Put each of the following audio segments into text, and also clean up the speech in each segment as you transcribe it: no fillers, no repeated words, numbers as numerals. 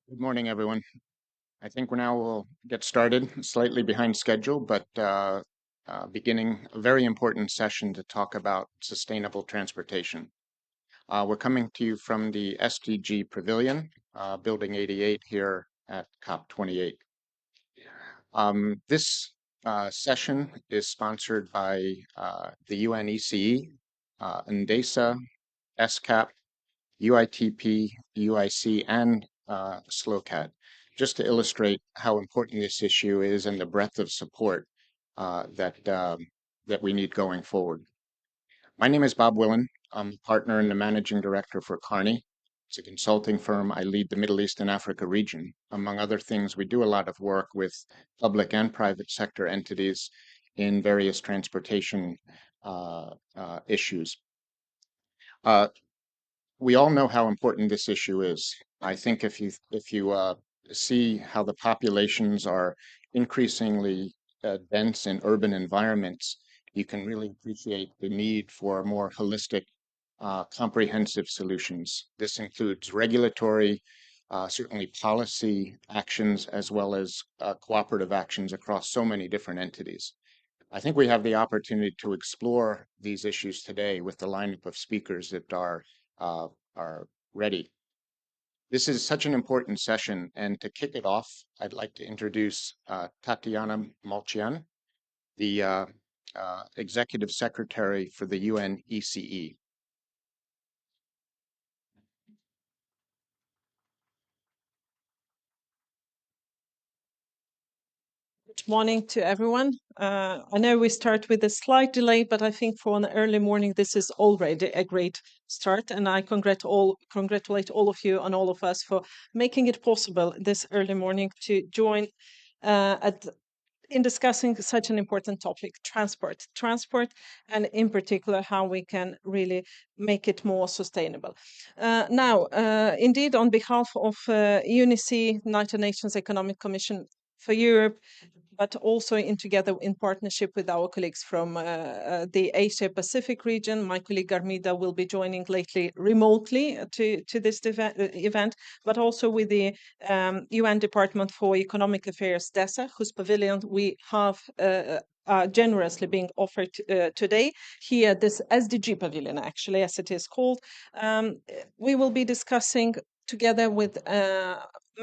Good morning, everyone. I think we'll get started, slightly behind schedule, but beginning a very important session to talk about sustainable transportation. We're coming to you from the SDG Pavilion, Building 88 here at COP28. This session is sponsored by the UNECE, DESA, SCAP, UITP, UIC, and SLOCAT, just to illustrate how important this issue is and the breadth of support that we need going forward. My name is Bob Willen. I'm a partner and the managing director for Carney. It's a consulting firm. I lead the Middle East and Africa region. Among other things, we do a lot of work with public and private sector entities in various transportation issues. We all know how important this issue is. I think if you see how the populations are increasingly dense in urban environments, you can really appreciate the need for more holistic, comprehensive solutions. This includes regulatory, certainly policy actions, as well as cooperative actions across so many different entities. I think we have the opportunity to explore these issues today with the lineup of speakers that uh, are ready. This is such an important session, and to kick it off, I'd like to introduce Tatiana Molchian, the Executive Secretary for the UNECE. Good morning to everyone. I know we start with a slight delay, but I think for an early morning, this is already a great start. And I congratulate all of you and all of us for making it possible this early morning to join in discussing such an important topic, transport, and in particular, how we can really make it more sustainable. Indeed, on behalf of UNECE, United Nations Economic Commission for Europe, but also together in partnership with our colleagues from the Asia Pacific region. My colleague Armida will be joining lately remotely to this event, but also with the UN Department for Economic Affairs, DESA, whose pavilion we have generously being offered today here, this SDG Pavilion, actually, as it is called. We will be discussing together with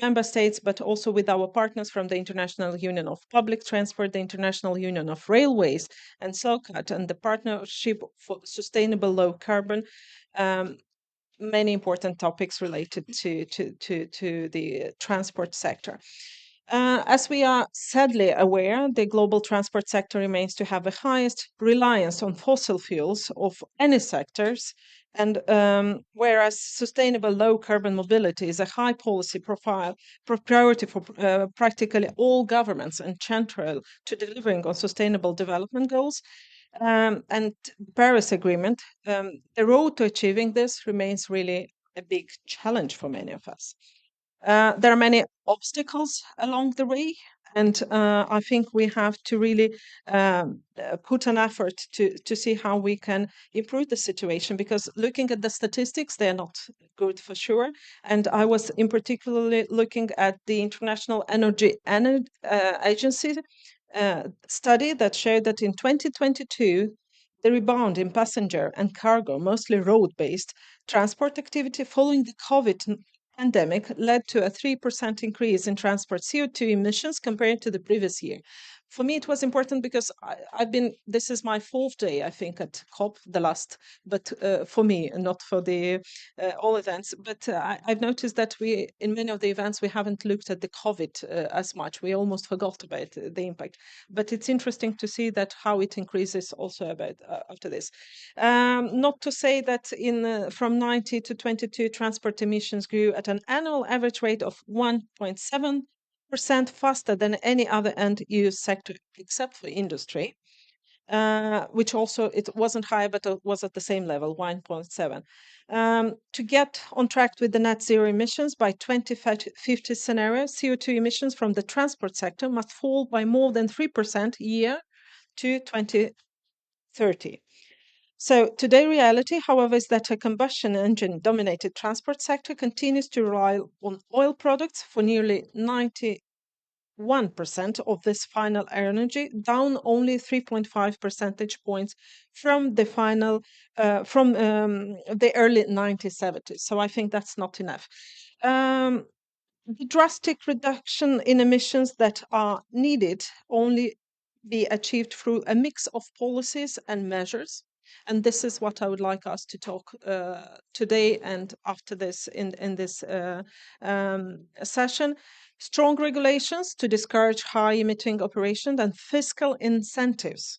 member states, but also with our partners from the International Union of Public Transport, the International Union of Railways, and SOCAT, and the Partnership for Sustainable Low Carbon. Many important topics related to the transport sector. As we are sadly aware, the global transport sector remains to have the highest reliance on fossil fuels of any sectors. And whereas sustainable low carbon mobility is a high policy priority for practically all governments and central to delivering on sustainable development goals, and Paris Agreement, the road to achieving this remains really a big challenge for many of us. There are many obstacles along the way, and I think we have to really put an effort to see how we can improve the situation, because looking at the statistics, they're not good for sure. And I was in particularly looking at the International Energy Agency study that showed that in 2022, the rebound in passenger and cargo, mostly road-based transport activity following the COVID pandemic led to a 3% increase in transport CO2 emissions compared to the previous year. For me, it was important because this is my fourth day, I think, at COP, the last, but for me, and not for the all events. But I've noticed that in many of the events, we haven't looked at the COVID as much. We almost forgot about the impact. But it's interesting to see that how it increases also about after this. Not to say that from 90 to 22, transport emissions grew at an annual average rate of 1.7% faster than any other end-use sector except for industry, which also it wasn't high, but it was at the same level, 1.7. To get on track with the net zero emissions by 2050 scenario, CO2 emissions from the transport sector must fall by more than 3% a year to 2030. So today reality, however, is that a combustion engine dominated transport sector continues to rely on oil products for nearly 91% of this final energy, down only 3.5 percentage points from the the early 1970s. So I think that's not enough. Um, the drastic reduction in emissions that are needed only be achieved through a mix of policies and measures. And this is what I would like us to talk today and after this in this session. Strong regulations to discourage high emitting operations and fiscal incentives,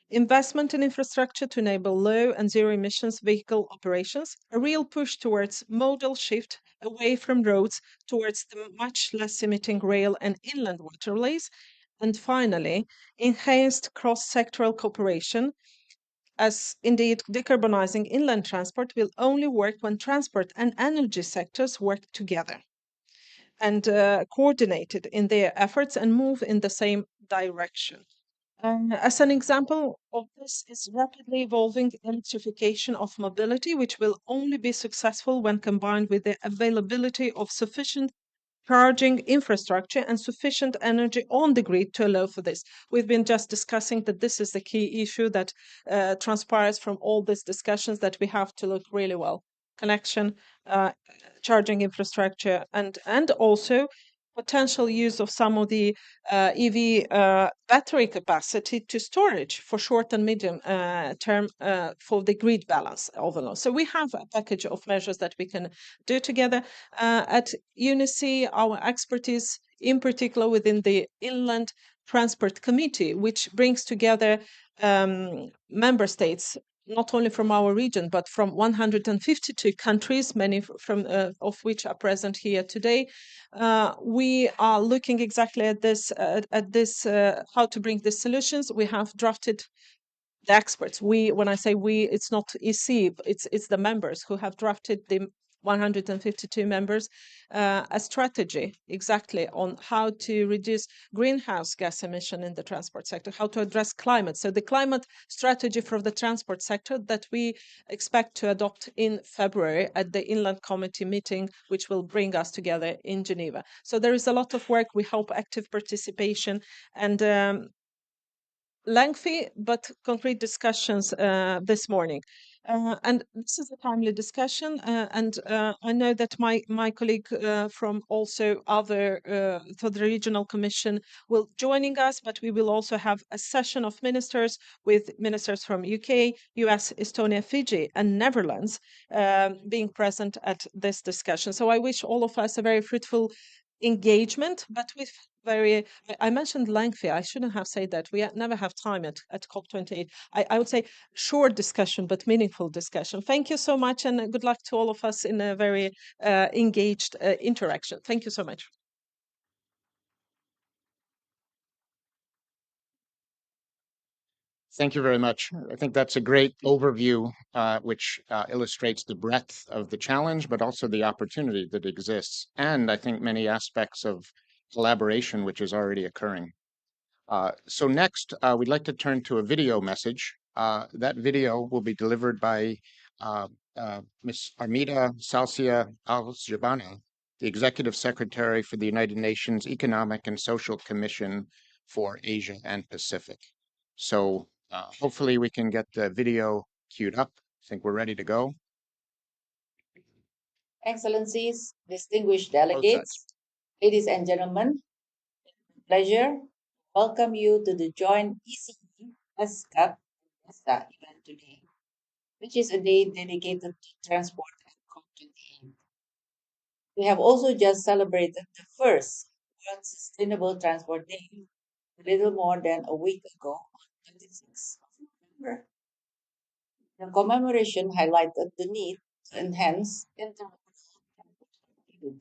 investment in infrastructure to enable low and zero emissions vehicle operations, a real push towards modal shift away from roads towards the much less emitting rail and inland waterways, and finally, enhanced cross sectoral cooperation, as indeed decarbonizing inland transport will only work when transport and energy sectors work together and coordinated in their efforts and move in the same direction. As an example of this is rapidly evolving electrification of mobility, which will only be successful when combined with the availability of sufficient charging infrastructure and sufficient energy on the grid to allow for this. We've been just discussing that this is the key issue that transpires from all these discussions, that we have to look really well. Connection, uh, charging infrastructure, and also potential use of some of the EV battery capacity to storage for short and medium term for the grid balance overall. So we have a package of measures that we can do together. At UNICE, our expertise, in particular within the Inland Transport Committee, which brings together member states not only from our region, but from 152 countries, many from of which are present here today. We are looking exactly at this, how to bring these solutions. We have drafted the experts. We, when I say we, it's not EC, it's the members who have drafted the 152 members a strategy exactly on how to reduce greenhouse gas emission in the transport sector, how to address climate. So the climate strategy for the transport sector that we expect to adopt in February at the Inland Committee meeting, which will bring us together in Geneva. So there is a lot of work. We hope active participation and lengthy but concrete discussions this morning. And this is a timely discussion, and I know that my colleague from also other for the regional commission will joining us, but we will also have a session of ministers with ministers from UK, US, Estonia, Fiji, and Netherlands being present at this discussion. So I wish all of us a very fruitful engagement, but with very, I mentioned lengthy. I shouldn't have said that. We never have time at COP28. I would say short discussion, but meaningful discussion. Thank you so much, and good luck to all of us in a very engaged interaction. Thank you so much. Thank you very much. I think that's a great overview, which illustrates the breadth of the challenge, but also the opportunity that exists, and I think many aspects of collaboration which is already occurring. So next, we'd like to turn to a video message. That video will be delivered by Ms. Armida Salcia Al-Jabana, the Executive Secretary for the United Nations Economic and Social Commission for Asia and Pacific. So hopefully we can get the video queued up. I think we're ready to go. Excellencies, distinguished Both sides. delegates, ladies and gentlemen, pleasure to welcome you to the joint ECE SCAP DESA event today, which is a day dedicated to transport at COP28. We have also just celebrated the first World Sustainable Transport Day a little more than a week ago on 26th of November. The commemoration highlighted the need to enhance interoperability,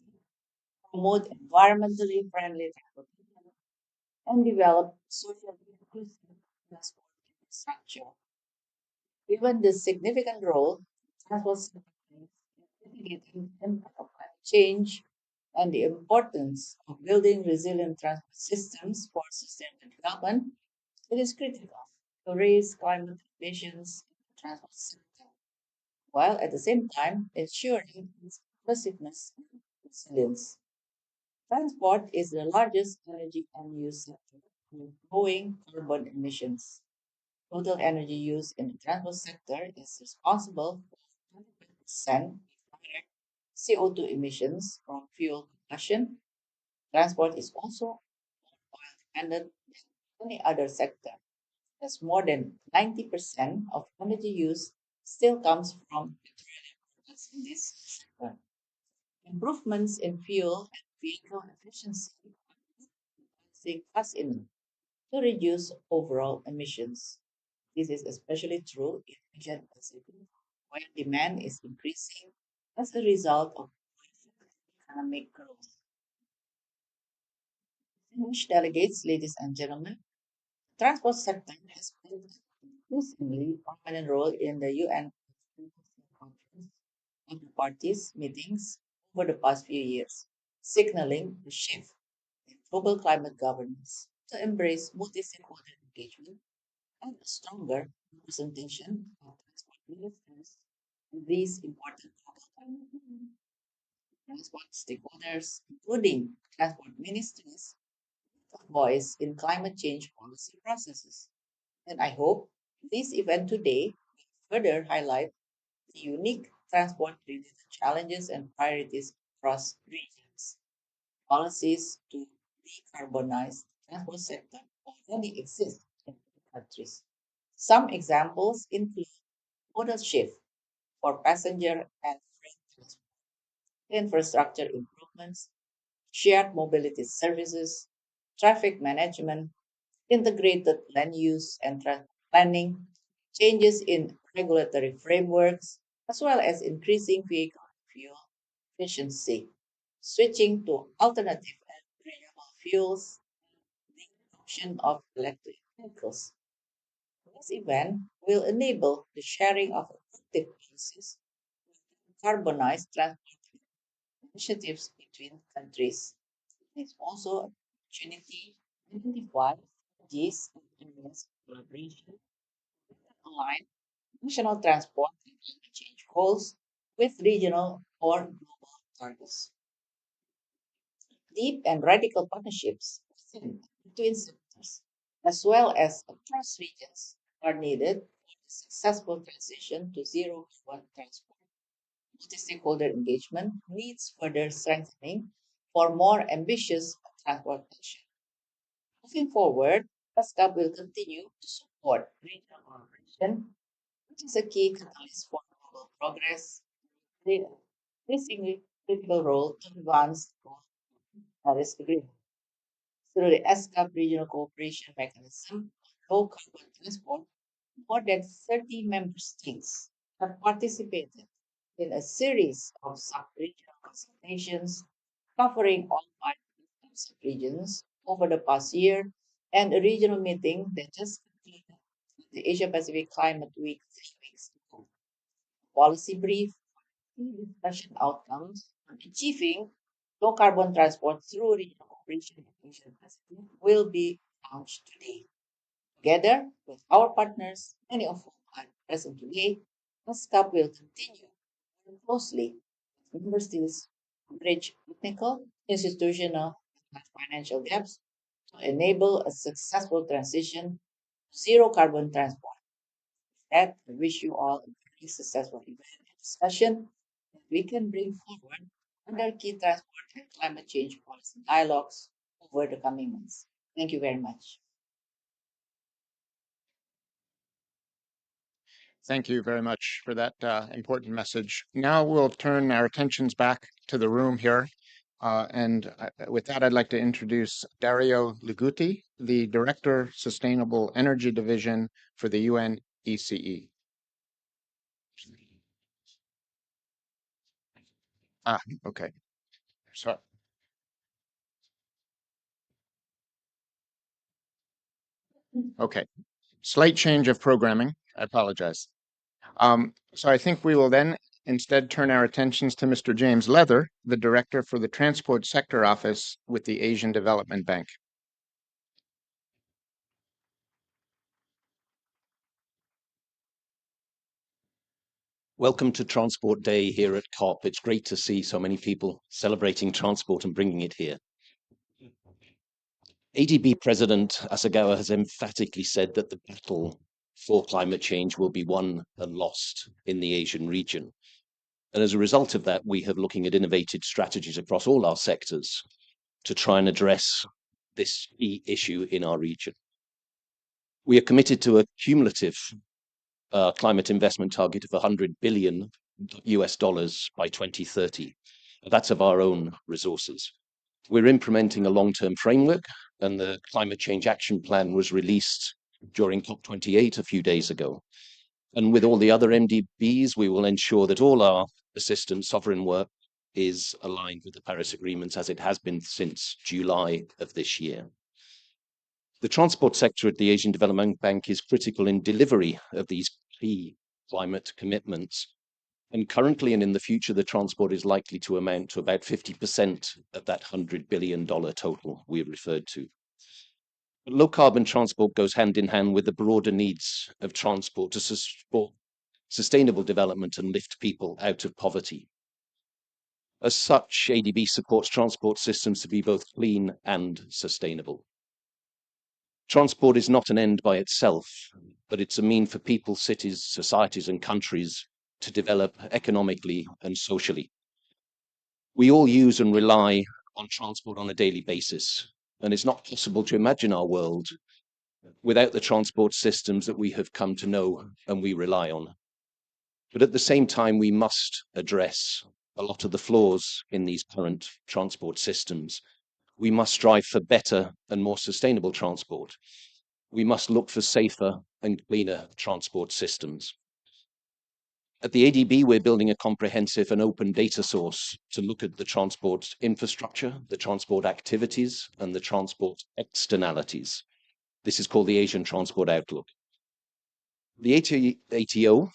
promote environmentally friendly transportation, and develop socially inclusive transport infrastructure. Given the significant role transport sector plays in mitigating the impact of climate change and the importance of building resilient transport systems for sustainable development, it is critical to raise climate ambitions in the transport sector, while at the same time ensuring its inclusiveness and resilience. Transport is the largest energy end use sector with growing carbon emissions. Total energy use in the transport sector is responsible for 20% of direct CO2 emissions from fuel combustion. Transport is also oil dependent than any other sector, as more than 90% of energy use still comes from petroleum products in this sector. Improvements in fuel and vehicle efficiency are advancing fast enough to reduce overall emissions. This is especially true in Asia Pacific, where demand is increasing as a result of economic growth. Distinguished delegates, ladies and gentlemen, the transport sector has played an increasingly prominent role in the UN Conference of the Parties meetings over the past few years, signaling the shift in global climate governance to embrace multi-stakeholder engagement and a stronger representation of transport ministers in these important global climate movements. Transport stakeholders, including transport ministries, have a voice in climate change policy processes. And I hope this event today will further highlight the unique transport-related challenges and priorities across regions. Policies to decarbonize the transport sector already exist in many countries. Some examples include modal shift for passenger and freight transport, infrastructure improvements, shared mobility services, traffic management, integrated land use and planning, changes in regulatory frameworks, as well as increasing vehicle fuel efficiency, switching to alternative and renewable fuels, the adoption of electric vehicles. This event will enable the sharing of effective policies to decarbonize transport initiatives between countries. It's also an opportunity to identify strategies and areas of collaboration that align national transport and climate change goals with regional or global targets. Deep and radical partnerships within and between sectors, as well as across regions, are needed for the successful transition to zero carbon transport. Multi-stakeholder engagement needs further strengthening for more ambitious transport action. Moving forward, PASCAP will continue to support regional cooperation, which is a key catalyst for global progress, played an increasingly critical role to advance the goals of the Paris Agreement. Through the ESCAP Regional Cooperation Mechanism on low carbon transport, more than 30 member states have participated in a series of sub-regional consultations covering all five sub-regions over the past year, and a regional meeting that just completed at the Asia Pacific Climate Week 3 weeks ago. Policy brief, key discussion outcomes on achieving low carbon transport through regional cooperation in Asia Pacific will be launched today. Together with our partners, many of whom are present today, SCAP will continue to work closely with member states to bridge technical, institutional, and financial gaps to enable a successful transition to zero carbon transport. With that, I wish you all a very successful event and discussion that we can bring forward under key transport and climate change policy dialogues over the coming months. Thank you very much. Thank you very much for that important message. Now we'll turn our attentions back to the room here. With that, I'd like to introduce Dario Liguti, the Director, Sustainable Energy Division for the UN ECE. Okay. So, okay. Slight change of programming. I apologize. So I think we will then instead turn our attentions to Mr. James Leather, the Director for the Transport Sector Office with the Asian Development Bank. Welcome to Transport Day here at COP. It's great to see so many people celebrating transport and bringing it here. ADB President Asagawa has emphatically said that the battle for climate change will be won and lost in the Asian region. And as a result of that, we have looking at innovative strategies across all our sectors to try and address this key issue in our region. We are committed to a cumulative climate investment target of $100 billion by 2030. That's of our own resources. We're implementing a long-term framework, and the Climate Change Action Plan was released during COP28 a few days ago. And with all the other MDBs, we will ensure that all our assistance sovereign work is aligned with the Paris agreements as it has been since July of this year. The transport sector at the Asian Development Bank is critical in delivery of these key climate commitments. And currently and in the future, the transport is likely to amount to about 50% of that $100 billion total we referred to. But low carbon transport goes hand in hand with the broader needs of transport to support sustainable development and lift people out of poverty. As such, ADB supports transport systems to be both clean and sustainable. Transport is not an end by itself, but it's a mean for people, cities, societies, and countries to develop economically and socially. We all use and rely on transport on a daily basis, and it's not possible to imagine our world without the transport systems that we have come to know and we rely on. But at the same time, we must address a lot of the flaws in these current transport systems. We must strive for better and more sustainable transport. We must look for safer and cleaner transport systems. At the ADB, we're building a comprehensive and open data source to look at the transport infrastructure, the transport activities, and the transport externalities. This is called the Asian Transport Outlook. The ATO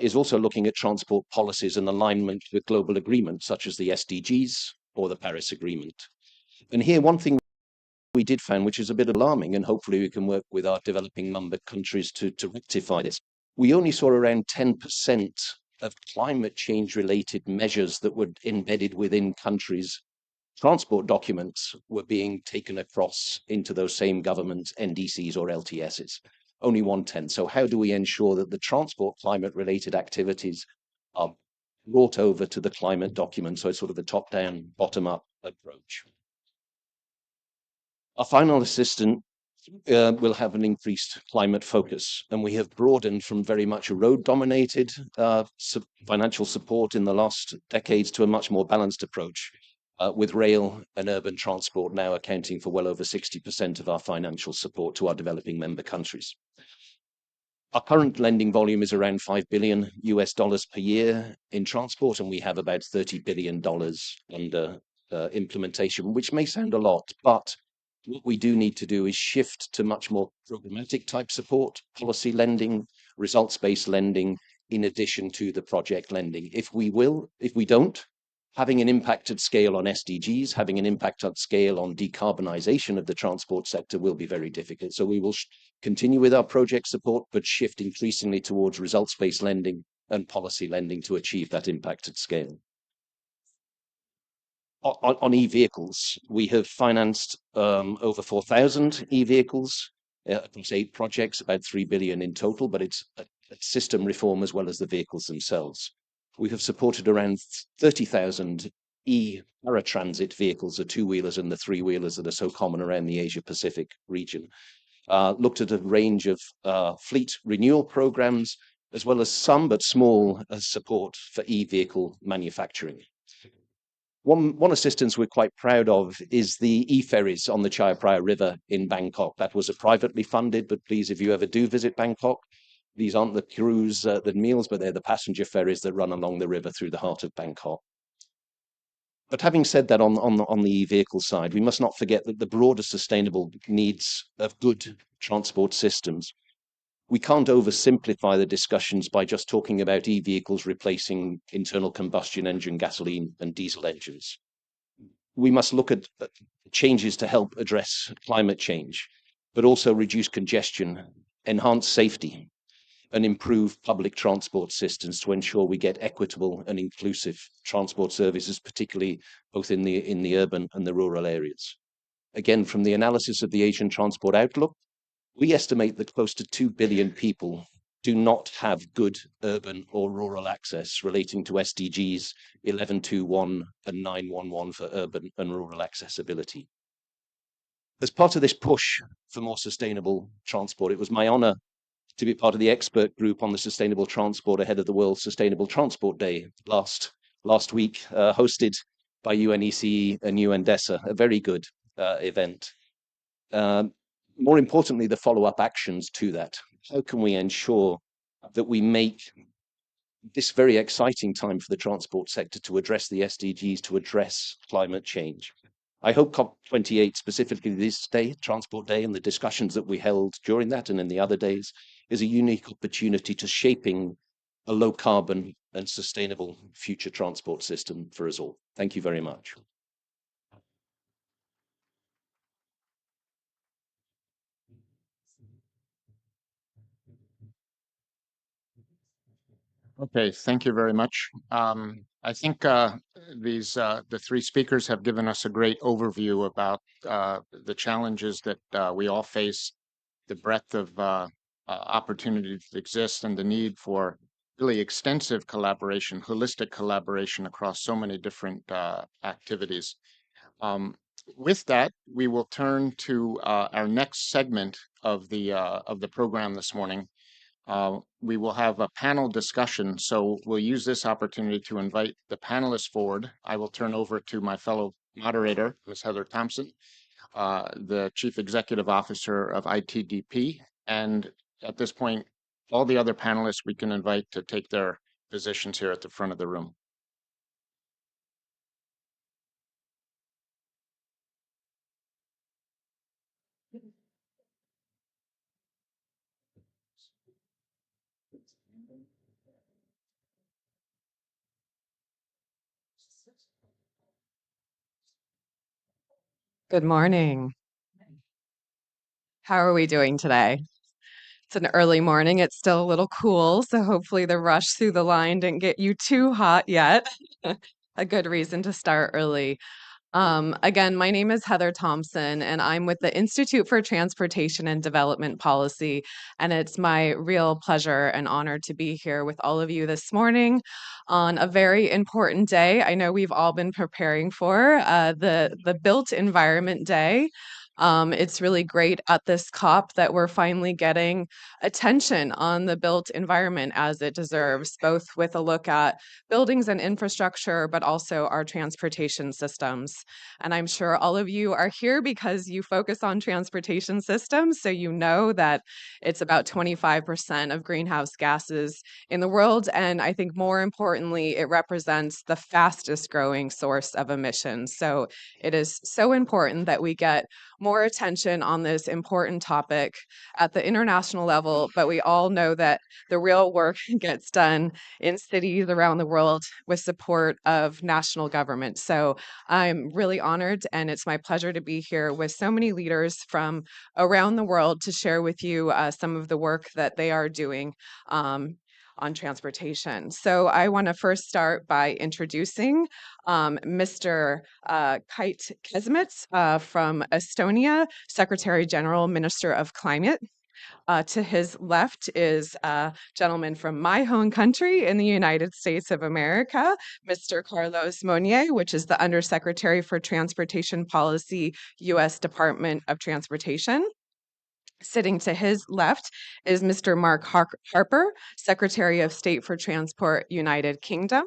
is also looking at transport policies in alignment with global agreements such as the SDGs or the Paris Agreement. And here, one thing we did find, which is a bit alarming, and hopefully we can work with our developing member countries to rectify this. We only saw around 10% of climate change related measures that were embedded within countries' transport documents were being taken across into those same governments, NDCs or LTSs. Only 1/10. So how do we ensure that the transport climate related activities are brought over to the climate document? So it's sort of a top-down, bottom-up approach. Our final assistant will have an increased climate focus, and we have broadened from very much a road-dominated financial support in the last decades to a much more balanced approach, with rail and urban transport now accounting for well over 60% of our financial support to our developing member countries. Our current lending volume is around $5 billion per year in transport, and we have about $30 billion under implementation, which may sound a lot, but what we do need to do is shift to much more programmatic type support, policy lending, results-based lending, in addition to the project lending. If we don't, having an impact at scale on SDGs, having an impact at scale on decarbonization of the transport sector will be very difficult. So we will continue with our project support, but shift increasingly towards results-based lending and policy lending to achieve that impact at scale. On e-vehicles, we have financed over 4,000 e-vehicles across 8 projects, about 3 billion in total, but it's a system reform as well as the vehicles themselves. We have supported around 30,000 e-paratransit vehicles, the 2-wheelers and the 3-wheelers that are so common around the Asia-Pacific region. Looked at a range of fleet renewal programs, as well as some but small support for e-vehicle manufacturing. One assistance we're quite proud of is the e-ferries on the Chai Phraya River in Bangkok. That was a privately funded, but please, if you ever do visit Bangkok, these aren't the cruise, the meals, but they're the passenger ferries that run along the river through the heart of Bangkok. But having said that, on the e-vehicle side, we must not forget that the broader sustainable needs of good transport systems. We can't oversimplify the discussions by just talking about e-vehicles replacing internal combustion engine, gasoline and diesel engines. We must look at changes to help address climate change, but also reduce congestion, enhance safety, and improve public transport systems to ensure we get equitable and inclusive transport services, particularly both in the urban and the rural areas. Again, from the analysis of the Asian Transport Outlook, we estimate that close to 2 billion people do not have good urban or rural access relating to SDGs 1121 and 911 for urban and rural accessibility. As part of this push for more sustainable transport, it was my honor to be part of the expert group on the sustainable transport ahead of the World Sustainable Transport Day last week, hosted by UNECE and UNDESA, a very good event. More importantly, the follow-up actions to that. How can we ensure that we make this very exciting time for the transport sector to address the SDGs, to address climate change? I hope COP28, specifically this day, Transport Day, and the discussions that we held during that and in the other days, is a unique opportunity to shaping a low carbon and sustainable future transport system for us all. Thank you very much. Okay, thank you very much. I think the three speakers have given us a great overview about the challenges that we all face, the breadth of opportunities that exist, and the need for really extensive collaboration, holistic collaboration across so many different activities. With that, we will turn to our next segment of the program this morning. We will have a panel discussion, so we'll use this opportunity to invite the panelists forward. I will turn over to my fellow moderator, Ms. Heather Thompson, the Chief Executive Officer of ITDP. And at this point, all the other panelists we can invite to take their positions here at the front of the room. Good morning. How are we doing today? It's an early morning. It's still a little cool, so hopefully the rush through the line didn't get you too hot yet. A good reason to start early. Again, my name is Heather Thompson, and I'm with the Institute for Transportation and Development Policy. And it's my real pleasure and honor to be here with all of you this morning on a very important day. I know we've all been preparing for the Built Environment Day. It's really great at this COP that we're finally getting attention on the built environment as it deserves, both with a look at buildings and infrastructure, but also our transportation systems. And I'm sure all of you are here because you focus on transportation systems, so you know that it's about 25% of greenhouse gases in the world. And I think more importantly, it represents the fastest growing source of emissions. So it is so important that we get more attention on this important topic at the international level, but we all know that the real work gets done in cities around the world with support of national government. So I'm really honored, and it's my pleasure to be here with so many leaders from around the world to share with you some of the work that they are doing on transportation. So I want to first start by introducing Mr. Kait Kezmets from Estonia, Secretary General, Minister of Climate. To his left is a gentleman from my home country in the United States of America, Mr. Carlos Monier, which is the Undersecretary for Transportation Policy, U.S. Department of Transportation. Sitting to his left is Mr. Mark Harper, Secretary of State for Transport, United Kingdom.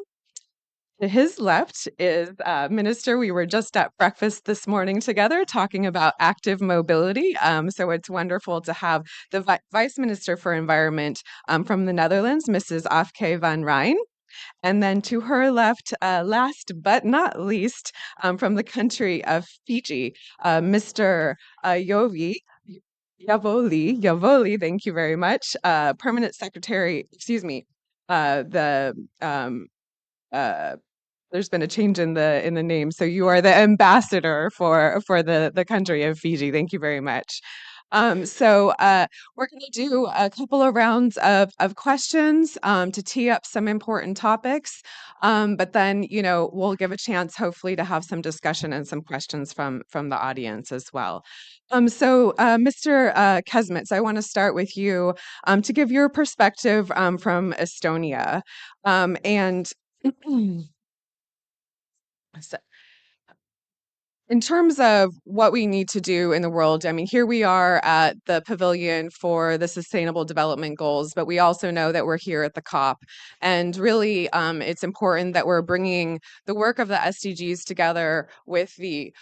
To his left is Minister. We were just at breakfast this morning together talking about active mobility. So it's wonderful to have the Vice Minister for Environment from the Netherlands, Mrs. Afke van Rijn. And then to her left, last but not least, from the country of Fiji, Mr. Yavoli, thank you very much. Permanent Secretary, there's been a change in the name, so you are the ambassador for the country of Fiji. Thank you very much. We're going to do a couple of rounds of questions to tee up some important topics. But then, we'll give a chance, hopefully, to have some discussion and some questions from the audience as well. Mr. Kesmets, I want to start with you to give your perspective from Estonia. And so in terms of what we need to do in the world, I mean, here we are at the pavilion for the Sustainable Development Goals, but we also know that we're here at the COP. And really, it's important that we're bringing the work of the SDGs together with the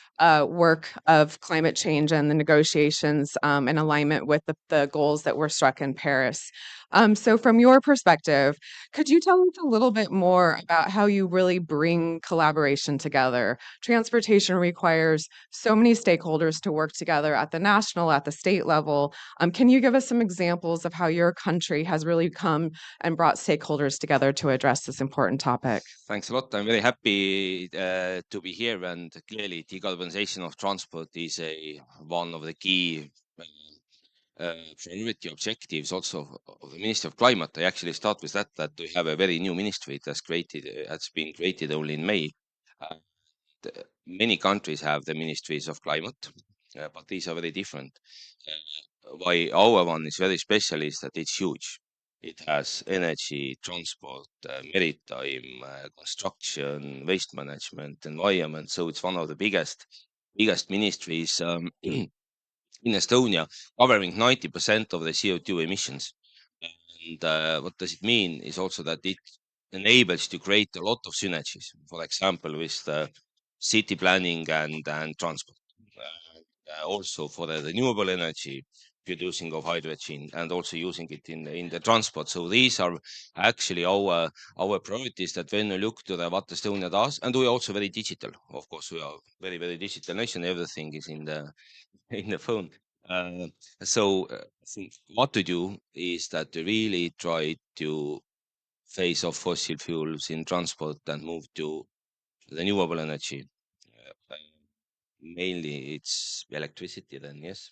work of climate change and the negotiations in alignment with the goals that were struck in Paris. So from your perspective, could you tell us a little bit more about how you really bring collaboration together? Transportation requires so many stakeholders to work together at the national, at the state level. Can you give us some examples of how your country has really come and brought stakeholders together to address this important topic? Thanks a lot. I'm very happy to be here, and clearly decarbonization of transport is one of the key priority objectives also of the Ministry of Climate. I actually start with that we have a very new ministry. It has been created only in May. Many countries have the ministries of climate, but these are very different. Why our one is very special is that it's huge. It has energy, transport, maritime, construction, waste management, environment. So it's one of the biggest ministries in Estonia, covering 90% of the CO2 emissions. And what does it mean is also that it enables to create a lot of synergies, for example, with the city planning and transport. Also for the renewable energy, producing of hydrogen, and also using it in the transport. So these are actually our priorities that when we look to what Estonia does, and we're also very digital. Of course, we are very, very digital nation. Everything is in the phone. I think what to do is that to really try to phase off fossil fuels in transport and move to renewable energy. Mainly it's electricity then, yes.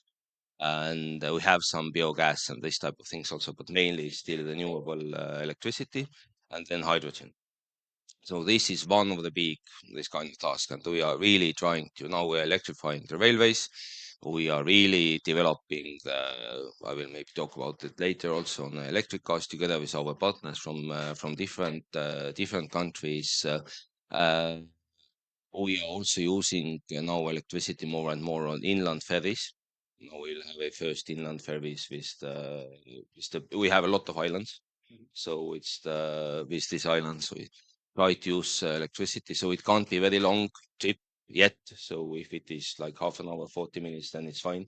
And we have some biogas and this type of things also, but mainly still renewable electricity and then hydrogen. So this is one of the big, this kind of task. And we are really trying to, now we're electrifying the railways. We are really developing I will maybe talk about it later also on electric cars together with our partners from different countries. We are also using now electricity more and more on inland ferries. Now we'll have a first inland ferries we have a lot of islands. So it's with these islands, we try to use electricity. So it can't be very long trip yet. So if it is like half an hour, 40 minutes, then it's fine.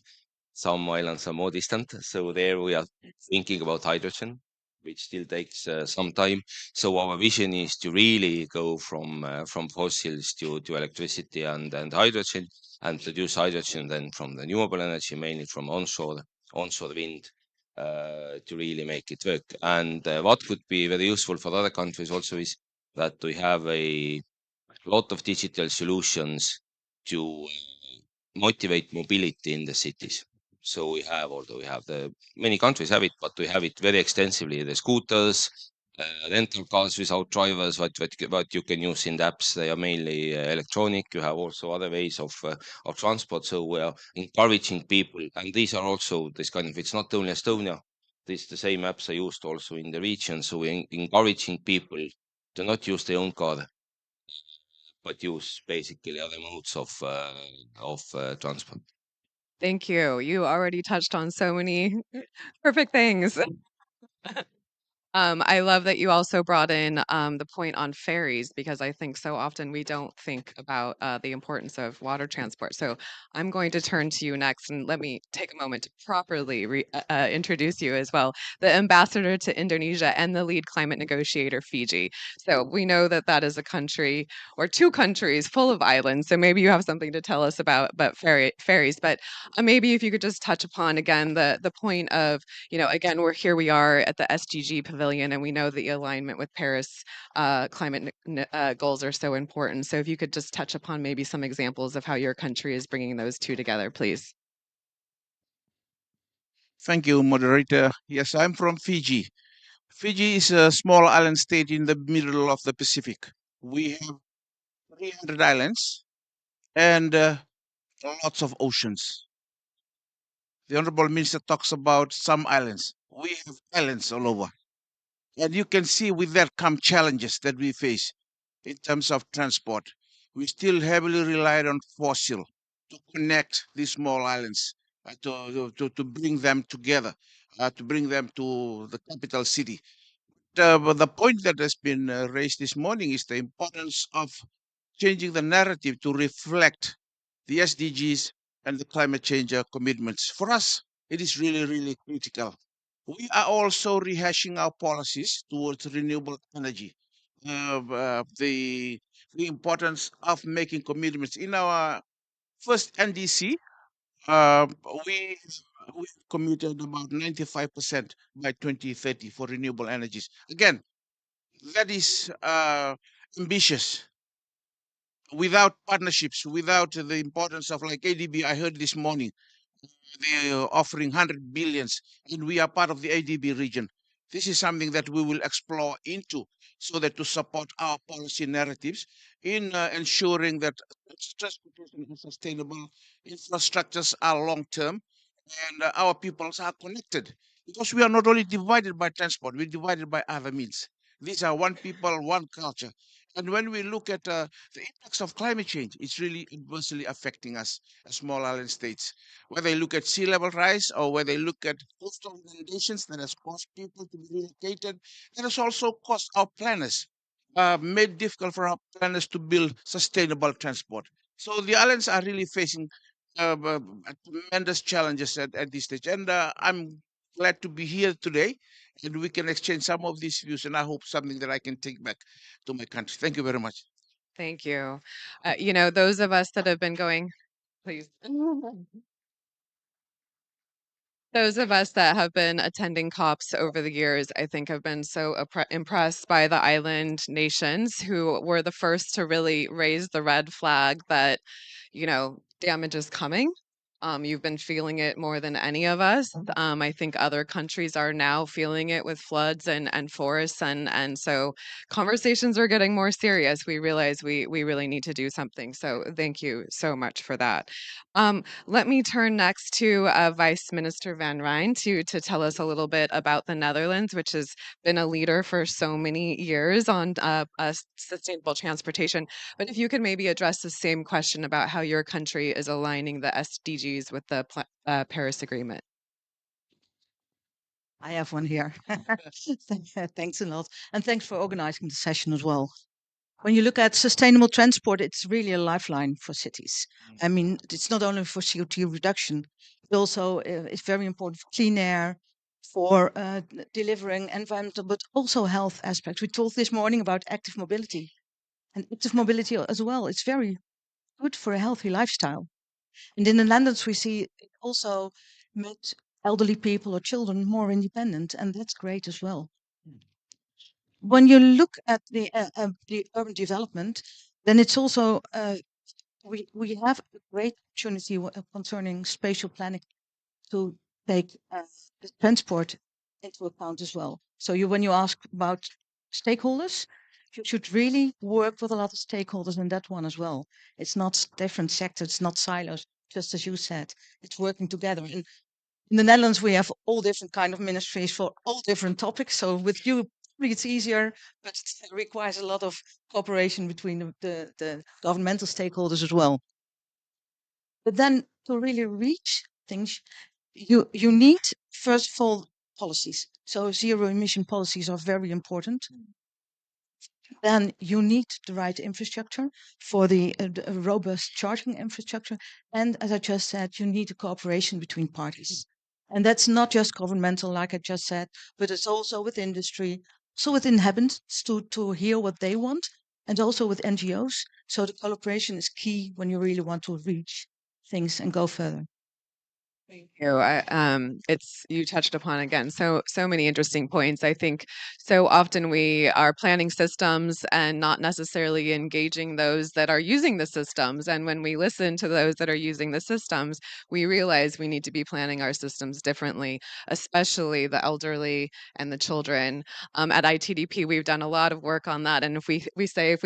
Some islands are more distant. So there we are thinking about hydrogen, which still takes some time. So our vision is to really go from fossils to electricity and hydrogen, and produce hydrogen then from renewable energy, mainly from onshore wind, to really make it work. And what could be very useful for other countries also is that we have a lot of digital solutions to motivate mobility in the cities. So many countries have it, but we have it very extensively. The scooters, rental cars without drivers, what you can use in the apps. They are mainly electronic. You have also other ways of transport. So we are encouraging people, and these are also this kind of. It's not only Estonia. The same apps are used also in the region. So we're encouraging people to not use their own car, but use basically other modes of transport. Thank you. You already touched on so many perfect things. I love that you also brought in the point on ferries, because I think so often we don't think about the importance of water transport. So I'm going to turn to you next, and let me take a moment to properly introduce you as well, the ambassador to Indonesia and the lead climate negotiator, Fiji. So we know that that is a country or two countries full of islands. So maybe you have something to tell us about ferries, but maybe if you could just touch upon again the point of, again, we are at the SDG Pavilion, and we know the alignment with Paris climate goals are so important. So if you could just touch upon maybe some examples of how your country is bringing those two together, please. Thank you, moderator. Yes, I'm from Fiji. Fiji is a small island state in the middle of the Pacific. We have 300 islands and lots of oceans. The Honorable Minister talks about some islands. We have islands all over. And you can see with that come challenges that we face in terms of transport. We still heavily rely on fossil to connect these small islands, to bring them together, to bring them to the capital city. But the point that has been raised this morning is the importance of changing the narrative to reflect the SDGs and the climate change commitments. For us, it is really, really critical. We are also rehashing our policies towards renewable energy. The importance of making commitments in our first NDC. Uh, we we committed about 95% by 2030 for renewable energies. Again, that is ambitious. Without partnerships, without the importance of like ADB, I heard this morning they are offering 100 billions, and we are part of the ADB region. This is something that we will explore into so that to support our policy narratives in ensuring that transportation is sustainable, infrastructures are long term, and our peoples are connected. Because we are not only divided by transport, we're divided by other means. These are one people, one culture. And when we look at the impacts of climate change, it's really adversely affecting us as small island states. Whether you look at sea level rise or whether you look at coastal inundations that has caused people to be relocated, that has also caused our planners, made difficult for our planners to build sustainable transport. So the islands are really facing tremendous challenges at this stage. And I'm glad to be here today and we can exchange some of these views. And I hope something that I can take back to my country. Thank you very much. Thank you. Those of us that have been going, please. Those of us that have been attending COPs over the years, I think, have been so impressed by the island nations who were the first to really raise the red flag that, damage is coming. You've been feeling it more than any of us. I think other countries are now feeling it with floods and forests, and so conversations are getting more serious. We realize we really need to do something. So thank you so much for that. Let me turn next to Vice Minister Van Rijn to tell us a little bit about the Netherlands, which has been a leader for so many years on sustainable transportation. But if you could maybe address the same question about how your country is aligning the SDGs with the Paris Agreement. I have one here. Thanks a lot. And thanks for organizing the session as well. When you look at sustainable transport, it's really a lifeline for cities. I mean, it's not only for CO2 reduction, but also it's very important for clean air, for delivering environmental, but also health aspects. We talked this morning about active mobility. And active mobility as well, it's very good for a healthy lifestyle. And in the Netherlands, we see it also made elderly people or children more independent, and that's great as well. When you look at the urban development, then it's also we have a great opportunity concerning spatial planning to take the transport into account as well. So when you ask about stakeholders, you should really work with a lot of stakeholders in that one as well. It's not different sectors, it's not silos, just as you said. It's working together. And in the Netherlands, we have all different kind of ministries for all different topics. So with you, probably it's easier, but it requires a lot of cooperation between the governmental stakeholders as well. But then to really reach things, you need, first of all, policies. So zero emission policies are very important. Then you need the right infrastructure for the robust charging infrastructure. And as I just said, you need a cooperation between parties. And that's not just governmental, like I just said, but it's also with industry, so with inhabitants to hear what they want, and also with NGOs. So the collaboration is key when you really want to reach things and go further. Thank you. It's you touched upon again so many interesting points. I think so often we are planning systems and not necessarily engaging those that are using the systems. And when we listen to those that are using the systems, we realize we need to be planning our systems differently, especially the elderly and the children. At ITDP, we've done a lot of work on that. And if we say if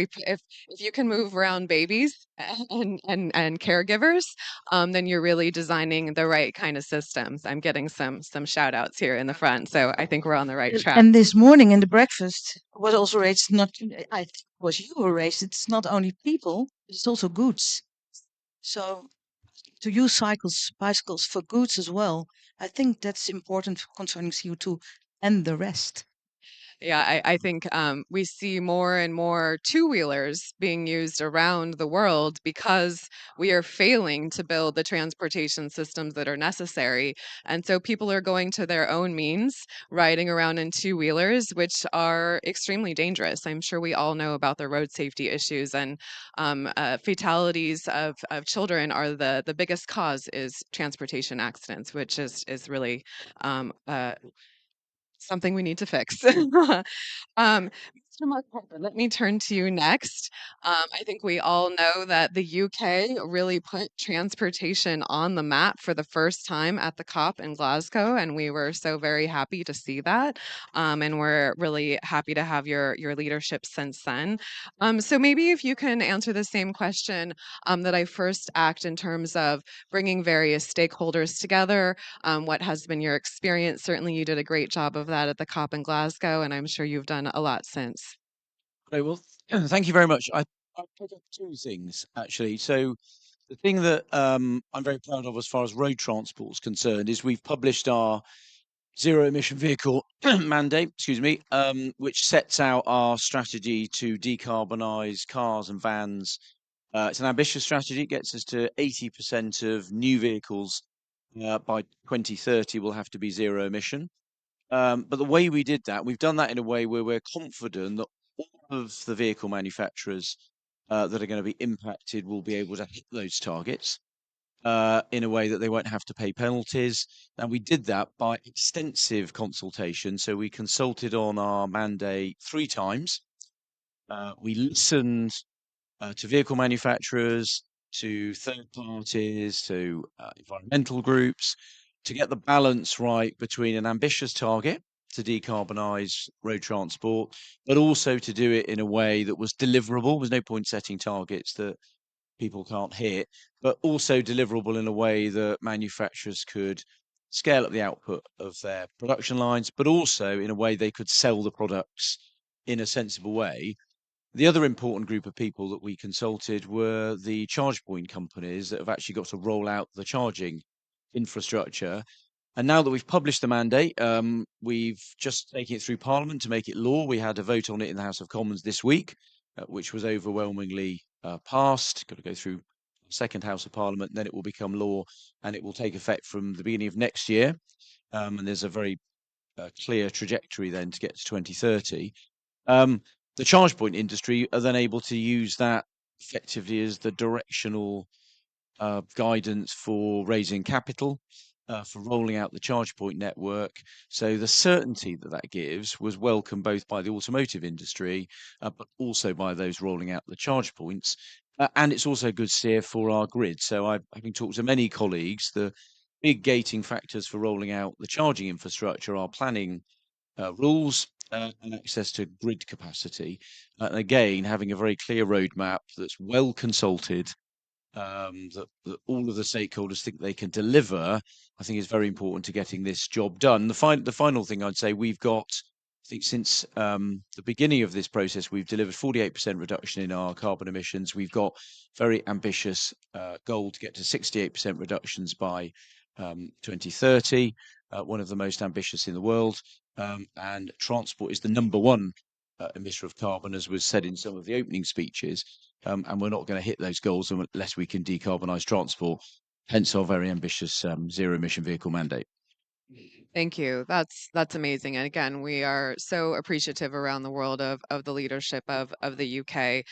you can move around babies and caregivers, then you're really designing the right kind of systems. I'm getting some shout outs here in the front, so I think we're on the right track. And this morning in the breakfast was also raised, not, I think it was you who raised, it's not only people, it's also goods. So to use bicycles for goods as well, I think that's important concerning CO2 and the rest. Yeah, I think we see more and more two-wheelers being used around the world because we are failing to build the transportation systems that are necessary. And so people are going to their own means, riding around in two-wheelers, which are extremely dangerous. I'm sure we all know about the road safety issues, and fatalities of children are the biggest cause is transportation accidents, which is really something we need to fix. Mr. Mark Harper, let me turn to you next. I think we all know that the UK really put transportation on the map for the first time at the COP in Glasgow, and we were so very happy to see that. And we're really happy to have your leadership since then. So maybe if you can answer the same question that I first asked in terms of bringing various stakeholders together, what has been your experience? Certainly, you did a great job of that at the COP in Glasgow, and I'm sure you've done a lot since. Great. Well, thank you very much. I pick up two things actually. So the thing that I'm very proud of as far as road transport is concerned is we've published our zero emission vehicle mandate, excuse me, which sets out our strategy to decarbonize cars and vans. It's an ambitious strategy. It gets us to 80% of new vehicles by 2030 will have to be zero emission. But the way we did that, we've done that in a way where we're confident that all of the vehicle manufacturers that are going to be impacted will be able to hit those targets in a way that they won't have to pay penalties. And we did that by extensive consultation. So we consulted on our mandate 3 times. We listened to vehicle manufacturers, to third parties, to environmental groups, to get the balance right between an ambitious target to decarbonize road transport, but also to do it in a way that was deliverable. There's no point setting targets that people can't hit, but also deliverable in a way that manufacturers could scale up the output of their production lines, but also in a way they could sell the products in a sensible way. The other important group of people that we consulted were the charge point companies that have actually got to roll out the charging infrastructure. And now that we've published the mandate, we've just taken it through Parliament to make it law. We had a vote on it in the House of Commons this week, which was overwhelmingly passed. Got to go through second House of Parliament, then it will become law, and it will take effect from the beginning of next year. And there's a very clear trajectory then to get to 2030. The charge point industry are then able to use that effectively as the directional guidance for raising capital, for rolling out the charge point network. So the certainty that that gives was welcome both by the automotive industry, but also by those rolling out the charge points. And it's also a good steer for our grid. So having talked to many colleagues, the big gating factors for rolling out the charging infrastructure are planning rules and access to grid capacity. And again, having a very clear roadmap that's well consulted, that all of the stakeholders think they can deliver, I think is very important to getting this job done. The final thing I'd say, we've got, I think since the beginning of this process, we've delivered 48% reduction in our carbon emissions. We've got very ambitious goal to get to 68% reductions by 2030, one of the most ambitious in the world. And transport is the number one emitter of carbon, as was said in some of the opening speeches. And we're not going to hit those goals unless we can decarbonise transport, hence our very ambitious zero emission vehicle mandate. Thank you. That's amazing. And again, we are so appreciative around the world of the leadership of the UK.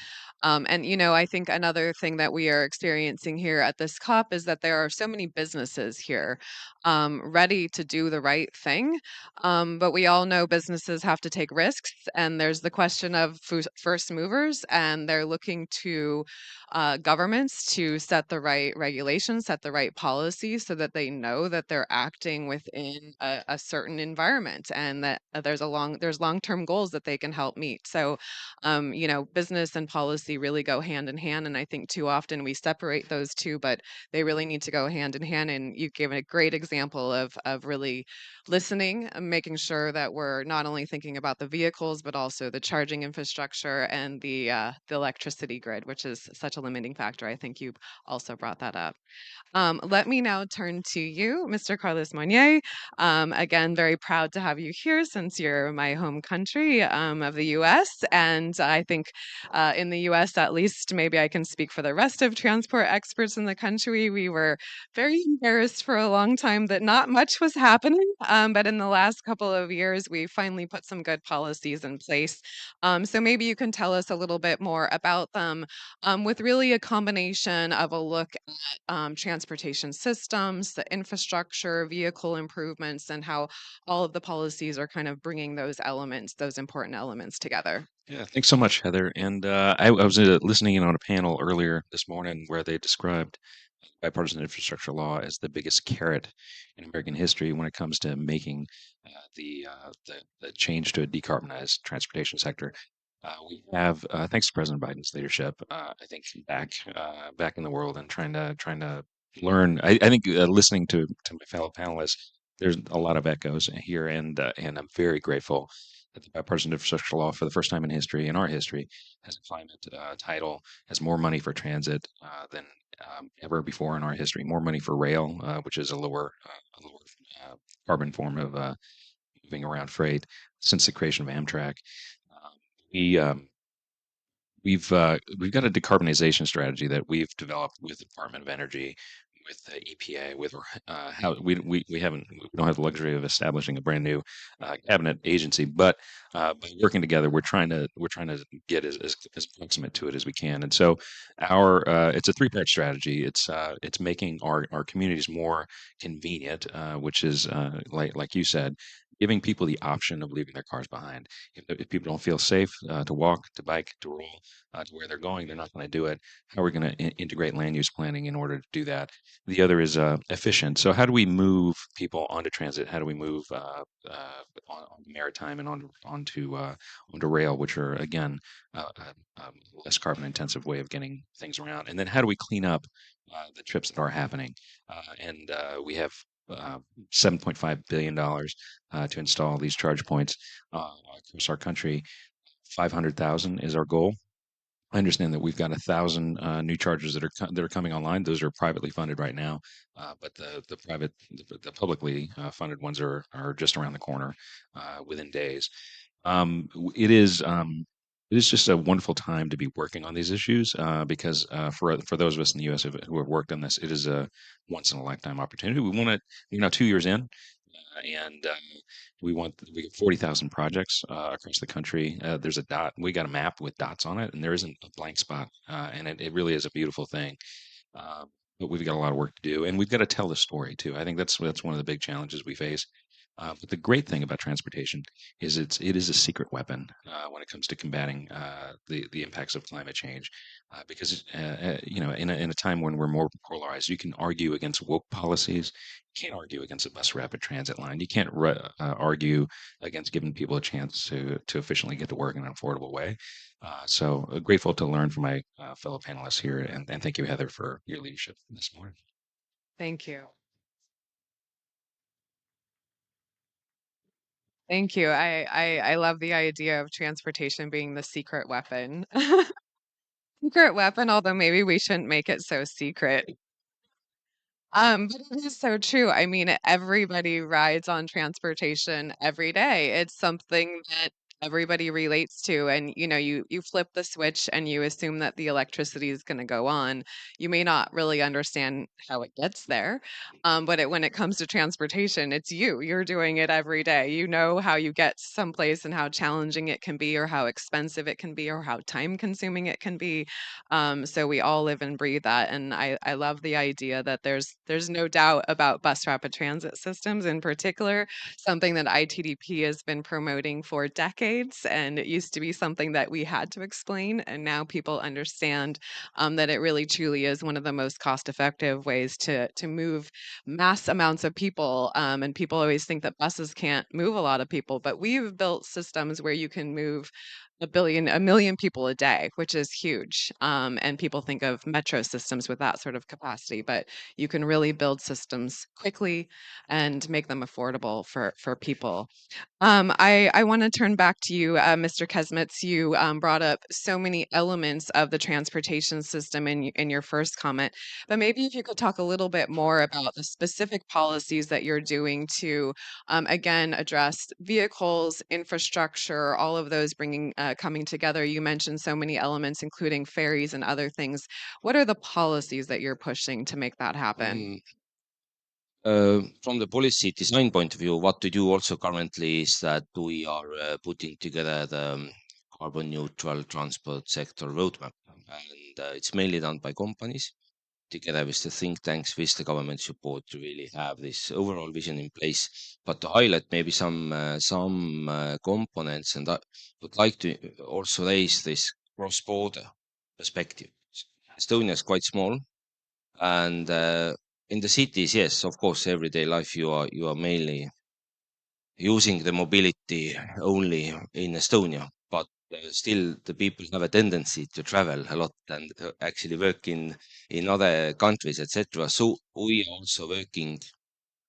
And I think another thing that we are experiencing here at this COP is that there are so many businesses here ready to do the right thing. But we all know businesses have to take risks, and there's the question of first movers, and they're looking to governments to set the right regulations, set the right policies so that they know that they're acting within a certain environment and that there's long-term goals that they can help meet. So, business and policy really go hand in hand. And I think too often we separate those two, but they really need to go hand in hand. And you gave a great example of really listening, making sure that we're not only thinking about the vehicles, but also the charging infrastructure and the electricity grid, which is such a limiting factor. I think you also brought that up. Let me now turn to you, Mr. Carlos Monnier. Again, very proud to have you here since you're my home country of the US. And I think in the US, at least, maybe I can speak for the rest of transport experts in the country. We were very embarrassed for a long time that not much was happening. But in the last couple of years, we finally put some good policies in place. So maybe you can tell us a little bit more about them with really a combination of a look transportation systems, the infrastructure, vehicle improvements, and how all of the policies are kind of bringing those elements, those important elements together. Yeah, thanks so much, Heather. And I was listening in on a panel earlier this morning where they described bipartisan infrastructure law as the biggest carrot in American history when it comes to making the change to a decarbonized transportation sector. We have, thanks to President Biden's leadership, I think back in the world and trying to learn. I think listening to my fellow panelists, there's a lot of echoes here, and I'm very grateful that the bipartisan infrastructure law, for the first time in history, in our history, has a climate title, has more money for transit than ever before in our history, more money for rail, which is a lower carbon form of moving around freight since the creation of Amtrak. Um, we we've got a decarbonization strategy that we've developed with the Department of Energy, with the EPA, with how we don't have the luxury of establishing a brand new cabinet agency, but by working together, we're trying to get as proximate to it as we can. And so our it's a three-part strategy. It's making our communities more convenient, which is like you said, giving people the option of leaving their cars behind. If people don't feel safe to walk, to bike, to roll, to where they're going, they're not going to do it. How are we going to integrate land use planning in order to do that? The other is efficient. So how do we move people onto transit? How do we move on maritime and onto rail, which are again less carbon intensive way of getting things around? And then how do we clean up the trips that are happening? And we have $7.5 billion to install these charge points across our country. 500,000 is our goal. I understand that we've got 1,000 new chargers that are coming online. Those are privately funded right now, but the publicly funded ones are just around the corner within days. It is just a wonderful time to be working on these issues because for those of us in the U.S. who have worked on this, it is a once in a lifetime opportunity. We want it, 2 years in, and we get 40,000 projects across the country. There's a dot. We got a map with dots on it, and there isn't a blank spot. And it really is a beautiful thing. But we've got a lot of work to do, and we've got to tell the story too. I think that's one of the big challenges we face. But the great thing about transportation is it is a secret weapon when it comes to combating the impacts of climate change. Because in a time when we're more polarized, you can argue against woke policies. You can't argue against a bus rapid transit line. You can't argue against giving people a chance to efficiently get to work in an affordable way. So grateful to learn from my fellow panelists here, and thank you, Heather, for your leadership this morning. Thank you. Thank you. I love the idea of transportation being the secret weapon. Secret weapon, although maybe we shouldn't make it so secret. But it is so true. I mean, everybody rides on transportation every day. It's something that everybody relates to, and you flip the switch and you assume that the electricity is going to go on. You may not really understand how it gets there, but when it comes to transportation, it's you're doing it every day. You know how you get someplace and how challenging it can be, or how expensive it can be, or how time consuming it can be. So we all live and breathe that, and I love the idea that there's no doubt about bus rapid transit systems in particular, something that ITDP has been promoting for decades. And it used to be something that we had to explain. And now people understand that it really truly is one of the most cost effective ways to move mass amounts of people. And people always think that buses can't move a lot of people, but we've built systems where you can move a million people a day, which is huge. And people think of metro systems with that sort of capacity, but you can really build systems quickly and make them affordable for people. I want to turn back to you, Mr. Kesmitz. You brought up so many elements of the transportation system in your first comment, but maybe if you could talk a little bit more about the specific policies that you're doing to, again, address vehicles, infrastructure, all of those coming together. You mentioned so many elements, including ferries and other things. What are the policies that you're pushing to make that happen? From the policy design point of view, what we do also currently is that we are putting together the carbon neutral transport sector roadmap, and it's mainly done by companies together with the think tanks, with the government support to really have this overall vision in place. But to highlight maybe some components, and I would like to also raise this cross-border perspective. Estonia is quite small, and in the cities, yes, of course, everyday life you are mainly using the mobility only in Estonia, but still the people have a tendency to travel a lot and actually work in other countries, etc. So we are also working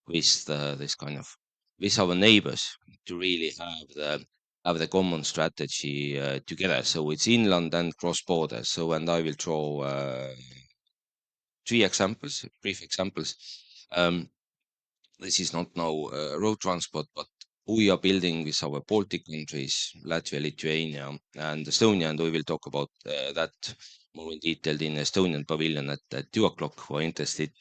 with this kind of with our neighbors to really have the common strategy together. So it's inland and cross border. So, and I will draw brief examples. Um, this is not now road transport, but we are building with our Baltic countries, Latvia, Lithuania, and Estonia, and we will talk about that more in detail in Estonian Pavilion at 2 o'clock. Who are interested,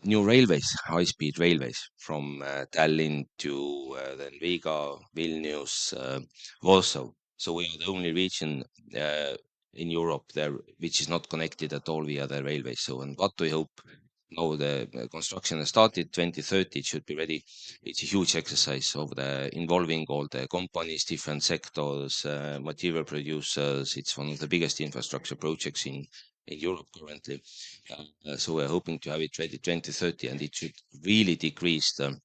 new railways, high-speed railways from Tallinn to then Riga, Vilnius, Warsaw. So we are the only region in Europe there which is not connected at all via the railway. So, and what we hope now the construction has started 2030, it should be ready. It's a huge exercise of the involving all the companies, different sectors, material producers. It's one of the biggest infrastructure projects in Europe currently. So we're hoping to have it ready 2030, and it should really decrease the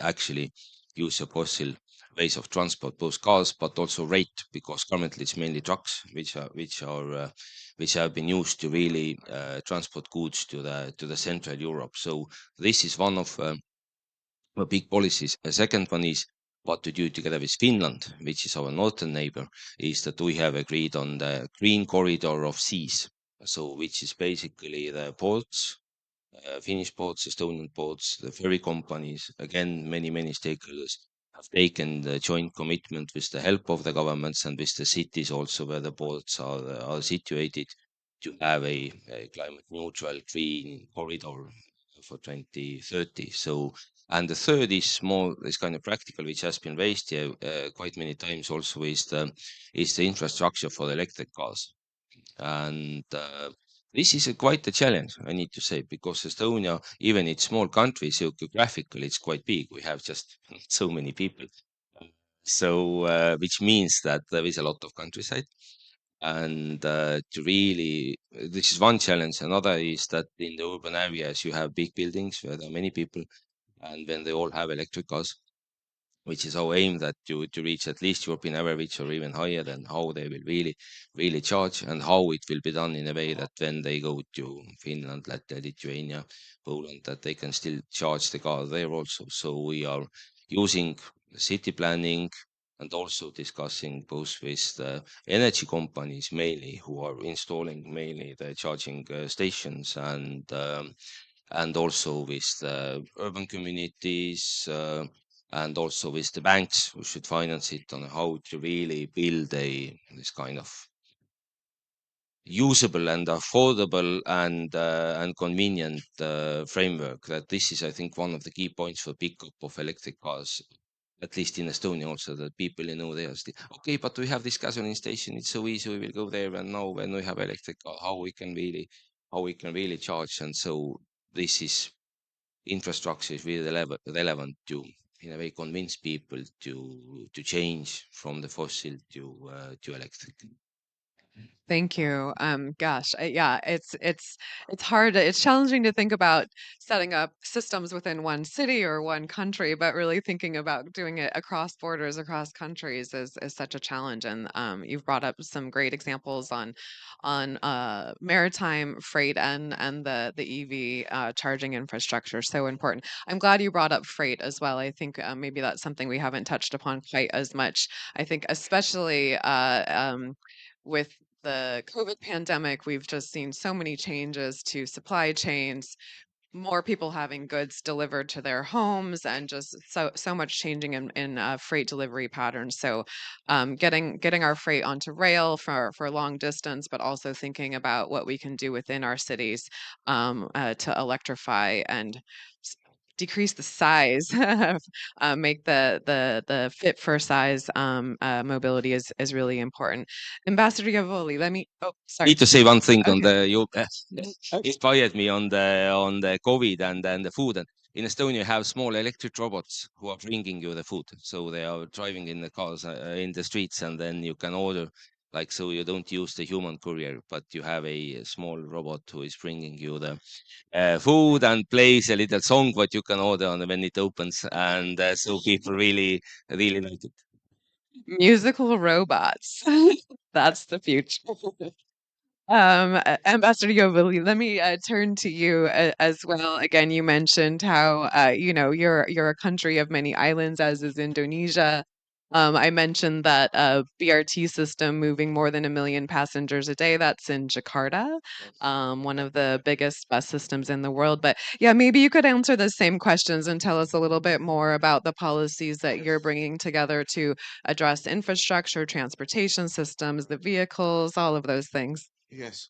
actually use of fossil ways of transport, both cars but also rate, because currently it's mainly trucks which have been used to really transport goods to the Central Europe. So this is one of the big policies. A second one is what to do together with Finland, which is our northern neighbor, is that we have agreed on the green corridor of seas. So which is basically the ports, Finnish ports, Estonian ports, the ferry companies, again, many stakeholders have taken the joint commitment with the help of the governments and with the cities also where the ports are situated to have a climate neutral green corridor for 2030. So, and the third is more this kind of practical, which has been raised here quite many times also, is the infrastructure for the electric cars. And this is quite a challenge, I need to say, because Estonia, even it's small country, so geographically it's quite big. We have just so many people. So, which means that there is a lot of countryside. And to really, this is one challenge. Another is that in the urban areas, you have big buildings where there are many people, and when they all have electric cars, which is our aim, that to reach at least European average or even higher, than how they will really charge, and how it will be done in a way that when they go to Finland, Latvia, Lithuania, Poland, that they can still charge the car there also. So we are using city planning and also discussing both with the energy companies mainly, who are installing mainly the charging stations, and also with the urban communities, and also with the banks who should finance it, on how to really build this kind of usable and affordable and convenient framework. That this is, I think, one of the key points for pickup of electric cars, at least in Estonia also, that people know they are still okay, but we have this gasoline station, it's so easy, we will go there. And now when we have electric car, how we can really charge. And so this is infrastructure is really relevant to, in a way, convince people to change from the fossil to electric. Thank you. Gosh, yeah, it's hard. It's challenging to think about setting up systems within one city or one country, but really thinking about doing it across borders, across countries is such a challenge. And you've brought up some great examples on maritime freight and the EV charging infrastructure. So important. I'm glad you brought up freight as well. I think maybe that's something we haven't touched upon quite as much. I think especially with the COVID pandemic, we've just seen so many changes to supply chains, more people having goods delivered to their homes, and just so much changing in freight delivery patterns. So, getting our freight onto rail for long distance, but also thinking about what we can do within our cities to electrify and decrease the size, make the fit for size mobility is really important. Ambassador Gavoli, let me. Oh, sorry. Need to say one thing on Okay. the you Okay. inspired me on the COVID and the food. And in Estonia, you have small electric robots who are bringing you the food. So they are driving in the cars in the streets, and then you can order. Like, so you don't use the human courier, but you have a small robot who is bringing you the food and plays a little song what you can order on when it opens. And so people really like it. Musical robots. That's the future. Ambassador Yovili, let me turn to you as well. Again, you mentioned how you're a country of many islands, as is Indonesia. I mentioned that BRT system moving more than 1 million passengers a day. That's in Jakarta, one of the biggest bus systems in the world. But yeah, maybe you could answer the same questions and tell us a little bit more about the policies that you're bringing together to address infrastructure, transportation systems, the vehicles, all of those things. Yes,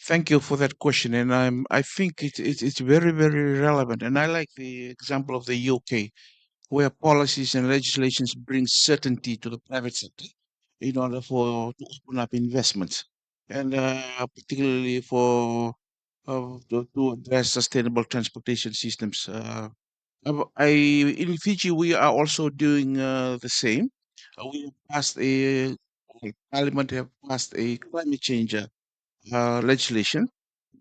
thank you for that question, and I think it's very very relevant. And I like the example of the UK, where policies and legislations bring certainty to the private sector in order to open up investments, and particularly to address sustainable transportation systems. In Fiji, we are also doing the same. We have passed Parliament have passed a climate change legislation,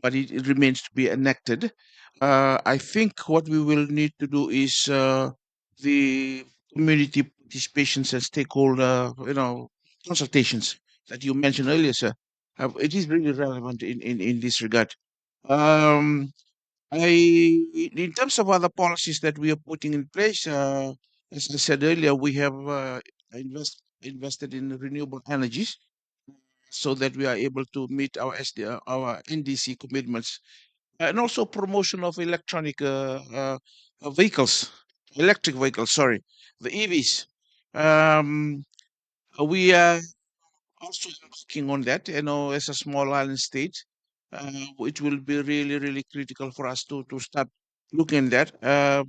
but it remains to be enacted. I think what we will need to do is the community participations and stakeholder, consultations that you mentioned earlier, sir. It is really relevant in this regard. Um, in terms of other policies that we are putting in place, as I said earlier, we have invested in renewable energies so that we are able to meet our NDC commitments, and also promotion of electric vehicles, sorry, the EVs. Um, we are also working on that, as a small island state. It will be really, really critical for us to start looking at that.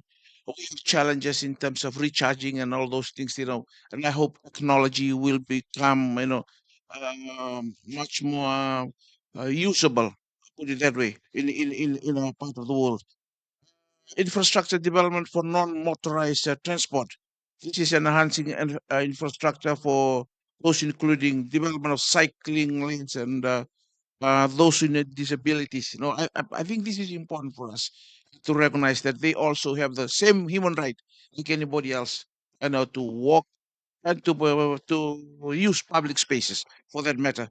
We have challenges in terms of recharging and all those things, and I hope technology will become, much more usable, put it that way, in our part of the world. Infrastructure development for non-motorized transport. This is enhancing infrastructure for those, including development of cycling lanes and those with disabilities. I think this is important for us to recognize that they also have the same human right like anybody else, to walk and to use public spaces for that matter.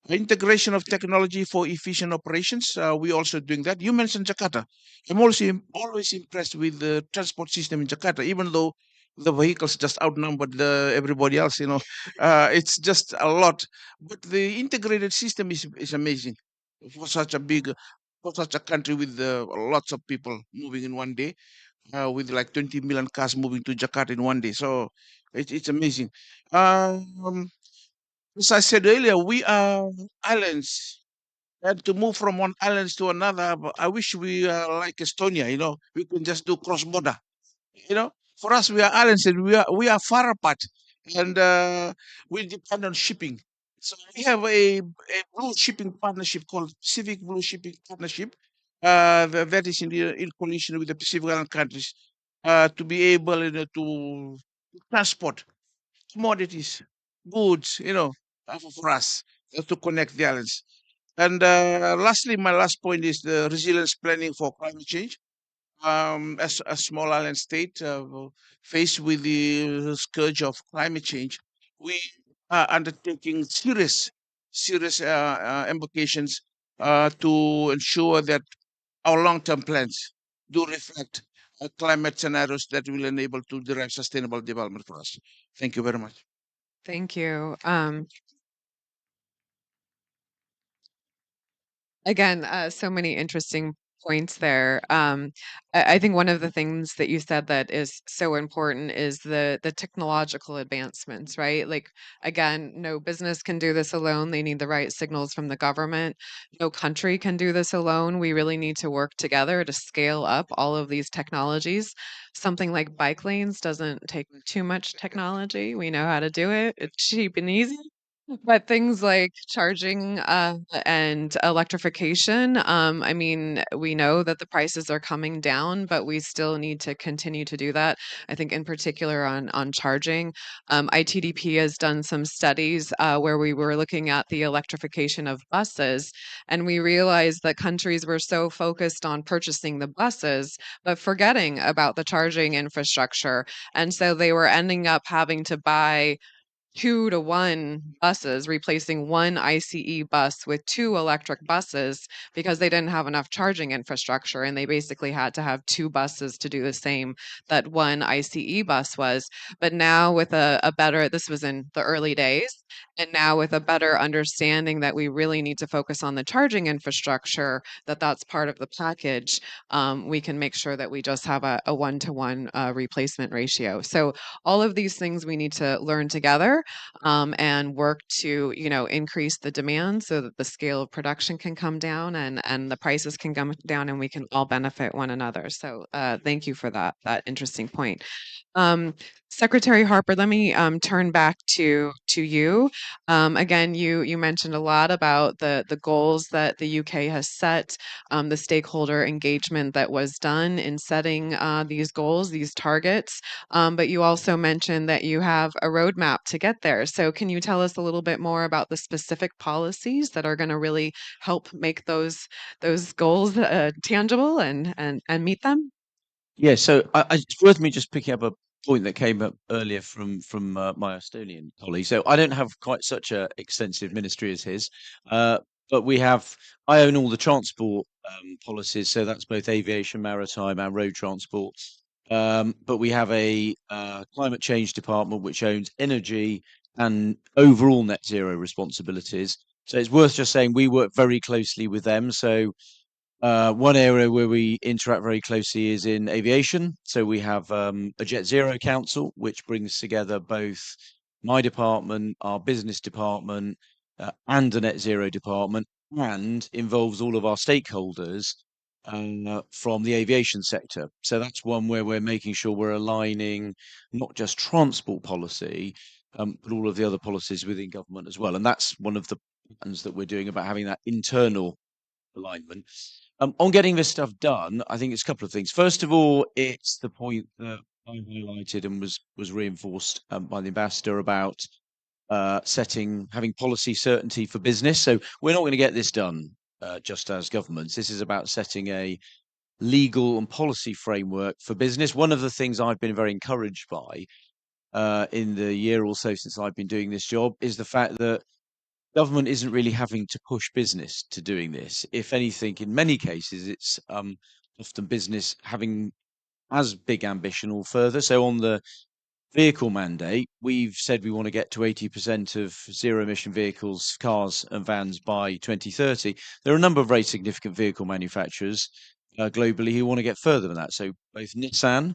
Integration of technology for efficient operations. We also doing that. You mentioned Jakarta. I'm also always impressed with the transport system in Jakarta, even though the vehicles just outnumbered everybody else. It's just a lot, but the integrated system is amazing for such a country with lots of people moving in one day. with like 20 million cars moving to Jakarta in one day. So it's amazing. Um, as I said earlier, we are islands. And to move from one island to another, I wish we are like Estonia, we can just do cross border. For us, we are islands and we are far apart, and we depend on shipping. So we have a blue shipping partnership called Pacific Blue Shipping Partnership, that is in coalition with the Pacific Island countries, to be able, to transport commodities, goods, for us, to connect the islands. And lastly, my last point is the resilience planning for climate change. As a small island state, faced with the scourge of climate change, we are undertaking serious implications to ensure that our long-term plans do reflect climate scenarios that will enable to derive sustainable development for us. Thank you very much. Thank you. Again, so many interesting points there. I think one of the things that you said that is so important is the technological advancements, right? Like, again, no business can do this alone. They need the right signals from the government. No country can do this alone. We really need to work together to scale up all of these technologies. Something like bike lanes doesn't take too much technology. We know how to do it. It's cheap and easy. But things like charging and electrification, I mean, we know that the prices are coming down, but we still need to continue to do that. I think, in particular, on charging, ITDP has done some studies where we were looking at the electrification of buses, and we realized that countries were so focused on purchasing the buses, but forgetting about the charging infrastructure, and so they were ending up having to buy 2-to-1 buses, replacing one ICE bus with 2 electric buses because they didn't have enough charging infrastructure, and they basically had to have 2 buses to do the same that one ICE bus was. But now with a better, this was in the early days, and now with a better understanding that we really need to focus on the charging infrastructure, that's part of the package, we can make sure that we just have a one-to-one replacement ratio. So all of these things we need to learn together, and work to, increase the demand so that the scale of production can come down, and the prices can come down, and we can all benefit one another. So thank you for that interesting point. Um, Secretary Harper, let me turn back to you. Again, you mentioned a lot about the goals that the UK has set, the stakeholder engagement that was done in setting these goals, these targets. But you also mentioned that you have a roadmap to get there. So can you tell us a little bit more about the specific policies that are going to really help make those goals tangible and meet them? Yeah, so it's worth me just picking up a point that came up earlier from my Estonian colleague. So I don't have quite such a extensive ministry as his, but I own all the transport policies, so that's both aviation, maritime, and road transport. But we have a climate change department which owns energy and overall net zero responsibilities. So it's worth just saying we work very closely with them. So one area where we interact very closely is in aviation. So we have a Jet Zero Council, which brings together both my department, our business department, and the Net Zero department, and involves all of our stakeholders from the aviation sector. So that's one where we're making sure we're aligning not just transport policy, but all of the other policies within government as well. And that's one of the patterns that we're doing about having that internal alignment. On getting this stuff done, I think it's a couple of things. First of all, it's the point that I highlighted and was reinforced by the ambassador about having policy certainty for business. So we're not going to get this done just as governments. This is about setting a legal and policy framework for business. One of the things I've been very encouraged by in the year or so since I've been doing this job is the fact that government isn't really having to push business to doing this. If anything, in many cases, it's often business having as big ambition or further. So on the vehicle mandate, we've said we want to get to 80% of zero emission vehicles, cars and vans by 2030. There are a number of very significant vehicle manufacturers globally who want to get further than that. So both Nissan,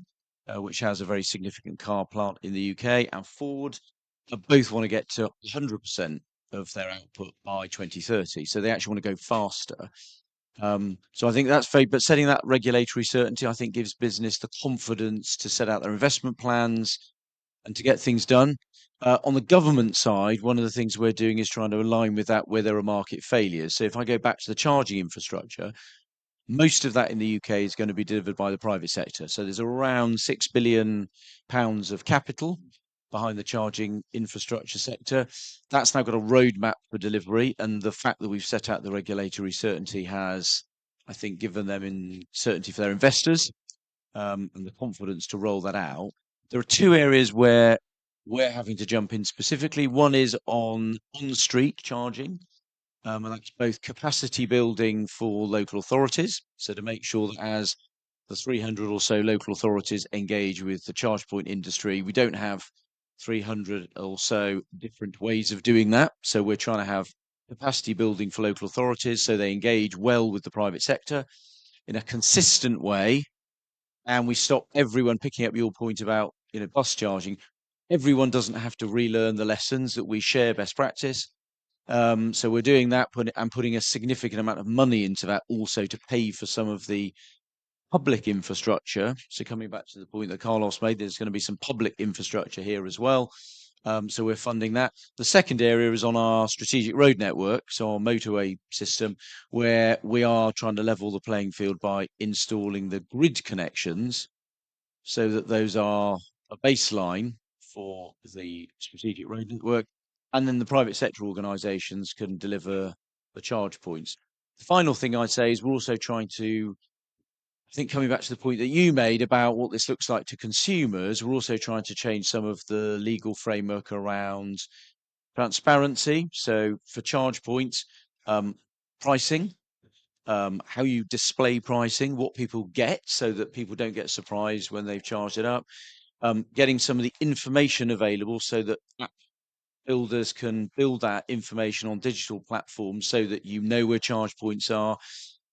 which has a very significant car plant in the UK, and Ford both want to get to 100% of their output by 2030. So they actually want to go faster. So I think that's but setting that regulatory certainty, I think, gives business the confidence to set out their investment plans and to get things done. On the government side, one of the things we're doing is trying to align with that where there are market failures. So if I go back to the charging infrastructure, most of that in the UK is going to be delivered by the private sector. So there's around £6 billion of capital behind the charging infrastructure sector. That's now got a roadmap for delivery. And the fact that we've set out the regulatory certainty has, I think, given them certainty for their investors and the confidence to roll that out. There are two areas where we're having to jump in specifically. One is on-street charging. And that's both capacity building for local authorities. So to make sure that as the 300 or so local authorities engage with the charge point industry, we don't have 300 or so different ways of doing that. So we're trying to have capacity building for local authorities so they engage well with the private sector in a consistent way. And we stop everyone, picking up your point about bus charging. Everyone doesn't have to relearn the lessons, that we share best practice. So we're doing that and putting a significant amount of money into that also to pay for some of the public infrastructure. So coming back to the point that Carlos made, there's going to be some public infrastructure here as well. So we're funding that. The second area is on our strategic road network, so our motorway system, where we are trying to level the playing field by installing the grid connections so that those are a baseline for the strategic road network. And then the private sector organisations can deliver the charge points. The final thing I'd say is we're also trying to, I think, coming back to the point that you made about what this looks like to consumers, we're also trying to change some of the legal framework around transparency. So for charge points, pricing, how you display pricing, what people get so that people don't get surprised when they've charged it up, getting some of the information available so that builders can build that information on digital platforms so that you know where charge points are,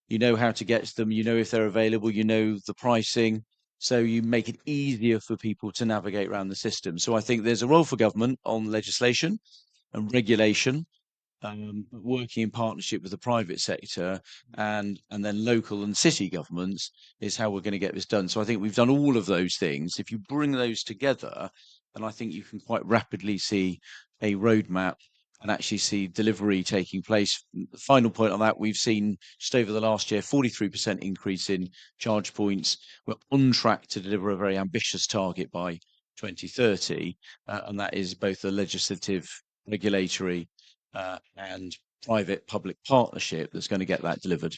you know how to get to them, you know if they're available, you know the pricing, so you make it easier for people to navigate around the system. So I think there's a role for government on legislation and regulation, working in partnership with the private sector and then local and city governments is how we're going to get this done. So I think we've done all of those things. If you bring those together, then I think you can quite rapidly see a roadmap and actually see delivery taking place. The final point on that, we've seen just over the last year, 43% increase in charge points. We're on track to deliver a very ambitious target by 2030, and that is both a legislative, regulatory, and private-public partnership that's going to get that delivered.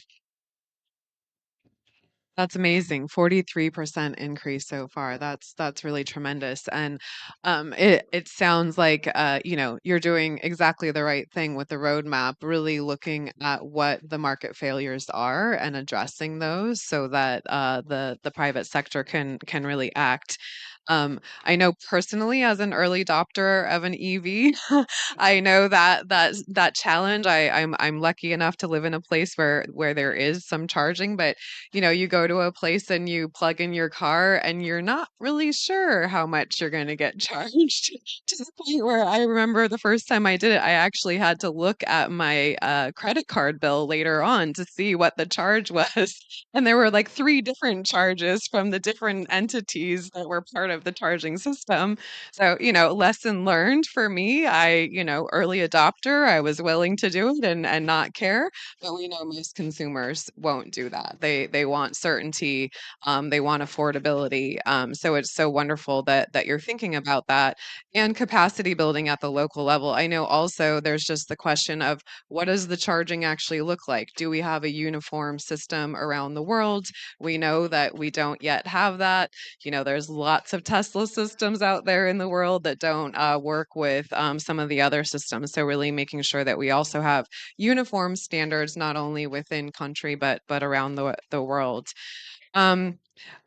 That's amazing. 43% increase so far. That's really tremendous. And it sounds like you're doing exactly the right thing with the roadmap, really looking at what the market failures are and addressing those so that the private sector can really act. I know personally, as an early adopter of an EV, I know that challenge. I'm lucky enough to live in a place where there is some charging, but you go to a place and you plug in your car and you're not really sure how much you're going to get charged to the point where I remember the first time I did it, I actually had to look at my credit card bill later on to see what the charge was. And there were like 3 different charges from the different entities that were part of the charging system. So, lesson learned for me. Early adopter, I was willing to do it and not care. But we know most consumers won't do that. They want certainty. They want affordability. So it's so wonderful that you're thinking about that and capacity building at the local level. I know also there's just the question of what does the charging actually look like? Do we have a uniform system around the world? We know that we don't yet have that. There's lots of Tesla systems out there in the world that don't work with some of the other systems. So really making sure that we also have uniform standards, not only within country, but around the world.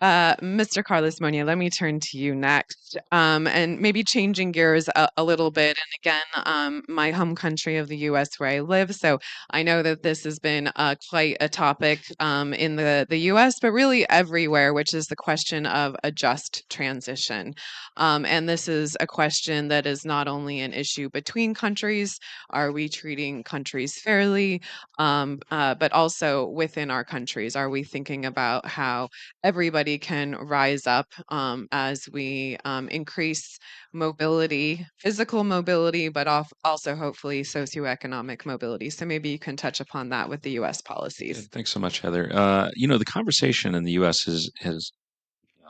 Mr. Carlos Monia, let me turn to you next, and maybe changing gears a little bit. And again, my home country of the U.S. where I live, so I know that this has been quite a topic in the U.S., but really everywhere, which is the question of a just transition. And this is a question that is not only an issue between countries, are we treating countries fairly, but also within our countries, are we thinking about how everybody can rise up as we increase mobility, physical mobility, but also hopefully socioeconomic mobility. So maybe you can touch upon that with the U.S. Yeah, policies. thanks so much, Heather. The conversation in the U.S. has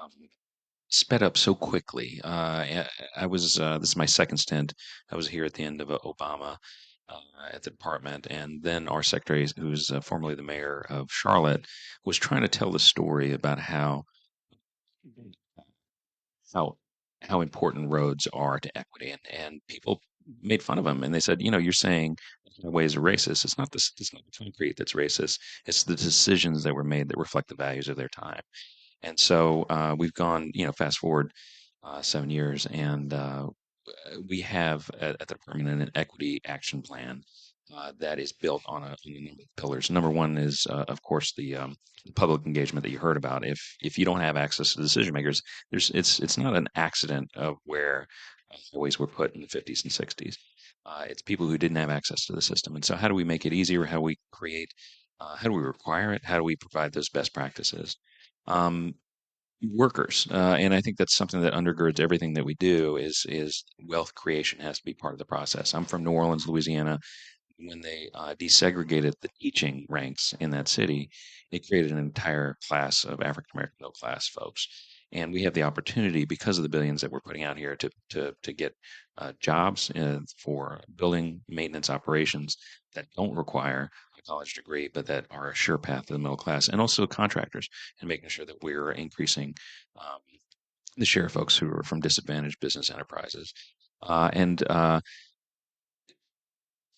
um, sped up so quickly. I was this is my second stint. I was here at the end of Obama uh, at the department, and then our secretary, who's formerly the mayor of Charlotte, was trying to tell the story about how how important roads are to equity, and people made fun of him, and they said, you're saying highways are racist. It's not the concrete that's racist. It's the decisions that were made that reflect the values of their time. And so we've gone, fast forward 7 years, and we have at the department an equity action plan that is built on a number of pillars. Number one is, of course, the public engagement that you heard about. If you don't have access to decision makers, it's not an accident of where highways were put in the 50s and 60s. It's people who didn't have access to the system. And so, how do we make it easier? How do we require it? How do we provide those best practices? Um, Workers, and I think that's something that undergirds everything that we do. Is wealth creation has to be part of the process. I'm from New Orleans, Louisiana. When they desegregated the teaching ranks in that city, it created an entire class of African American middle class folks. And we have the opportunity, because of the billions that we're putting out here, to get jobs for building maintenance operations that don't require a college degree, but that are a sure path to the middle class, and also contractors, and making sure that we're increasing um, the share of folks who are from disadvantaged business enterprises. And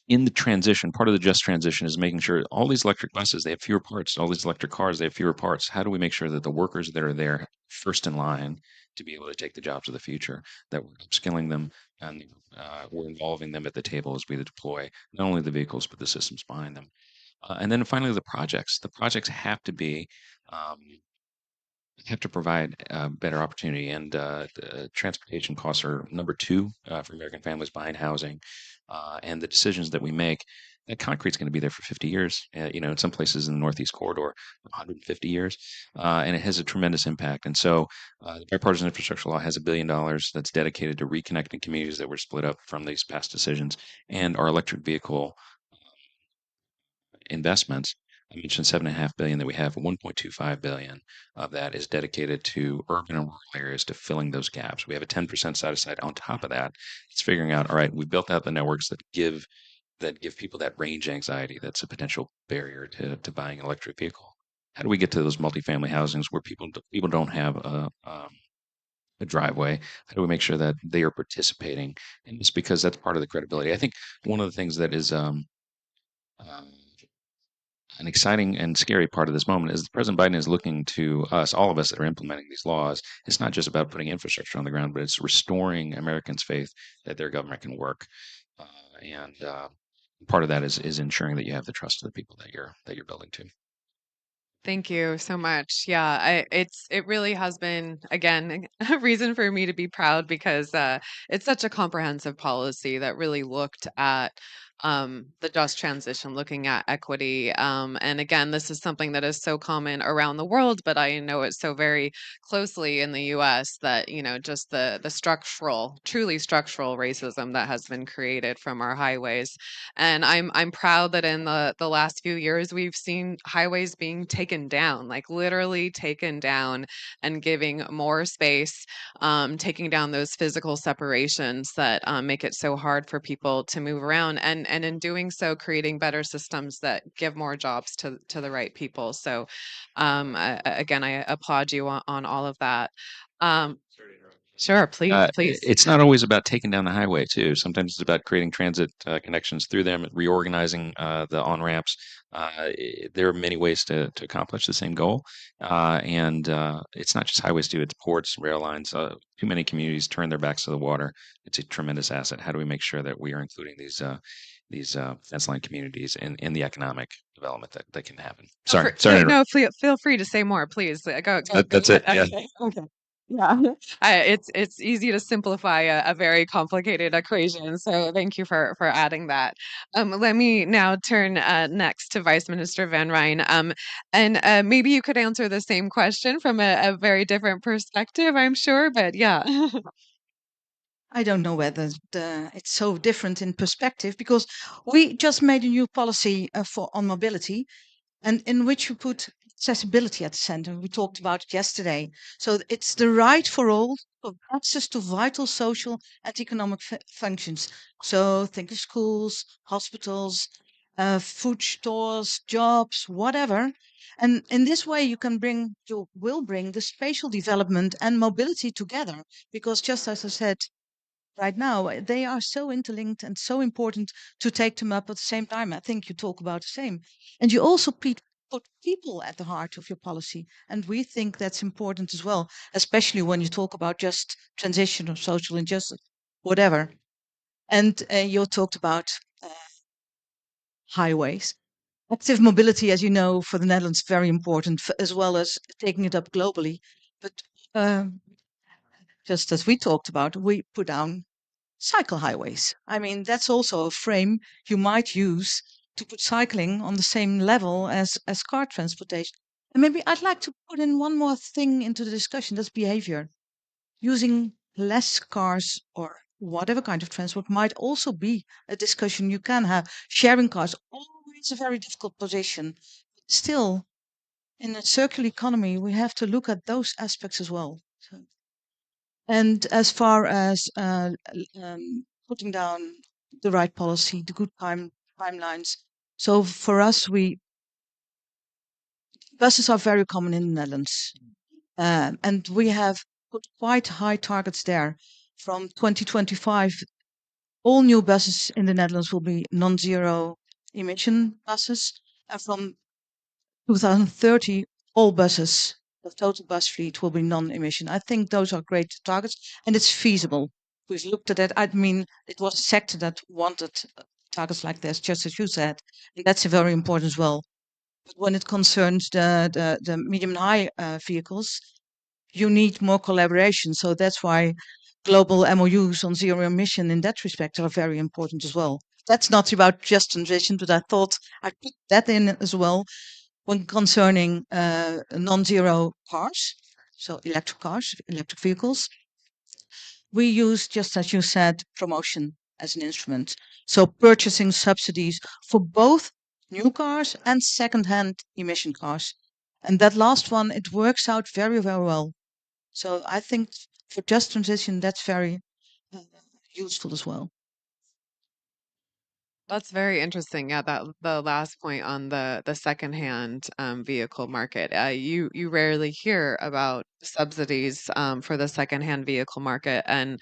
In the transition, part of the just transition is making sure all these electric buses, they have fewer parts, all these electric cars, they have fewer parts. How do we make sure that the workers that are there first in line to be able to take the jobs of the future, that we're upskilling them, and we're involving them at the table as we deploy not only the vehicles, but the systems behind them. And then finally, the projects. The projects um, have to provide better opportunity, and the transportation costs are number two for American families buying housing, and the decisions that we make. That concrete's going to be there for 50 years. In some places in the Northeast Corridor, 150 years, and it has a tremendous impact. And so, the bipartisan infrastructure law has $1 billion that's dedicated to reconnecting communities that were split up from these past decisions, and our electric vehicle investments. I mentioned 7.5 billion that we have. 1.25 billion of that is dedicated to urban and rural areas, to filling those gaps. We have a 10% set aside. On top of that, it's figuring out, all right, we built out the networks that give people that range anxiety that's a potential barrier to buying an electric vehicle. How do we get to those multifamily housings where people don't have a driveway? How do we make sure that they are participating? And it's because that's part of the credibility. I think one of the things that is um, an exciting and scary part of this moment is that President Biden is looking to us, all of us that are implementing these laws. It's not just about putting infrastructure on the ground, but it's restoring Americans' faith that their government can work. And Part of that is ensuring that you have the trust of the people that you're building to. Thank you so much. Yeah, it really has been again a reason for me to be proud because it's such a comprehensive policy that really looked at the just transition, looking at equity. And again, this is something that is so common around the world, but I know it so very closely in the U.S. that just the structural, truly structural racism that has been created from our highways. And I'm proud that in the last few years we've seen highways being taken down, like literally taken down, and giving more space, taking down those physical separations that make it so hard for people to move around, and in doing so, creating better systems that give more jobs to the right people. So, again, I applaud you on all of that. Um, Sure, please, please. It's not always about taking down the highway too. Sometimes it's about creating transit connections through them, reorganizing the on ramps. There are many ways to accomplish the same goal, and it's not just highways too. It's ports, rail lines. Too many communities turn their backs to the water. It's a tremendous asset. How do we make sure that we are including these fence line communities in the economic development that can happen? Sorry, sorry. No, feel free to say more, please. That's it. Yeah. Okay, okay. Yeah, it's easy to simplify a very complicated equation. So thank you for adding that. Let me now turn next to Vice Minister Van Rijn. And maybe you could answer the same question from a very different perspective, I'm sure. But yeah. I don't know whether it's so different in perspective because we just made a new policy on mobility, and in which we put accessibility at the center. We talked about it yesterday. So it's the right for all of access to vital social and economic functions. So think of schools, hospitals, food stores, jobs, whatever. And in this way, you will bring the spatial development and mobility together, because just as I said right now, they are so interlinked and so important to take them up at the same time. I think you talk about the same. And you also put people at the heart of your policy. And we think that's important as well, especially when you talk about just transition or social injustice, whatever. And you talked about highways. Active mobility, as you know, for the Netherlands, very important, as well as taking it up globally. But just as we talked about, we put down cycle highways. I mean, that's also a frame you might use to put cycling on the same level as car transportation. And maybe I'd like to put in one more thing into the discussion, that's behavior. Using less cars or whatever kind of transport might also be a discussion you can have. Sharing cars, always a very difficult position. Still, in a circular economy, we have to look at those aspects as well. So, and as far as putting down the right policy, the good timelines. So for us, buses are very common in the Netherlands, and we have put quite high targets there. From 2025, all new buses in the Netherlands will be non-zero emission buses, and from 2030, all buses, the total bus fleet will be non-emission. I think those are great targets, and it's feasible. We've looked at it. I mean, it was a sector that wanted targets like this, just as you said, and that's very important as well. But when it concerns the medium and high vehicles, you need more collaboration. So that's why global MOUs on zero emission in that respect are very important as well. That's not about just transition, but I thought I'd put that in as well when concerning non-zero cars, so electric cars, electric vehicles. We use, just as you said, promotion as an instrument. So purchasing subsidies for both new cars and second-hand emission cars. And that last one, it works out very, very well. So I think for just transition, that's very useful as well. That's very interesting. Yeah, that the last point on the secondhand vehicle market. You rarely hear about subsidies for the secondhand vehicle market, and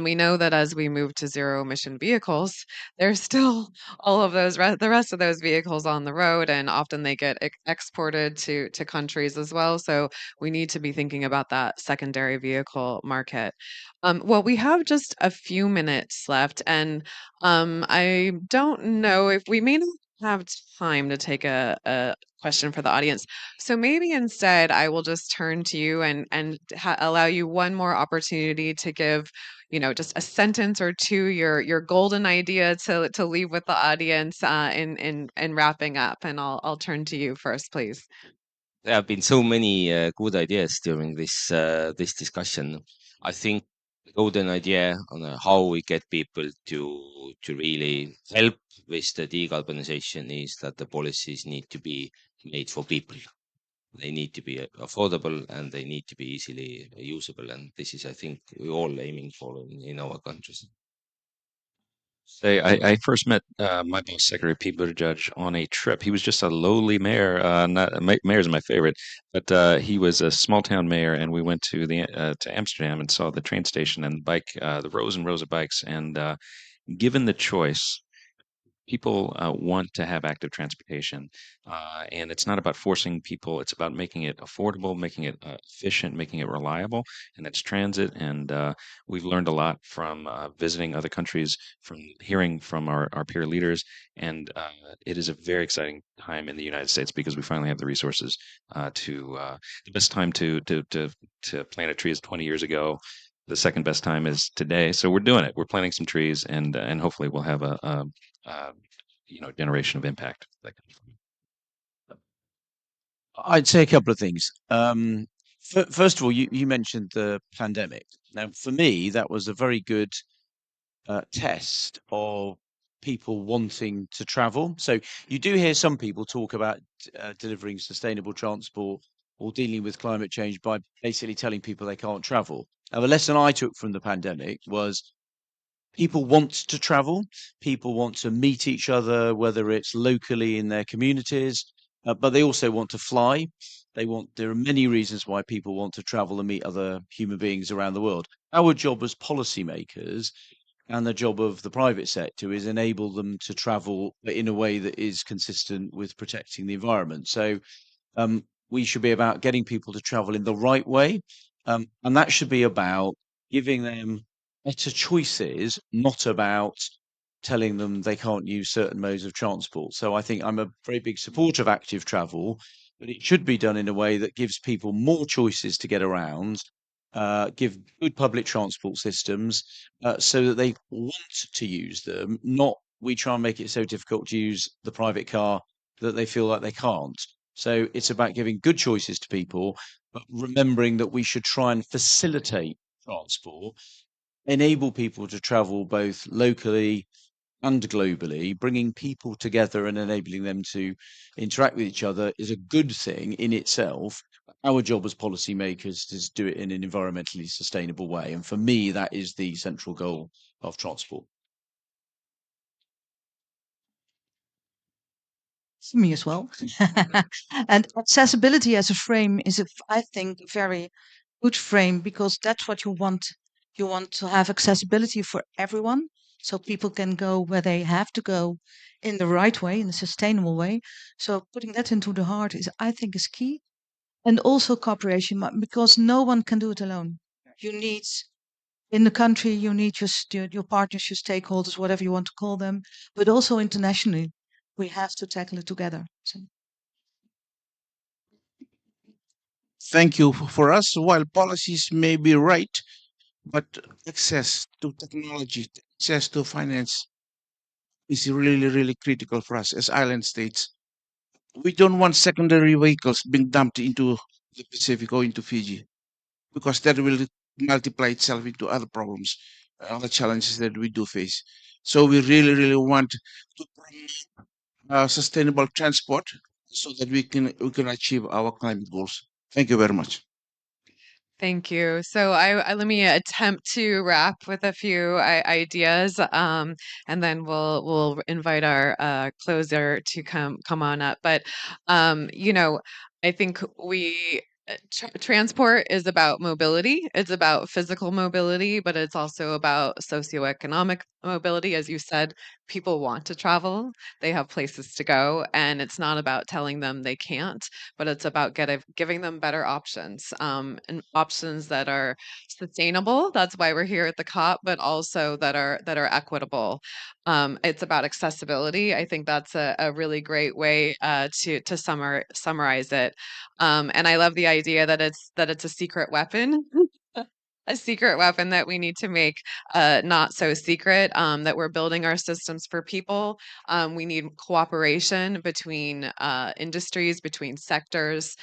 we know that as we move to zero emission vehicles, there's still all of the rest of those vehicles on the road, and often they get exported to countries as well. So we need to be thinking about that secondary vehicle market. Well, we have just a few minutes left, and I don't know if we may not have time to take a question for the audience. So maybe instead I will just turn to you and allow you one more opportunity to give, just a sentence or two, your golden idea to leave with the audience in wrapping up. And I'll turn to you first, please. There have been so many good ideas during this discussion. I think the golden idea on how we get people to really help with the decarbonization is that the policies need to be made for people. They need to be affordable and they need to be easily usable. And this is, I think, we're all aiming for in our countries. Say, I first met my boss, Secretary Pete Buttigieg, on a trip. He was just a lowly mayor. Not mayor's my favorite, but he was a small town mayor, and we went to Amsterdam and saw the train station and the rows and rows of bikes. And given the choice, people want to have active transportation, and it's not about forcing people. It's about making it affordable, making it efficient, making it reliable, and that's transit. And we've learned a lot from visiting other countries, from hearing from our peer leaders, and it is a very exciting time in the United States because we finally have the resources to. The best time to plant a tree is 20 years ago. The second best time is today. So we're doing it. We're planting some trees, and hopefully we'll have a generation of impact that comes from it. I'd say a couple of things. First of all, you mentioned the pandemic. Now, for me, that was a very good test of people wanting to travel. So you do hear some people talk about delivering sustainable transport or dealing with climate change by basically telling people they can't travel. Now, the lesson I took from the pandemic was people want to travel, people want to meet each other, whether it's locally in their communities, but they also want to fly. There are many reasons why people want to travel and meet other human beings around the world. Our job as policymakers and the job of the private sector is enable them to travel in a way that is consistent with protecting the environment. So we should be about getting people to travel in the right way. And that should be about giving them better choices, not about telling them they can't use certain modes of transport. So I think I'm a very big supporter of active travel, but it should be done in a way that gives people more choices to get around, give good public transport systems so that they want to use them, not we try and make it so difficult to use the private car that they feel like they can't. So it's about giving good choices to people, but remembering that we should try and facilitate transport, enable people to travel both locally and globally. Bringing people together and enabling them to interact with each other is a good thing in itself. Our job as policymakers is to do it in an environmentally sustainable way. And for me, that is the central goal of transport. For me as well. And accessibility as a frame is, I think, a very good frame because that's what you want. You want to have accessibility for everyone so people can go where they have to go in the right way, in a sustainable way. So putting that into the heart is, I think, is key. And also cooperation, because no one can do it alone. You need in the country, you need your partners, your stakeholders, whatever you want to call them, but also internationally, we have to tackle it together. So. Thank you. For us, while policies may be right, but access to technology, access to finance is really, really critical for us as island states. We don't want secondary vehicles being dumped into the Pacific or into Fiji because that will multiply itself into other problems, other challenges that we do face. So we really, really want to promote sustainable transport so that we can achieve our climate goals. Thank you very much. Thank you. So let me attempt to wrap with a few ideas, and then we'll invite our closer to come on up. But I think transport is about mobility. It's about physical mobility, but it's also about socioeconomic mobility. As you said, people want to travel, they have places to go, and it's not about telling them they can't, but it's about giving them better options, and options that are sustainable. That's why we're here at the COP, but also that are equitable. It's about accessibility. I think that's a really great way to summarize it. And I love the idea that it's a secret weapon. A secret weapon that we need to make not so secret, that we're building our systems for people. We need cooperation between industries, between sectors.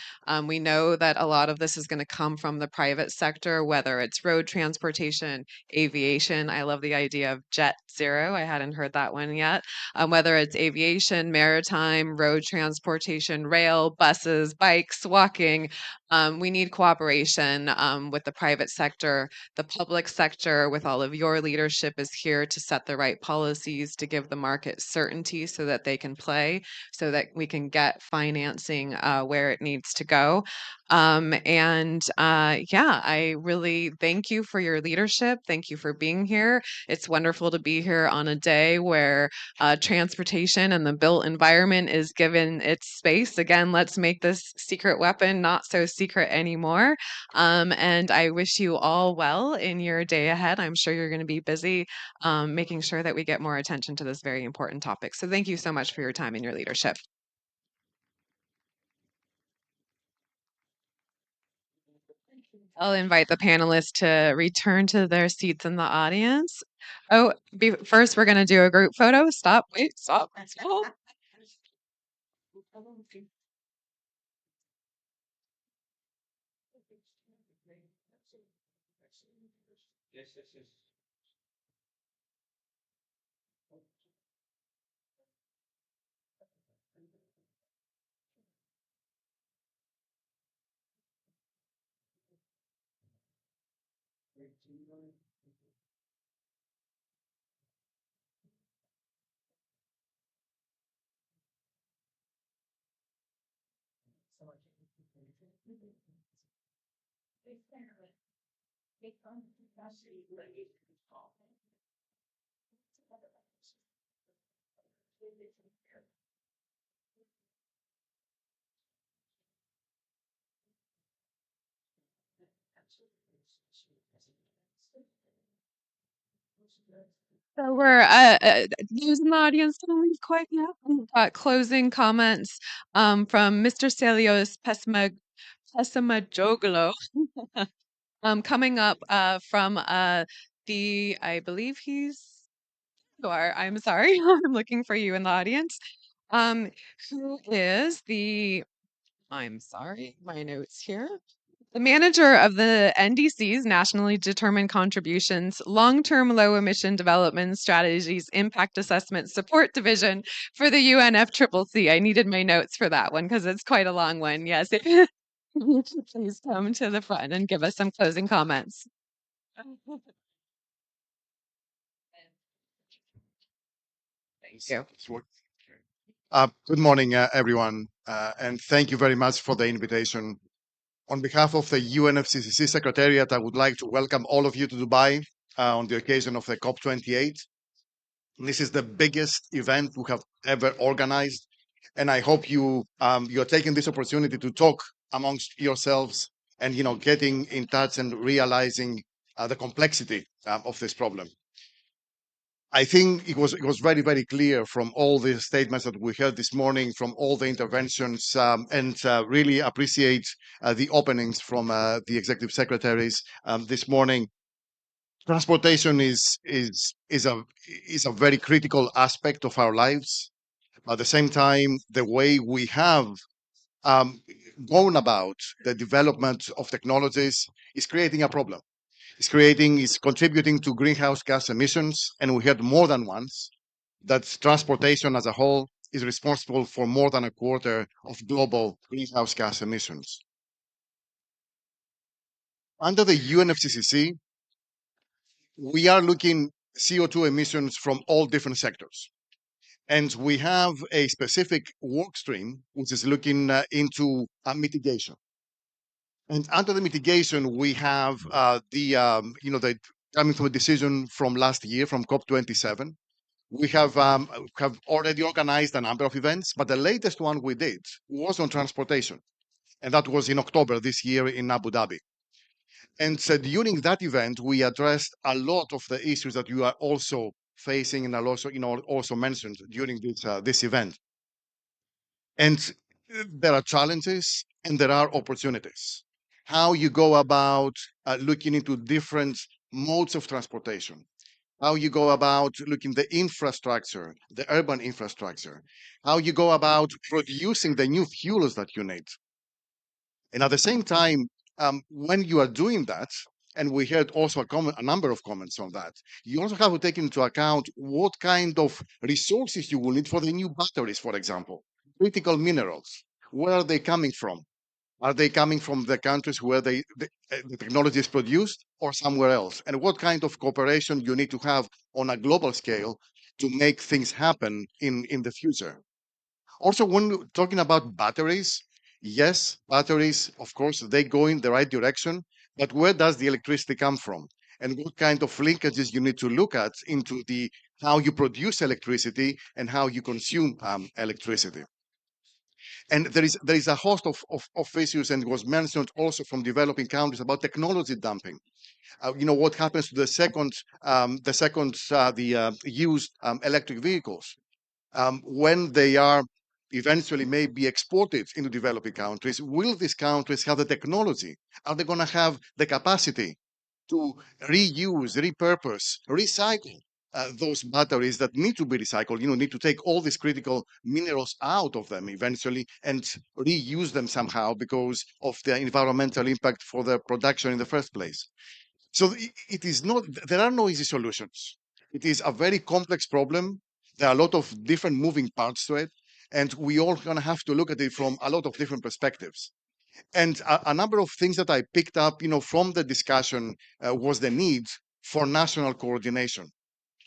We know that a lot of this is going to come from the private sector, whether it's road transportation, aviation. I love the idea of Jet Zero. I hadn't heard that one yet. Whether it's aviation, maritime, road transportation, rail, buses, bikes, walking. We need cooperation with the private sector sector. The public sector, with all of your leadership, is here to set the right policies to give the market certainty so that they can play, so that we can get financing where it needs to go. Yeah, I really thank you for your leadership. Thank you for being here. It's wonderful to be here on a day where transportation and the built environment is given its space. Again, let's make this secret weapon not so secret anymore. And I wish you all well in your day ahead. I'm sure you're going to be busy making sure that we get more attention to this very important topic. So thank you so much for your time and your leadership. I'll invite the panelists to return to their seats in the audience. Oh, first we're going to do a group photo. Stop, wait, stop. So we're those in the audience don't leave quite yet. We've got closing comments from Mr. Stelios Pessimajoglu coming up from I believe you are, I'm sorry, I'm looking for you in the audience. Who is I'm sorry, my notes here. The manager of the NDC's Nationally Determined Contributions Long-Term Low Emission Development Strategies Impact Assessment Support Division for the UNFCCC. I needed my notes for that one because it's quite a long one. Yes, if you could please come to the front and give us some closing comments. Thank you. Good morning, everyone, and thank you very much for the invitation. On behalf of the UNFCCC Secretariat, I would like to welcome all of you to Dubai on the occasion of the COP28. This is the biggest event we have ever organized, and I hope you're taking this opportunity to talk amongst yourselves and getting in touch and realizing the complexity of this problem. I think it was very, very clear from all the statements that we heard this morning, from all the interventions, and really appreciate the openings from the executive secretaries this morning. Transportation is a very critical aspect of our lives. At the same time, the way we have gone about the development of technologies is creating a problem. Is contributing to greenhouse gas emissions, and we heard more than once that transportation as a whole is responsible for more than a quarter of global greenhouse gas emissions. Under the UNFCCC, we are looking CO2 emissions from all different sectors. And we have a specific work stream which is looking into mitigation. And under the mitigation, we have the coming from a decision from last year from COP27. We have already organized a number of events, but the latest one we did was on transportation, and that was in October this year in Abu Dhabi. And so during that event, we addressed a lot of the issues that you are also facing and are also mentioned during this event. And there are challenges and there are opportunities. How you go about looking into different modes of transportation, how you go about looking the infrastructure, the urban infrastructure, how you go about producing the new fuels that you need. And at the same time, when you are doing that, and we heard also a number of comments on that, you also have to take into account what kind of resources you will need for the new batteries, for example, critical minerals. Where are they coming from? Are they coming from the countries where the technology is produced or somewhere else? And what kind of cooperation you need to have on a global scale to make things happen in the future? Also, when we're talking about batteries, yes, batteries, of course, they go in the right direction, but where does the electricity come from? And what kind of linkages you need to look at into the how you produce electricity and how you consume electricity. And there is a host of issues, and it was mentioned also from developing countries about technology dumping. What happens to the used electric vehicles when they are eventually may be exported into developing countries? Will these countries have the technology? Are they going to have the capacity to reuse, repurpose, recycle those batteries that need to be recycled? Need to take all these critical minerals out of them eventually and reuse them somehow because of the environmental impact for their production in the first place. So it is not, there are no easy solutions. It is a very complex problem. There are a lot of different moving parts to it, and we all going to have to look at it from a lot of different perspectives. And a number of things that I picked up, from the discussion was the need for national coordination.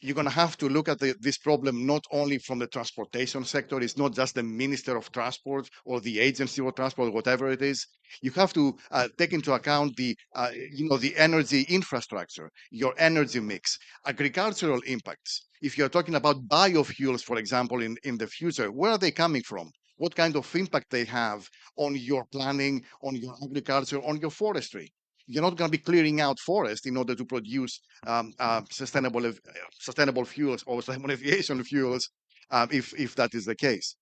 You're going to have to look at this problem not only from the transportation sector. It's not just the Minister of Transport or the Agency of Transport, whatever it is. You have to take into account the energy infrastructure, your energy mix, agricultural impacts. If you're talking about biofuels, for example, in the future, where are they coming from? What kind of impact they have on your planning, on your agriculture, on your forestry? You're not going to be clearing out forest in order to produce sustainable fuels or sustainable aviation fuels if that is the case.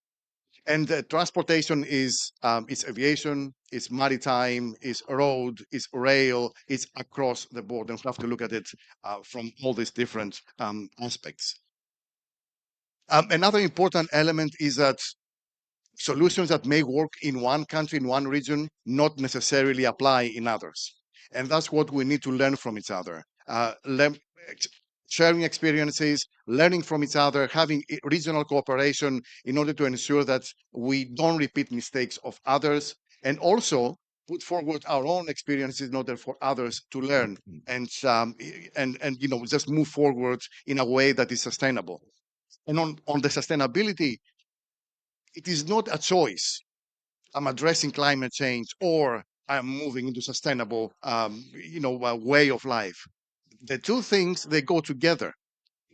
And transportation is aviation, it's maritime, it's road, it's rail, it's across the board. And we have to look at it from all these different aspects. Another important element is that solutions that may work in one country, in one region, not necessarily apply in others. And that's what we need to learn from each other. Sharing experiences, learning from each other, having regional cooperation in order to ensure that we don't repeat mistakes of others, and also put forward our own experiences in order for others to learn and just move forward in a way that is sustainable. And on the sustainability, it is not a choice. I'm addressing climate change or I'm moving into sustainable, way of life. The two things, they go together.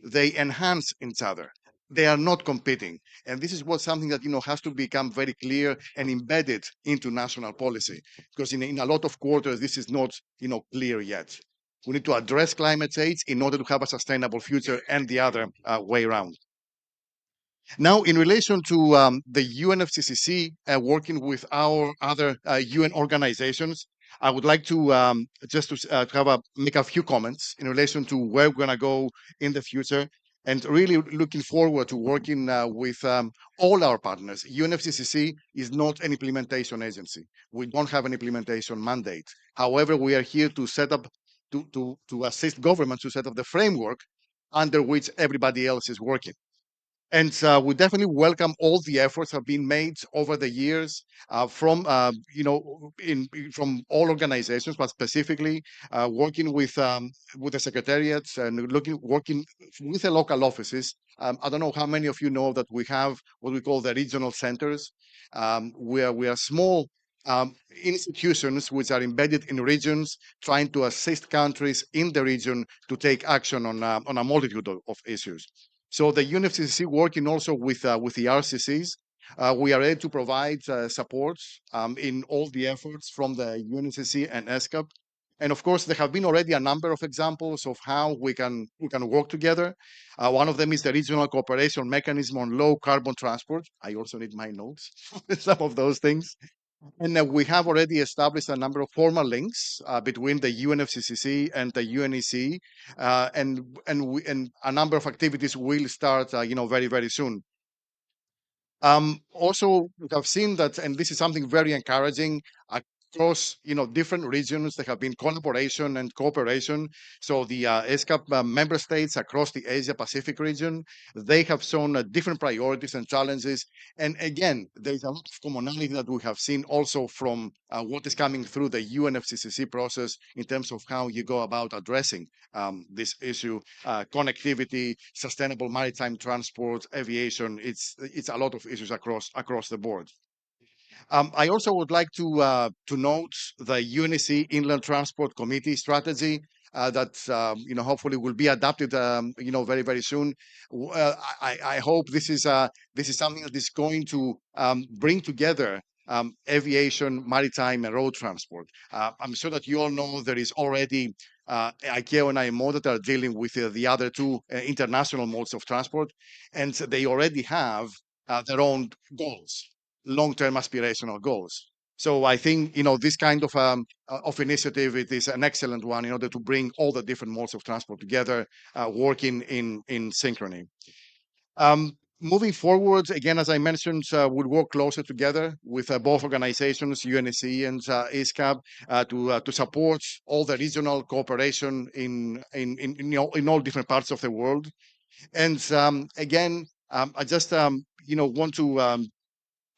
They enhance each other. They are not competing. And this is something that, has to become very clear and embedded into national policy. Because in a lot of quarters, this is not, clear yet. We need to address climate change in order to have a sustainable future and the other way around. Now, in relation to the UNFCCC working with our other UN organizations, I would like to just to make a few comments in relation to where we're going to go in the future, and really looking forward to working with all our partners. UNFCCC is not an implementation agency. We don't have an implementation mandate. However, we are here to set up, to assist governments to set up the framework under which everybody else is working. And we definitely welcome all the efforts have been made over the years from from all organizations, but specifically working with the secretariats and working with the local offices. I don't know how many of you know that we have what we call the regional centers, where we are small institutions which are embedded in regions, trying to assist countries in the region to take action on a multitude of issues. So the UNFCCC working also with the RCCs, we are able to provide support in all the efforts from the UNFCCC and ESCAP. And of course, there have been already a number of examples of how we can work together. One of them is the regional cooperation mechanism on low carbon transport. I also need my notes, some of those things. And we have already established a number of formal links between the UNFCCC and the UNEC, and a number of activities will start, very, very soon. Also, we have seen that, and this is something very encouraging, across different regions. There have been collaboration and cooperation. So the ESCAP member states across the Asia Pacific region, they have shown different priorities and challenges. And again, there is a lot of commonality that we have seen also from what is coming through the UNFCCC process in terms of how you go about addressing this issue: connectivity, sustainable maritime transport, aviation. It's a lot of issues across the board. I also would like to note the UNEC Inland Transport Committee strategy that hopefully will be adopted very very soon. I hope this is something that is going to bring together aviation, maritime, and road transport. I'm sure that you all know there is already ICAO and IMO that are dealing with the other two international modes of transport, and they already have their own goals, long-term aspirational goals. So I think this kind of initiative, it is an excellent one in order to bring all the different modes of transport together, working in synchrony. Moving forward, again, as I mentioned, we'll work closer together with both organizations, UNEC and ISCAP, to support all the regional cooperation in all different parts of the world. And again, I just want to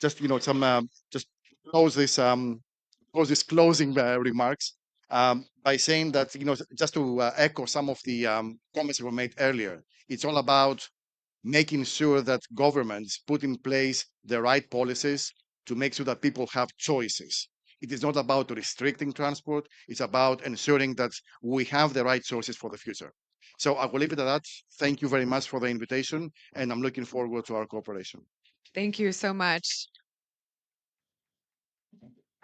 just close this closing remarks by saying that just to echo some of the comments that were made earlier. It's all about making sure that governments put in place the right policies to make sure that people have choices. It is not about restricting transport. It's about ensuring that we have the right choices for the future. So I will leave it at that. Thank you very much for the invitation, and I'm looking forward to our cooperation. Thank you so much.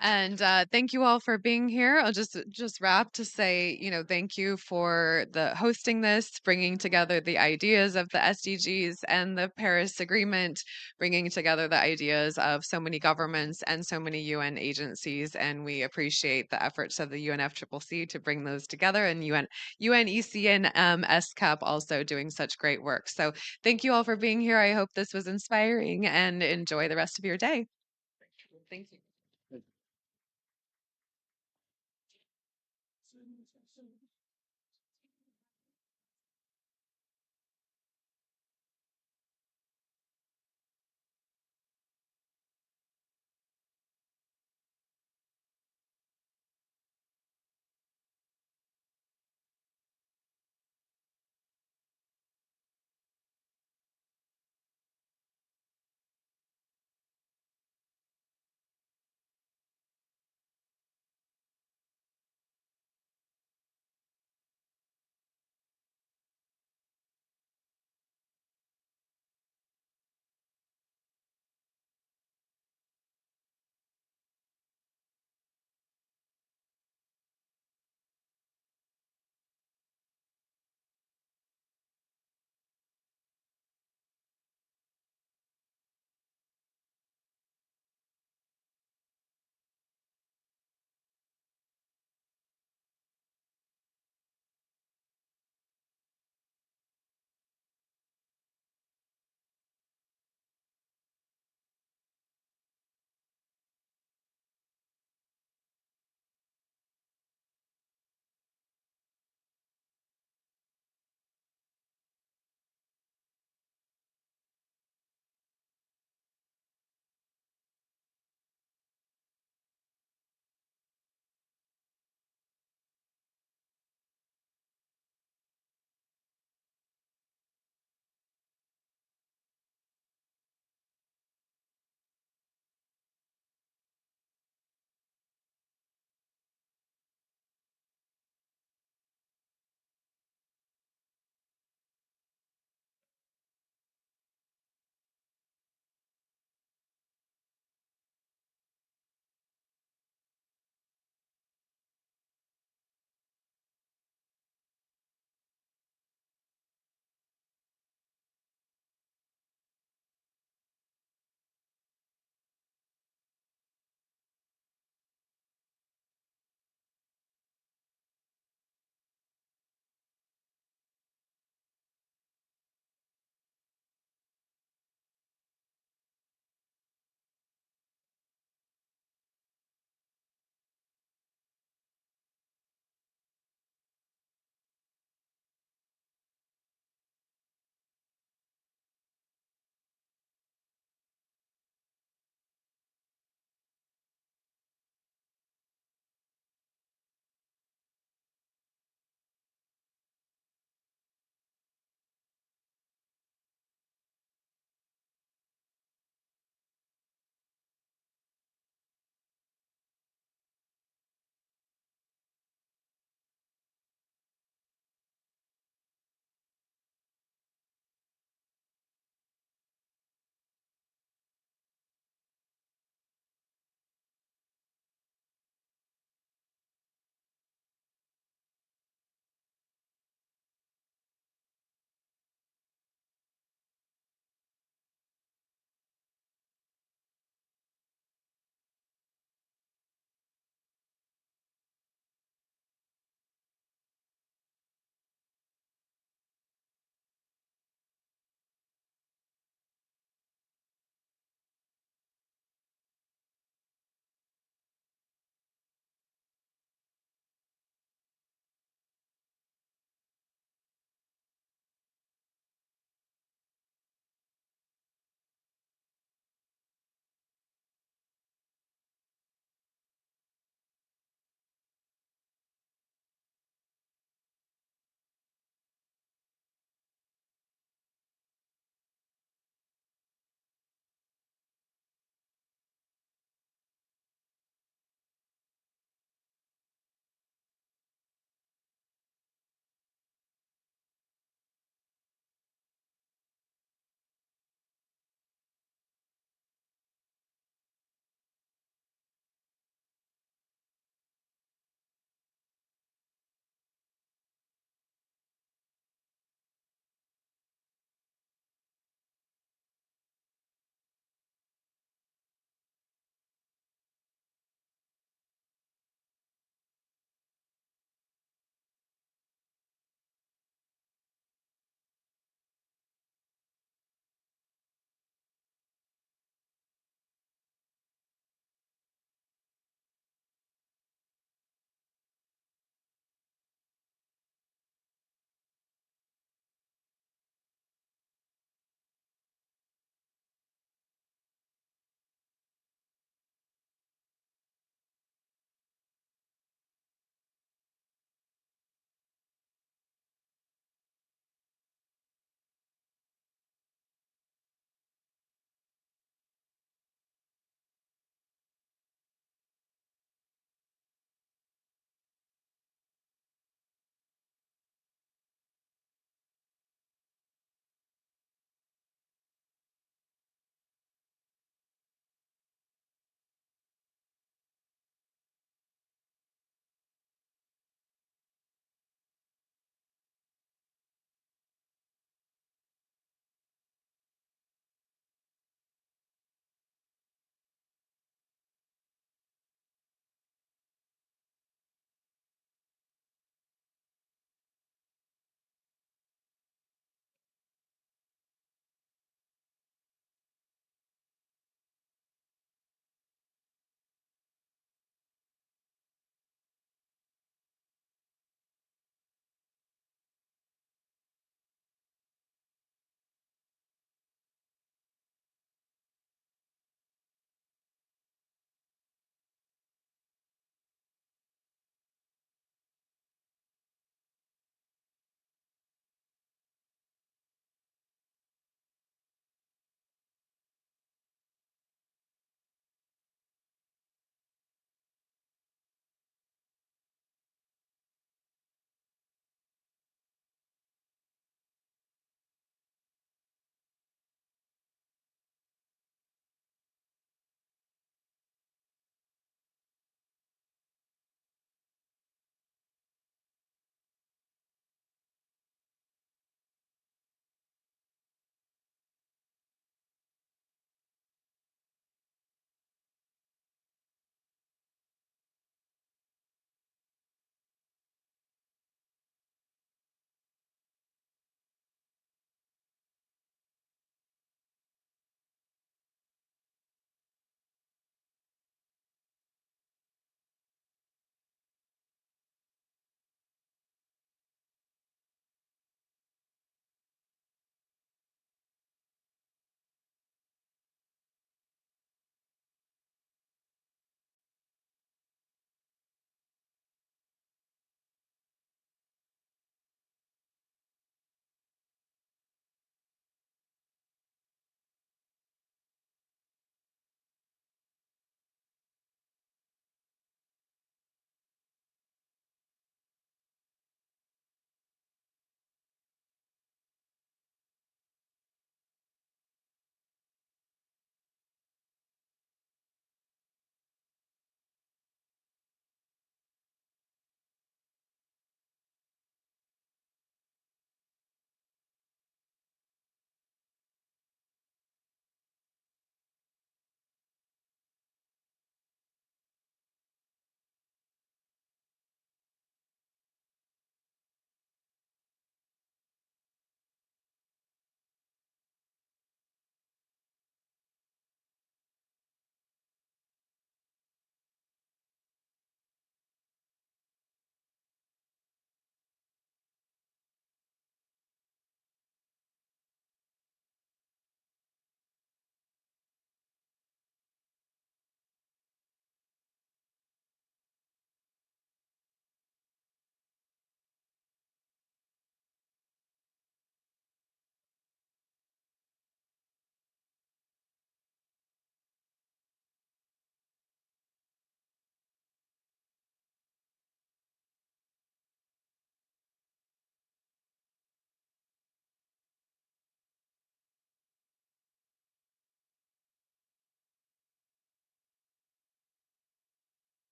And thank you all for being here. I'll just wrap to say, thank you for the hosting this, bringing together the ideas of the SDGs and the Paris Agreement, bringing together the ideas of so many governments and so many UN agencies. And we appreciate the efforts of the UNFCCC to bring those together, and UNEC and SCAP also doing such great work. So thank you all for being here. I hope this was inspiring, and enjoy the rest of your day. Thank you.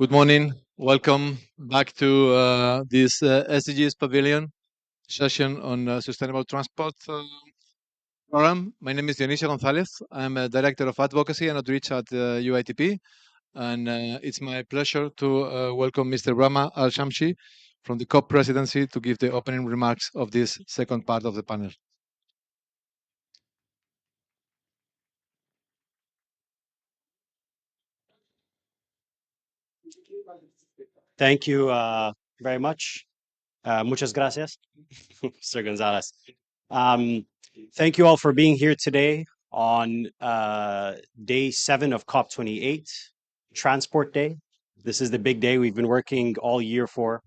Good morning. Welcome back to this SDGs Pavilion session on sustainable transport program. My name is Dionisio Gonzalez. I'm a Director of Advocacy and Outreach at UITP. And it's my pleasure to welcome Mr. Rama Al-Shamshi from the COP presidency to give the opening remarks of this second part of the panel. Thank you very much. Muchas gracias, Mr. Gonzalez. Thank you all for being here today on day 7 of COP28, Transport Day. This is the big day we've been working all year for.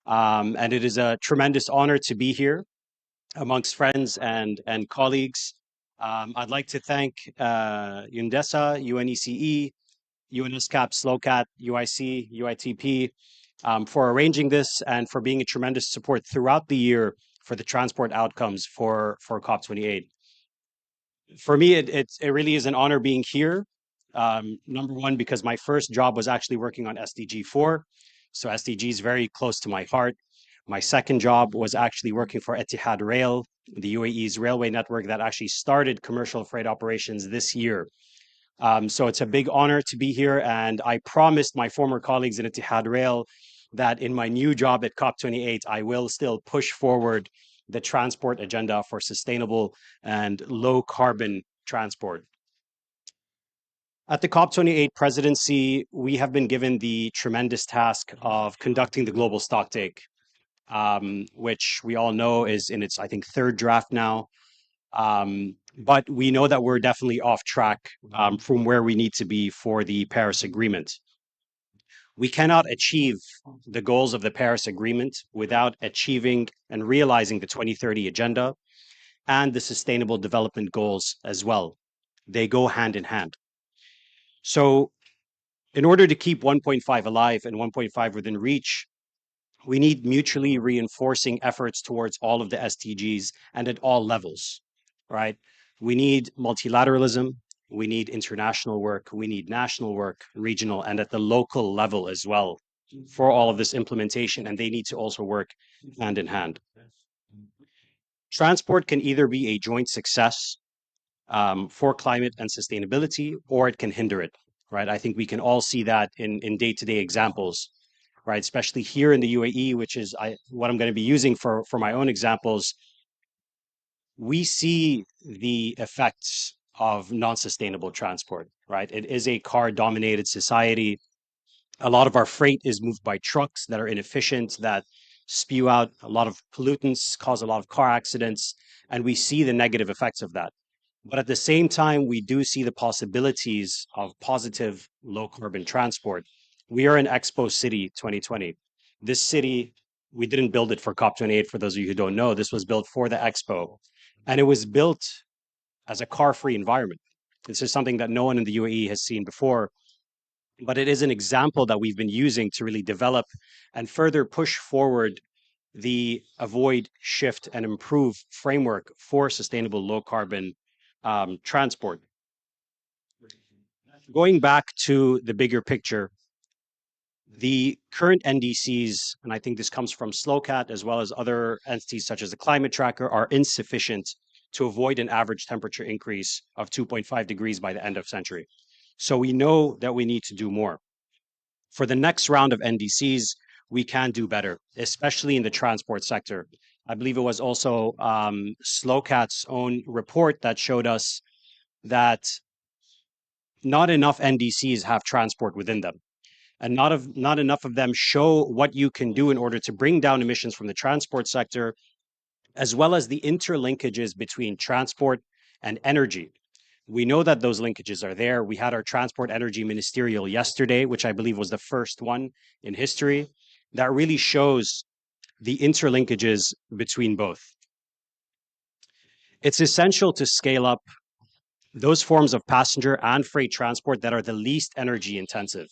And it is a tremendous honor to be here amongst friends and colleagues. I'd like to thank UNDESA, UNECE, UNSCAP, SLOCAT, UIC, UITP for arranging this and for being a tremendous support throughout the year for the transport outcomes for COP28. For me, it really is an honor being here. Number one, because my first job was actually working on SDG 4. So SDG is very close to my heart. My second job was actually working for Etihad Rail, the UAE's railway network that actually started commercial freight operations this year. So it's a big honor to be here. And I promised my former colleagues in Etihad Rail that in my new job at COP28, I will still push forward the transport agenda for sustainable and low carbon transport. At the COP28 presidency, we have been given the tremendous task of conducting the global stocktake, which we all know is in its, I think, third draft now. But we know that we're definitely off track from where we need to be for the Paris Agreement. We cannot achieve the goals of the Paris Agreement without achieving and realizing the 2030 Agenda and the Sustainable Development Goals as well. They go hand in hand. So in order to keep 1.5 alive and 1.5 within reach, we need mutually reinforcing efforts towards all of the SDGs and at all levels, right? We need multilateralism, we need international work, we need national work, regional, and at the local level as well for all of this implementation, and they need to also work hand in hand. Transport can either be a joint success for climate and sustainability, or it can hinder it, right? I think we can all see that in day-to-day examples, right? Especially here in the UAE, which is what I'm going to be using for my own examples. We see the effects of non-sustainable transport, right? It is a car-dominated society. A lot of our freight is moved by trucks that are inefficient, that spew out a lot of pollutants, cause a lot of car accidents, and we see the negative effects of that. But at the same time, we do see the possibilities of positive low-carbon transport. We are in Expo City 2020. This city, we didn't build it for COP28, for those of you who don't know. This was built for the Expo. And it was built as a car-free environment. This is something that no one in the UAE has seen before. But it is an example that we've been using to really develop and further push forward the avoid, shift, and improve framework for sustainable low-carbon transport. Going back to the bigger picture, the current NDCs, and I think this comes from SLOCAT as well as other entities such as the Climate Tracker, are insufficient to avoid an average temperature increase of 2.5 degrees by the end of century. So we know that we need to do more. For the next round of NDCs, we can do better, especially in the transport sector. I believe it was also SLOCAT's own report that showed us that not enough NDCs have transport within them. And not enough of them show what you can do in order to bring down emissions from the transport sector, as well as the interlinkages between transport and energy. We know that those linkages are there. We had our transport energy ministerial yesterday, which I believe was the first one in history, that really shows the interlinkages between both. It's essential to scale up those forms of passenger and freight transport that are the least energy intensive.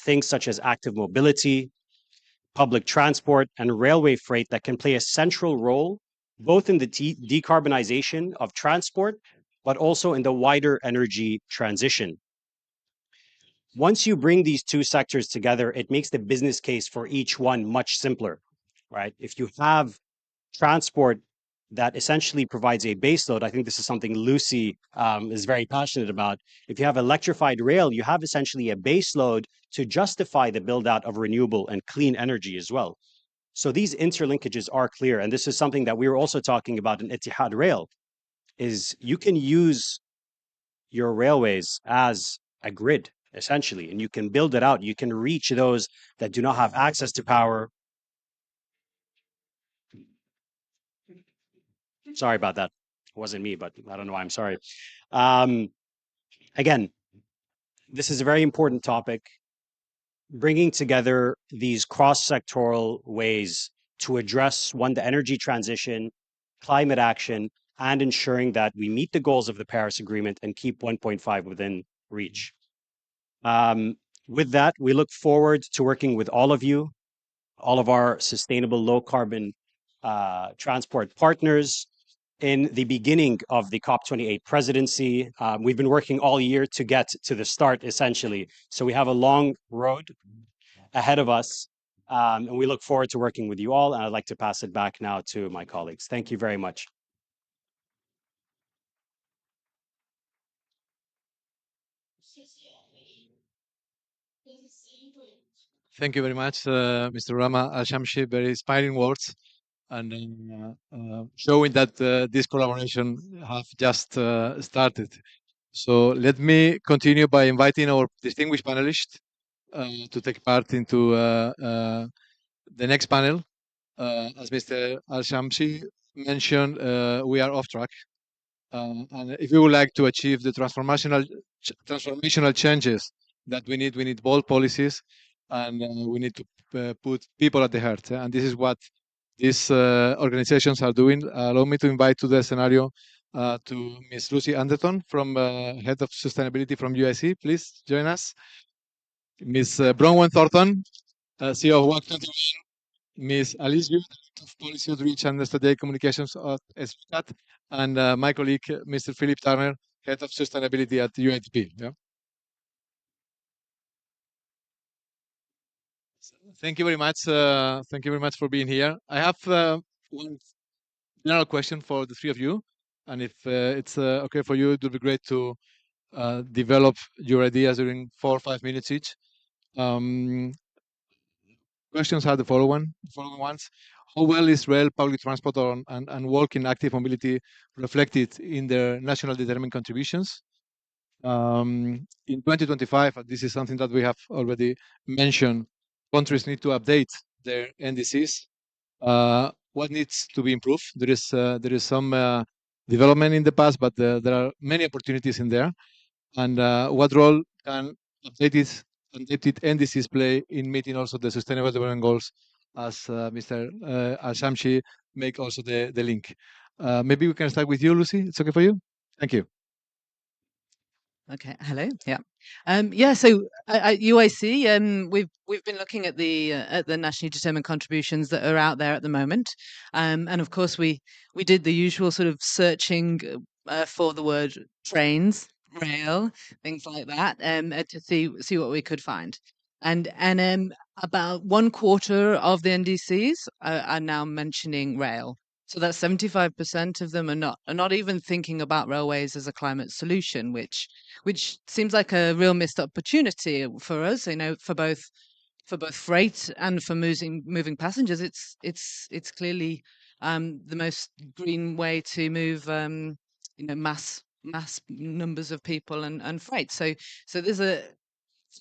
Things such as active mobility, public transport, and railway freight that can play a central role both in the decarbonization of transport, but also in the wider energy transition. Once you bring these two sectors together, it makes the business case for each one much simpler, right? If you have transport that essentially provides a baseload, I think this is something Lucy is very passionate about. If you have electrified rail, you have essentially a baseload to justify the build out of renewable and clean energy as well. So these interlinkages are clear. And this is something that we were also talking about in Etihad Rail, is you can use your railways as a grid, essentially, and you can build it out. You can reach those that do not have access to power. Sorry about that. It wasn't me, but I don't know why I'm sorry. Again, this is a very important topic. Bringing together these cross-sectoral ways to address, one, the energy transition, climate action, and ensuring that we meet the goals of the Paris Agreement and keep 1.5 within reach. With that, we look forward to working with all of you, all of our sustainable low-carbon transport partners, in the beginning of the COP28 presidency. We've been working all year to get to the start, essentially. So we have a long road ahead of us, and we look forward to working with you all. And I'd like to pass it back now to my colleagues. Thank you very much. Thank you very much, Mr. Rama Al-Shamsi. Very inspiring words, and showing that this collaboration have just started. So let me continue by inviting our distinguished panelists to take part into the next panel. As Mr. Al-Shamsi mentioned, we are off track. And if we would like to achieve the transformational changes that we need bold policies, and we need to put people at the heart. And this is what these organizations are doing. Allow me to invite to the scenario to Ms. Lucy Anderton, from Head of Sustainability from UIC. Please join us. Ms. Bronwyn Thornton, CEO of WAC21, Ms. Alice Yu, Director of Policy Outreach and Strategic Communications at SCAT, and my colleague, Mr. Philip Turner, Head of Sustainability at UITP. Yeah. Thank you very much. Thank you very much for being here. I have one general question for the three of you, and if it's okay for you, it would be great to develop your ideas during 4 or 5 minutes each. Questions are the following ones. How well is rail, public transport, and walking active mobility reflected in their national determined contributions? In 2025, this is something that we have already mentioned, countries need to update their NDCs. What needs to be improved? There is some development in the past, but there are many opportunities in there. And what role can updated NDCs play in meeting also the Sustainable Development Goals, as Mr. Al-Shamsi make also the link. Maybe we can start with you, Lucy. It's okay for you? Thank you. Okay. Hello. Yeah. Yeah. So at UIC, we've been looking at the nationally determined contributions that are out there at the moment, and of course we did the usual sort of searching for the word trains, rail, things like that, to see what we could find, and about 1/4 of the NDCs are now mentioning rail. So that's 75% of them are not even thinking about railways as a climate solution, which seems like a real missed opportunity for us. You know, for both freight and for moving passengers. It's clearly the most green way to move mass numbers of people and freight. So there's a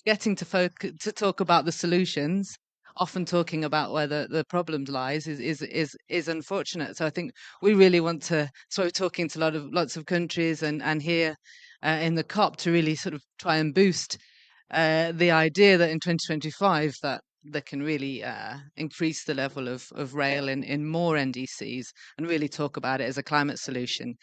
getting to talk about the solutions, often talking about where the problem lies is unfortunate. So I think we really want to. So we're talking to lots of countries and here in the COP to really sort of try and boost the idea that in 2025 that they can really increase the level of rail in more NDCs and really talk about it as a climate solution.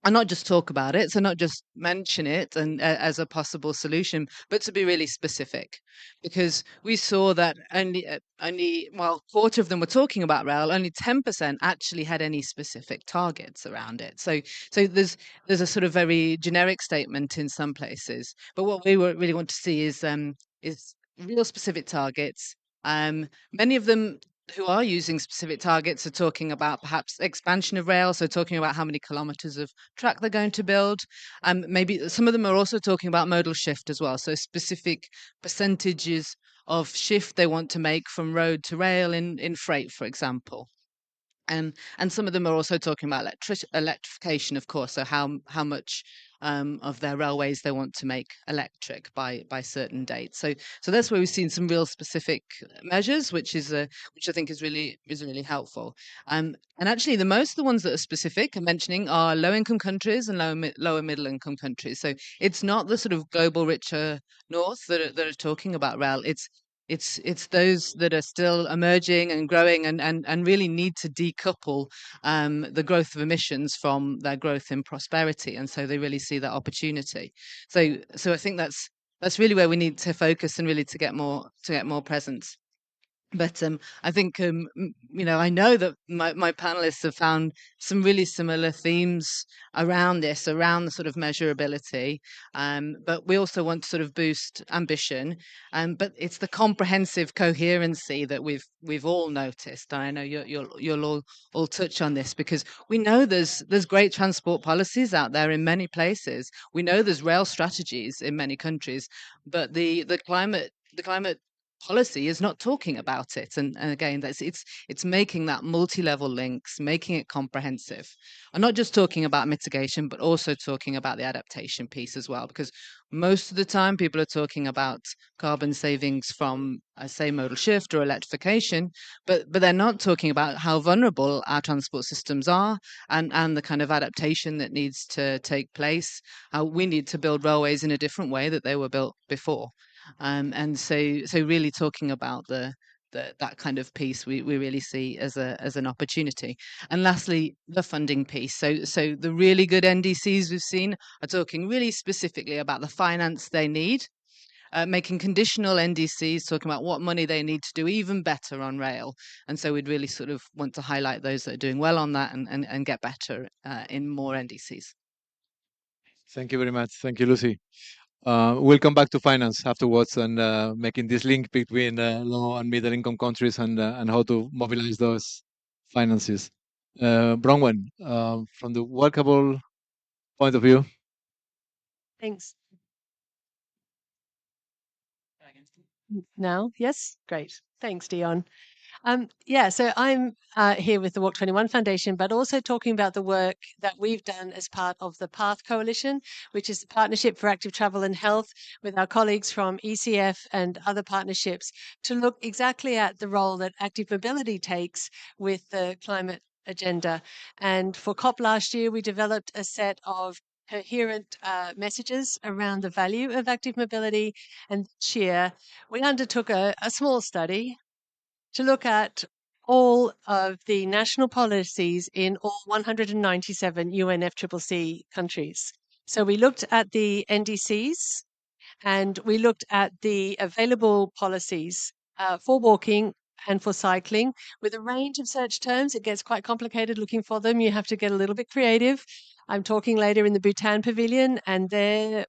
and not just talk about it, so not just mention it and as a possible solution, but to be really specific, because we saw that only well, quarter of them were talking about rail, only 10% actually had any specific targets around it. So there's a sort of very generic statement in some places, but what we really want to see is real specific targets. Many of them who are using specific targets are talking about perhaps expansion of rail, so talking about how many kilometers of track they're going to build. Maybe some of them are also talking about modal shift as well, so specific percentages of shift they want to make from road to rail in freight, for example. And some of them are also talking about electrification, of course. So how much of their railways they want to make electric by certain dates. So that's where we've seen some real specific measures, which I think is really helpful. And actually, the most of the ones that are specific and mentioning are low income countries and lower middle income countries. So it's not the sort of global richer north that are talking about rail. It's those that are still emerging and growing and really need to decouple the growth of emissions from their growth in prosperity, and so they really see that opportunity. So I think that's really where we need to focus and really to get more presence. But I think I know that my panelists have found some really similar themes around this, around the sort of measurability. But we also want to sort of boost ambition. But it's the comprehensive coherency that we've all noticed. And I know you'll all touch on this, because we know there's great transport policies out there in many places. We know there's rail strategies in many countries, but the climate policy is not talking about it, and again it's making that multi-level links, making it comprehensive, and not just talking about mitigation but also talking about the adaptation piece as well, because most of the time people are talking about carbon savings from say modal shift or electrification, but they're not talking about how vulnerable our transport systems are and the kind of adaptation that needs to take place, how we need to build railways in a different way that they were built before. And so really talking about that kind of piece we really see as an opportunity. And lastly, the funding piece. So the really good NDCs we've seen are talking really specifically about the finance they need, making conditional NDCs, talking about what money they need to do even better on rail. And so we'd really sort of want to highlight those that are doing well on that and get better in more NDCs. Thank you very much. Thank you, Lucy. We'll come back to finance afterwards and making this link between low and middle income countries and how to mobilize those finances. Bronwyn, from the workable point of view. Thanks. Now, yes, great. Thanks, Dion. Yeah, so I'm here with the Walk 21 Foundation, but also talking about the work that we've done as part of the PATH Coalition, which is the Partnership for Active Travel and Health, with our colleagues from ECF and other partnerships, to look exactly at the role that active mobility takes with the climate agenda. And for COP last year, we developed a set of coherent messages around the value of active mobility. And this year, we undertook a small study to look at all of the national policies in all 197 UNFCCC countries. So we looked at the NDCs and we looked at the available policies for walking and for cycling with a range of search terms. It gets quite complicated looking for them. You have to get a little bit creative. I'm talking later in the Bhutan Pavilion, and their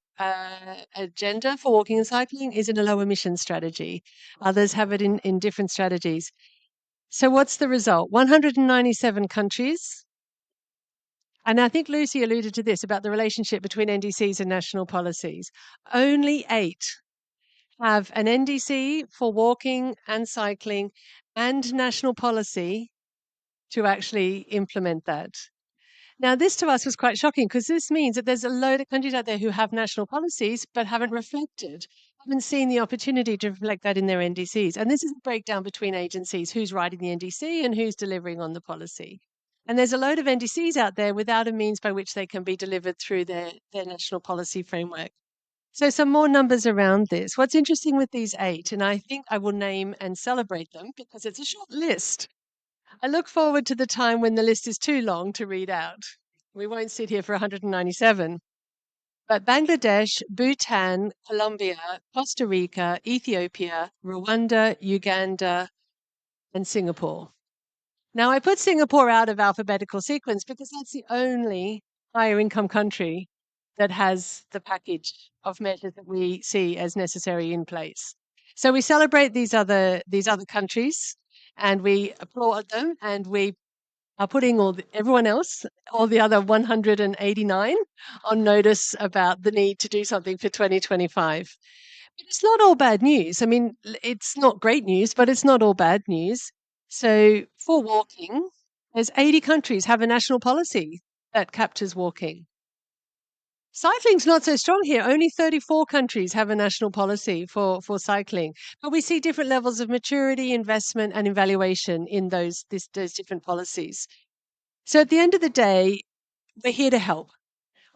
agenda for walking and cycling is in a low emission strategy. Others have it in different strategies. So what's the result? 197 countries. And I think Lucy alluded to this about the relationship between NDCs and national policies. Only 8 have an NDC for walking and cycling and national policy to actually implement that. Now, this to us was quite shocking, because this means that there's a load of countries out there who have national policies but haven't seen the opportunity to reflect that in their NDCs. And this is a breakdown between agencies, who's writing the NDC and who's delivering on the policy. And there's a load of NDCs out there without a means by which they can be delivered through their national policy framework. So some more numbers around this. What's interesting with these 8, and I think I will name and celebrate them because it's a short list. I look forward to the time when the list is too long to read out. We won't sit here for 197. But Bangladesh, Bhutan, Colombia, Costa Rica, Ethiopia, Rwanda, Uganda, and Singapore. Now, I put Singapore out of alphabetical sequence because that's the only higher income country that has the package of measures that we see as necessary in place. So we celebrate these other countries and we applaud them, and we are putting everyone else, all the other 189, on notice about the need to do something for 2025. But it's not all bad news. I mean, it's not great news, but it's not all bad news. So for walking, there's 80 countries have a national policy that captures walking. Cycling's not so strong here. Only 34 countries have a national policy for cycling. But we see different levels of maturity, investment, and evaluation in those different policies. So at the end of the day, we're here to help.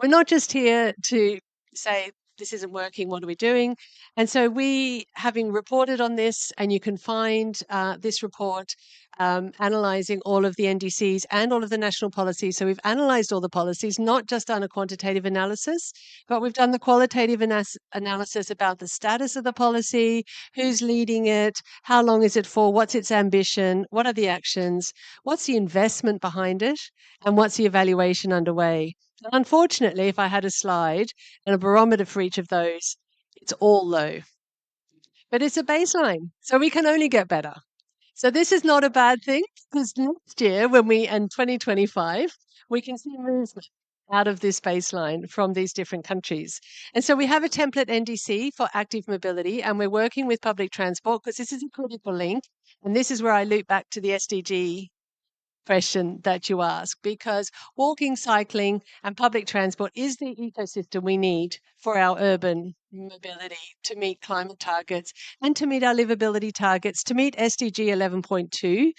We're not just here to say, this isn't working, what are we doing? And so we, having reported on this, and you can find this report analysing all of the NDCs and all of the national policies. So we've analysed all the policies, not just done a quantitative analysis, but we've done the qualitative analysis about the status of the policy, who's leading it, how long is it for, what's its ambition, what are the actions, what's the investment behind it, and what's the evaluation underway. Unfortunately, if I had a slide and a barometer for each of those, it's all low. But it's a baseline, so we can only get better. So this is not a bad thing, because next year, in 2025, we can see movement out of this baseline from these different countries. And so we have a template NDC for active mobility, and we're working with public transport because this is a critical link. And this is where I loop back to the SDG question that you ask, because walking, cycling, and public transport is the ecosystem we need for our urban mobility to meet climate targets and to meet our livability targets, to meet SDG 11.2.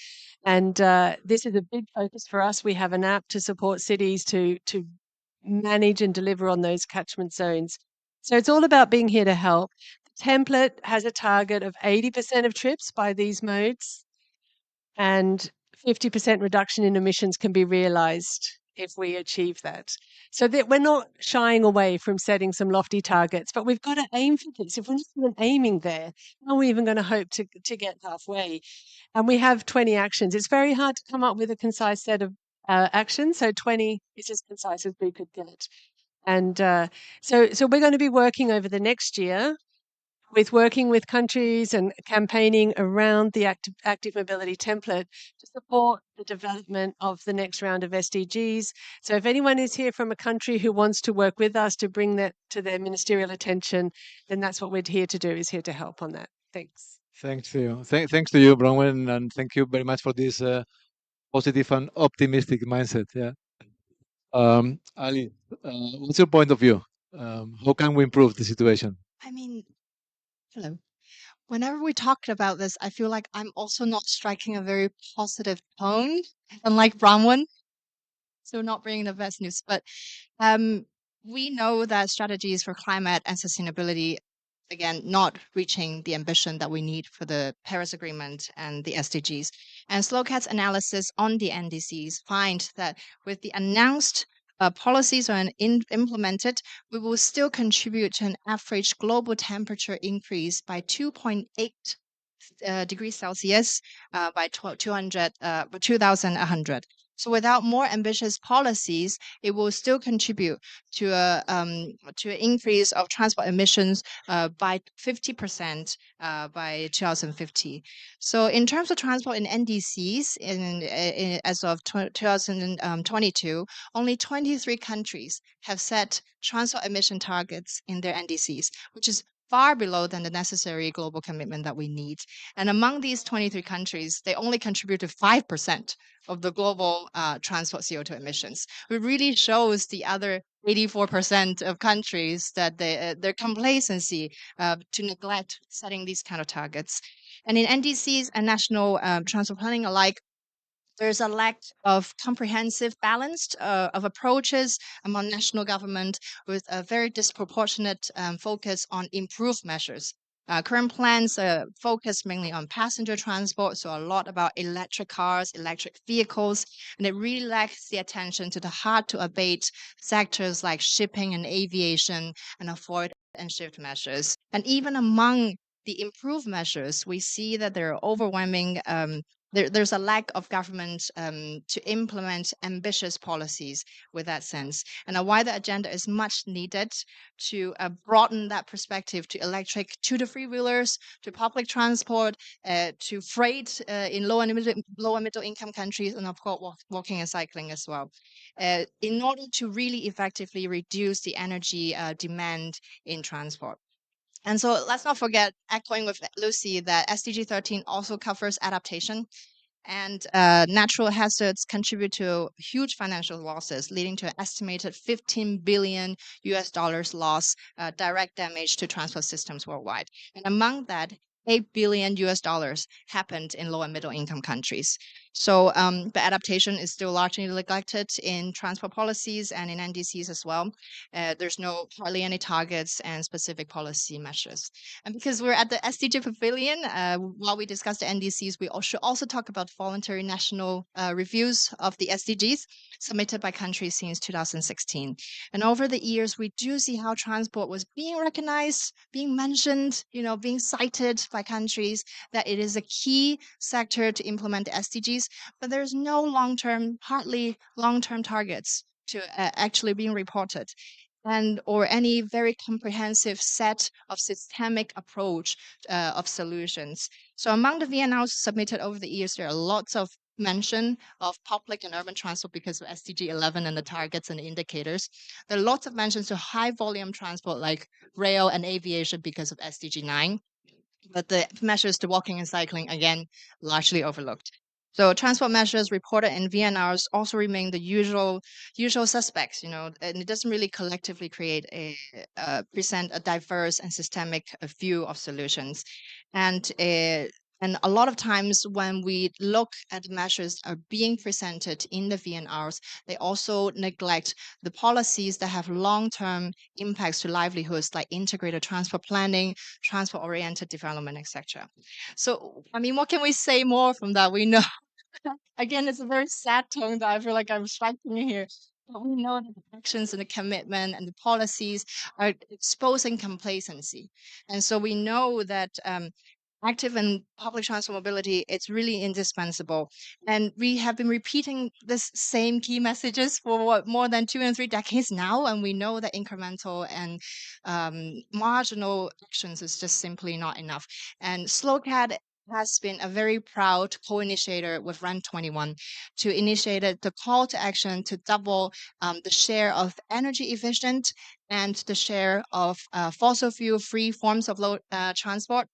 And this is a big focus for us. We have an app to support cities to manage and deliver on those catchment zones. So it's all about being here to help. The template has a target of 80% of trips by these modes, and 50% reduction in emissions can be realized if we achieve that. So that we're not shying away from setting some lofty targets, but we've got to aim for this. If we're not even aiming there, how are we even going to hope to get halfway? And we have 20 actions. It's very hard to come up with a concise set of actions. So 20 is as concise as we could get. And so we're going to be working over the next year with working with countries and campaigning around the active mobility template to support the development of the next round of SDGs. So if anyone is here from a country who wants to work with us to bring that to their ministerial attention, then that's what we're here to do, is here to help on that. Thanks. Thanks to you. Thanks to you, Bronwen, and thank you very much for this positive and optimistic mindset. Yeah. Ali, what's your point of view? How can we improve the situation? I mean, hello. Whenever we talk about this, I feel like I'm also not striking a very positive tone, unlike Bronwen. So not bringing the best news, but we know that strategies for climate and sustainability, again, not reaching the ambition that we need for the Paris Agreement and the SDGs. And SLOCAT's analysis on the NDCs find that with the announced policies are implemented, we will still contribute to an average global temperature increase by 2.8 degrees Celsius by 2100. So without more ambitious policies, it will still contribute to an increase of transport emissions by 50% by 2050. So in terms of transport in NDCs, as of 2022, only 23 countries have set transport emission targets in their NDCs, which is far below than the necessary global commitment that we need. And among these 23 countries, they only contribute to 5% of the global transport CO2 emissions. It really shows the other 84% of countries that their complacency to neglect setting these kind of targets. And in NDCs and national transport planning alike, there's a lack of comprehensive balance of approaches among national government, with a very disproportionate focus on improved measures Current plans focus mainly on passenger transport, so a lot about electric cars, electric vehicles, and it really lacks the attention to the hard-to-abate sectors like shipping and aviation and avoid and shift measures. And even among the improved measures, we see that there are overwhelming there's a lack of government to implement ambitious policies with that sense. And a wider agenda is much needed to broaden that perspective to electric two to three wheelers, to public transport, to freight in low and middle income countries, and of course walking and cycling as well, in order to really effectively reduce the energy demand in transport. And so let's not forget, echoing with Lucy, that SDG 13 also covers adaptation. And natural hazards contribute to huge financial losses, leading to an estimated 15 billion US dollars loss, direct damage to transport systems worldwide. And among that, 8 billion US dollars happened in low and middle income countries. So the adaptation is still largely neglected in transport policies and in NDCs as well. There's hardly any targets and specific policy measures. And because we're at the SDG Pavilion, while we discuss the NDCs, we should also talk about voluntary national reviews of the SDGs submitted by countries since 2016. And over the years, we do see how transport was being recognized, being mentioned, being cited by countries, that it is a key sector to implement the SDGs, but there's no hardly long-term targets to actually being reported, or any very comprehensive set of systemic approach of solutions. So among the VNRs submitted over the years, there are lots of mention of public and urban transport because of SDG 11 and the targets and the indicators. There are lots of mentions to high volume transport like rail and aviation because of SDG 9. But the measures to walking and cycling, again, largely overlooked. So transport measures reported in VNRs also remain the usual suspects, and it doesn't really collectively present a diverse and systemic view of solutions. And a lot of times when we look at measures are being presented in the VNRs, they also neglect the policies that have long-term impacts to livelihoods, like integrated transport planning, transport-oriented development, etc. So, what can we say more from that? We know, again, it's a very sad tone that I feel like I'm striking here. But we know that the actions and the commitment and the policies are exposing complacency. And so we know that active and public transport mobility, it's really indispensable. And we have been repeating this same key messages for more than 2 and 3 decades now. And we know that incremental and marginal actions is just simply not enough. And SLOCAT has been a very proud co-initiator with REN21 to initiate the call to action to double the share of energy efficient and the share of fossil fuel free forms of transport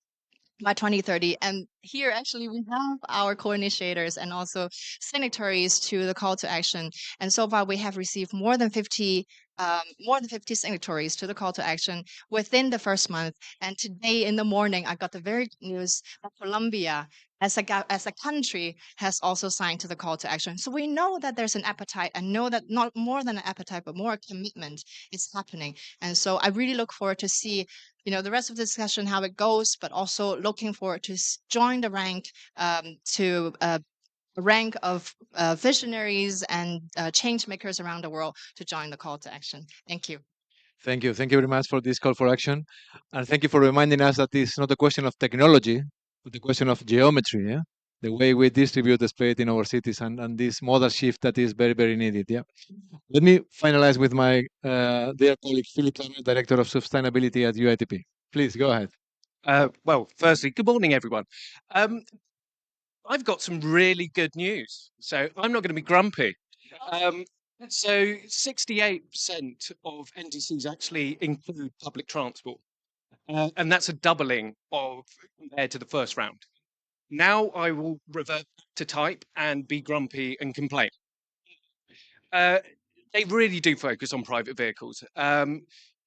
by 2030. And here actually we have our co-initiators and also signatories to the call to action. And so far we have received more than 50 signatories to the call to action within the first month. And today in the morning, I got the very good news that Colombia, as a country, has also signed to the call to action. So we know that there's an appetite, and know that not more than an appetite, but more a commitment is happening. And so I really look forward to see the rest of the discussion, how it goes, but also looking forward to join the rank to a rank of visionaries and change makers around the world to join the call to action. Thank you. Thank you. Thank you very much for this call for action. And thank you for reminding us that it's not a question of technology, but a question of geometry, yeah? The way we distribute the space in our cities and this modal shift that is very, very needed, yeah? Let me finalize with my dear colleague, Philip Tanner, Director of Sustainability at UITP. Please, go ahead. Well, firstly, good morning, everyone. I've got some really good news, so I'm not going to be grumpy. So 68% of NDCs actually include public transport, and that's a doubling compared to the first round. Now I will revert to type and be grumpy and complain. They really do focus on private vehicles.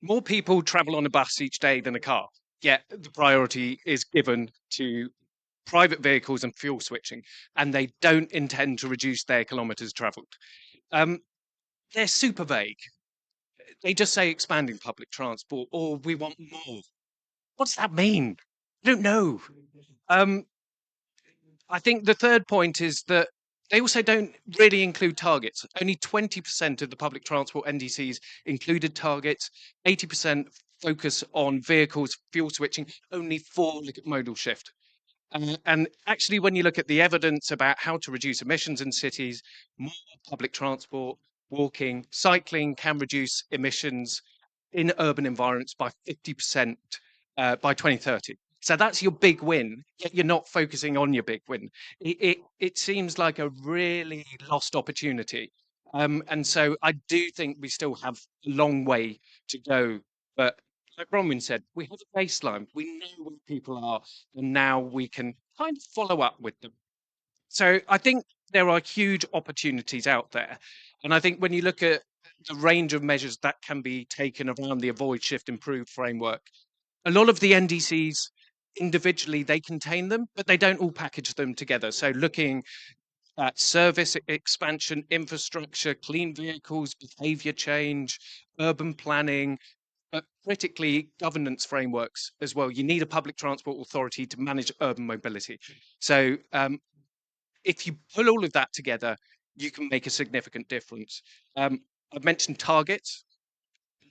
More people travel on a bus each day than a car, yet the priority is given to private vehicles and fuel switching, and they don't intend to reduce their kilometers traveled. They're super vague. They just say expanding public transport or we want more. What does that mean? I don't know. I think the third point is that they also don't really include targets. Only 20% of the public transport NDCs included targets, 80% focus on vehicles, fuel switching, only 4 look at modal shift. And actually, when you look at the evidence about how to reduce emissions in cities, more public transport, walking, cycling can reduce emissions in urban environments by 50% by 2030. So that's your big win, yet you're not focusing on your big win. It seems like a really lost opportunity. And so I do think we still have a long way to go. But like Bronwyn said, we have a baseline. We know where people are, and now we can kind of follow up with them. So I think there are huge opportunities out there. And I think when you look at the range of measures that can be taken around the avoid, shift, improve framework, a lot of the NDCs individually, they contain them, but they don't all package them together. So looking at service expansion, infrastructure, clean vehicles, behavior change, urban planning, but critically governance frameworks as well. You need a public transport authority to manage urban mobility. So if you pull all of that together, you can make a significant difference. I've mentioned targets.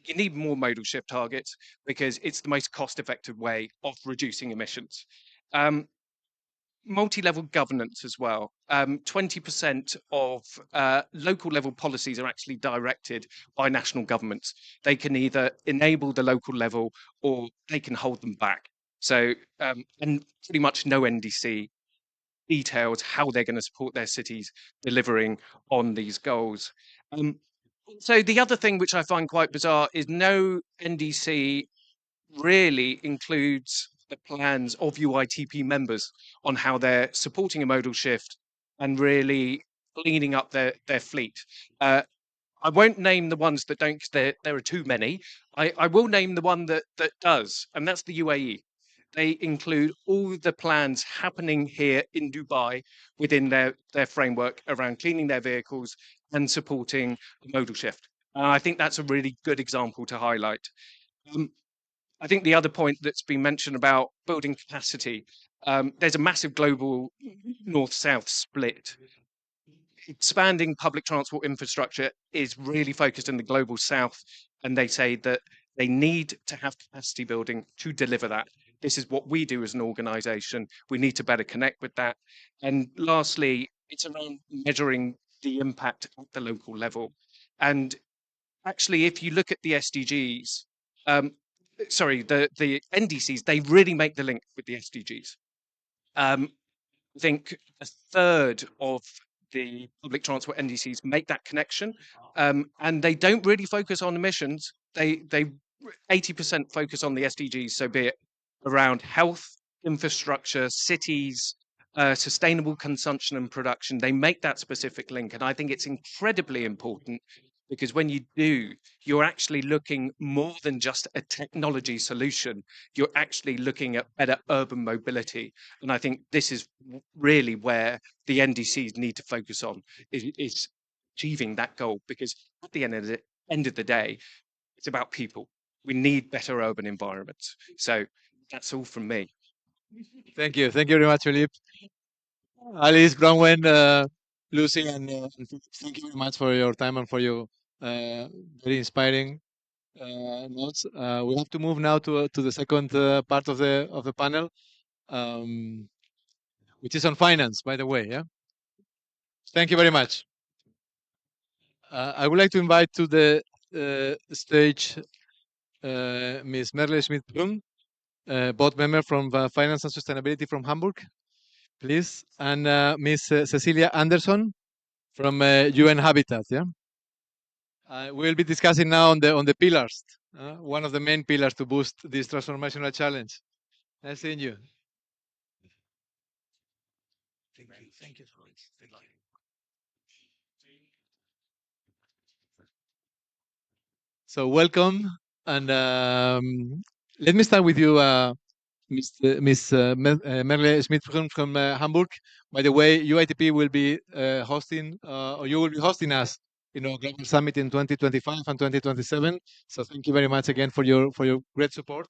You need more modal shift targets because it's the most cost-effective way of reducing emissions. Multi-level governance as well. 20% of local level policies are actually directed by national governments. They can either enable the local level or they can hold them back. So, and pretty much no NDC details how they're going to support their cities delivering on these goals. So the other thing which I find quite bizarre is no NDC really includes the plans of UITP members on how they're supporting a modal shift and really cleaning up their fleet. I won't name the ones that don't, because there are too many. I will name the one that does, and that's the UAE. They include all the plans happening here in Dubai within their framework around cleaning their vehicles and supporting the modal shift. I think that's a really good example to highlight. I think the other point that's been mentioned about building capacity, there's a massive global north-south split. Expanding public transport infrastructure is really focused in the global south, and they say that they need to have capacity building to deliver that. This is what we do as an organization. We need to better connect with that. And lastly, it's around measuring the impact at the local level. And actually, if you look at the SDGs, sorry, the NDCs, they really make the link with the SDGs. I think a third of the public transport NDCs make that connection, and they don't really focus on emissions. They 80% focus on the SDGs, so be it around health, infrastructure, cities, sustainable consumption and production. They make that specific link, and I think it's incredibly important because when you do, you're actually looking more than just a technology solution. You're actually looking at better urban mobility, and I think this is really where the NDCs need to focus on is achieving that goal. Because at the end of the day, it's about people. We need better urban environments. So that's all from me. Thank you very much, Philippe. Alice, Bronwyn, Lucy, and thank you very much for your time and for your very inspiring notes. We have to move now to the second part of the panel, which is on finance, by the way. Yeah. Thank you very much. I would like to invite to the stage Ms. Merle Schmidt-Blum, board member from Finance and Sustainability from Hamburg, please, and Ms. Cecilia Anderson from UN Habitat. Yeah. We'll be discussing now on the pillars, one of the main pillars to boost this transformational challenge. Nice seeing you. Thank you. Thank you. So welcome, and let me start with you, Ms. Merle Schmidt from Hamburg. By the way, UITP will be hosting, or you will be hosting us, Global Summit in 2025 and 2027. So thank you very much again for your great support.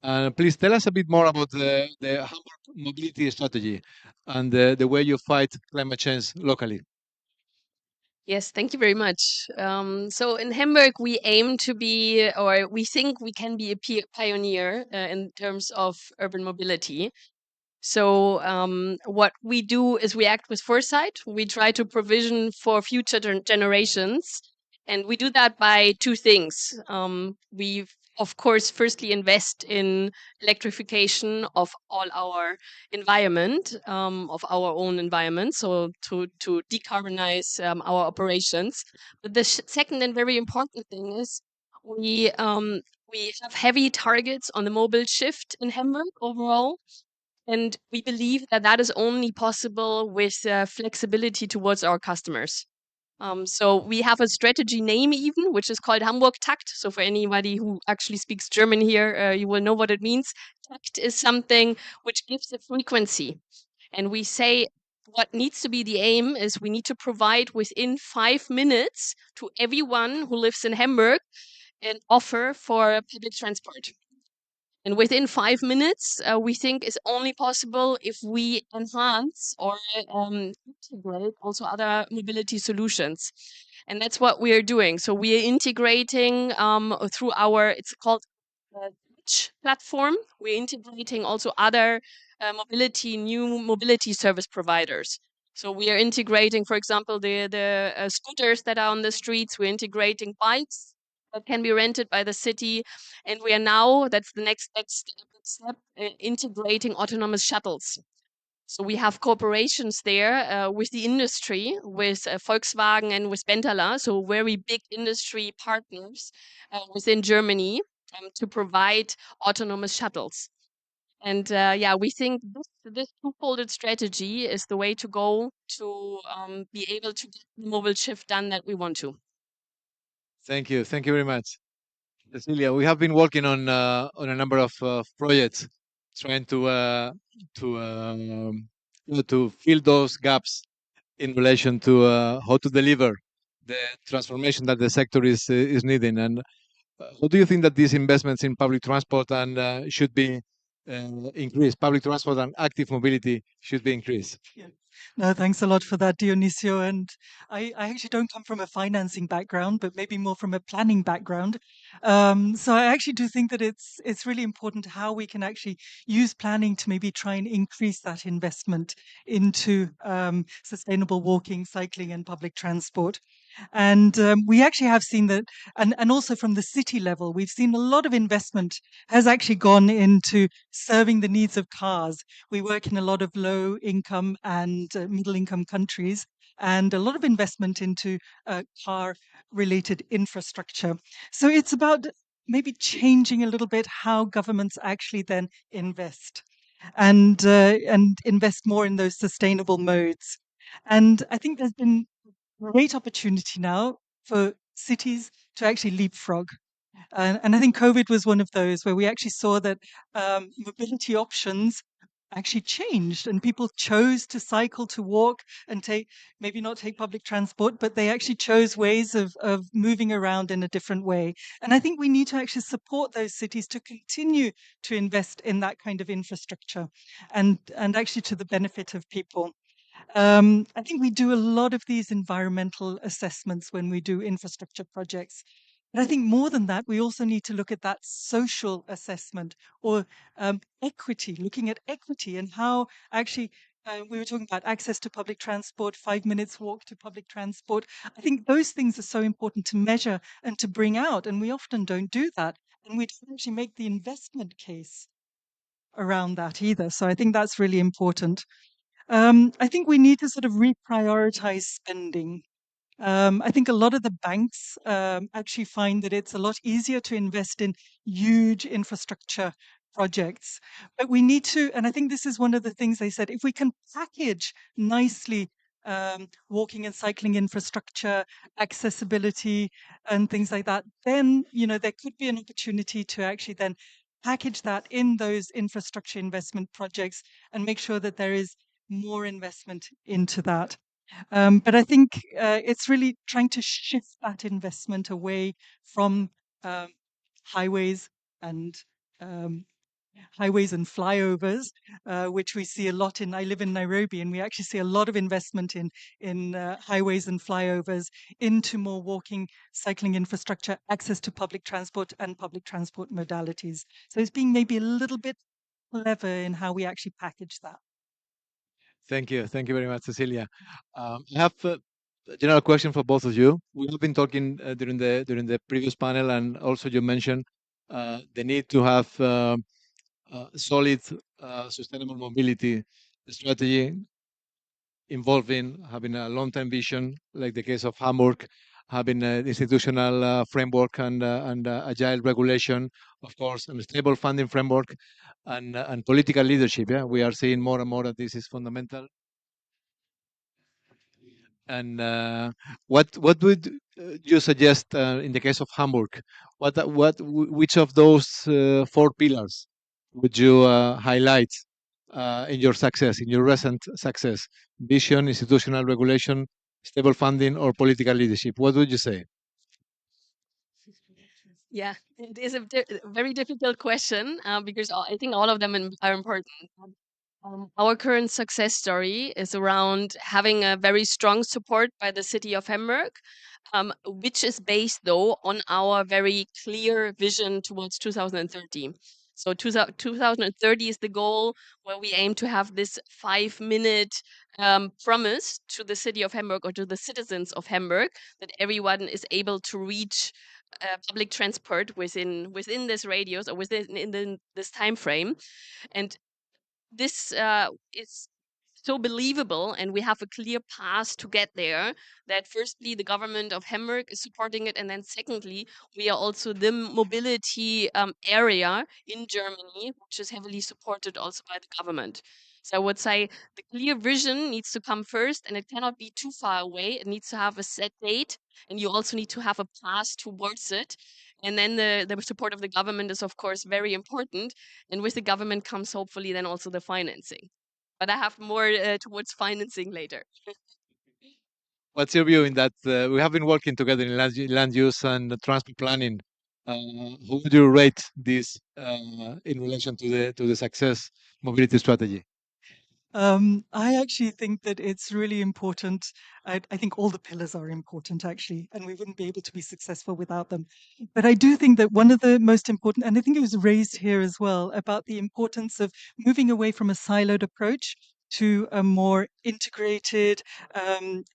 Please tell us a bit more about the Hamburg mobility strategy and the way you fight climate change locally. Yes, thank you very much. So in Hamburg, we aim to be, or we think we can be a pioneer in terms of urban mobility. So what we do is we act with foresight. We try to provision for future generations, and we do that by two things. We, of course, firstly invest in electrification of all our environment, of our own environment, so to decarbonize our operations. But the second and very important thing is we have heavy targets on the mobile shift in Hamburg overall. And we believe that that is only possible with flexibility towards our customers. So we have a strategy name even, which is called Hamburg Takt. So for anybody who actually speaks German here, you will know what it means. Takt is something which gives a frequency. And we say what needs to be the aim is we need to provide within 5 minutes to everyone who lives in Hamburg an offer for public transport. And within 5 minutes, we think is only possible if we enhance or integrate also other mobility solutions. And that's what we are doing. So we are integrating through our, it's called Switch platform. We're integrating also other new mobility service providers. So we are integrating, for example, the scooters that are on the streets. We're integrating bikes that can be rented by the city. And we are now, that's the next step, integrating autonomous shuttles. So we have cooperations there with the industry, with Volkswagen and with Bentala, so very big industry partners within Germany to provide autonomous shuttles. And yeah, we think this two-folded strategy is the way to go to be able to get the mobile shift done that we want to. Thank you very much, Cecilia. We have been working on a number of projects, trying to fill those gaps in relation to how to deliver the transformation that the sector is needing. And how do you think that these investments in public transport and should be increased? Public transport and active mobility should be increased. Yeah. No, thanks a lot for that, Dionisio. And I actually don't come from a financing background, but maybe more from a planning background. So I actually do think that it's really important how we can actually use planning to maybe try and increase that investment into sustainable walking, cycling, and public transport. And we actually have seen that, and also from the city level, we've seen a lot of investment has actually gone into serving the needs of cars. We work in a lot of low income and middle income countries, and a lot of investment into car related infrastructure. So it's about maybe changing a little bit how governments actually then invest and invest more in those sustainable modes. And I think there's been great opportunity now for cities to actually leapfrog. And I think COVID was one of those where we actually saw that mobility options actually changed and people chose to cycle, to walk, and maybe not take public transport, but they actually chose ways of moving around in a different way. And I think we need to actually support those cities to continue to invest in that kind of infrastructure and actually to the benefit of people. I think we do a lot of these environmental assessments when we do infrastructure projects. But I think more than that, we also need to look at that social assessment or equity, looking at equity and how actually we were talking about access to public transport, 5 minutes walk to public transport. I think those things are so important to measure and to bring out. And we often don't do that. And we don't actually make the investment case around that either. So I think that's really important. I think we need to sort of reprioritize spending. I think a lot of the banks actually find that it's a lot easier to invest in huge infrastructure projects. But we need to, and I think this is one of the things they said, if we can package nicely walking and cycling infrastructure, accessibility, and things like that, then there could be an opportunity to actually then package that in those infrastructure investment projects and make sure that there is more investment into that. But I think it's really trying to shift that investment away from highways and highways and flyovers, which we see a lot in. I live in Nairobi, and we actually see a lot of investment in highways and flyovers into more walking, cycling infrastructure, access to public transport and public transport modalities. So it's being maybe a little bit clever in how we actually package that. Thank you. Thank you very much, Cecilia. I have a general question for both of you. We have been talking during the previous panel, and also you mentioned the need to have solid sustainable mobility strategy involving having a long-term vision, like the case of Hamburg, having an institutional framework and agile regulation, of course, and a stable funding framework, and political leadership. Yeah, we are seeing more and more that this is fundamental. And what would you suggest in the case of Hamburg? Which of those four pillars would you highlight in your success, in your recent success? Vision, institutional regulation, stable funding, or political leadership? What would you say? Yeah, it is a very difficult question because I think all of them are important. Our current success story is around having a very strong support by the city of Hamburg, which is based, though, on our very clear vision towards 2030. So 2030 is the goal where we aim to have this 5-minute promise to the city of Hamburg or to the citizens of Hamburg that everyone is able to reach public transport within this radius or within this time frame. And this is so believable, and we have a clear path to get there, that firstly the government of Hamburg is supporting it, and then secondly we are also the mobility area in Germany, which is heavily supported also by the government. So I would say the clear vision needs to come first, and it cannot be too far away. It needs to have a set date, and you also need to have a path towards it. And then the support of the government is, of course, very important. And with the government comes hopefully then also the financing. But I have more towards financing later. What's your view in that? We have been working together in land use and transport planning. Who would you rate this in relation to the success mobility strategy? I actually think that it's really important. I think all the pillars are important, actually, and we wouldn't be able to be successful without them. But I do think that one of the most important, and I think it was raised here as well, about the importance of moving away from a siloed approach to a more integrated and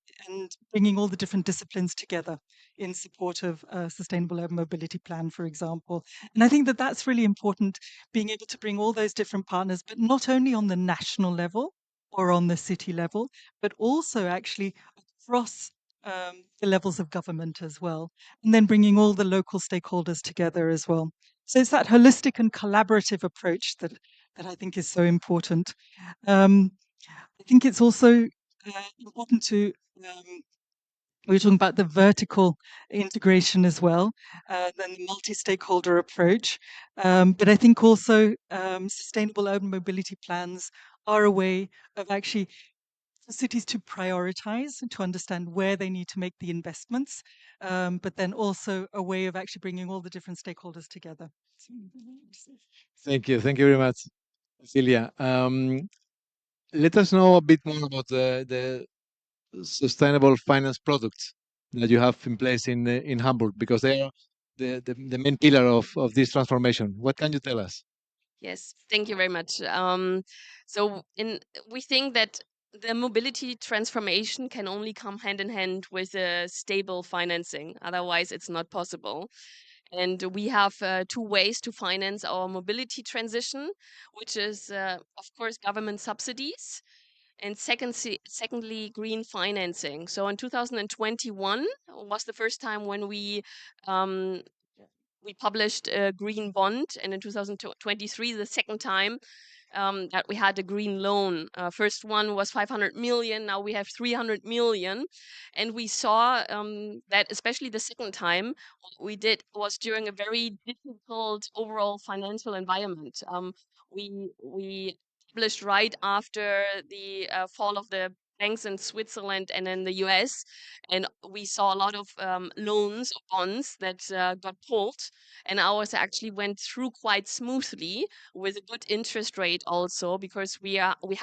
bringing all the different disciplines together in support of a sustainable urban mobility plan, for example. And I think that that's really important, being able to bring all those different partners, but not only on the national level or on the city level, but also actually across the levels of government as well, and then bringing all the local stakeholders together as well. So it's that holistic and collaborative approach that I think is so important. I think it's also important to we were talking about the vertical integration as well, then the multi-stakeholder approach. But I think also sustainable urban mobility plans are a way of actually for cities to prioritize and to understand where they need to make the investments, but then also a way of actually bringing all the different stakeholders together. Thank you. Thank you very much, Celia. Let us know a bit more about the sustainable finance products that you have in place in Hamburg, because they are the main pillar of this transformation. What can you tell us? Yes, thank you very much. We think that the mobility transformation can only come hand in hand with a stable financing. Otherwise, it's not possible. And we have two ways to finance our mobility transition, which is, of course, government subsidies, and secondly, green financing. So in 2021 was the first time when we published a green bond, and in 2023, the second time that we had a green loan. First one was 500 million, now we have 300 million. And we saw that especially the second time, what we did was during a very difficult overall financial environment. We published right after the fall of the banks in Switzerland and in the US, and we saw a lot of loans or bonds that got pulled, and ours actually went through quite smoothly with a good interest rate also, because we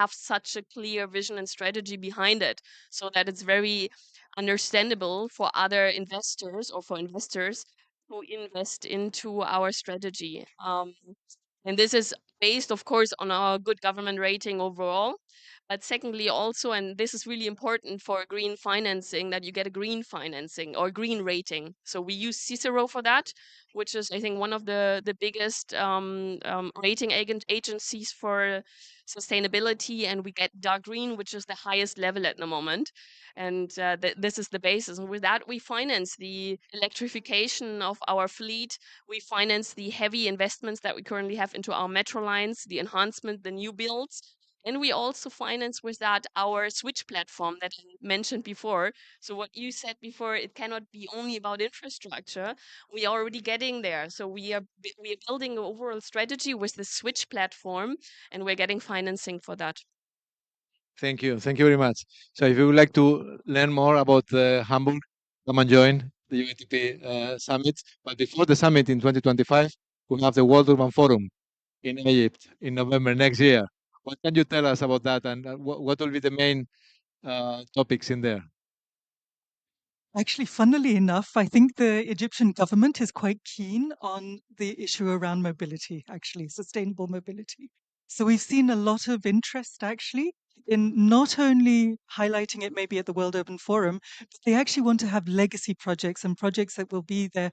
have such a clear vision and strategy behind it, so that it's very understandable for other investors or for investors who invest into our strategy. And this is based, of course, on our good government rating overall. But secondly, also, and this is really important for green financing, that you get a green financing or green rating. So we use Cicero for that, which is, I think, one of the biggest rating agencies for sustainability. And we get dark green, which is the highest level at the moment. And this is the basis. And with that, we finance the electrification of our fleet. We finance the heavy investments that we currently have into our metro lines, the enhancement, the new builds. And we also finance with that our switch platform that I mentioned before. So what you said before, it cannot be only about infrastructure. We are already getting there. So we are building an overall strategy with the switch platform, and we're getting financing for that. Thank you. Thank you very much. So if you would like to learn more about Hamburg, come and join the UATP summit. But before the summit in 2025, we have the World Urban Forum in Egypt in November next year. What can you tell us about that, and what will be the main topics in there? Actually, funnily enough, I think the Egyptian government is quite keen on the issue around mobility, actually, sustainable mobility. So we've seen a lot of interest actually in not only highlighting it maybe at the World Urban Forum, but they actually want to have legacy projects and projects that will be there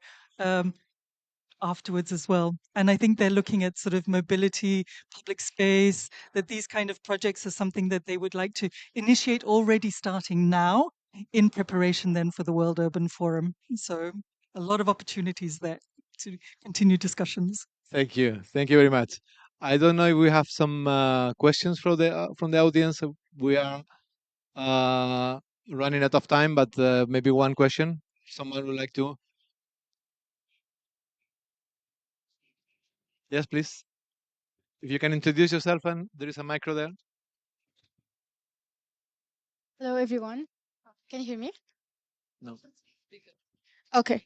afterwards as well. And I think they're looking at sort of mobility, public space, that these kind of projects are something that they would like to initiate already starting now in preparation then for the World Urban Forum. So a lot of opportunities there to continue discussions. Thank you. Thank you very much. I don't know if we have some questions from the audience. We are running out of time, but maybe one question. Someone would like to? Yes, please. If you can introduce yourself, and there is a micro there. Hello, everyone. Can you hear me? No. Okay.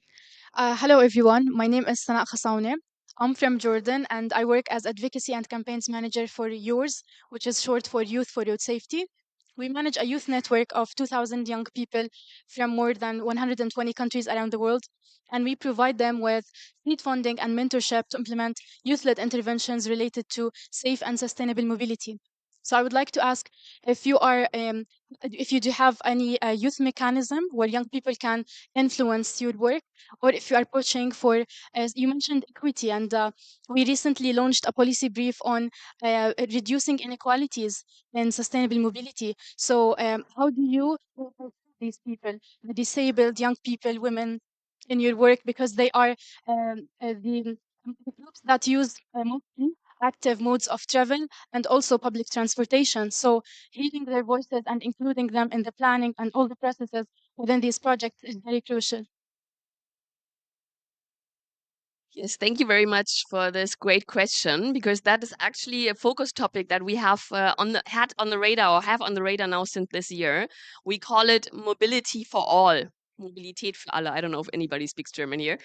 Hello, everyone. My name is Sana Khassaune. I'm from Jordan, and I work as Advocacy and Campaigns Manager for YOURS, which is short for Youth for Road Safety. We manage a youth network of 2,000 young people from more than 120 countries around the world, and we provide them with seed funding and mentorship to implement youth-led interventions related to safe and sustainable mobility. So I would like to ask if you do have any youth mechanism where young people can influence your work, or if you are pushing for, as you mentioned, equity, and we recently launched a policy brief on reducing inequalities in sustainable mobility. So how do you help these people, the disabled young people, women, in your work, because they are the groups that use mostly active modes of travel and also public transportation. So hearing their voices and including them in the planning and all the processes within these projects is very crucial. Yes, thank you very much for this great question, because that is actually a focus topic that we have had on the radar, or have on the radar now since this year. We call it mobility for all. Mobilität für alle. I don't know if anybody speaks German here.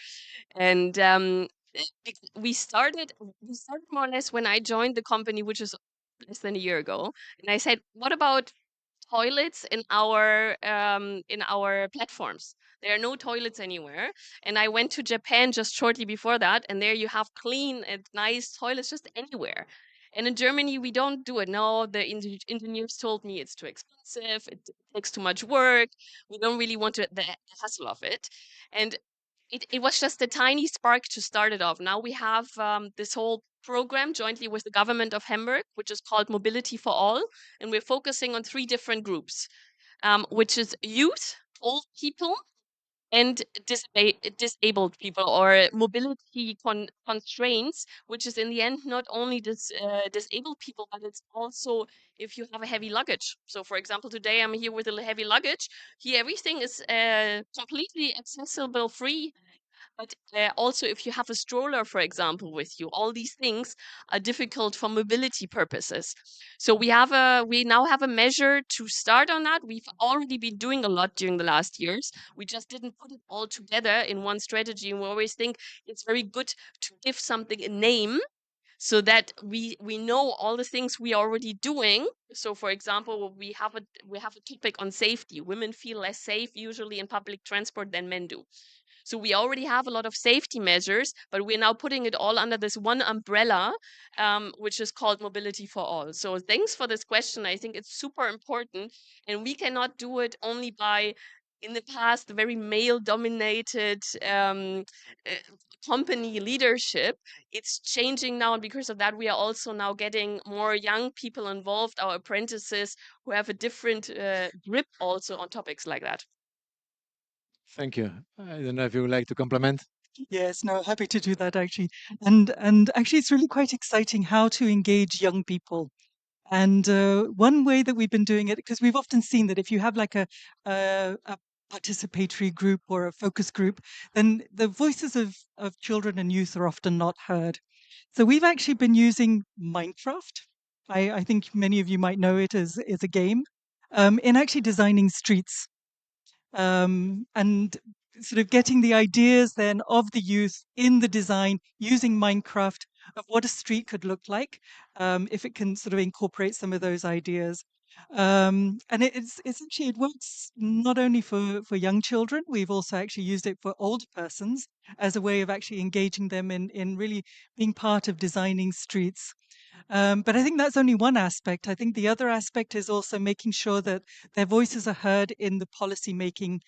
And we started more or less when I joined the company, which is less than a year ago. And I said, what about toilets in our platforms? There are no toilets anywhere. And I went to Japan just shortly before that, and there you have clean and nice toilets just anywhere. And in Germany, we don't do it. No, the engineers told me it's too expensive, it takes too much work. We don't really want the hassle of it. And it was just a tiny spark to start it off. Now we have this whole program jointly with the government of Hamburg, which is called Mobility for All. And we're focusing on 3 different groups, which is youth, old people, and disabled people, or mobility constraints, which is in the end not only disabled people, but it's also if you have a heavy luggage. So for example, today I'm here with a heavy luggage. Here everything is completely accessible, free. But also, if you have a stroller, for example, with you, all these things are difficult for mobility purposes. So we now have a measure to start on that. We've already been doing a lot during the last years. We just didn't put it all together in one strategy. And we always think it's very good to give something a name so that we know all the things we are already doing. So for example, we have a topic on safety. Women feel less safe usually in public transport than men do. So we already have a lot of safety measures, but we're now putting it all under this one umbrella, which is called Mobility for All. So thanks for this question. I think it's super important, and we cannot do it only by, in the past, very male-dominated company leadership. It's changing now, and because of that, we are also now getting more young people involved, our apprentices, who have a different grip also on topics like that. Thank you. I don't know if you would like to complement. Yes, no, happy to do that actually. And actually it's really quite exciting how to engage young people. And one way that we've been doing it, because we've often seen that if you have like a participatory group or a focus group, then the voices of children and youth are often not heard. So we've actually been using Minecraft. I think many of you might know it as a game, in actually designing streets, and sort of getting the ideas then of the youth in the design using Minecraft of what a street could look like, if it can sort of incorporate some of those ideas. And it's actually, it works not only for young children, we've also actually used it for older persons as a way of actually engaging them in really being part of designing streets. But I think that's only one aspect. I think the other aspect is also making sure that their voices are heard in the policy making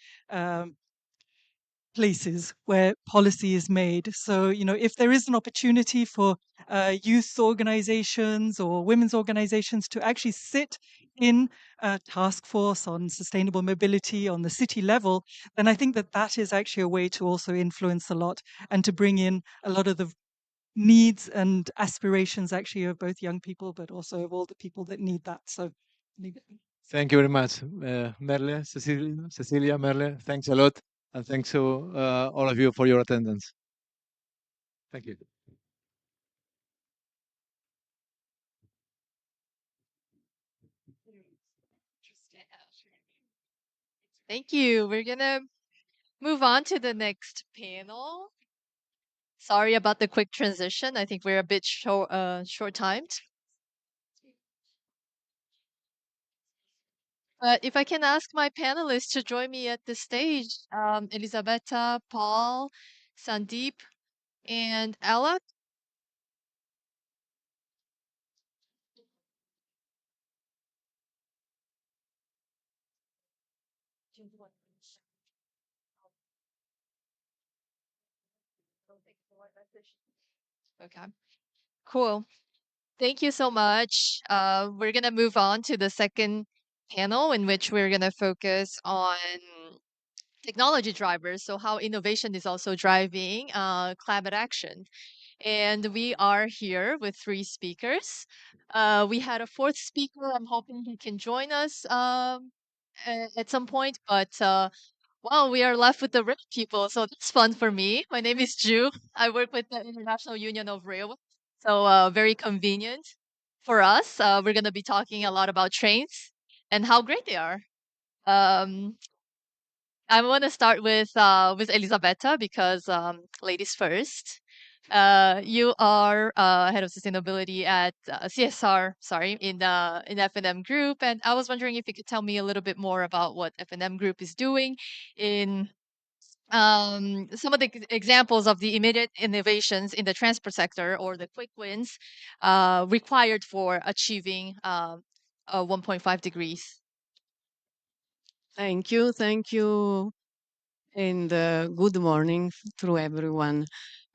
places where policy is made. So, you know, if there is an opportunity for youth organizations or women's organizations to actually sit in a task force on sustainable mobility on the city level, then I think that that is actually a way to also influence a lot and to bring in a lot of the needs and aspirations actually of both young people, but also of all the people that need that. So leave it. Thank you very much, Merle, Cecilia, Merle. Thanks a lot. And thanks to all of you for your attendance. Thank you. Thank you. We're going to move on to the next panel. Sorry about the quick transition. I think we're a bit short-timed. But if I can ask my panelists to join me at the stage, Elisabetta, Paul, Sandeep, and Ella. Okay, cool. Thank you so much. We're going to move on to the second panel, in which we're going to focus on technology drivers, so how innovation is also driving climate action. And we are here with 3 speakers. We had a 4th speaker. I'm hoping he can join us at some point, but well, we are left with the rich people, so that's fun for me. My name is Ju. I work with the International Union of Railway, so very convenient for us. We're going to be talking a lot about trains and how great they are. I want to start with Elisabetta because ladies first. You are head of sustainability at CSR, sorry, in F&M Group, and I was wondering if you could tell me a little bit more about what F&M Group is doing in some of the examples of the immediate innovations in the transport sector or the quick wins required for achieving 1.5 degrees. Thank you. Thank you. And good morning to everyone.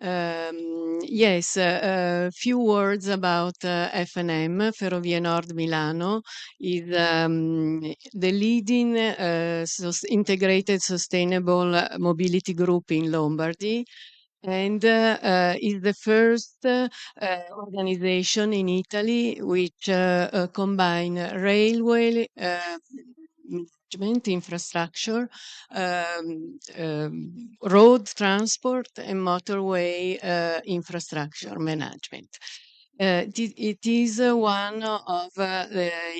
Yes, a few words about F&M. Ferrovie Nord Milano is the leading integrated sustainable mobility group in Lombardy, and is the first organization in Italy which combine railway, management, infrastructure, road transport, and motorway infrastructure management. It is one of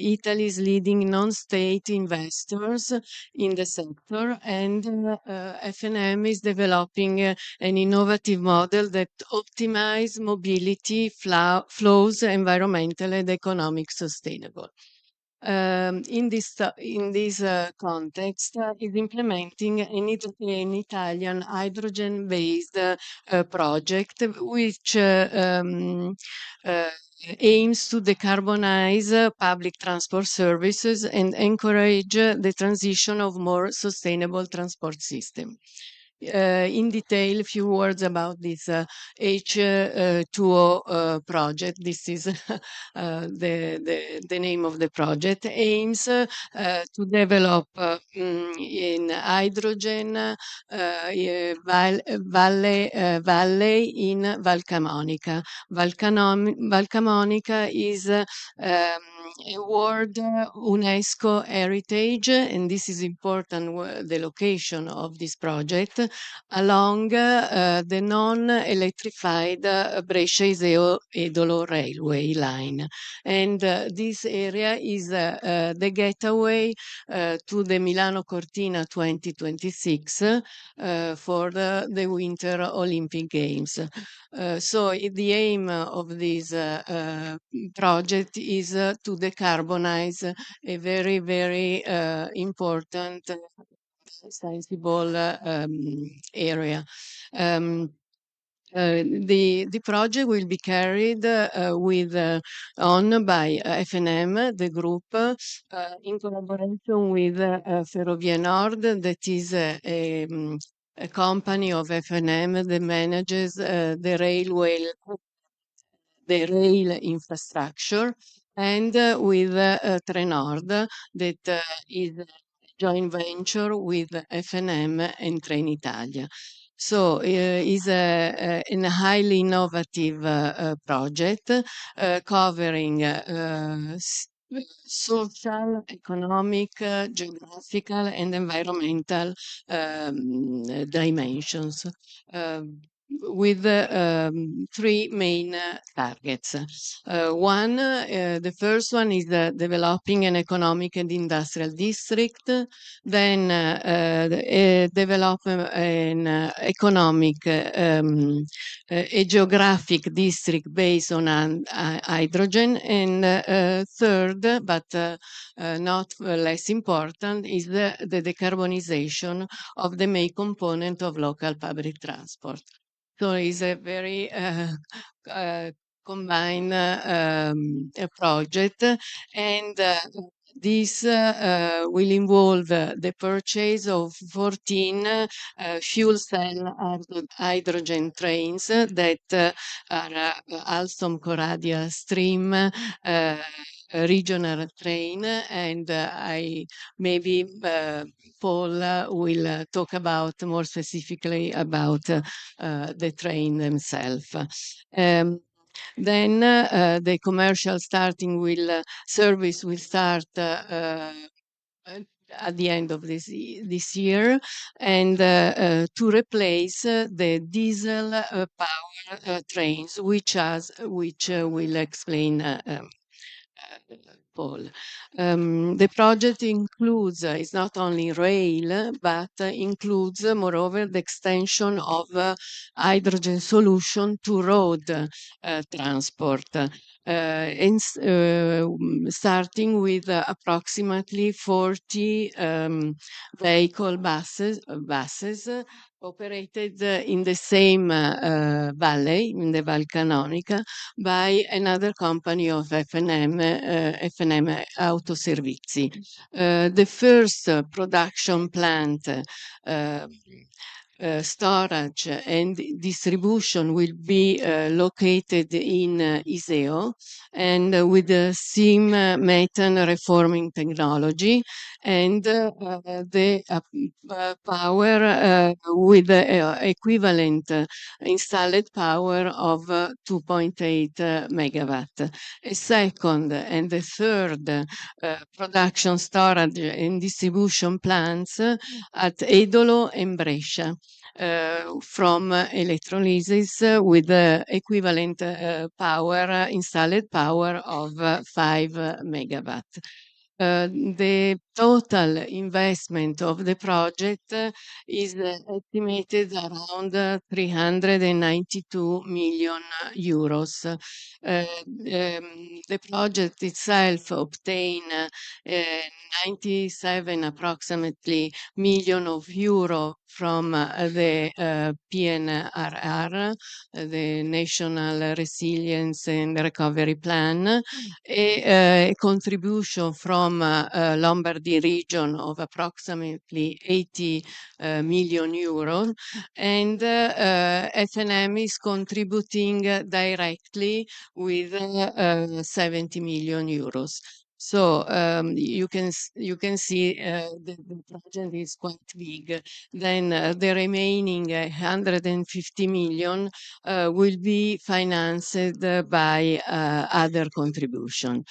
Italy's leading non-state investors in the sector, and FNM is developing an innovative model that optimizes mobility flows, environmental and economic sustainable. In this context, is implementing an Italian hydrogen-based project, which aims to decarbonize public transport services and encourage the transition of more sustainable transport system. In detail, a few words about this H2O project. This is the name of the project. Aims to develop in hydrogen valley in Val Camonica. Val Camonica is a World UNESCO heritage, and this is important, the location of this project, along the non-electrified Brescia-Iseo-Edolo railway line. And this area is the gateway to the Milano Cortina 2026 for the Winter Olympic Games. So the aim of this project is to decarbonize a very, very important sensible area. The project will be carried on by FNM, the group, in collaboration with Ferrovie Nord, that is a company of FNM that manages the rail infrastructure, and with Trenord, that is a joint venture with FNM and Trenitalia. So is a highly innovative project covering social, economic, geographical, and environmental dimensions, with three main targets. The first one is developing an economic and industrial district, then develop an economic, a geographic district based on hydrogen, and third, but not less important, is the decarbonization of the main component of local public transport. So it's a very combined project, and this will involve the purchase of 14 fuel cell hydrogen trains that are Alstom Coradia Stream regional train, and maybe Paul will talk about more specifically about the train themselves. Then the commercial service will start at the end of this year, and to replace the diesel power trains, which will explain Paul. The project includes, is not only rail, but includes, moreover, the extension of hydrogen solution to road transport, starting with approximately 40 vehicle buses operated in the same valley, in the Val Camonica, by another company of FNM Autoservizi. The first production plant storage and distribution will be located in Iseo, and with the steam methane reforming technology, and the power with the equivalent installed power of 2.8 megawatt. A second and the third production, storage and distribution plants at Edolo and Brescia from electrolysis with the equivalent power, installed power of 5 megawatt. The total investment of the project is estimated around 392 million euros. The project itself obtained 97 approximately million of euro from the PNRR, the National Resilience and Recovery Plan, a contribution from Lombardy region of approximately 80 million euro, and FNM is contributing directly with 70 million euros. So you can see the project is quite big. Then the remaining 150 million will be financed by other contribution.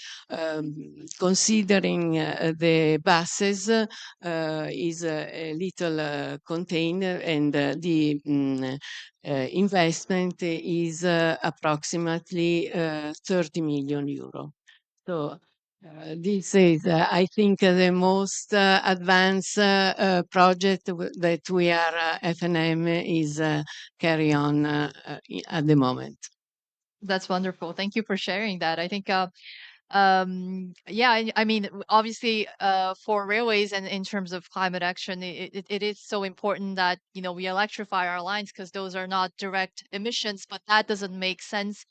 Considering the buses is a little contained, and the investment is approximately 30 million euro. So this is, I think, the most advanced project that we are, FNM is carry on at the moment. That's wonderful. Thank you for sharing that. I think, yeah, I mean, obviously, for railways and in terms of climate action, it is so important that, you know, we electrify our lines, because those are not direct emissions, but that doesn't make sense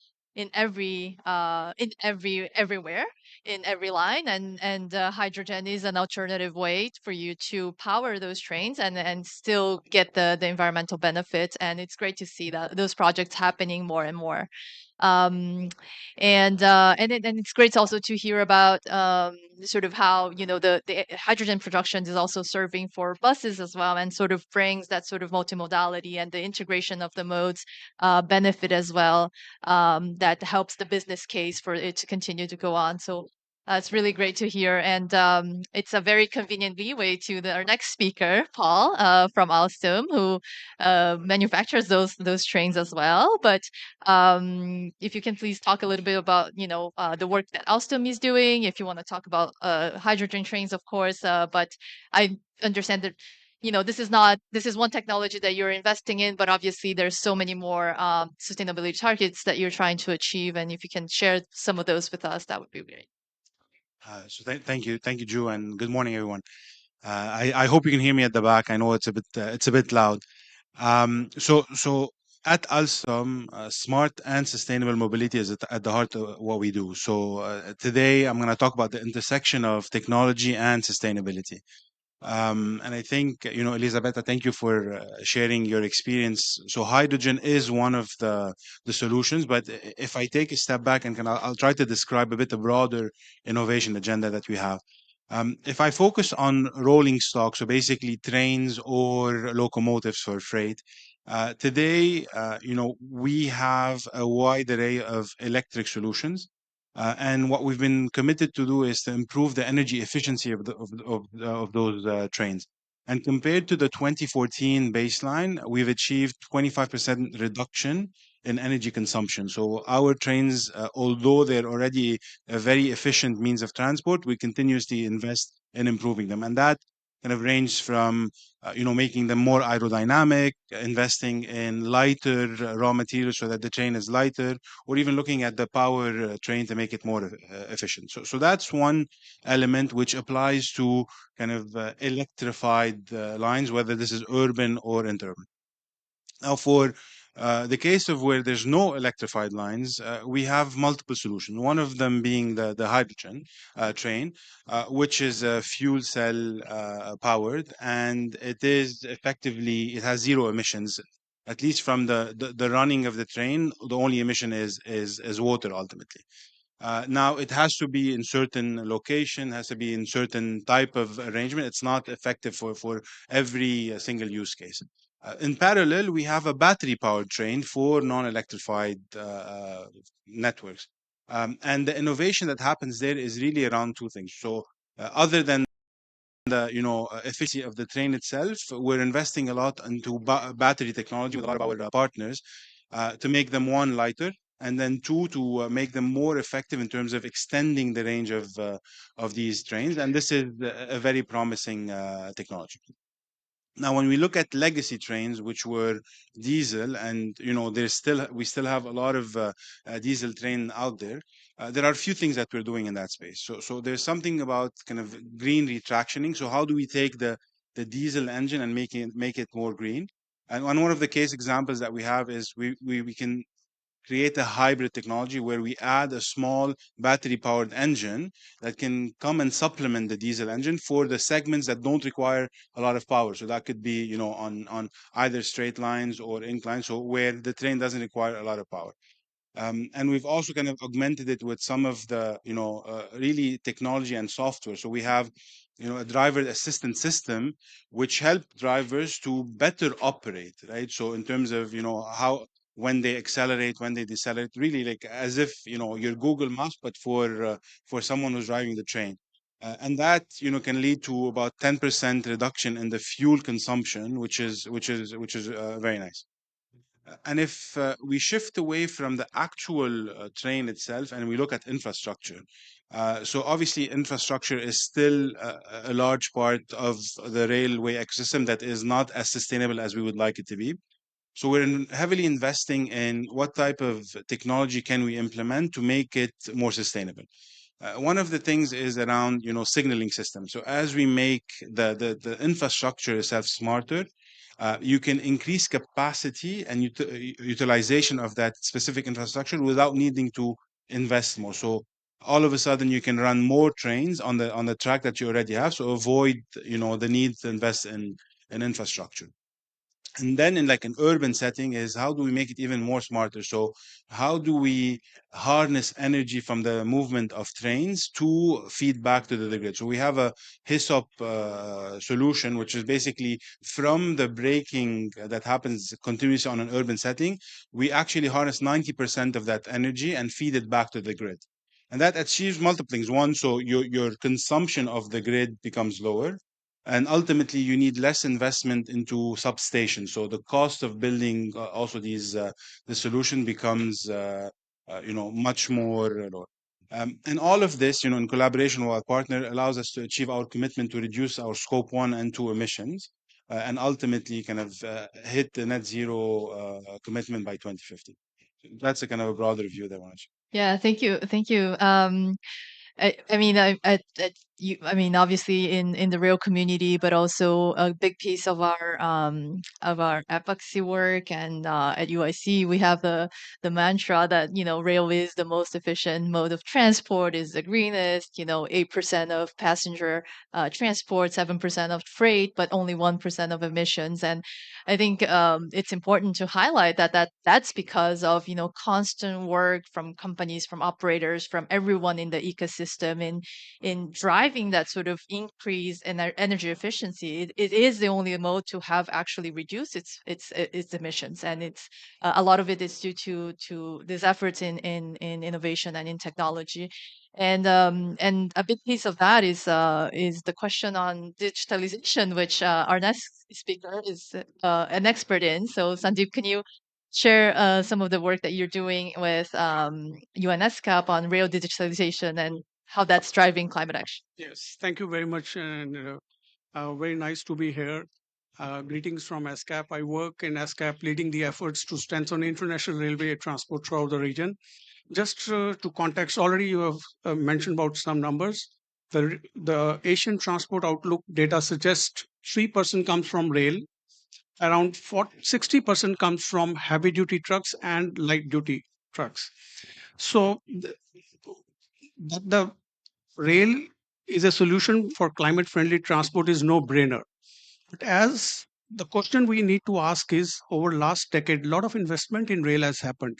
everywhere in every line, and hydrogen is an alternative way for you to power those trains and still get the environmental benefits. And it's great to see that those projects happening more and more. And it's great also to hear about sort of how, you know, the hydrogen production is also serving for buses as well, and sort of brings that sort of multimodality and the integration of the modes benefit as well, that helps the business case for it to continue to go on. So it's really great to hear, and it's a very convenient leeway to our next speaker, Paul, from Alstom, who manufactures those trains as well. But if you can please talk a little bit about, you know, the work that Alstom is doing. If you want to talk about hydrogen trains, of course. But I understand that, you know, this is one technology that you're investing in, but obviously there's so many more sustainability targets that you're trying to achieve. And if you can share some of those with us, that would be great. Thank you, Drew, and good morning, everyone. I hope you can hear me at the back. I know it's a bit loud. So at Alstom, smart and sustainable mobility is at the heart of what we do. So today I'm going to talk about the intersection of technology and sustainability. And I think, you know, Elisabetta, thank you for sharing your experience. So hydrogen is one of the solutions, but if I take a step back and I'll try to describe a bit the broader innovation agenda that we have. If I focus on rolling stock, so basically trains or locomotives for freight, today, you know, we have a wide array of electric solutions. And what we've been committed to do is to improve the energy efficiency of those trains. And compared to the 2014 baseline, we've achieved 25% reduction in energy consumption. So our trains, although they're already a very efficient means of transport, we continuously invest in improving them. And that kind of range from you know, making them more aerodynamic, investing in lighter raw materials so that the train is lighter, or even looking at the power train to make it more efficient. So that's one element which applies to kind of electrified lines, whether this is urban or interurban. Now, for The case of where there's no electrified lines, we have multiple solutions. One of them being the hydrogen train, which is fuel cell powered, and it is effectively, it has zero emissions. At least from the running of the train, the only emission is water ultimately. Now it has to be in certain location, has to be in certain type of arrangement. It's not effective for every single use case. In parallel, we have a battery powered train for non-electrified networks. And the innovation that happens there is really around two things. So other than the efficiency of the train itself, we're investing a lot into battery technology with a lot of our partners to make them, one, lighter, and then two, to make them more effective in terms of extending the range of these trains. And this is a very promising technology. Now, when we look at legacy trains, which were diesel, and we still have a lot of diesel train out there. There are a few things that we're doing in that space. So there's something about kind of green retractioning. So how do we take the diesel engine and make it more green? And one of the case examples that we have is we can create a hybrid technology where we add a small battery powered engine that can come and supplement the diesel engine for the segments that don't require a lot of power. So that could be, on either straight lines or inclines, so where the train doesn't require a lot of power. And we've also kind of augmented it with some of the, really technology and software. So we have, a driver assistance system, which help drivers to better operate, right? So in terms of, how, when they accelerate, when they decelerate, really like as if, your Google Maps, but for someone who's driving the train. And that, can lead to about 10% reduction in the fuel consumption, which is very nice. And if we shift away from the actual train itself and we look at infrastructure, so obviously infrastructure is still a large part of the railway ecosystem that is not as sustainable as we would like it to be. So we're heavily investing in what type of technology can we implement to make it more sustainable. One of the things is around, signaling systems. So as we make the infrastructure itself smarter, you can increase capacity and utilization of that specific infrastructure without needing to invest more. So all of a sudden you can run more trains on the track that you already have. So avoid, the need to invest in infrastructure. And then in like an urban setting is how do we make it even more smarter? So how do we harness energy from the movement of trains to feed back to the grid? So we have a HISOP solution, which is basically from the braking that happens continuously on an urban setting, we actually harness 90% of that energy and feed it back to the grid. And that achieves multiple things. One, so your consumption of the grid becomes lower. And ultimately, you need less investment into substations. So the cost of building also the solution becomes, much more lower. And all of this, in collaboration with our partner, allows us to achieve our commitment to reduce our scope 1 and 2 emissions, and ultimately kind of hit the net zero commitment by 2050. That's a kind of a broader view that I want to share. Yeah, thank you. Thank you. I mean, I mean, obviously in the rail community, but also a big piece of our advocacy work, and at UIC we have the mantra that rail is the most efficient mode of transport, is the greenest. 8% of passenger transport, 7% of freight, but only 1% of emissions. And I think it's important to highlight that's because of constant work from companies, from operators, from everyone in the ecosystem in driving that sort of increase in our energy efficiency. It is the only mode to have actually reduced its emissions, and it's a lot of it is due to these efforts in innovation and in technology. And a big piece of that is the question on digitalization, which our next speaker is an expert in. So Sandeep, can you share some of the work that you're doing with UNESCAP on rail digitalization and how that's driving climate action? Yes, thank you very much, and very nice to be here. Greetings from SCAP. I work in SCAP leading the efforts to strengthen international railway transport throughout the region. Just to context, already you have mentioned about some numbers. The Asian transport outlook data suggests 3% comes from rail, around 60% comes from heavy duty trucks and light duty trucks. So that the rail is a solution for climate friendly transport is no brainer. But as the question we need to ask is, over last decade, a lot of investment in rail has happened,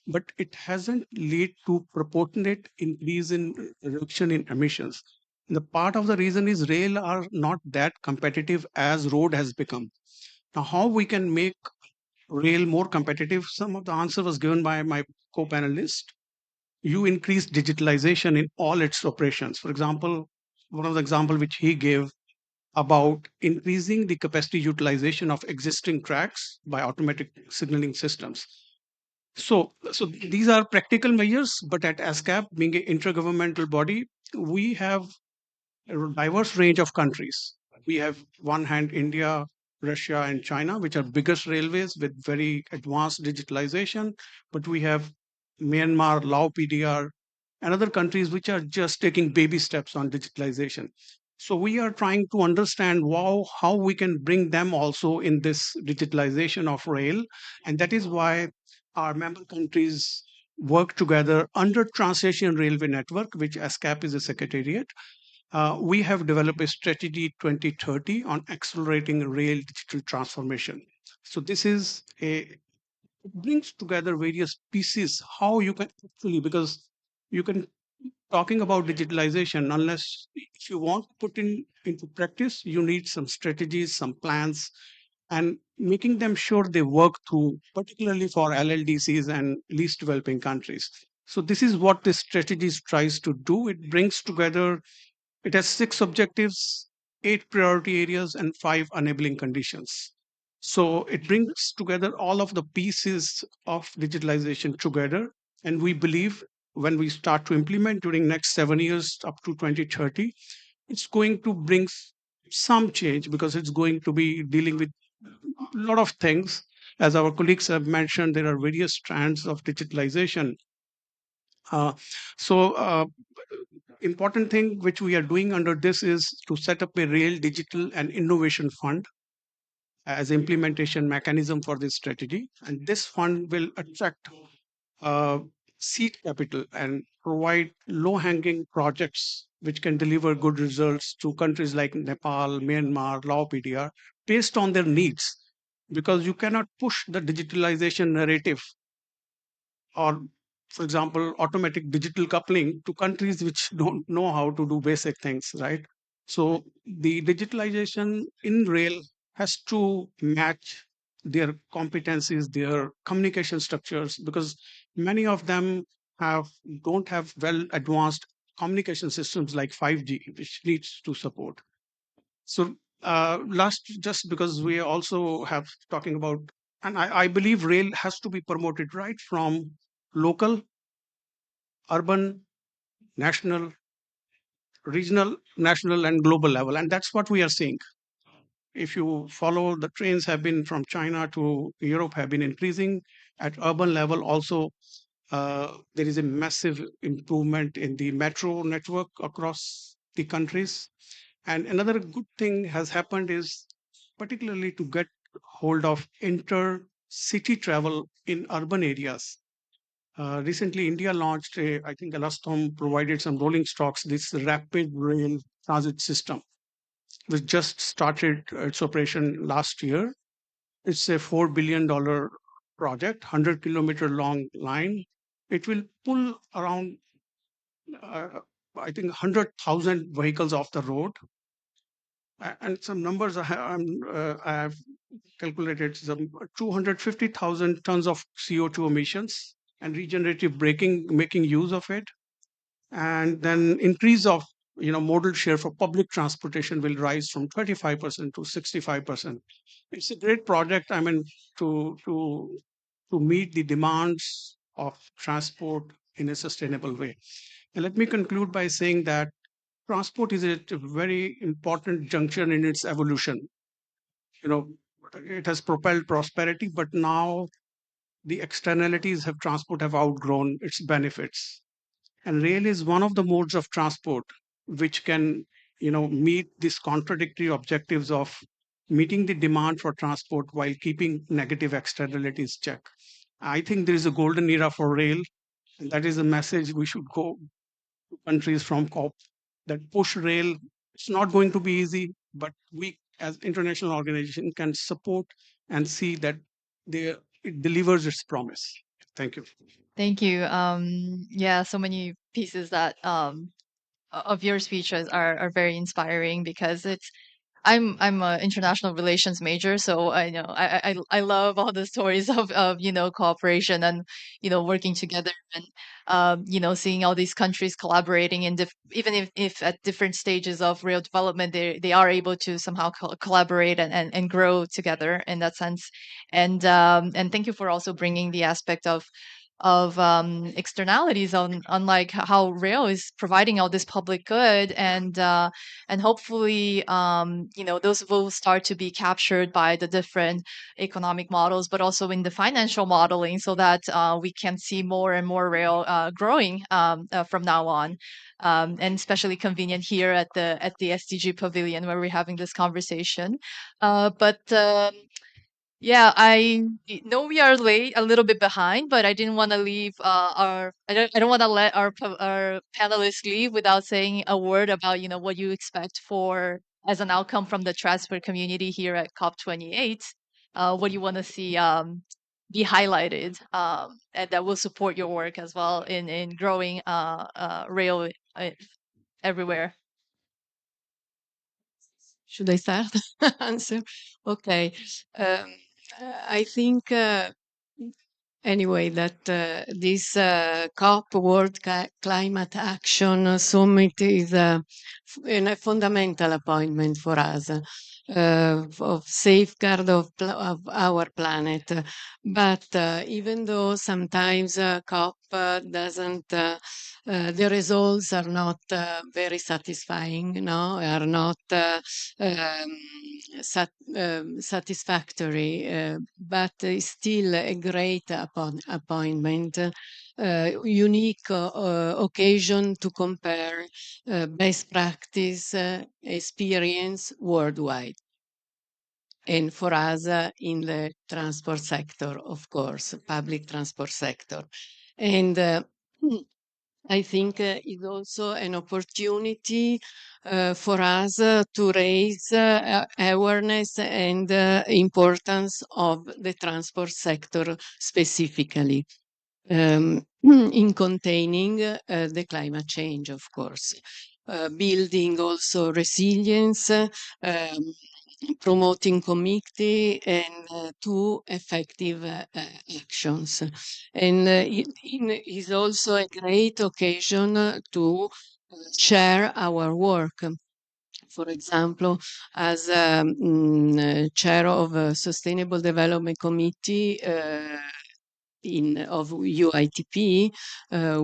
but it hasn't led to proportionate increase in reduction in emissions. And the part of the reason is rail are not that competitive as road has become. Now, how we can make rail more competitive? Some of the answer was given by my co-panelist. You increase digitalization in all its operations. For example, one of the example which he gave about increasing the capacity utilization of existing tracks by automatic signaling systems. So these are practical measures, but at ASCAP, being an intergovernmental body, we have a diverse range of countries. We have one hand India, Russia, and China, which are biggest railways with very advanced digitalization. But we have Myanmar, Laos, PDR, and other countries which are just taking baby steps on digitalization. So we are trying to understand how we can bring them also in this digitalization of rail. And that is why our member countries work together under Trans-Asian Railway Network, which ASCAP is a secretariat. We have developed a strategy 2030 on accelerating rail digital transformation. So this is it brings together various pieces how you can actually, because you can talking about digitalization, unless if you want to put into practice, you need some strategies, some plans, and making them sure they work through, particularly for LLDCs and least developing countries. So this is what this strategy tries to do. It brings together, it has 6 objectives, 8 priority areas, and 5 enabling conditions. So it brings together all of the pieces of digitalization together. And we believe when we start to implement during next 7 years up to 2030, it's going to bring some change because it's going to be dealing with a lot of things. As our colleagues have mentioned, there are various strands of digitalization. Uh, so important thing which we are doing under this is to set up a real digital and innovation fund as implementation mechanism for this strategy. And this fund will attract uh, seed capital and provide low-hanging projects which can deliver good results to countries like Nepal, Myanmar, Laos, PDR, based on their needs. Because you cannot push the digitalization narrative or, for example, automatic digital coupling to countries which don't know how to do basic things, right? So the digitalization in rail has to match their competencies, their communication structures, because many of them don't have well advanced communication systems like 5G, which needs to support. So last, just because we also have talking about, and I believe rail has to be promoted right from local, urban, national, regional, national, and global level. And that's what we are seeing. If you follow, the trains have been from China to Europe have been increasing. At urban level also, there is a massive improvement in the metro network across the countries. And another good thing has happened is particularly to get hold of inter-city travel in urban areas. Recently, India launched I think Alstom provided some rolling stocks, this rapid rail transit system, which just started its operation last year. It's a $4 billion project, 100-kilometer long line. It will pull around, I think, 100,000 vehicles off the road. And some numbers I have calculated, some 250,000 tons of CO2 emissions and regenerative braking, making use of it. And then increase of modal share for public transportation will rise from 25% to 65%. It's a great project, I mean, to meet the demands of transport in a sustainable way. And let me conclude by saying that transport is at a very important junction in its evolution. It has propelled prosperity, but now the externalities of transport have outgrown its benefits. And rail is one of the modes of transport which can meet these contradictory objectives of meeting the demand for transport while keeping negative externalities check. I think there is a golden era for rail, and that is a message we should go to countries from COP that push rail. It's not going to be easy, but we as international organization can support and see that it delivers its promise. Thank you. Thank you. Yeah, so many pieces that of your speeches are very inspiring because I'm a international relations major, so I know I love all the stories of cooperation and working together and seeing all these countries collaborating in even if at different stages of rail development they are able to somehow collaborate and grow together in that sense. And thank you for also bringing the aspect of externalities on like how rail is providing all this public good and hopefully those will start to be captured by the different economic models but also in the financial modeling so that we can see more and more rail growing from now on, and especially convenient here at the SDG Pavilion where we're having this conversation. But yeah, I know we are late, a little bit behind, but I didn't want to leave I don't want to let our panelists leave without saying a word about what you expect for as an outcome from the transport community here at COP28. What do you want to see be highlighted, and that will support your work as well in growing rail everywhere. Should I start? Answer? Okay. Um, I think anyway that this COP World Climate Action Summit is a fundamental appointment for us of safeguard of our planet. But even though sometimes COP doesn't, the results are not very satisfying, no, are not satisfactory, but it's still a great appointment, unique occasion to compare best practice experience worldwide. And for us in the transport sector, of course, public transport sector. And I think it's also an opportunity for us to raise awareness and importance of the transport sector specifically in containing the climate change, of course. Building also resilience, promoting community and to effective actions. And it is also a great occasion to share our work. For example, as chair of a Sustainable Development Committee of UITP,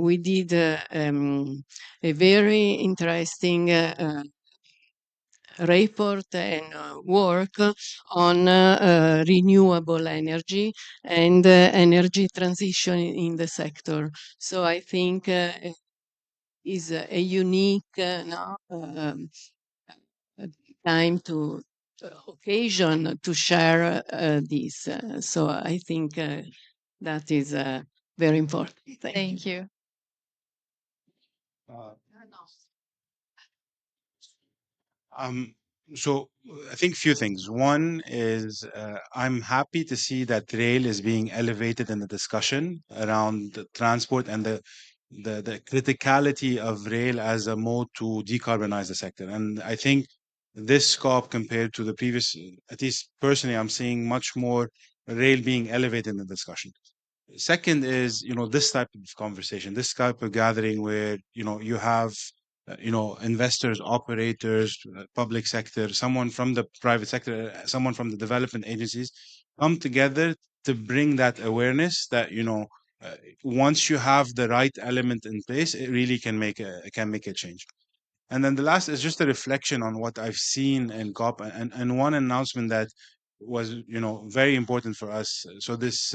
we did a very interesting report and work on renewable energy and energy transition in the sector. So I think is a unique time to occasion to share this. So I think that is very important. Thank you. So I think a few things. One is I'm happy to see that rail is being elevated in the discussion around the transport and the criticality of rail as a mode to decarbonize the sector. And I think this COP compared to the previous, at least personally, I'm seeing much more rail being elevated in the discussion. Second is, this type of conversation, this type of gathering where, you have investors, operators, public sector, someone from the private sector, someone from the development agencies come together to bring that awareness that, once you have the right element in place, it really can make a change. And then the last is just a reflection on what I've seen in COP and one announcement that was, very important for us. So this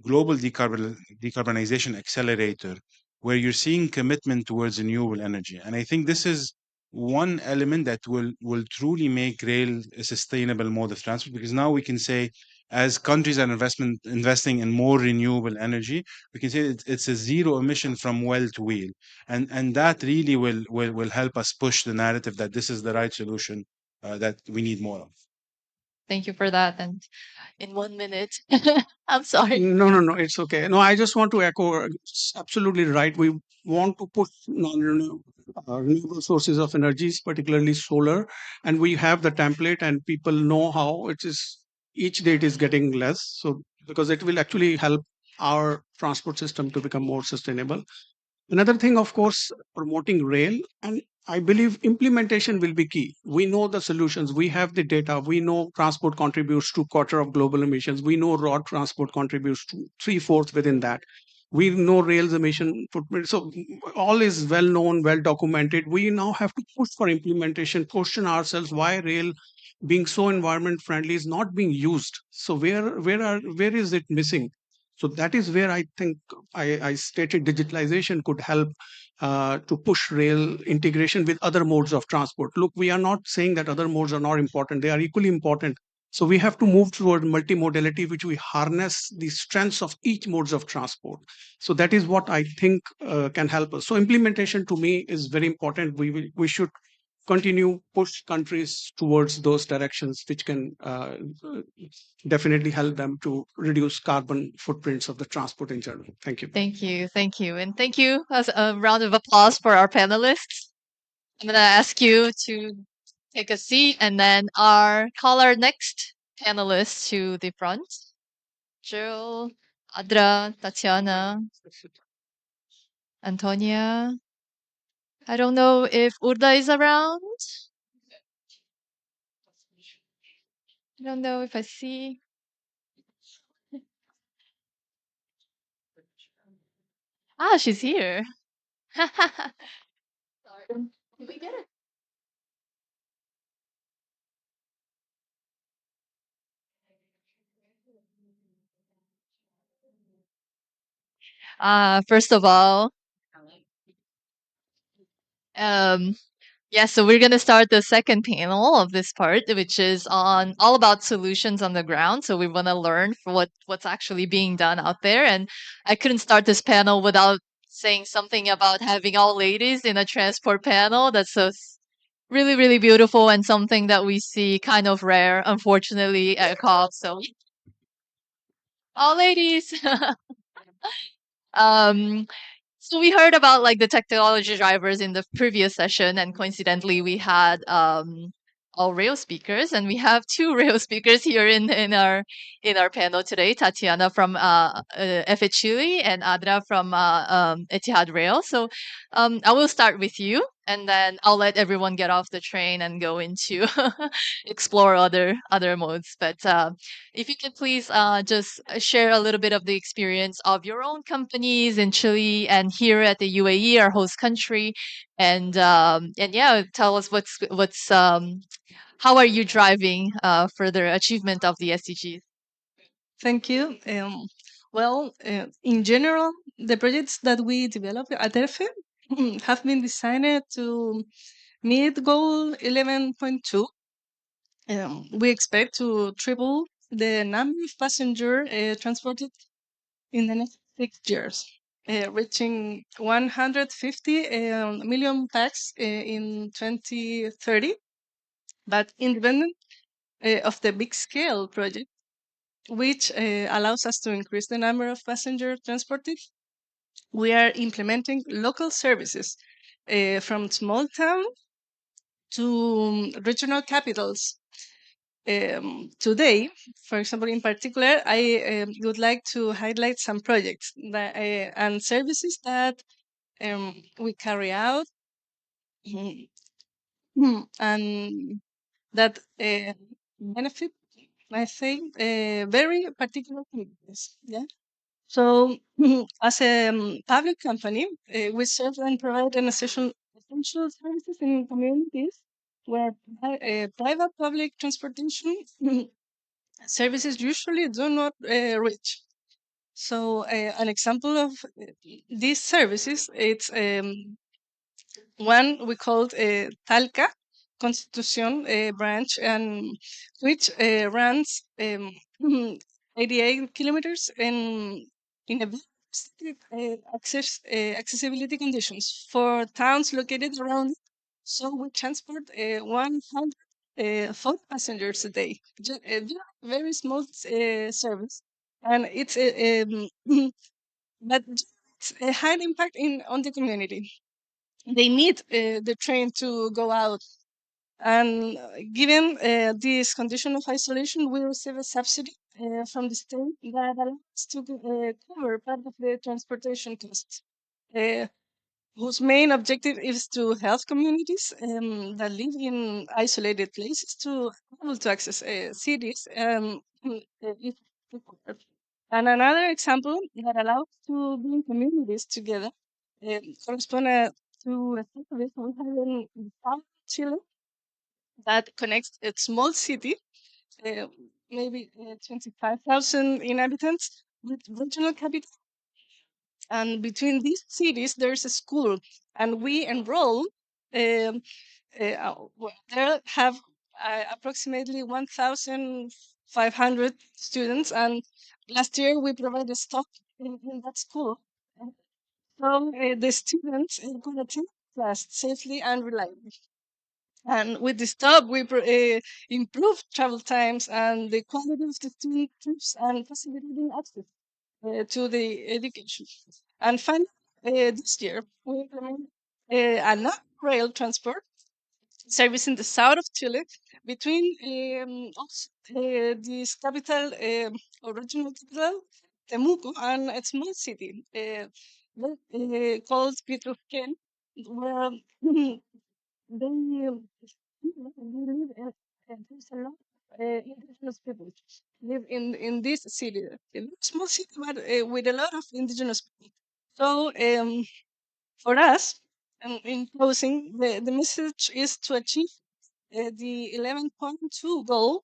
global decarbonization accelerator, where you're seeing commitment towards renewable energy. And I think this is one element that will truly make rail a sustainable mode of transport, because now we can say, as countries are investing in more renewable energy, we can say it's a zero emission from well to wheel, and that really will help us push the narrative that this is the right solution that we need more of. Thank you for that. And in 1 minute, I'm sorry. No, it's okay. No, I just want to echo, it's absolutely right. We want to push renewable sources of energies, particularly solar, and we have the template, and people know how it is. Each day it is getting less, so because it will actually help our transport system to become more sustainable. Another thing, of course, promoting rail, and I believe implementation will be key. We know the solutions, we have the data, we know transport contributes to quarter of global emissions, we know road transport contributes to three-fourths within that. We know rail's emission footprint. So all is well known, well documented. We now have to push for implementation, question ourselves why rail being so environment friendly is not being used. So where is it missing? So that is where I think I stated digitalization could help to push rail integration with other modes of transport. Look, we are not saying that other modes are not important. They are equally important. So we have to move toward multimodality, which we harness the strengths of each modes of transport. So that is what I think can help us. So implementation to me is very important. We should continue push countries towards those directions, which can definitely help them to reduce carbon footprints of the transport in general. Thank you. Thank you. Thank you. And thank you. As a round of applause for our panelists. I'm going to ask you to take a seat and then call our next panelists to the front. Jill, Adra, Tatiana, Antonia. I don't know if Urda is around. I don't know if I see. Ah, she's here. Sorry. Did we get it? First of all, yeah, so we're going to start the second panel of this part, which is on all about solutions on the ground. So we want to learn for what's actually being done out there. And I couldn't start this panel without saying something about having all ladies in a transport panel. That's so really, really beautiful and something that we see kind of rare, unfortunately, at COP. So all ladies. um, So we heard about like the technology drivers in the previous session, and coincidentally, we had all rail speakers, and we have two rail speakers here in our panel today: Tatiana from FH Chile and Adra from Etihad Rail. So I will start with you, and then I'll let everyone get off the train and go into explore other modes. But if you could please just share a little bit of the experience of your own companies in Chile and here at the UAE, our host country, and yeah, tell us what's how are you driving further achievement of the SDGs? Thank you. In general, the projects that we develop at ERFE have been designed to meet goal 11.2. We expect to triple the number of passengers transported in the next 6 years, reaching 150 million packs in 2030. But independent of the big scale project, which allows us to increase the number of passengers transported, we are implementing local services from small town to regional capitals. Today, for example, in particular, I would like to highlight some projects and services that we carry out and that benefit, I think, very particular communities. Yeah. So, as a public company, we serve and provide an essential services in communities where private public transportation services usually do not reach. So, an example of these services, it's one we called Talca Constitution branch, and which runs 88 kilometers in a very restricted accessibility conditions for towns located around. So we transport 100 foot passengers a day. A very small service, and it's but it's a high impact on the community. They need the train to go out, and given this condition of isolation, we receive a subsidy from the state that allows us to cover part of the transportation costs. Uh, whose main objective is to help communities that live in isolated places to be able to access cities. If required. And another example that allows to bring communities together correspond to a service we have in South Chile that connects a small city, uh, maybe 25,000 inhabitants, with regional capital, and between these cities there's a school, and we enroll there have approximately 1,500 students, and last year we provided stock in that school. So the students could attend class safely and reliably. And with this stop, we improve travel times and the quality of the student trips and facilitating access to the education. And finally, this year, we implement a rail transport service in the south of Chile between this capital, original capital, Temuco, and a small city called Petrosquén, where they live there's a lot of indigenous people live in this city, a very small city, but with a lot of indigenous people. So for us, in closing, the message is to achieve the 11.2 goal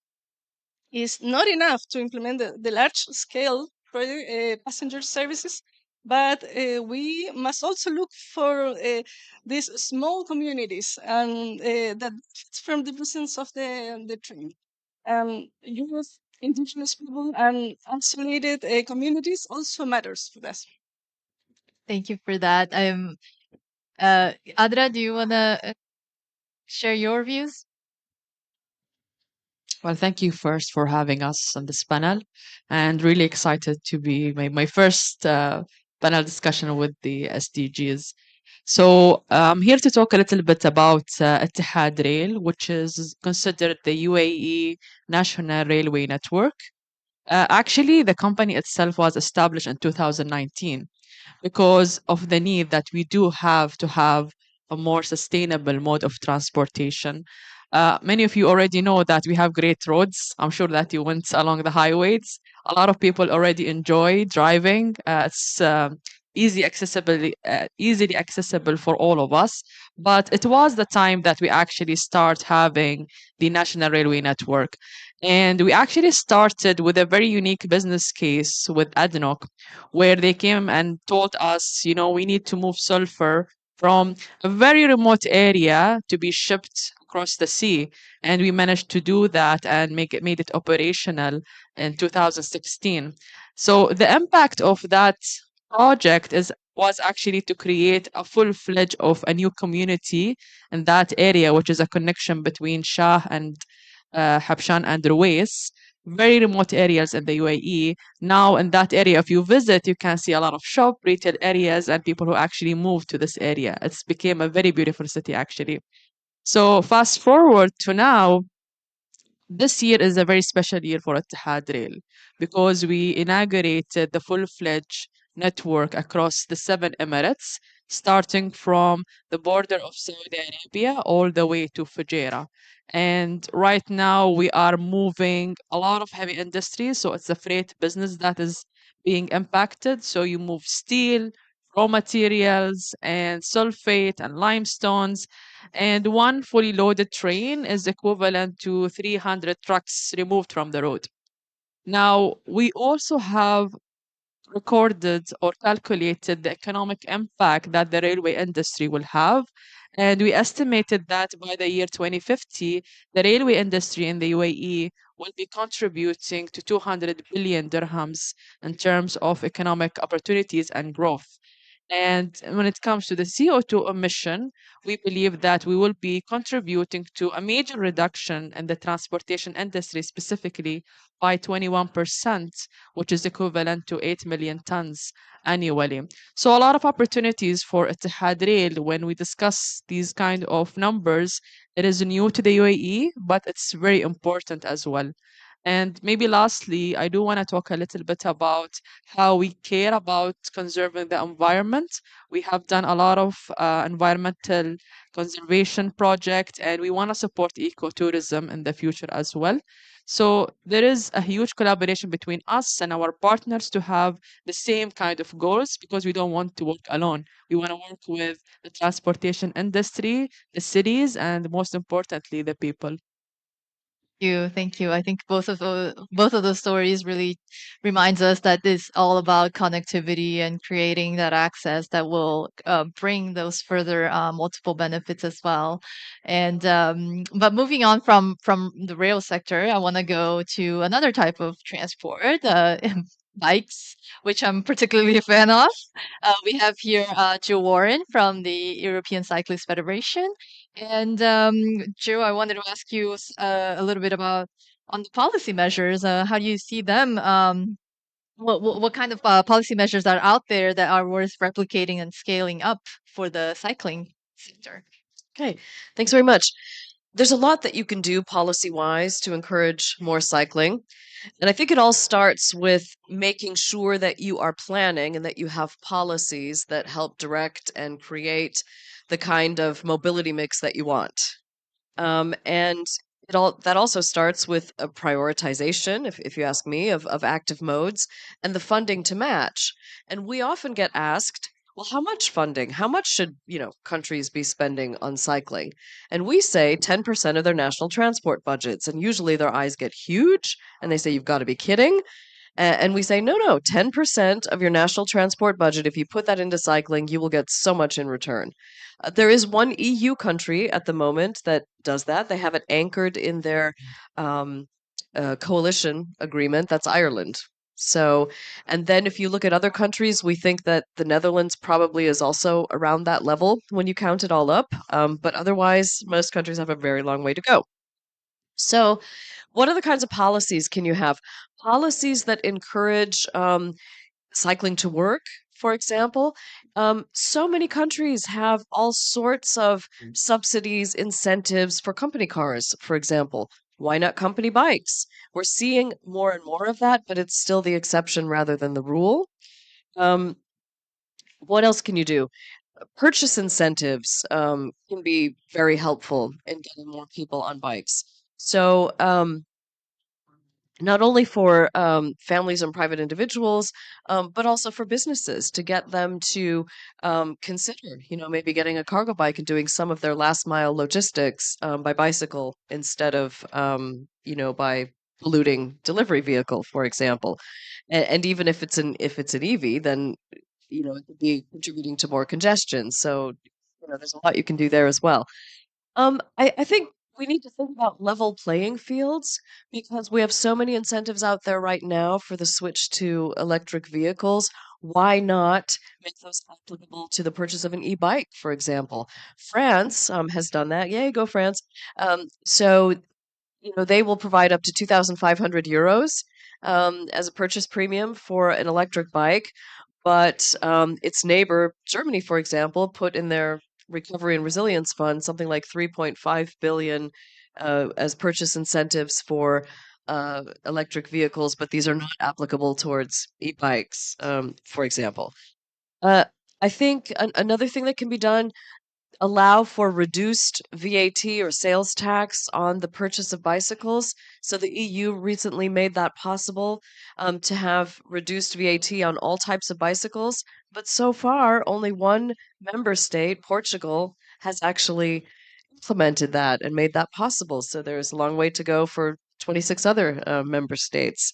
is not enough to implement the large scale passenger services, but we must also look for these small communities and that benefits from the presence of the train. Youth, indigenous people, and isolated communities also matters for us. Thank you for that. Adra, do you want to share your views? Well, thank you first for having us on this panel, and really excited to be my first panel discussion with the SDGs. So I'm here to talk a little bit about Etihad Rail, which is considered the UAE National Railway Network. Actually, the company itself was established in 2019 because of the need that we do have to have a more sustainable mode of transportation. Many of you already know that we have great roads. I'm sure that you went along the highways. A lot of people already enjoy driving. It's easily accessible for all of us. But it was the time that we actually start having the National Railway Network. And we actually started with a very unique business case with ADNOC, where they came and told us, we need to move sulfur from a very remote area to be shipped across the sea. And we managed to do that and made it operational in 2016. So the impact of that project was actually to create a full-fledged of a new community in that area, which is a connection between Shah and Habshan and Ruwais, very remote areas in the UAE. Now, in that area, if you visit, you can see a lot of shop, retail areas, and people who actually move to this area. It's became a very beautiful city, actually. So, fast forward to now, this year is a very special year for Etihad Rail because we inaugurated the full-fledged network across the 7 Emirates, starting from the border of Saudi Arabia all the way to Fujairah. And right now we are moving a lot of heavy industries, so it's a freight business that is being impacted. So you move steel, raw materials, and sulfate and limestones, and one fully loaded train is equivalent to 300 trucks removed from the road. Now, we also have recorded or calculated the economic impact that the railway industry will have. And we estimated that by the year 2050, the railway industry in the UAE will be contributing to 200 billion dirhams in terms of economic opportunities and growth. And when it comes to the CO2 emission, we believe that we will be contributing to a major reduction in the transportation industry, specifically by 21%, which is equivalent to 8 million tons annually. So a lot of opportunities for Etihad Rail. When we discuss these kind of numbers, it is new to the UAE, but it's very important as well. And maybe lastly, I do want to talk a little bit about how we care about conserving the environment. We have done a lot of environmental conservation project, and we want to support ecotourism in the future as well. So there is a huge collaboration between us and our partners to have the same kind of goals, because we don't want to work alone. We want to work with the transportation industry, the cities, and most importantly, the people. Thank you. I think both of those stories really reminds us that it's all about connectivity and creating that access that will bring those further multiple benefits as well. And but moving on from the rail sector, I want to go to another type of transport, bikes, which I'm particularly a fan of. We have here Jill Warren from the European Cyclist Federation. And Joe, I wanted to ask you a little bit about on the policy measures. How do you see them? What kind of policy measures are out there that are worth replicating and scaling up for the cycling sector? Okay, thanks very much. There's a lot that you can do policy wise to encourage more cycling. And I think it all starts with making sure that you are planning and that you have policies that help direct and create the kind of mobility mix that you want. And that also starts with a prioritization, if you ask me, of active modes and the funding to match. And we often get asked, well, how much funding? How much should countries be spending on cycling? And we say 10% of their national transport budgets. And usually their eyes get huge and they say, you've got to be kidding. And we say, no, 10% of your national transport budget, if you put that into cycling, you will get so much in return. There is one EU country at the moment that does that. They have it anchored in their coalition agreement. That's Ireland. So, and then if you look at other countries, we think that the Netherlands probably is also around that level when you count it all up. But otherwise, most countries have a very long way to go. So, what other kinds of policies can you have? Policies that encourage cycling to work, for example. So many countries have all sorts of subsidies, incentives for company cars, for example. Why not company bikes? We're seeing more and more of that, but it's still the exception rather than the rule. What else can you do? Purchase incentives can be very helpful in getting more people on bikes. So, not only for families and private individuals, but also for businesses to get them to consider, maybe getting a cargo bike and doing some of their last mile logistics by bicycle instead of, by polluting delivery vehicle, for example. And even if it's an EV, then it could be contributing to more congestion. So there's a lot you can do there as well. I think we need to think about level playing fields because we have so many incentives out there right now for the switch to electric vehicles. Why not make those applicable to the purchase of an e-bike, for example? France has done that. Yay, go France. So, they will provide up to 2,500 euros as a purchase premium for an electric bike. But its neighbor, Germany, for example, put in their Recovery and Resilience Fund something like 3.5 billion as purchase incentives for electric vehicles, but these are not applicable towards e-bikes, for example. I think another thing that can be done, allow for reduced VAT or sales tax on the purchase of bicycles. So the EU recently made that possible to have reduced VAT on all types of bicycles. But so far, only one member state, Portugal, has actually implemented that and made that possible. So there's a long way to go for 26 other member states.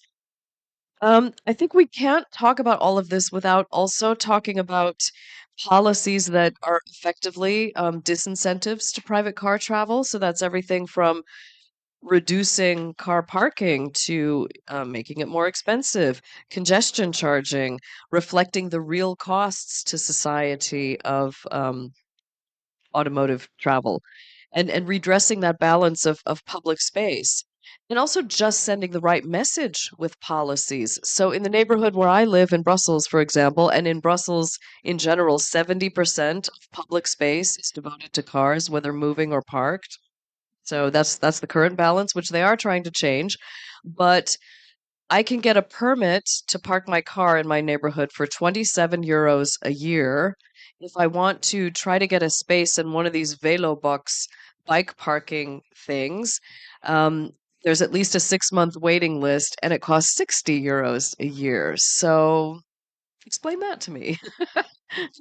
I think we can't talk about all of this without also talking about policies that are effectively disincentives to private car travel. So that's everything from reducing car parking to making it more expensive, congestion charging, reflecting the real costs to society of automotive travel, and redressing that balance of public space. And also just sending the right message with policies. So, in the neighborhood where I live in Brussels, for example, and in Brussels in general, 70% of public space is devoted to cars, whether moving or parked. So that's the current balance, which they are trying to change. But I can get a permit to park my car in my neighborhood for 27 euros a year. If I want to try to get a space in one of these Velo box bike parking things, um, there's at least a 6-month waiting list, and it costs 60 euros a year. So explain that to me.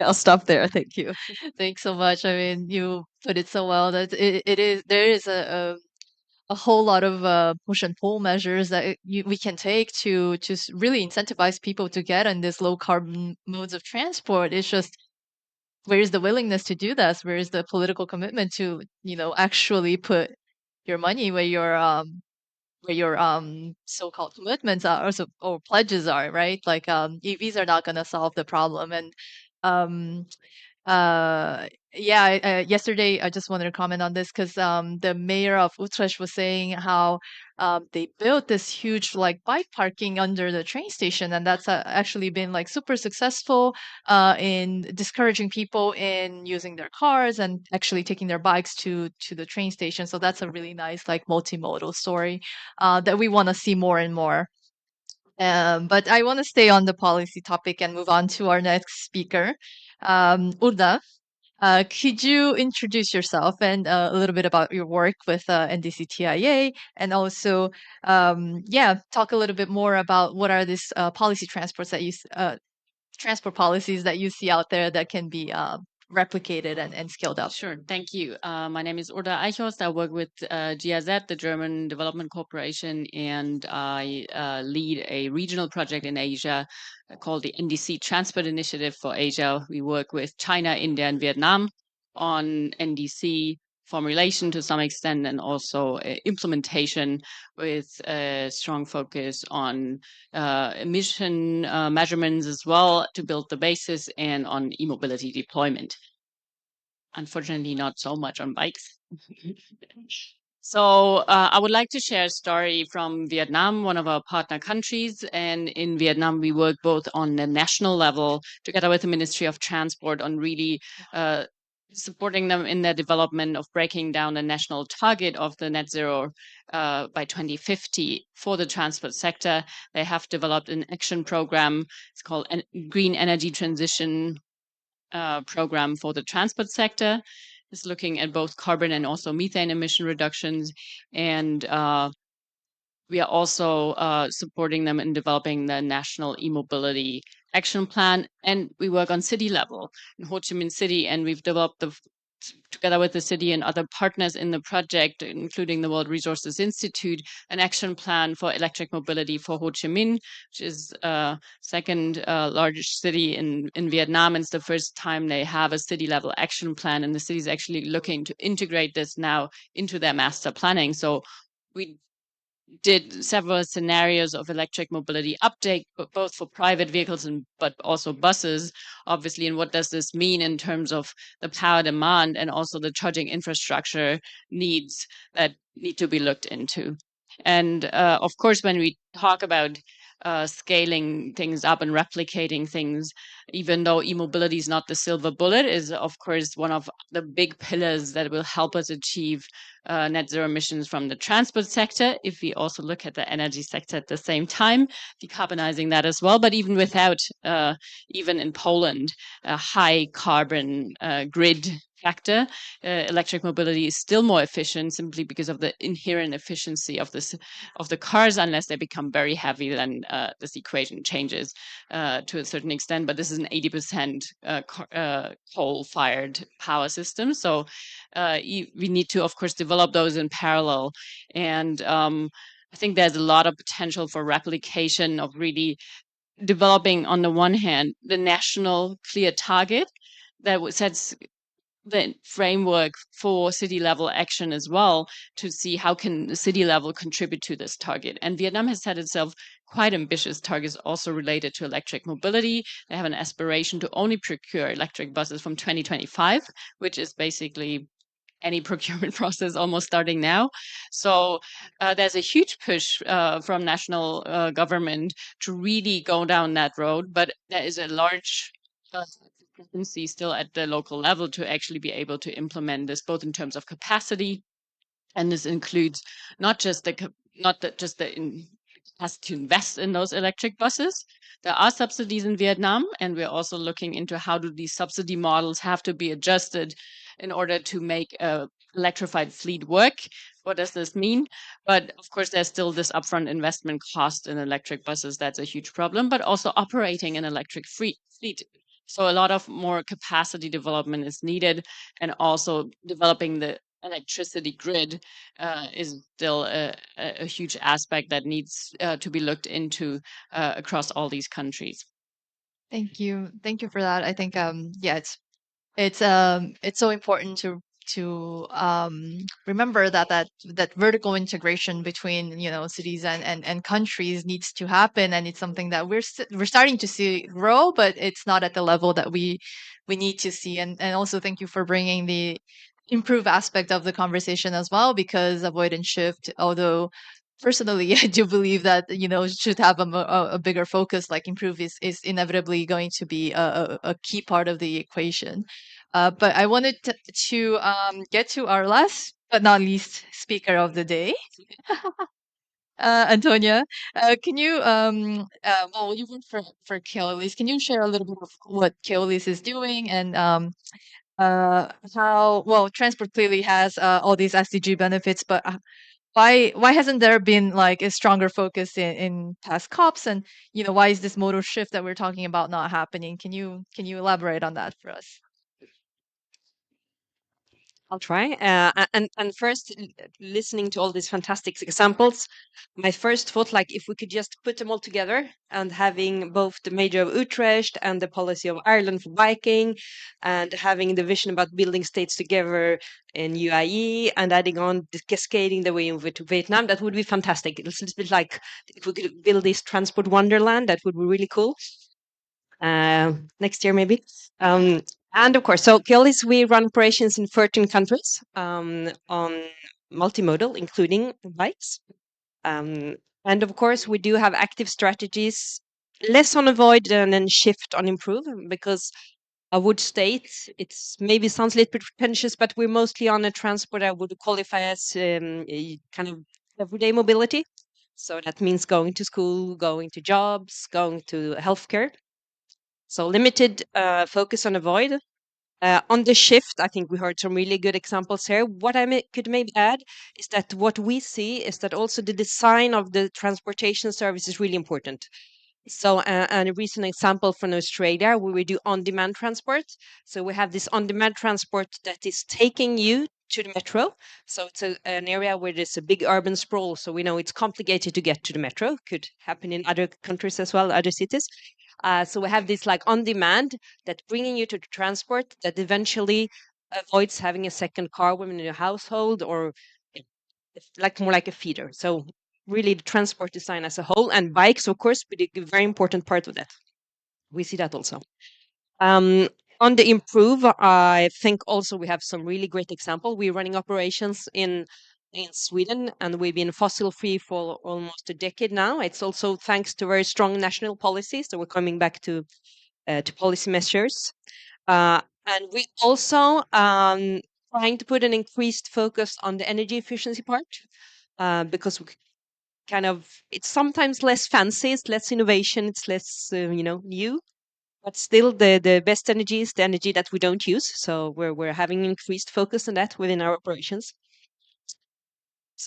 I'll stop there. Thank you. Thanks so much. I mean, you put it so well that it is there is a whole lot of push and pull measures that we can take to just really incentivize people to get on this low carbon modes of transport. It's just where is the willingness to do this? Where is the political commitment to actually put your money where your so-called commitments are or pledges are, right? Like EVs are not going to solve the problem. And um yeah, yesterday I just wanted to comment on this because the mayor of Utrecht was saying how they built this huge like bike parking under the train station, and that's actually been like super successful in discouraging people in using their cars and actually taking their bikes to the train station. So that's a really nice like multimodal story that we want to see more and more. But I want to stay on the policy topic and move on to our next speaker, Urda. Could you introduce yourself and a little bit about your work with NDC-TIA, and also, yeah, talk a little bit more about what are these transport policies that you see out there that can be replicated and scaled up? Sure. Thank you. My name is Urda Eichhorst. I work with GIZ, the German Development Corporation, and I lead a regional project in Asia called the NDC Transport Initiative for Asia. We work with China, India, and Vietnam on NDC formulation to some extent, and also implementation with a strong focus on emission measurements as well to build the basis, and on e-mobility deployment. Unfortunately, not so much on bikes. So I would like to share a story from Vietnam, one of our partner countries. And in Vietnam, we work both on the national level together with the Ministry of Transport on really supporting them in their development of breaking down the national target of the net zero by 2050 for the transport sector. They have developed an action program. It's called Green Energy Transition Program for the transport sector. Is looking at both carbon and also methane emission reductions. And we are also supporting them in developing the national e-mobility action plan. And we work on city level in Ho Chi Minh City, and we've developed together with the city and other partners in the project, including the World Resources Institute, an action plan for electric mobility for Ho Chi Minh, which is second largest city in Vietnam. And it's the first time they have a city level action plan, and the city is actually looking to integrate this now into their master planning. So we did several scenarios of electric mobility uptake, both for private vehicles but also buses, obviously. And what does this mean in terms of the power demand and also the charging infrastructure needs that need to be looked into? And of course, when we talk about scaling things up and replicating things, even though e-mobility is not the silver bullet, is of course one of the big pillars that will help us achieve net zero emissions from the transport sector. If we also look at the energy sector at the same time, decarbonizing that as well. But even without, even in Poland, a high carbon grid factor, electric mobility is still more efficient simply because of the inherent efficiency of the cars. Unless they become very heavy, then this equation changes to a certain extent. But this is an 80% coal-fired power system. So we need to, of course, develop those in parallel. And I think there's a lot of potential for replication of really developing, on the one hand, the national clear target, sets the framework for city level action as well, to see how can the city level contribute to this target. And Vietnam has set itself quite ambitious targets also related to electric mobility. They have an aspiration to only procure electric buses from 2025, which is basically any procurement process almost starting now. So there's a huge push from national government to really go down that road, but there is a large dependency still at the local level to actually be able to implement this, both in terms of capacity, and this includes not just the capacity to invest in those electric buses. There are subsidies in Vietnam, and we're also looking into how do these subsidy models have to be adjusted in order to make a electrified fleet work. What does this mean? But of course, there's still this upfront investment cost in electric buses. That's a huge problem, but also operating an electric fleet. So a lot of more capacity development is needed, and also developing the electricity grid is still a huge aspect that needs to be looked into across all these countries. Thank you for that. I think yeah, it's so important to remember that vertical integration between cities and countries needs to happen, and it's something that we're starting to see grow, but it's not at the level that we need to see. And also thank you for bringing the improve aspect of the conversation as well, because avoid and shift, although personally I do believe that it should have a bigger focus, like improve is inevitably going to be a key part of the equation. But I wanted to get to our last but not least speaker of the day. Antonia, can you well, you work for Keolis, can you share a little bit of what Keolis is doing, and how, well, transport clearly has all these SDG benefits, but why hasn't there been like a stronger focus in past COPs, and why is this modal shift that we're talking about not happening? Can you elaborate on that for us? I'll try. And first, listening to all these fantastic examples, my first thought, like, if we could just put them all together, and having both the Mayor of Utrecht and the policy of Ireland for biking, and having the vision about building states together in UAE, and adding on the cascading the way over to Vietnam, that would be fantastic. It's a little bit like if we could build this transport wonderland, that would be really cool. Next year maybe. And of course, so Keolis, we run operations in 13 countries on multimodal, including bikes. And of course, we do have active strategies, less on avoid than on shift on improve, because I would state, it's maybe sounds a little bit pretentious, but we're mostly on a transport I would qualify as a kind of everyday mobility. So that means going to school, going to jobs, going to healthcare. So limited focus on avoid. On the shift, I think we heard some really good examples here. What I could maybe add is that what we see is that also the design of the transportation service is really important. So, and a recent example from Australia, where we do on-demand transport. So we have this on-demand transport that is taking you to the metro. So it's an area where there's a big urban sprawl. So we know it's complicated to get to the metro. Could happen in other countries as well, other cities. So we have this like on demand that bringing you to the transport that eventually avoids having a second car within your household, or like more like a feeder. So really the transport design as a whole, and bikes, of course, be a very important part of that. We see that also. On the improve, I think also we have some really great example. We're running operations in Sweden, and we've been fossil free for almost a decade now. It's also thanks to very strong national policies. So we're coming back to policy measures, and we also trying to put an increased focus on the energy efficiency part, because we kind of, it's sometimes less fancy, it's less innovation, it's less new. But still, the best energy is the energy that we don't use. So we're having increased focus on that within our operations.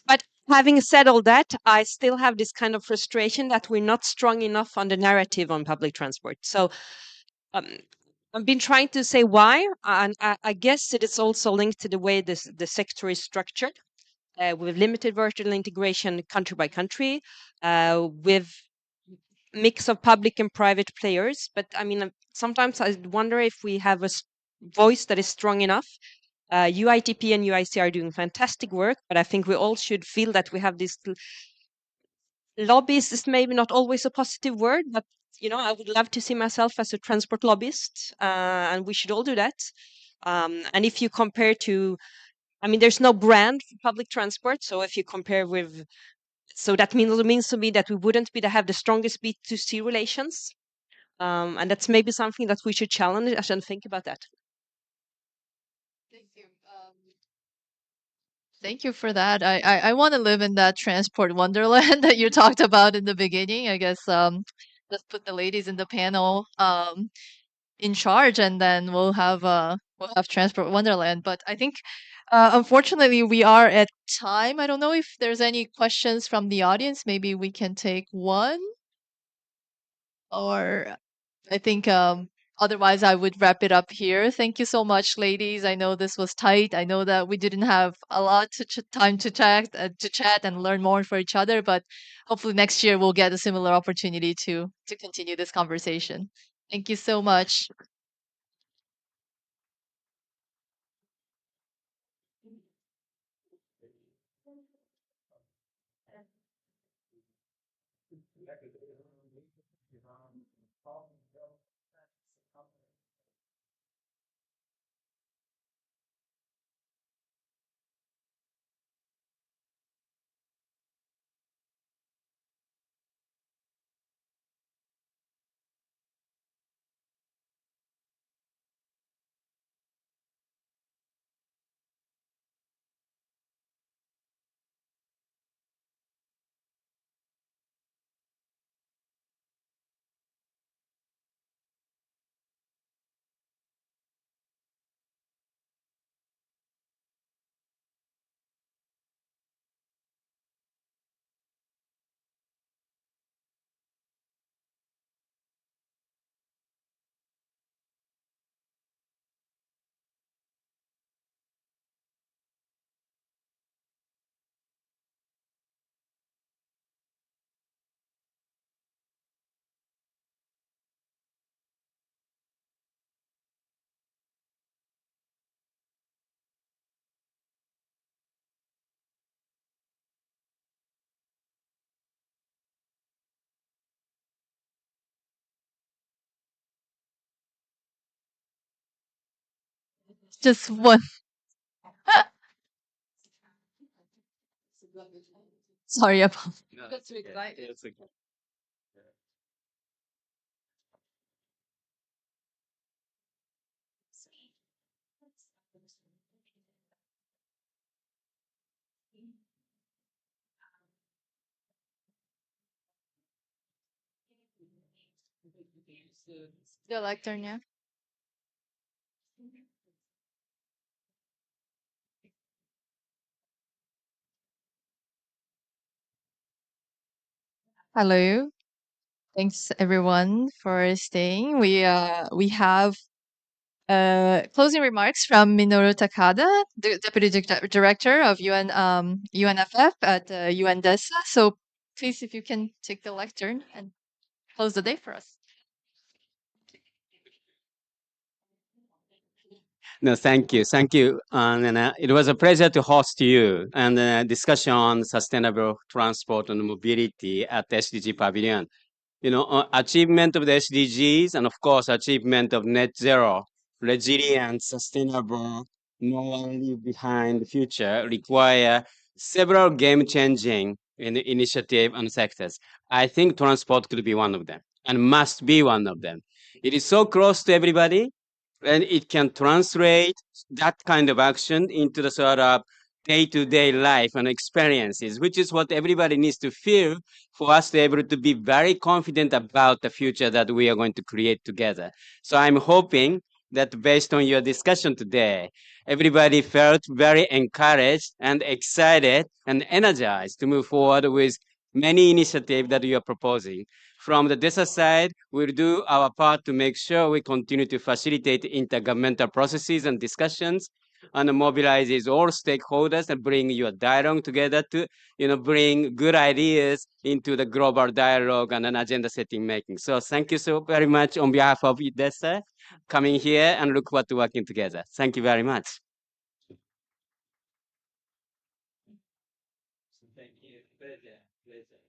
But having said all that, I still have this kind of frustration that we're not strong enough on the narrative on public transport. So I've been trying to say why, and I guess it is also linked to the way the sector is structured, with limited vertical integration country by country, with mix of public and private players. But I mean, sometimes I wonder if we have a voice that is strong enough. UITP and UIC are doing fantastic work, but I think we all should feel that we have this lobbyist is maybe not always a positive word, but I would love to see myself as a transport lobbyist, and we should all do that. And if you compare to, I mean, there's no brand for public transport, so if you compare with, so that means to me that we wouldn't have the strongest B2C relations, and that's maybe something that we should challenge. I should think about that. Thank you. Thank you for that. I want to live in that transport wonderland that you talked about in the beginning. I guess just put the ladies in the panel in charge, and then we'll have transport wonderland. But I think unfortunately we are at time. I don't know if there's any questions from the audience. Maybe we can take one, or I think otherwise I would wrap it up here. Thank you so much, ladies. I know this was tight. I know that we didn't have a lot time to chat and learn more for each other, but hopefully next year we'll get a similar opportunity to continue this conversation. Thank you so much. Just one. Sorry about. That's excited. The lectern, yeah. Hello. Thanks everyone for staying. We have closing remarks from Minoru Takada, the Deputy Director of UNFF at UN DESA. So please, if you can take the lectern and close the day for us. No, thank you. Thank you. And it was a pleasure to host you and discussion on sustainable transport and mobility at the SDG Pavilion. Achievement of the SDGs and, of course, achievement of net zero, resilient, sustainable, no one leave behind future require several game-changing initiatives and sectors. I think transport could be one of them and must be one of them. It is so close to everybody, and it can translate that kind of action into the sort of day-to-day life and experiences, which is what everybody needs to feel for us to be able to be very confident about the future that we are going to create together. So I'm hoping that based on your discussion today, everybody felt very encouraged and excited and energized to move forward with many initiatives that you are proposing. From the DESA side, we'll do our part to make sure we continue to facilitate intergovernmental processes and discussions and mobilizes all stakeholders and bring your dialogue together to, bring good ideas into the global dialogue and an agenda setting making. So thank you so very much on behalf of DESA coming here and look forward to working together. Thank you very much. Thank you. Pleasure. Pleasure.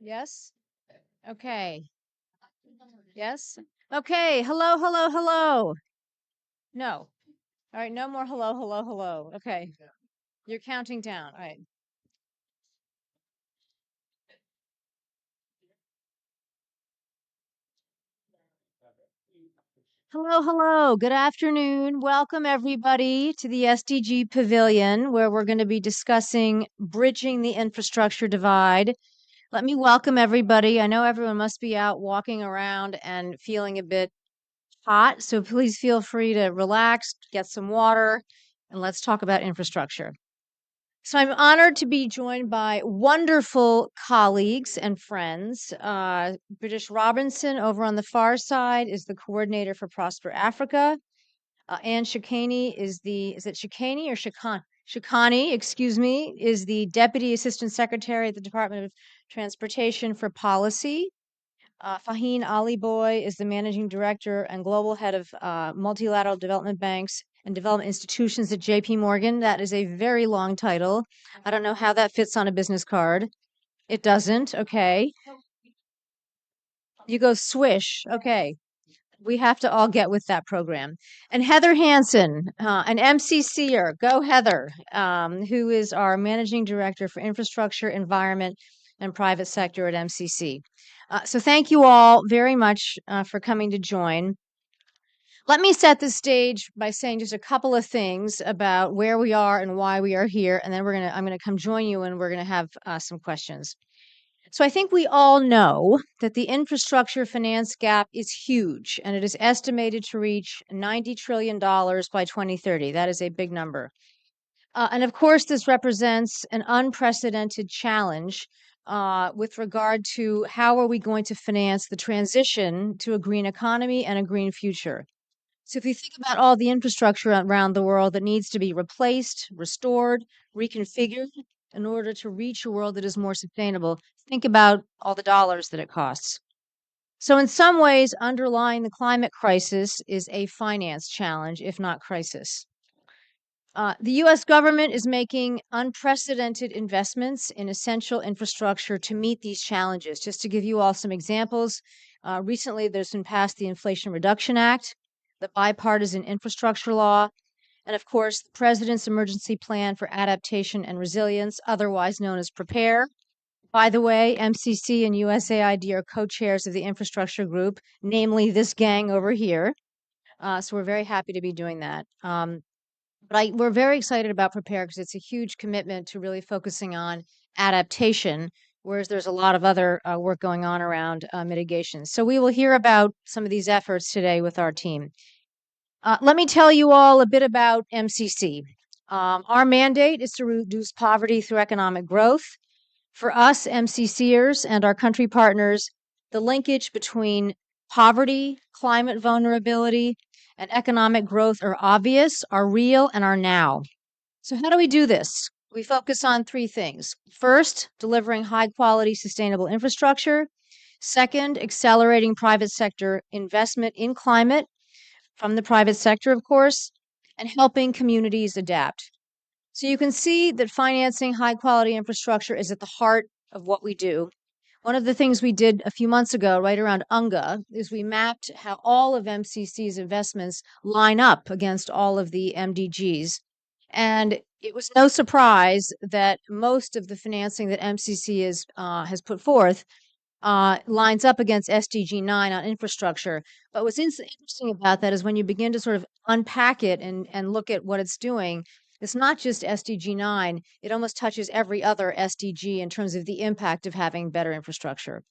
Yes? Okay. Yes? Okay. Hello, hello, hello. No. All right. No more hello, hello, hello. Okay. You're counting down. All right. Hello, hello. Good afternoon. Welcome, everybody, to the SDG Pavilion, where we're going to be discussing bridging the infrastructure divide. Let me welcome everybody. I know everyone must be out walking around and feeling a bit hot, so please feel free to relax, get some water, and let's talk about infrastructure. So I'm honored to be joined by wonderful colleagues and friends. British Robinson over on the far side is the coordinator for Prosper Africa. Anne Shikani is it Shikani or Shikani? Shikani, excuse me, is the Deputy Assistant Secretary at the Department of Transportation for Policy. Faheen Ali Boy is the Managing Director and Global Head of Multilateral Development Banks and Development Institutions at JP Morgan. That is a very long title. I don't know how that fits on a business card. It doesn't. Okay. You go swish. Okay. We have to all get with that program. And Heather Hansen, an MCCer, go Heather, who is our Managing Director for Infrastructure, Environment, and Private Sector at MCC. So thank you all very much for coming to join. Let me set the stage by saying just a couple of things about where we are and why we are here, and then I'm gonna come join you and we're gonna have some questions. So I think we all know that the infrastructure finance gap is huge, and it is estimated to reach $90 trillion by 2030. That is a big number. And of course, this represents an unprecedented challenge with regard to how are we going to finance the transition to a green economy and a green future. So if you think about all the infrastructure around the world that needs to be replaced, restored, reconfigured in order to reach a world that is more sustainable, think about all the dollars that it costs. So in some ways, underlying the climate crisis is a finance challenge, if not crisis. The US government is making unprecedented investments in essential infrastructure to meet these challenges. Just to give you all some examples, recently there's been passed the Inflation Reduction Act, the bipartisan infrastructure law, and of course, the President's Emergency Plan for Adaptation and Resilience, otherwise known as PREPARE. By the way, MCC and USAID are co-chairs of the infrastructure group, namely this gang over here. So we're very happy to be doing that. But we're very excited about PREPARE because it's a huge commitment to really focusing on adaptation, whereas there's a lot of other work going on around mitigation. So we will hear about some of these efforts today with our team. Let me tell you all a bit about MCC. Our mandate is to reduce poverty through economic growth. For us, MCCers and our country partners, the linkage between poverty, climate vulnerability, and economic growth are obvious, are real, and are now. So how do we do this? We focus on three things. First, delivering high-quality, sustainable infrastructure. Second, accelerating private sector investment in climate from the private sector, of course, and helping communities adapt. So you can see that financing high-quality infrastructure is at the heart of what we do. One of the things we did a few months ago, right around UNGA, is we mapped how all of MCC's investments line up against all of the MDGs. And it was no surprise that most of the financing that MCC has put forth lines up against SDG 9 on infrastructure. But what's interesting about that is when you begin to sort of unpack it and look at what it's doing, it's not just SDG 9, it almost touches every other SDG in terms of the impact of having better infrastructure.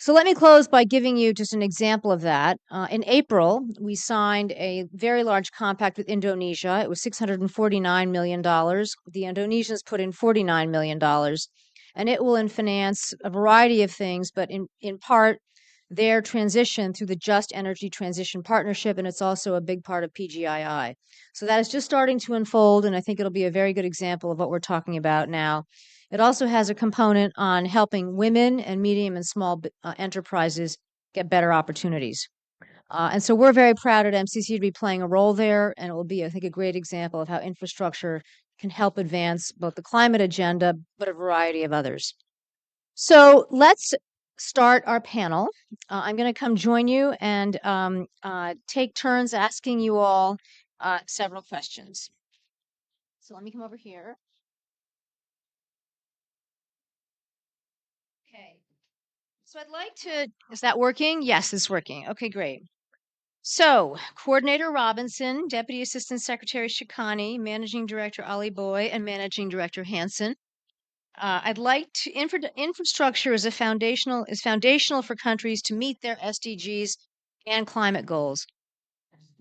So let me close by giving you just an example of that. In April, we signed a very large compact with Indonesia. It was $649 million. The Indonesians put in $49 million. And it will finance a variety of things, but in part, their transition through the Just Energy Transition Partnership, and it's also a big part of PGII. So that is just starting to unfold, and I think it'll be a very good example of what we're talking about now. It also has a component on helping women and medium and small enterprises get better opportunities. And so we're very proud at MCC to be playing a role there, and it will be, I think, a great example of how infrastructure can help advance both the climate agenda, but a variety of others. So let's start our panel. I'm going to come join you and take turns asking you all several questions. So let me come over here. Okay. So I'd like to, is that working? Yes, it's working. Okay, great. So, Coordinator Robinson, Deputy Assistant Secretary Shikani, Managing Director Ali Boy, and Managing Director Hansen. I'd like to infrastructure is foundational for countries to meet their SDGs and climate goals.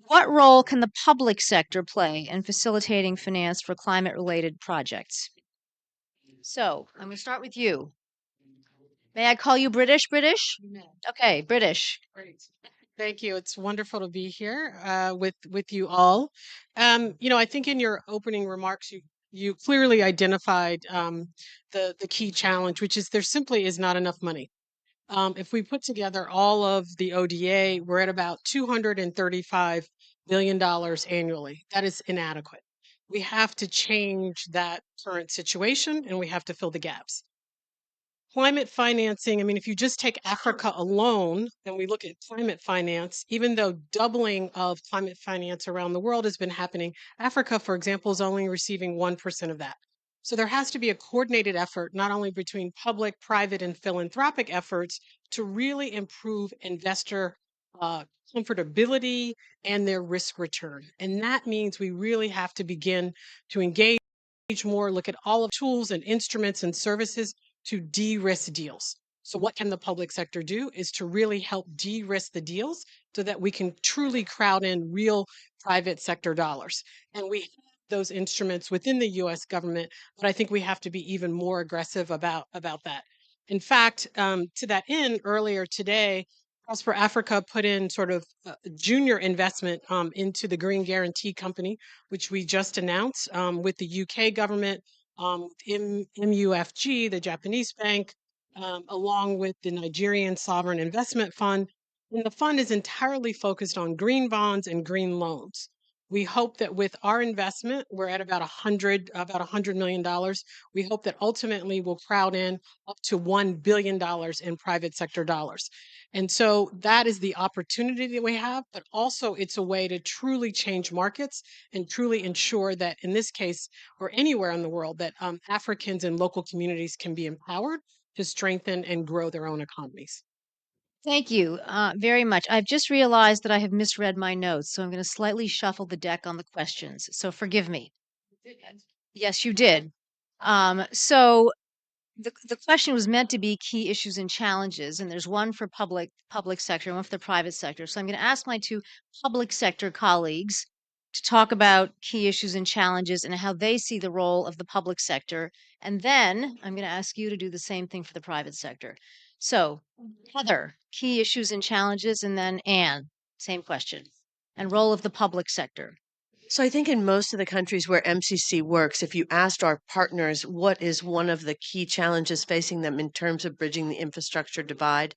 What role can the public sector play in facilitating finance for climate-related projects? So, I'm going to start with you. May I call you British? Okay, British. Great. Thank you. It's wonderful to be here with you all. I think in your opening remarks, you clearly identified the key challenge, which is there simply is not enough money. If we put together all of the ODA, we're at about $235 billion annually. That is inadequate. We have to change that current situation, and we have to fill the gaps. Climate financing, I mean, if you just take Africa alone and we look at climate finance, even though doubling of climate finance around the world has been happening, Africa, for example, is only receiving 1% of that. So there has to be a coordinated effort, not only between public, private, and philanthropic efforts to really improve investor comfortability and their risk return. And that means we really have to begin to engage more, look at all of tools and instruments and services to de-risk deals. So what can the public sector do is to really help de-risk the deals so that we can truly crowd in real private sector dollars. And we have those instruments within the US government, but I think we have to be even more aggressive about that. In fact, to that end, earlier today, Prosper Africa put in sort of junior investment into the Green Guarantee Company, which we just announced with the UK government, MUFG, the Japanese bank, along with the Nigerian Sovereign Investment Fund. And the fund is entirely focused on green bonds and green loans. We hope that with our investment, we're at about $100 million. We hope that ultimately we'll crowd in up to $1 billion in private sector dollars. And so that is the opportunity that we have, but also it's a way to truly change markets and truly ensure that in this case, or anywhere in the world, that Africans and local communities can be empowered to strengthen and grow their own economies. Thank you very much. I've just realized that I have misread my notes, so I'm going to slightly shuffle the deck on the questions. So forgive me. Yes, you did. So the question was meant to be key issues and challenges, and there's one for public sector and one for the private sector. So I'm going to ask my two public sector colleagues to talk about key issues and challenges and how they see the role of the public sector. And then I'm going to ask you to do the same thing for the private sector. So, Heather, key issues and challenges, and then Anne, same question, and role of the public sector. So I think in most of the countries where MCC works, if you asked our partners what is one of the key challenges facing them in terms of bridging the infrastructure divide,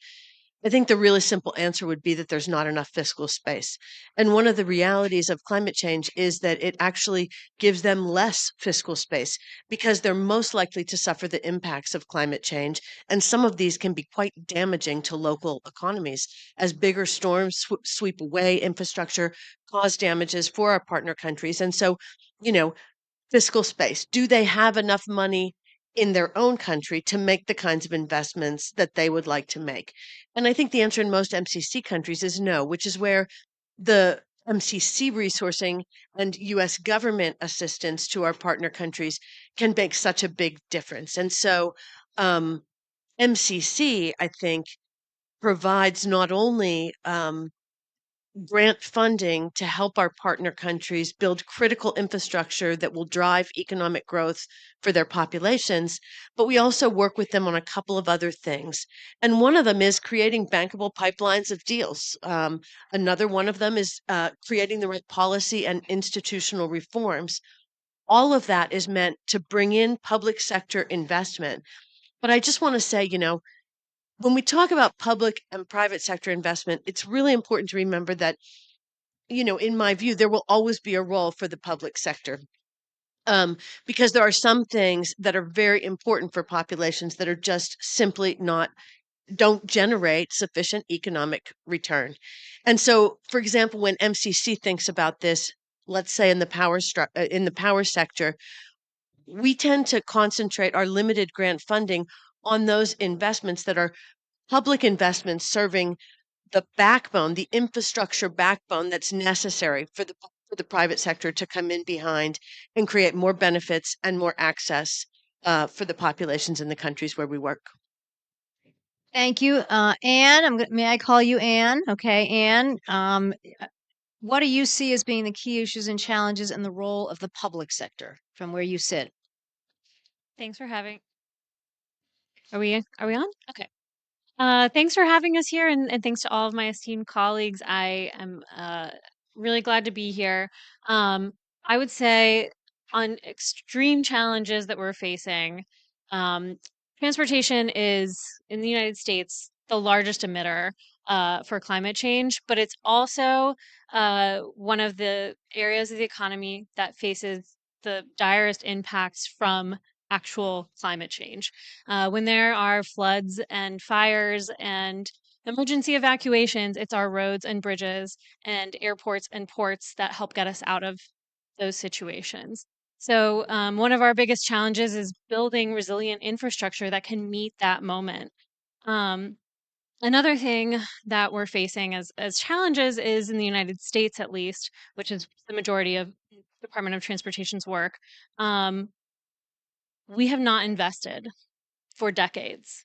I think the really simple answer would be that there's not enough fiscal space. And one of the realities of climate change is that it actually gives them less fiscal space because they're most likely to suffer the impacts of climate change. And some of these can be quite damaging to local economies as bigger storms sweep away infrastructure, cause damages for our partner countries. And so, fiscal space. Do they have enough money in their own country to make the kinds of investments that they would like to make? And I think the answer in most MCC countries is no, which is where the MCC resourcing and US government assistance to our partner countries can make such a big difference. And so MCC, I think, provides not only grant funding to help our partner countries build critical infrastructure that will drive economic growth for their populations, but we also work with them on a couple of other things. And one of them is creating bankable pipelines of deals. Another one of them is creating the right policy and institutional reforms. All of that is meant to bring in public sector investment. But I just want to say, when we talk about public and private sector investment, it's really important to remember that, in my view, there will always be a role for the public sector. Because there are some things that are very important for populations that are just simply don't generate sufficient economic return. And so, for example, when MCC thinks about this, let's say in the power sector, we tend to concentrate our limited grant funding on those investments that are public investments serving the backbone, the infrastructure backbone that's necessary for the private sector to come in behind and create more benefits and more access for the populations in the countries where we work. Thank you, Anne. May I call you Anne? Okay, Anne. What do you see as being the key issues and challenges in the role of the public sector from where you sit? Thanks for having. Are we on? Okay. Thanks for having us here, and thanks to all of my esteemed colleagues. I am really glad to be here. I would say on extreme challenges that we're facing, transportation is in the United States the largest emitter for climate change, but it's also one of the areas of the economy that faces the direst impacts from actual climate change. When there are floods and fires and emergency evacuations, it's our roads and bridges and airports and ports that help get us out of those situations. So, one of our biggest challenges is building resilient infrastructure that can meet that moment. Another thing that we're facing as challenges is in the United States, at least, which is the majority of Department of Transportation's work. We have not invested for decades.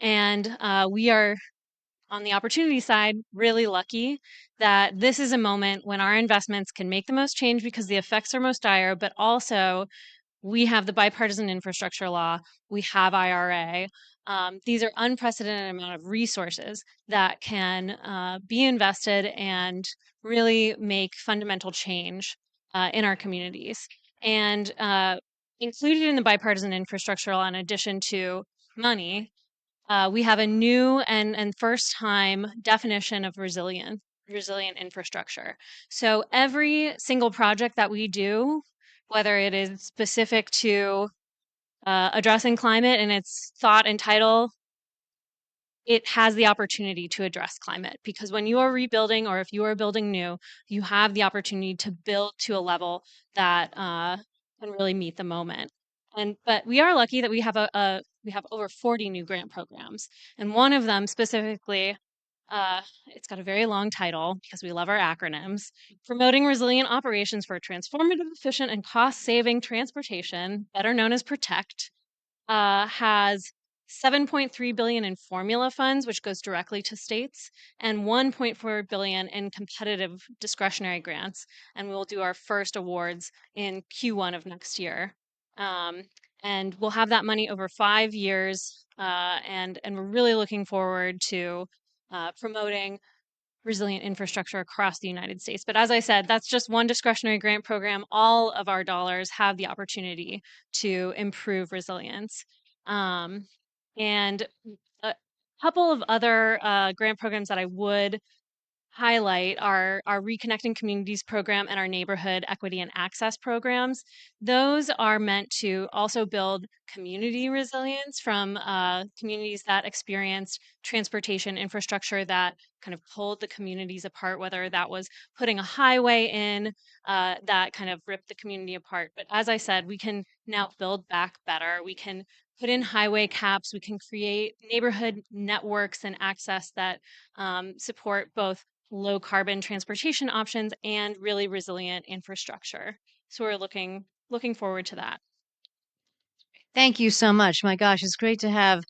And we are, on the opportunity side, really lucky that this is a moment when our investments can make the most change because the effects are most dire, but also we have the bipartisan infrastructure law, we have IRA. These are unprecedented amount of resources that can be invested and really make fundamental change in our communities. And included in the bipartisan infrastructure law, in addition to money, we have a new and first time definition of resilient infrastructure. So every single project that we do, whether it is specific to addressing climate and its thought and title, it has the opportunity to address climate, because when you are rebuilding or if you are building new, you have the opportunity to build to a level that can really meet the moment. But we are lucky that we have we have over 40 new grant programs, and one of them specifically, it's got a very long title because we love our acronyms. Promoting resilient operations for transformative, efficient, and cost-saving transportation, better known as PROTECT, has 7.3 billion in formula funds, which goes directly to states, and 1.4 billion in competitive discretionary grants. And we'll do our first awards in Q1 of next year. And we'll have that money over 5 years, and we're really looking forward to promoting resilient infrastructure across the United States. But as I said, that's just one discretionary grant program. All of our dollars have the opportunity to improve resilience. And a couple of other grant programs that I would highlight are our Reconnecting Communities program and our Neighborhood Equity and Access programs. Those are meant to also build community resilience from communities that experienced transportation infrastructure that kind of pulled the communities apart, whether that was putting a highway in that kind of ripped the community apart. But as I said, we can now build back better. We can put in highway caps. We can create neighborhood networks and access that support both low carbon transportation options and really resilient infrastructure. So we're looking forward to that. Thank you so much. My gosh, it's great to have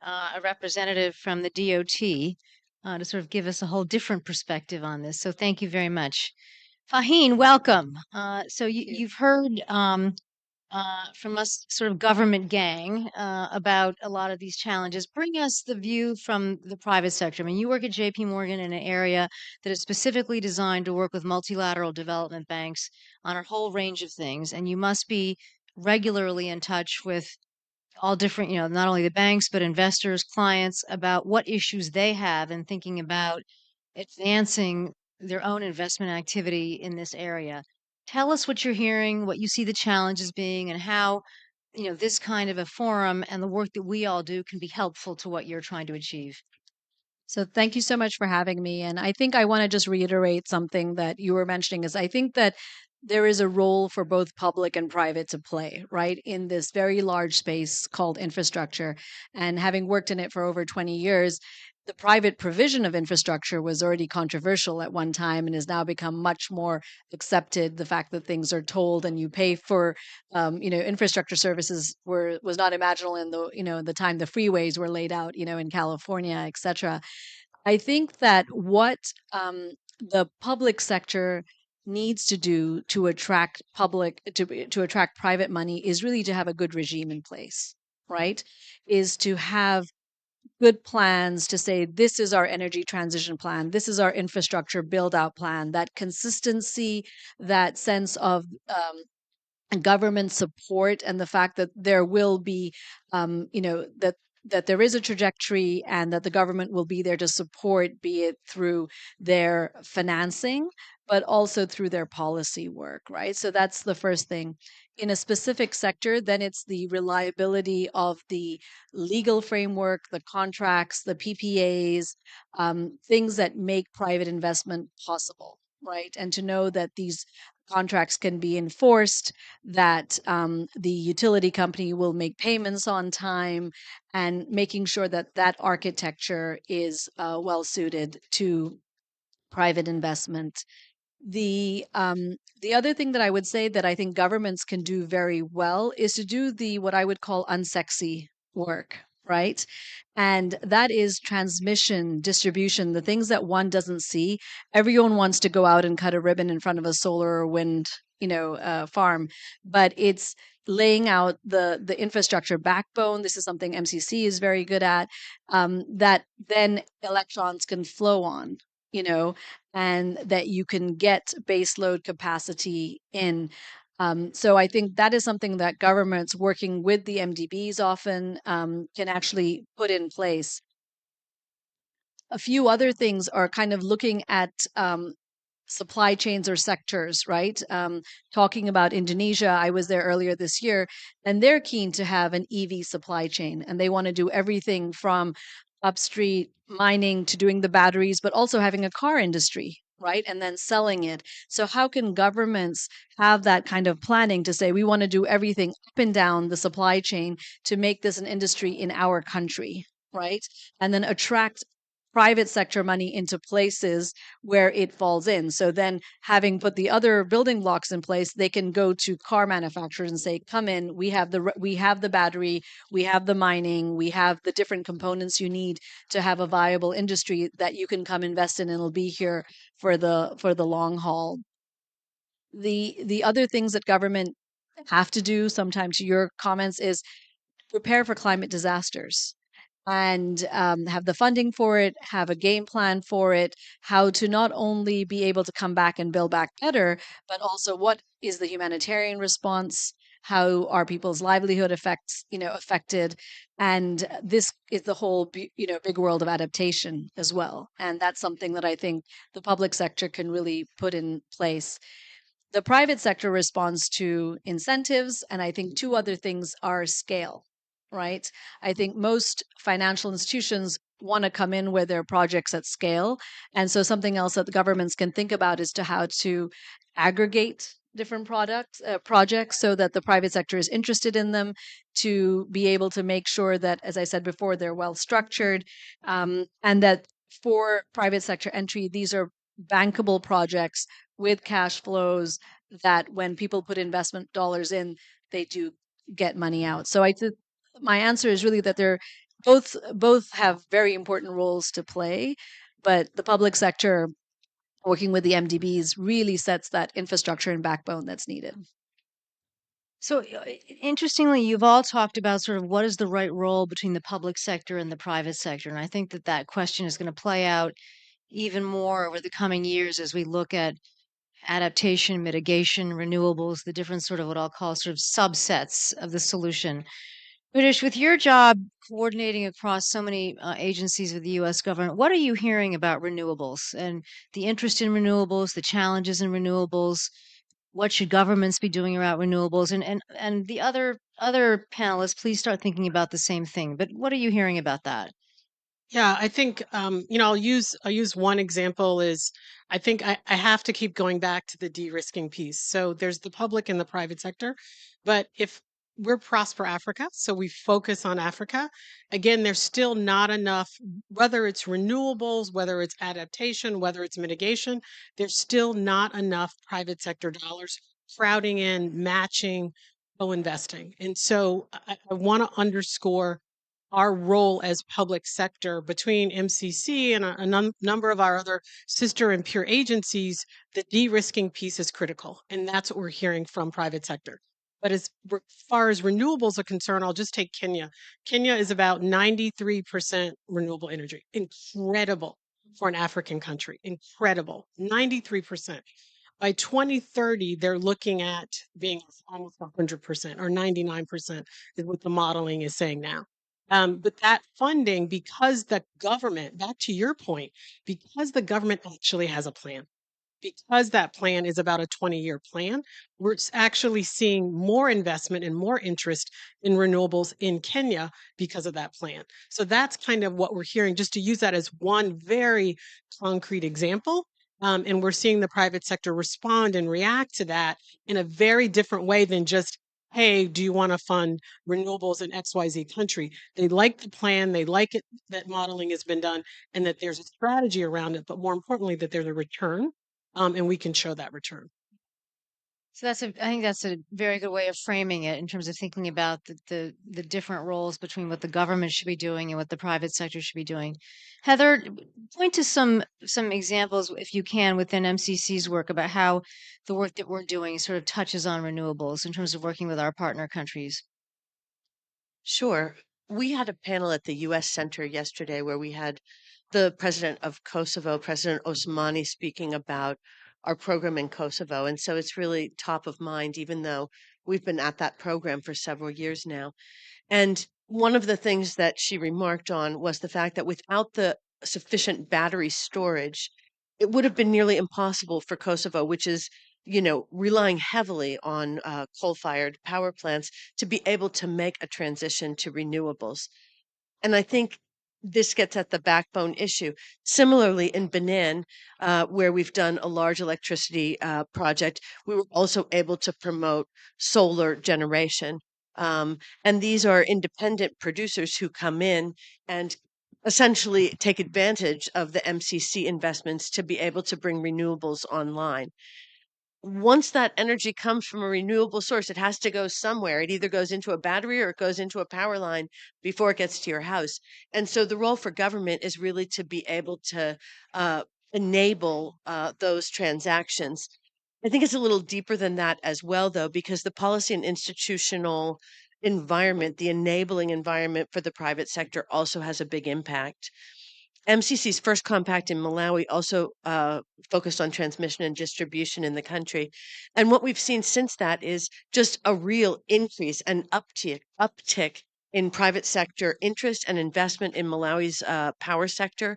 a representative from the DOT to sort of give us a whole different perspective on this. So thank you very much. Faheen, welcome. So you've heard from us sort of government gang about a lot of these challenges. Bring us the view from the private sector. I mean, you work at JP Morgan in an area that is specifically designed to work with multilateral development banks on a whole range of things, and you must be regularly in touch with all different, not only the banks, but investors, clients, about what issues they have and thinking about advancing their own investment activity in this area. Tell us what you're hearing, what you see the challenges being, and how, this kind of a forum and the work that we all do can be helpful to what you're trying to achieve. So thank you so much for having me. And I think I want to just reiterate something that you were mentioning is I think that there is a role for both public and private to play, right, in this very large space called infrastructure. And having worked in it for over 20 years, the private provision of infrastructure was already controversial at one time and has now become much more accepted. The fact that things are tolled and you pay for, infrastructure services was not imaginable in the time the freeways were laid out, in California, et cetera. I think that what the public sector needs to do to attract to attract private money is really to have a good regime in place, right? Is to have good plans to say this is our energy transition plan, this is our infrastructure build out plan, that consistency, that sense of government support, and the fact that there will be, that there is a trajectory and that the government will be there to support, be it through their financing, but also through their policy work, right? So that's the first thing. In a specific sector, then it's the reliability of the legal framework, the contracts, the PPAs, things that make private investment possible, right? And to know that these contracts can be enforced, that the utility company will make payments on time, and making sure that that architecture is well suited to private investment. The other thing that I would say that I think governments can do very well is to do the what I would call unsexy work, right? And that is transmission, distribution, the things that one doesn't see. Everyone wants to go out and cut a ribbon in front of a solar or wind, farm, but it's laying out the infrastructure backbone. This is something MCC is very good at. That then electrons can flow on, you know, and that you can get base load capacity in. So I think that is something that governments working with the MDBs often can actually put in place. A few other things are kind of looking at supply chains or sectors, right? Talking about Indonesia, I was there earlier this year, and they're keen to have an EV supply chain, and they want to do everything from upstream mining to doing the batteries, but also having a car industry, right? And then selling it. So, how can governments have that kind of planning to say, we want to do everything up and down the supply chain to make this an industry in our country, right? And then attract private sector money into places where it falls in. So then having put the other building blocks in place, they can go to car manufacturers and say, come in, we have the battery, we have the mining, we have the different components you need to have a viable industry that you can come invest in, and it'll be here for the long haul. The other things that government have to do, sometimes to your comments, is prepare for climate disasters and have the funding for it, have a game plan for it, how to not only be able to come back and build back better, but also what is the humanitarian response, how are people's livelihood affected, and this is the whole big world of adaptation as well, and that's something that I think the public sector can really put in place. The private sector responds to incentives, and I think two other things are scale, right? I think most financial institutions want to come in with their projects at scale. And so something else that the governments can think about is to how to aggregate different projects so that the private sector is interested in them, to be able to make sure that, as I said before, they're well structured, and that for private sector entry, these are bankable projects with cash flows that when people put investment dollars in, they do get money out. So I think my answer is really that they're both have very important roles to play, but the public sector working with the MDBs really sets that infrastructure and backbone that's needed. So interestingly, you've all talked about sort of what is the right role between the public sector and the private sector. And I think that that question is going to play out even more over the coming years as we look at adaptation, mitigation, renewables, the different sort of what I'll call sort of subsets of the solution. British, with your job coordinating across so many agencies of the U.S. government, what are you hearing about renewables and the interest in renewables, the challenges in renewables? What should governments be doing around renewables? And the other panelists, please start thinking about the same thing. But what are you hearing about that? Yeah, I think I'll use one example is I think I have to keep going back to the de-risking piece. So there's the public and the private sector, but if we're Prosper Africa, so we focus on Africa, again, there's still not enough, whether it's renewables, whether it's adaptation, whether it's mitigation, there's still not enough private sector dollars crowding in, matching, co-investing. And so I want to underscore our role as public sector between MCC and a number of our other sister and peer agencies. The de-risking piece is critical, and that's what we're hearing from private sector. But as far as renewables are concerned, I'll just take Kenya. Kenya is about 93% renewable energy. Incredible for an African country. Incredible. 93%. By 2030, they're looking at being almost 100% or 99% is what the modeling is saying now. But that funding, because the government, back to your point, because the government actually has a plan, because that plan is about a 20-year plan, we're actually seeing more investment and more interest in renewables in Kenya because of that plan. So that's kind of what we're hearing, just to use that as one very concrete example. And we're seeing the private sector respond and react to that in a very different way than just, hey, do you want to fund renewables in XYZ country? They like the plan, they like it that modeling has been done, and that there's a strategy around it, but more importantly, that there's a return, and we can show that return. So I think that's a very good way of framing it in terms of thinking about the different roles between what the government should be doing and what the private sector should be doing. Heather, point to some examples, if you can, within MCC's work about how the work that we're doing sort of touches on renewables in terms of working with our partner countries. Sure. We had a panel at the U.S. Center yesterday where we had the president of Kosovo, President Osmani, speaking about our program in Kosovo. And so it's really top of mind, even though we've been at that program for several years now. And one of the things that she remarked on was the fact that without the sufficient battery storage, it would have been nearly impossible for Kosovo, which is, relying heavily on coal-fired power plants, to be able to make a transition to renewables. And I think this gets at the backbone issue. Similarly, in Benin, where we've done a large electricity project, we were also able to promote solar generation. And these are independent producers who come in and essentially take advantage of the MCC investments to be able to bring renewables online. Once that energy comes from a renewable source, it has to go somewhere. It either goes into a battery or it goes into a power line before it gets to your house. And so the role for government is really to be able to enable those transactions. I think it's a little deeper than that as well, though, because the policy and institutional environment, the enabling environment for the private sector, also has a big impact. MCC's first compact in Malawi also focused on transmission and distribution in the country. And what we've seen since that is just a real increase and uptick in private sector interest and investment in Malawi's power sector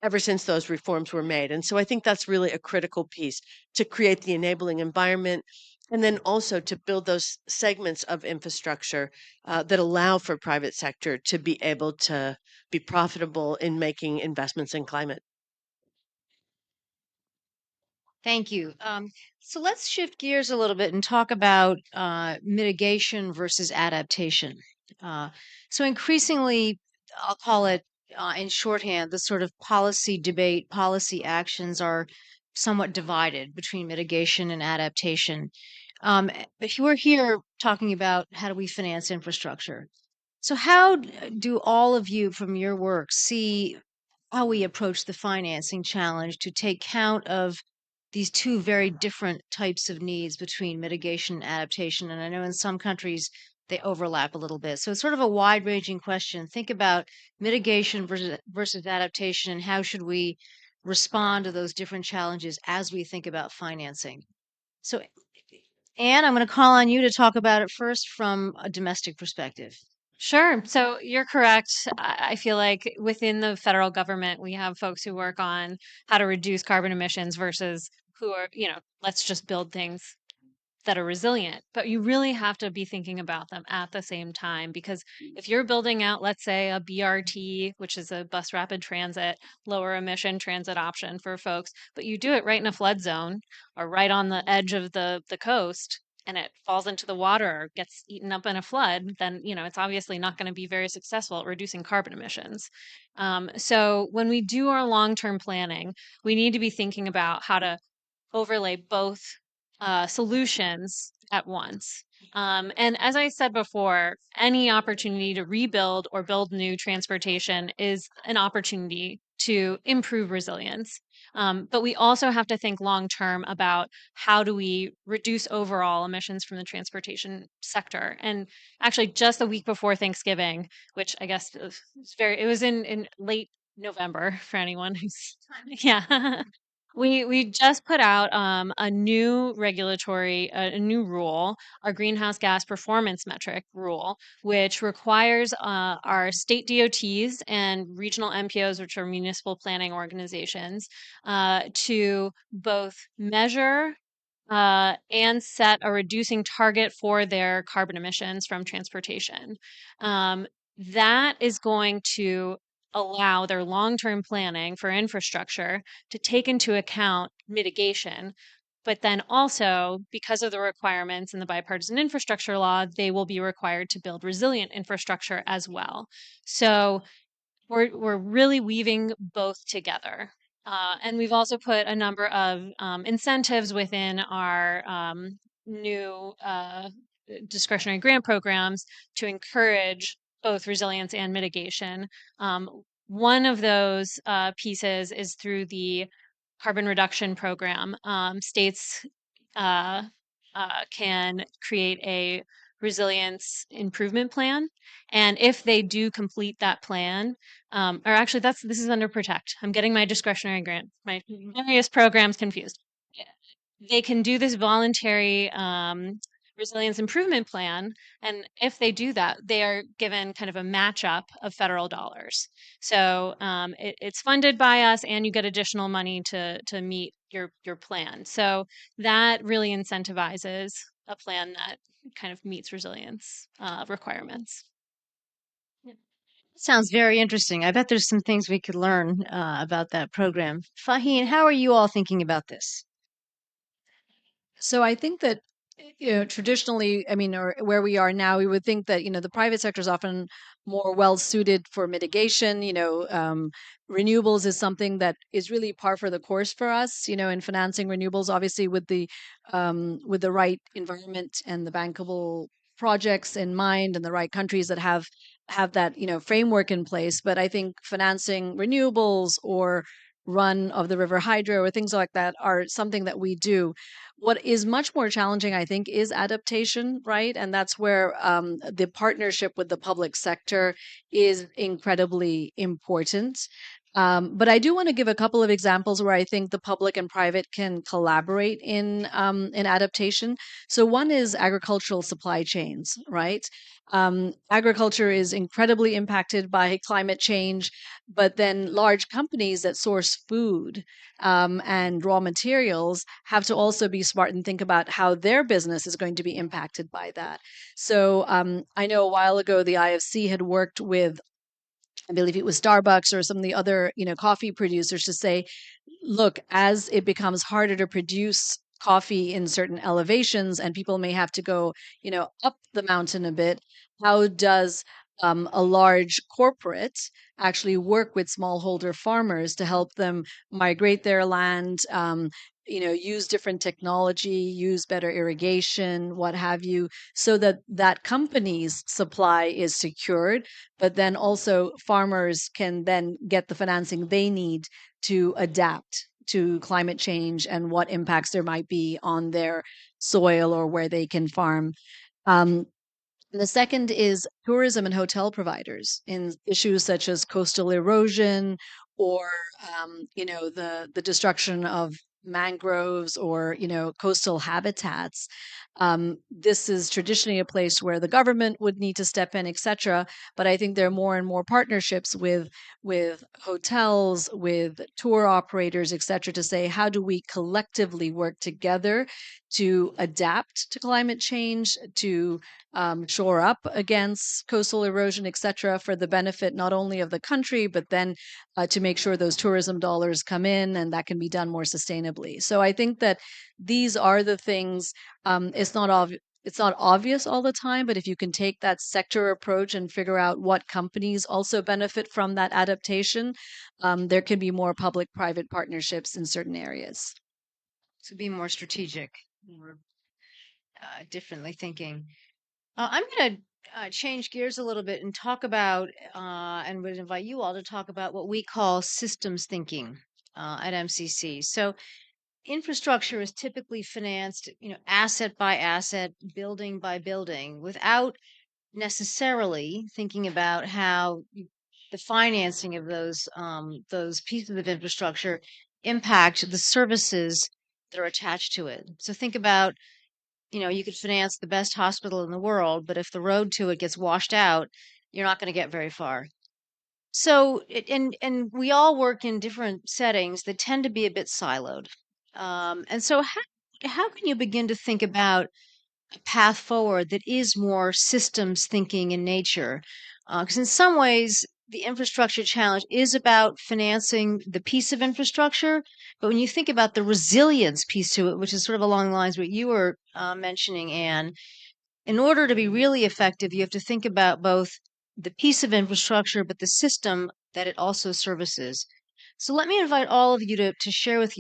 ever since those reforms were made. And so I think that's really a critical piece to create the enabling environment and then also to build those segments of infrastructure that allow for private sector to be able to be profitable in making investments in climate. Thank you. So let's shift gears a little bit and talk about mitigation versus adaptation. So increasingly, I'll call it in shorthand, the sort of policy debate, policy actions are somewhat divided between mitigation and adaptation. But we're here talking about how do we finance infrastructure. So how do all of you from your work see how we approach the financing challenge to take count of these two very different types of needs between mitigation and adaptation? And I know in some countries they overlap a little bit. So it's sort of a wide ranging question. Think about mitigation versus adaptation and how should we respond to those different challenges as we think about financing. So Anne, I'm going to call on you to talk about it first from a domestic perspective. Sure. So you're correct. I feel like within the federal government, we have folks who work on how to reduce carbon emissions versus who are, let's just build things that are resilient. But you really have to be thinking about them at the same time because if you're building out, let's say, a BRT, which is a bus rapid transit, lower emission transit option for folks, but you do it right in a flood zone or right on the edge of the coast and it falls into the water or gets eaten up in a flood, then it's obviously not going to be very successful at reducing carbon emissions. So when we do our long-term planning, we need to be thinking about how to overlay both solutions at once. And as I said before, any opportunity to rebuild or build new transportation is an opportunity to improve resilience. But we also have to think long term about how do we reduce overall emissions from the transportation sector. And actually, just the week before Thanksgiving, which I guess it was in late November for anyone who's yeah. We just put out a new a new rule, our greenhouse gas performance metric rule, which requires our state DOTs and regional MPOs, which are municipal planning organizations, to both measure and set a reducing target for their carbon emissions from transportation. That is going to allow their long-term planning for infrastructure to take into account mitigation. But then also, because of the requirements in the bipartisan infrastructure law, they will be required to build resilient infrastructure as well. So we're really weaving both together. And we've also put a number of incentives within our new discretionary grant programs to encourage both resilience and mitigation. One of those pieces is through the carbon reduction program. States can create a resilience improvement plan, and if they do complete that plan, or actually, this is under Protect. I'm getting my discretionary grant, my various programs confused. They can do this voluntary resilience improvement plan, and if they do that, they are given kind of a match up of federal dollars. So it's funded by us, and you get additional money to meet your plan. So that really incentivizes a plan that kind of meets resilience requirements. Sounds very interesting. I bet there's some things we could learn about that program. Faheen, how are you all thinking about this? So I think that traditionally, I mean, or where we are now, we would think that the private sector is often more well suited for mitigation. Renewables is something that is really par for the course for us. In financing renewables, obviously with the right environment and the bankable projects in mind, and the right countries that have that framework in place. But I think financing renewables or run of the river hydro or things like that are something that we do. What is much more challenging, I think, is adaptation, right? And that's where the partnership with the public sector is incredibly important. But I do want to give a couple of examples where I think the public and private can collaborate in adaptation. So one is agricultural supply chains, right? Agriculture is incredibly impacted by climate change, but then large companies that source food and raw materials have to also be smart and think about how their business is going to be impacted by that. So I know a while ago the IFC had worked with, I believe it was Starbucks or some of the other, coffee producers to say, look, as it becomes harder to produce coffee in certain elevations and people may have to go, up the mountain a bit, how does a large corporate actually work with smallholder farmers to help them migrate their land, use different technology, use better irrigation, what have you, so that that company's supply is secured, but then also farmers can then get the financing they need to adapt to climate change and what impacts there might be on their soil or where they can farm. Um, the second is tourism and hotel providers in issues such as coastal erosion or, the destruction of mangroves or, coastal habitats. This is traditionally a place where the government would need to step in, etc. But I think there are more and more partnerships with hotels, with tour operators, etc., to say how do we collectively work together to adapt to climate change, to shore up against coastal erosion, etc., for the benefit not only of the country, but then to make sure those tourism dollars come in and that can be done more sustainably. So I think that these are the things. It's not obvious all the time, but if you can take that sector approach and figure out what companies also benefit from that adaptation, there can be more public-private partnerships in certain areas. To be more strategic, more differently thinking. I'm going to change gears a little bit and talk about, and would invite you all to talk about what we call systems thinking at MCC. So, infrastructure is typically financed, asset by asset, building by building, without necessarily thinking about how the financing of those pieces of infrastructure impact the services that are attached to it. So think about, you could finance the best hospital in the world, but if the road to it gets washed out, you're not going to get very far. So, and we all work in different settings that tend to be a bit siloed. And so, how can you begin to think about a path forward that is more systems thinking in nature? Because in some ways, the infrastructure challenge is about financing the piece of infrastructure, but when you think about the resilience piece to it, which is sort of along the lines of what you were mentioning, Anne, in order to be really effective, you have to think about both the piece of infrastructure, but the system that it also services. So let me invite all of you to share with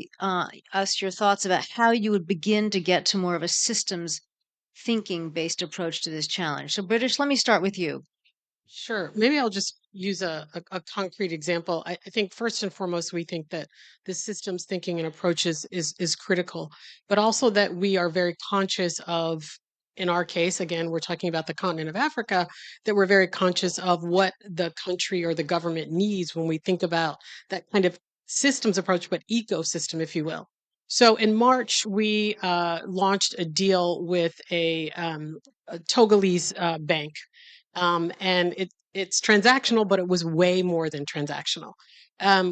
us your thoughts about how you would begin to get to more of a systems thinking based approach to this challenge. So, British, let me start with you. Sure. Maybe I'll just use a concrete example. I think first and foremost, we think that the systems thinking and approach is critical, but also that we are very conscious of, in our case, again, we're talking about the continent of Africa, that we're very conscious of what the country or the government needs when we think about that kind of systems approach, but ecosystem, if you will. So in March, we launched a deal with a Togolese bank, and it's transactional, but it was way more than transactional.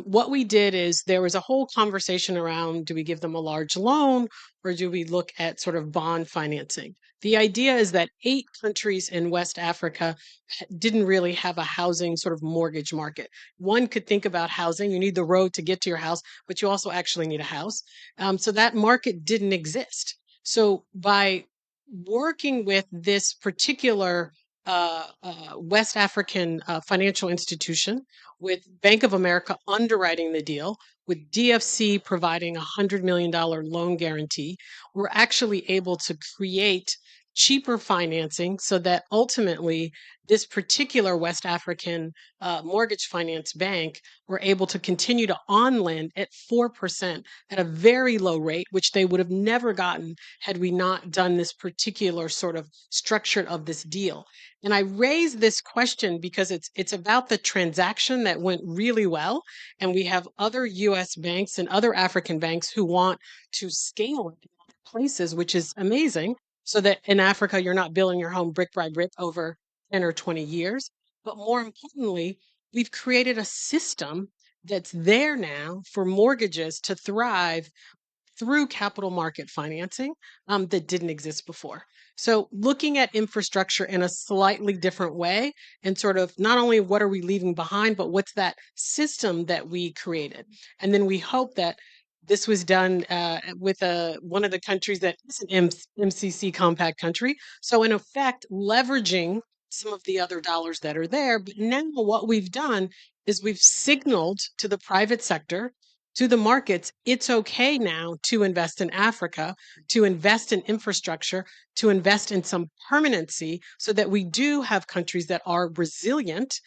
What we did is there was a whole conversation around, do we give them a large loan or do we look at sort of bond financing? The idea is that 8 countries in West Africa didn't really have a housing sort of mortgage market. One could think about housing. You need the road to get to your house, but you also actually need a house. So that market didn't exist. So by working with this particular West African financial institution, with Bank of America underwriting the deal, with DFC providing a $100 million loan guarantee, we're actually able to create cheaper financing so that ultimately this particular West African mortgage finance bank were able to continue to on lend at 4% at a very low rate, which they would have never gotten had we not done this particular sort of structure of this deal. And I raise this question because it's about the transaction that went really well, and we have other U.S. banks and other African banks who want to scale it in other places, which is amazing. So that in Africa, you're not building your home brick by brick over 10 or 20 years. But more importantly, we've created a system that's there now for mortgages to thrive through capital market financing that didn't exist before. So looking at infrastructure in a slightly different way and sort of not only what are we leaving behind, but what's that system that we created. And then we hope that this was done with one of the countries that is an MCC compact country. So in effect, leveraging some of the other dollars that are there. But now what we've done is we've signaled to the private sector, to the markets, it's okay now to invest in Africa, to invest in infrastructure, to invest in some permanency so that we do have countries that are resilient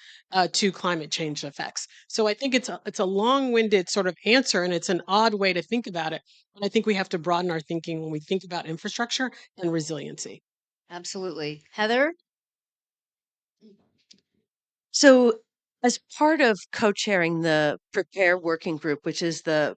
to climate change effects. So I think it's a long-winded sort of answer, and it's an odd way to think about it. But I think we have to broaden our thinking when we think about infrastructure and resiliency. Absolutely. Heather? So, as part of co chairing the Prepare Working Group, which is the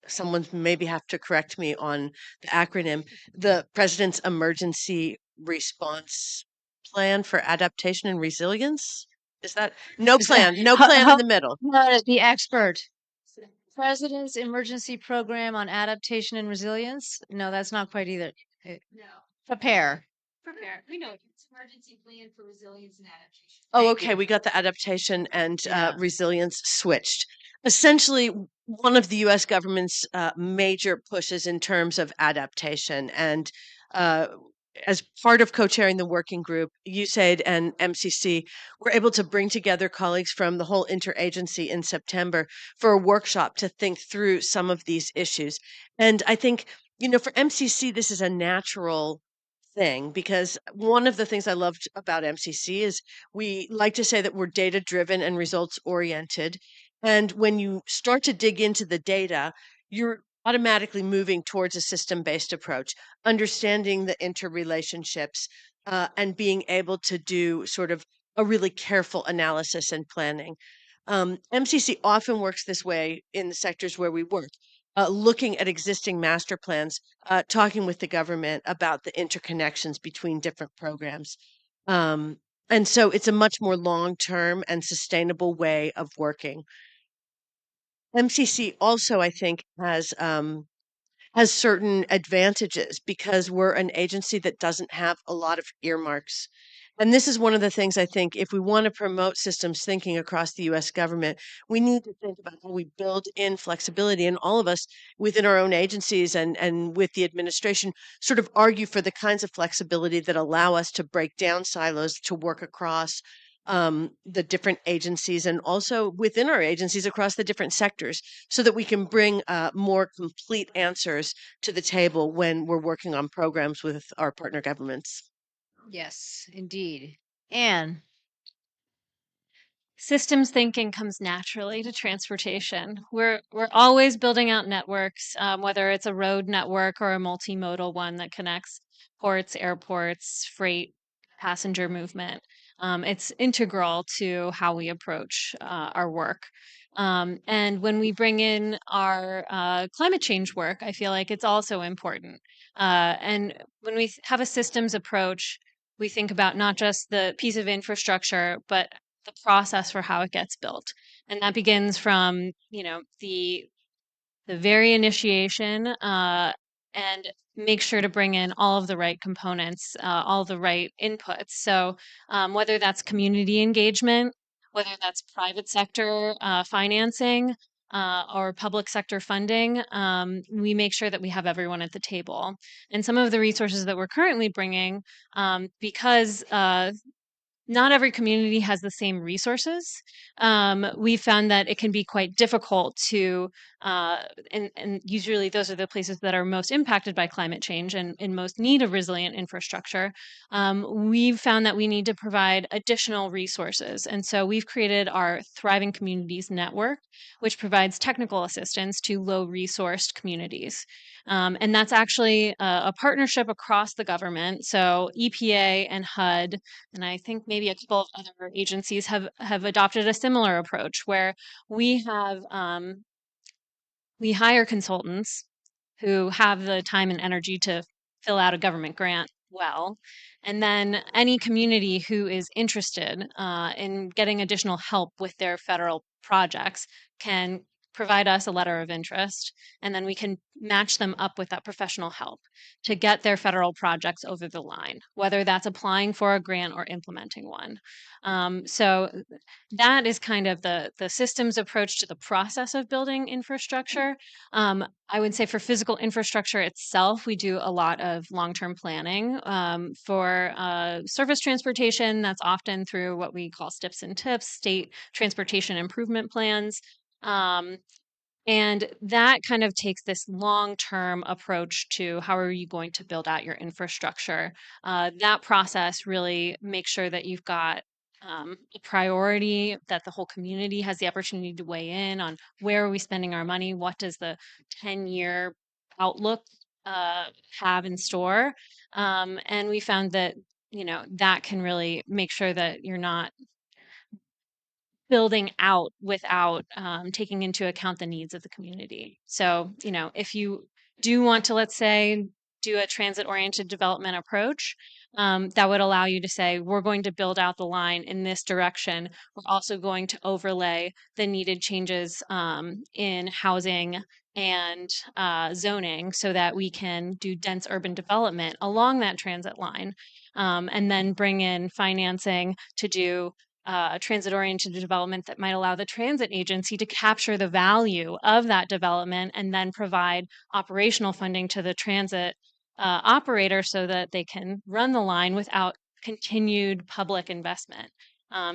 someone maybe have to correct me on the acronym, the President's Emergency Response Plan for Adaptation and Resilience. Is that no plan in the middle? No, the expert. President's Emergency Program on Adaptation and Resilience. No, that's not quite either. No. Prepare. We know it's emergency plan for resilience and adaptation. Oh, okay. We got the adaptation and resilience switched. Essentially, one of the U.S. government's major pushes in terms of adaptation. And as part of co-chairing the working group, USAID and MCC were able to bring together colleagues from the whole interagency in September for a workshop to think through some of these issues. And I think, for MCC, this is a natural thing because one of the things I loved about MCC is we like to say that we're data driven and results oriented. And when you start to dig into the data, you're automatically moving towards a system based approach, understanding the interrelationships and being able to do sort of a really careful analysis and planning. MCC often works this way in the sectors where we work. Looking at existing master plans, talking with the government about the interconnections between different programs. And so it's a much more long-term and sustainable way of working. MCC also, I think, has certain advantages because we're an agency that doesn't have a lot of earmarks. And this is one of the things I think if we want to promote systems thinking across the US government, we need to think about how we build in flexibility. And all of us within our own agencies and with the administration sort of argue for the kinds of flexibility that allow us to break down silos, to work across the different agencies and also within our agencies across the different sectors so that we can bring more complete answers to the table when we're working on programs with our partner governments. Yes, indeed. Anne. Systems thinking comes naturally to transportation. We're always building out networks, whether it's a road network or a multimodal one that connects ports, airports, freight, passenger movement. It's integral to how we approach our work. And when we bring in our climate change work, I feel like it's also important. And when we have a systems approach, we think about not just the piece of infrastructure, but the process for how it gets built. And that begins from, the very initiation and make sure to bring in all of the right components, all the right inputs. So whether that's community engagement, whether that's private sector financing, or public sector funding, we make sure that we have everyone at the table. And some of the resources that we're currently bringing, because not every community has the same resources. We found that it can be quite difficult to, and usually those are the places that are most impacted by climate change and in most need of resilient infrastructure. We've found that we need to provide additional resources. And so we've created our Thriving Communities Network, which provides technical assistance to low resourced communities. And that's actually a partnership across the government. So EPA and HUD, and I think maybe a couple of other agencies have adopted a similar approach where we have we hire consultants who have the time and energy to fill out a government grant well. And then any community who is interested in getting additional help with their federal projects can provide us a letter of interest, and then we can match them up with that professional help to get their federal projects over the line, whether that's applying for a grant or implementing one. So that is kind of the systems approach to the process of building infrastructure. I would say for physical infrastructure itself, we do a lot of long-term planning. For surface transportation, that's often through what we call STIPs and TIPS, state transportation improvement plans. And that kind of takes this long-term approach to how are you going to build out your infrastructure. That process really makes sure that you've got a priority, that the whole community has the opportunity to weigh in on where are we spending our money, what does the 10-year outlook have in store. And we found that, that can really make sure that you're not building out without taking into account the needs of the community. So, if you do want to, let's say, do a transit-oriented development approach, that would allow you to say, we're going to build out the line in this direction. We're also going to overlay the needed changes in housing and zoning so that we can do dense urban development along that transit line, and then bring in financing to do transit-oriented development that might allow the transit agency to capture the value of that development and then provide operational funding to the transit operator so that they can run the line without continued public investment.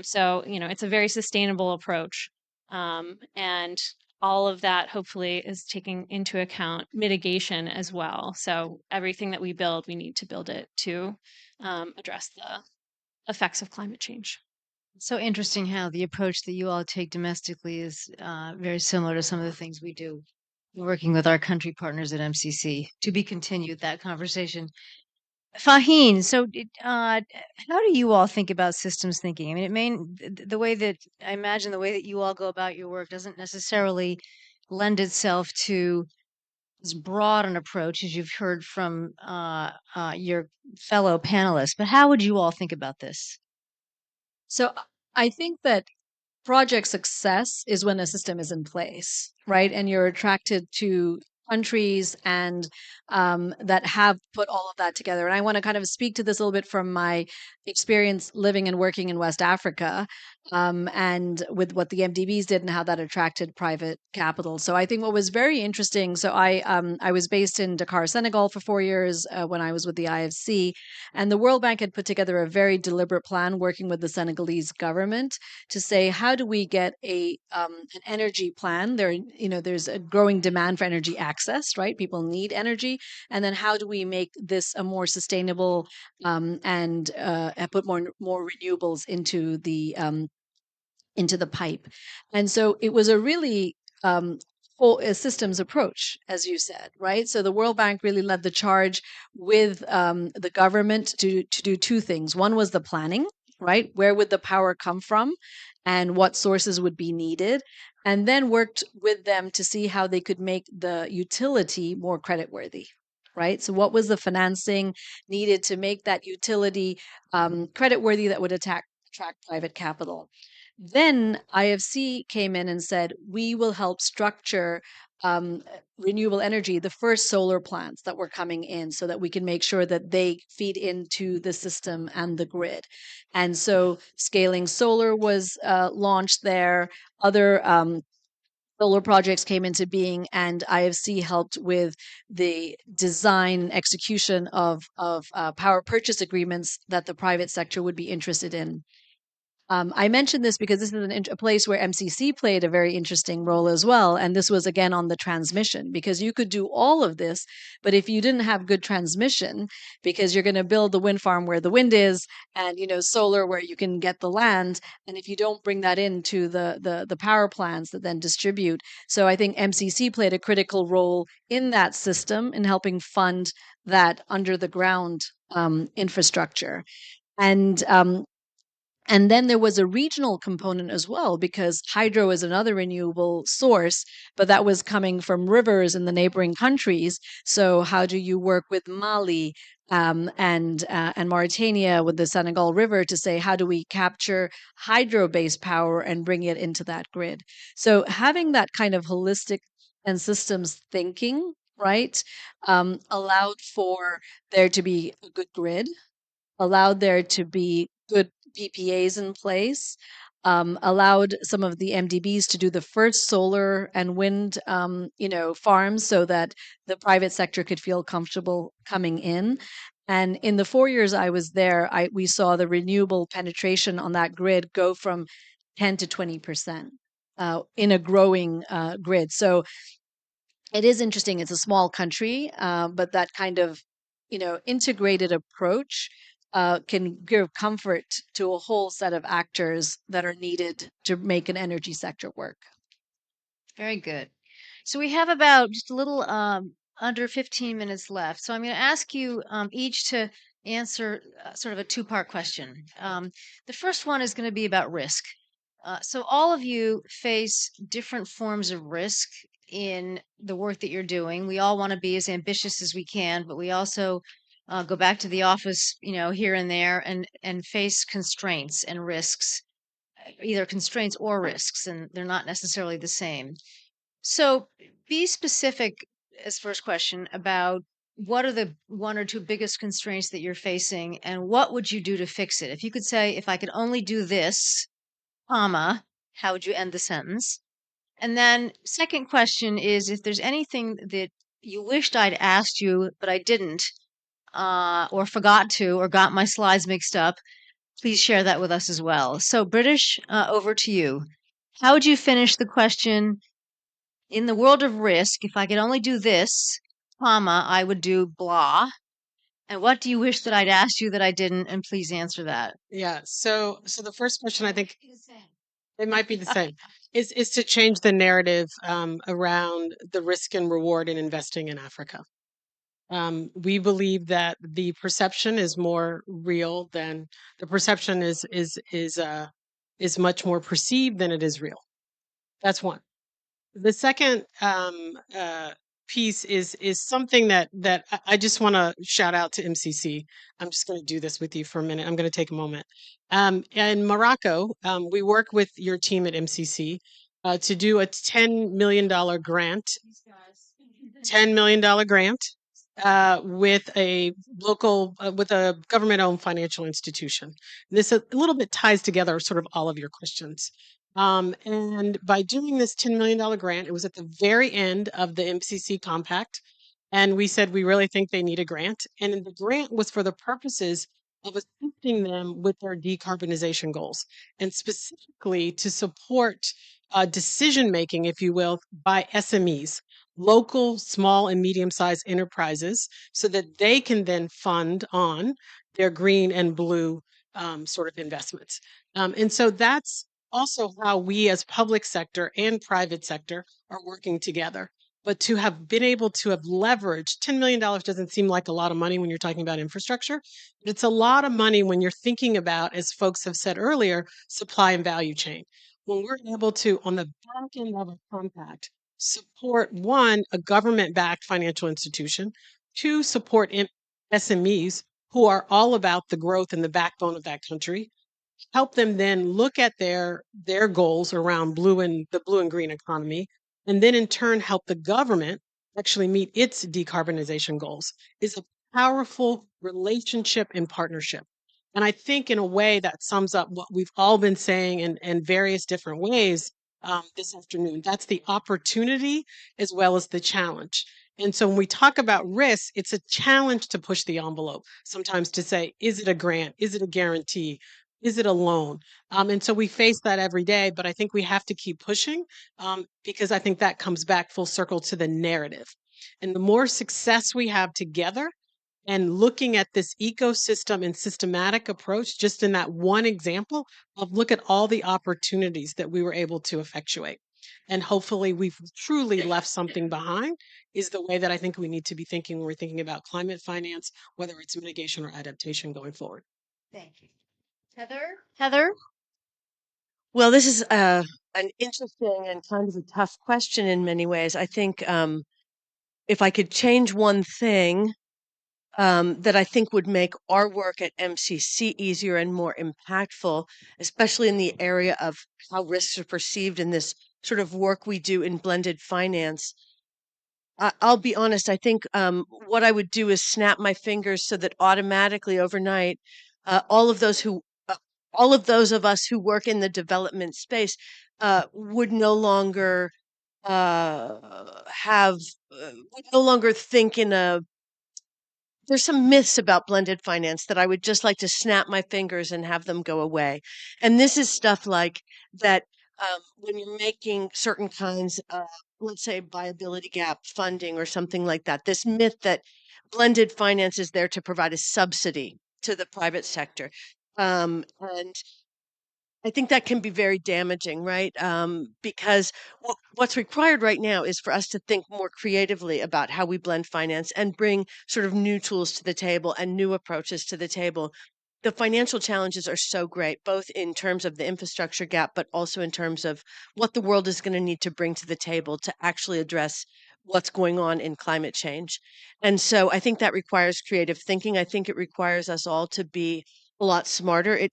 So, it's a very sustainable approach. And all of that hopefully is taking into account mitigation as well. So everything that we build, we need to build it to address the effects of climate change. So interesting how the approach that you all take domestically is very similar to some of the things we do working with our country partners at MCC. To be continued, that conversation. Faheen, so how do you all think about systems thinking? I mean, the way that I imagine the way that you all go about your work doesn't necessarily lend itself to as broad an approach as you've heard from your fellow panelists. But how would you all think about this? So I think that project success is when a system is in place, right? And you're attracted to countries and that have put all of that together. And I want to kind of speak to this a little bit from my experience living and working in West Africa, and with what the MDBs did and how that attracted private capital. So I think what was very interesting. So I was based in Dakar, Senegal, for 4 years when I was with the IFC, and the World Bank had put together a very deliberate plan working with the Senegalese government to say, how do we get an energy plan? There's a growing demand for energy access, right? People need energy, and then how do we make this a more sustainable and put more renewables into the pipe? And so it was a really whole a systems approach, as you said, right? So the World Bank really led the charge with the government to do two things. One was the planning, right? Where would the power come from, and what sources would be needed, and then worked with them to see how they could make the utility more creditworthy. Right. So, what was the financing needed to make that utility creditworthy that would attract private capital? Then IFC came in and said, we will help structure renewable energy, the first solar plants that were coming in, so that we can make sure that they feed into the system and the grid. And so scaling solar was launched there. Other solar projects came into being, and IFC helped with the design and execution of power purchase agreements that the private sector would be interested in. I mentioned this because this is a place where MCC played a very interesting role as well. And this was again on the transmission, because you could do all of this, but if you didn't have good transmission, because you're going to build the wind farm where the wind is, and solar where you can get the land, and if you don't bring that into the power plants that then distribute. So I think MCC played a critical role in that system in helping fund that under the ground infrastructure. And then there was a regional component as well, because hydro is another renewable source, but that was coming from rivers in the neighboring countries. So how do you work with Mali and Mauritania with the Senegal River to say, how do we capture hydro-based power and bring it into that grid? So having that kind of holistic and systems thinking, right, allowed for there to be a good grid, allowed there to be good PPAs in place, allowed some of the MDBs to do the first solar and wind, farms, so that the private sector could feel comfortable coming in. And in the 4 years I was there, we saw the renewable penetration on that grid go from 10 to 20% in a growing grid. So it is interesting. It's a small country, but that kind of integrated approach can give comfort to a whole set of actors that are needed to make an energy sector work. Very good. So we have about just a little under 15 minutes left. So I'm going to ask you each to answer sort of a two-part question. The first one is going to be about risk. So all of you face different forms of risk in the work that you're doing. We all want to be as ambitious as we can, but we also go back to the office, here and there, and face constraints and risks, either constraints or risks, and they're not necessarily the same. So be specific as first question about what are the one or two biggest constraints that you're facing, and what would you do to fix it? If you could say, if I could only do this, comma, how would you end the sentence? And then second question is, if there's anything that you wished I'd asked you, but I didn't, or forgot to, or got my slides mixed up, please share that with us as well. So British, over to you. How would you finish the question? In the world of risk, if I could only do this, comma, I would do blah. And what do you wish that I'd asked you that I didn't? And please answer that. Yeah. So the first question, I think it might be the same, is to change the narrative around the risk and reward in investing in Africa. We believe that the perception is more real than the perception is much more perceived than it is real. That's one. The second piece is something that I just want to shout out to MCC. I'm just going to do this with you for a minute. I'm going to take a moment. In Morocco, we work with your team at MCC to do a $10 million grant. $10 million grant with a local, with a government-owned financial institution. This a little bit ties together sort of all of your questions. And by doing this $10 million grant, it was at the very end of the MCC compact. And we said, we really think they need a grant. And the grant was for the purposes of assisting them with their decarbonization goals, and specifically to support decision making, if you will, by SMEs, local small and medium-sized enterprises, so that they can then fund on their green and blue sort of investments. And so that's also how we as public sector and private sector are working together. But to have been able to have leveraged $10 million doesn't seem like a lot of money when you're talking about infrastructure, but it's a lot of money when you're thinking about, as folks have said earlier, supply and value chain. When we're able to, on the back end of a compact, support one, a government-backed financial institution, two, support SMEs who are all about the growth and the backbone of that country, help them then look at their goals around the blue and green economy, and then in turn help the government actually meet its decarbonization goals, is a powerful relationship and partnership. And I think in a way that sums up what we've all been saying in various different ways this afternoon. That's the opportunity as well as the challenge. And so when we talk about risk, it's a challenge to push the envelope, sometimes to say, is it a grant? Is it a guarantee? Is it a loan? And so we face that every day, but I think we have to keep pushing because I think that comes back full circle to the narrative. And the more success we have together and looking at this ecosystem and systematic approach, just in that one example of look at all the opportunities that we were able to effectuate. And hopefully we've truly left something behind is the way that I think we need to be thinking when we're thinking about climate finance, whether it's mitigation or adaptation going forward. Thank you. Heather? Well, this is an interesting and kind of a tough question in many ways. I think if I could change one thing that I think would make our work at MCC easier and more impactful, especially in the area of how risks are perceived in this sort of work we do in blended finance. I'll be honest, I think what I would do is snap my fingers so that automatically overnight, all of those of us who work in the development space would no longer think in a. There's some myths about blended finance that I would just like to snap my fingers and have them go away. And this is stuff like that when you're making certain kinds of, let's say, viability gap funding or something like that, this myth that blended finance is there to provide a subsidy to the private sector. And I think that can be very damaging, right? Because what's required right now is for us to think more creatively about how we blend finance and bring sort of new tools to the table and new approaches to the table. the financial challenges are so great, both in terms of the infrastructure gap, but also in terms of what the world is going to need to bring to the table to actually address what's going on in climate change. And so I think that requires creative thinking. I think it requires us all to be a lot smarter. I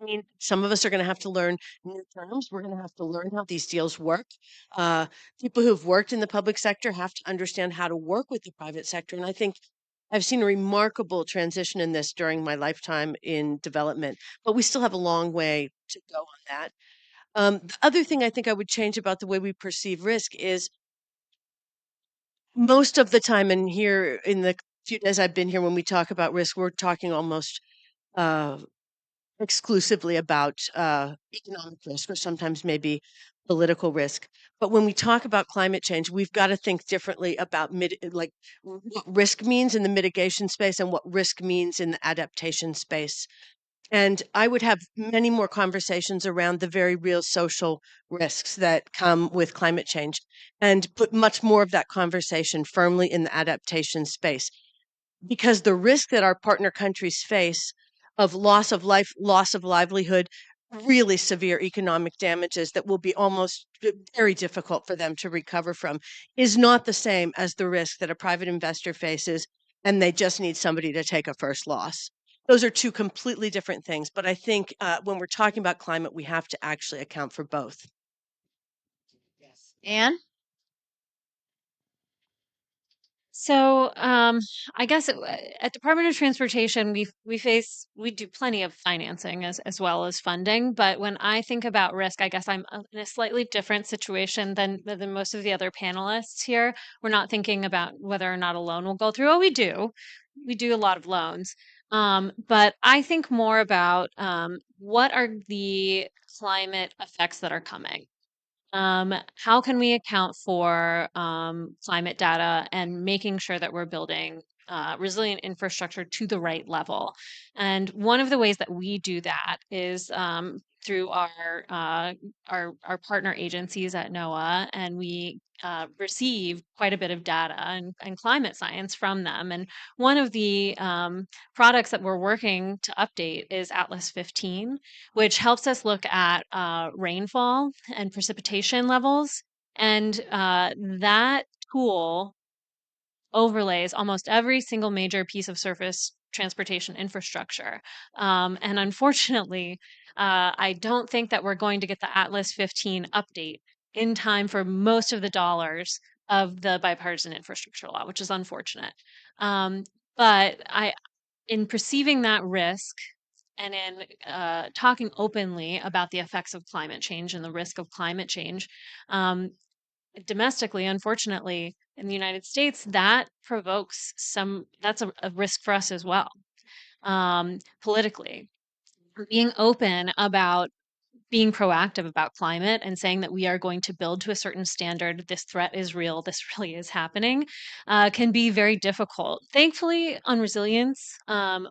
mean, some of us are going to have to learn new terms. We're going to have to learn how these deals work. People who've worked in the public sector have to understand how to work with the private sector. And I think I've seen a remarkable transition in this during my lifetime in development, but we still have a long way to go on that. The other thing I think I would change about the way we perceive risk is most of the time, and here in the few days I've been here, when we talk about risk, we're talking almost exclusively about economic risk or sometimes maybe political risk. But when we talk about climate change, we've got to think differently about like what risk means in the mitigation space and what risk means in the adaptation space. And I would have many more conversations around the very real social risks that come with climate change and put much more of that conversation firmly in the adaptation space. Because the risk that our partner countries face of loss of life, loss of livelihood, really severe economic damages that will be almost very difficult for them to recover from is not the same as the risk that a private investor faces and they just need somebody to take a first loss. Those are two completely different things. But I think when we're talking about climate, we have to actually account for both. Anne? So, I guess at Department of Transportation, we do plenty of financing as well as funding. But when I think about risk, I guess I'm in a slightly different situation than most of the other panelists here. We're not thinking about whether or not a loan will go through. Oh, we do a lot of loans. But I think more about what are the climate effects that are coming. How can we account for climate data and making sure that we're building resilient infrastructure to the right level? And one of the ways that we do that is through our partner agencies at NOAA, and we receive quite a bit of data and climate science from them. And one of the products that we're working to update is Atlas 15, which helps us look at rainfall and precipitation levels. And that tool overlays almost every single major piece of surface transportation infrastructure. And unfortunately, I don't think that we're going to get the Atlas 15 update in time for most of the dollars of the bipartisan infrastructure law, which is unfortunate. But in perceiving that risk and in talking openly about the effects of climate change and the risk of climate change, domestically, unfortunately, in the United States, that provokes that's a risk for us as well, politically. Being open about being proactive about climate and saying that we are going to build to a certain standard, this threat is real, this really is happening, can be very difficult. Thankfully, on resilience,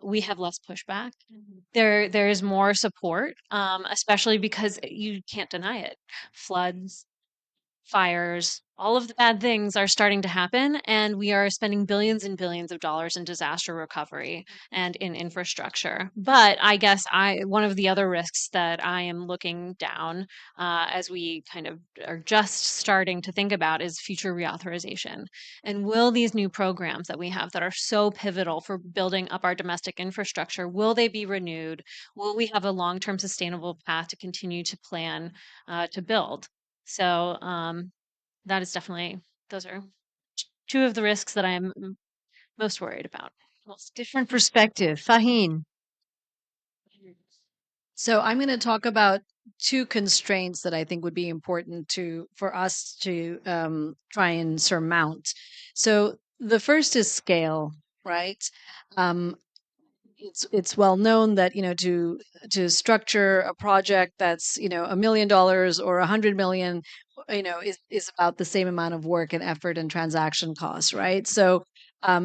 we have less pushback. There is more support, especially because you can't deny it. Floods, fires, all of the bad things are starting to happen, and we are spending billions and billions of dollars in disaster recovery and in infrastructure. But I guess one of the other risks that I am looking down as we kind of are just starting to think about is future reauthorization. And will these new programs that we have that are so pivotal for building up our domestic infrastructure, will they be renewed? Will we have a long-term sustainable path to continue to plan to build? So that is definitely, those are two of the risks that I'm most worried about. Different perspective. Faheen. So I'm going to talk about two constraints that I think would be important for us to try and surmount. So the first is scale, right? It's well known that to structure a project that's $1 million or $100 million is about the same amount of work and effort and transaction costs, right? So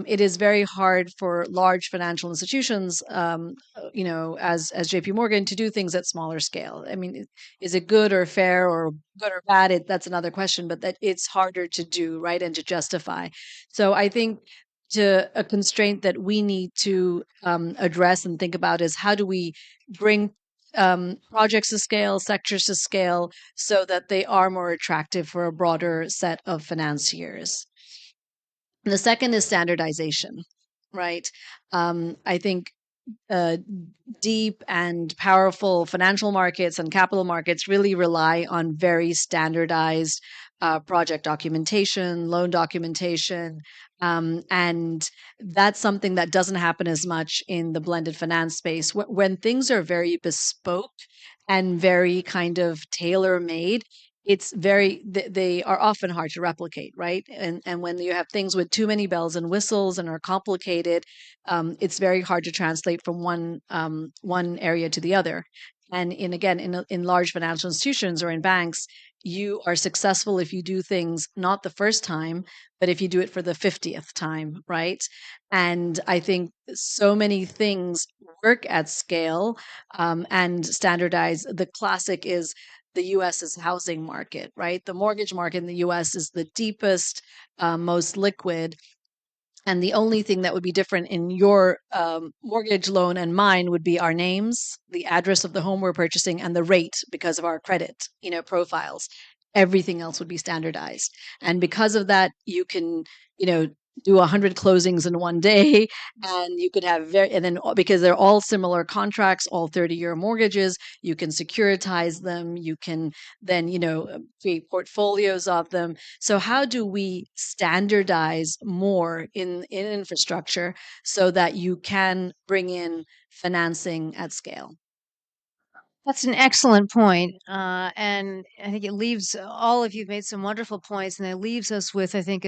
it is very hard for large financial institutions, as JP Morgan, to do things at smaller scale. I mean, is it good or fair or good or bad? That's another question, but that it's harder to do, right, and to justify. So I think to a constraint that we need to address and think about is how do we bring projects to scale, sectors to scale, so that they are more attractive for a broader set of financiers. And the second is standardization, right? I think deep and powerful financial markets and capital markets really rely on very standardized project documentation, loan documentation. And that's something that doesn't happen as much in the blended finance space. When things are very bespoke and very kind of tailor made, it's very they are often hard to replicate, right? And when you have things with too many bells and whistles and are complicated, it's very hard to translate from one area to the other. And in large financial institutions or in banks, you are successful if you do things not the first time, but if you do it for the 50th time, right? And I think so many things work at scale and standardize. The classic is the US's housing market, right? The mortgage market in the US is the deepest, most liquid. And the only thing that would be different in your mortgage loan and mine would be our names, the address of the home we're purchasing, and the rate because of our credit, profiles. Everything else would be standardized. And because of that, you can, do 100 closings in one day, and you could have because they're all similar contracts, all 30-year mortgages, you can securitize them, you can then create portfolios of them. So how do we standardize more in infrastructure so that you can bring in financing at scale? That's an excellent point. And I think it leaves all of you made some wonderful points, and it leaves us with, I think,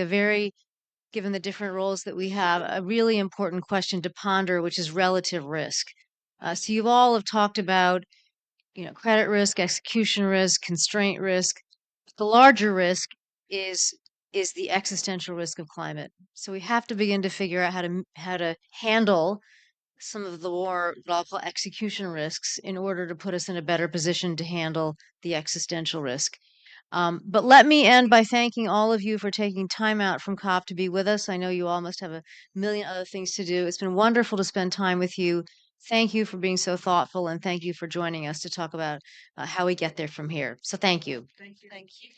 given the different roles that we have, a really important question to ponder, which is relative risk. So you all have talked about, credit risk, execution risk, constraint risk. The larger risk is the existential risk of climate. So we have to begin to figure out how to handle some of the more what I'll call execution risks in order to put us in a better position to handle the existential risk. But let me end by thanking all of you for taking time out from COP to be with us. I know you all must have a million other things to do. It's been wonderful to spend time with you. Thank you for being so thoughtful, and thank you for joining us to talk about how we get there from here. So thank you. Thank you. Thank you.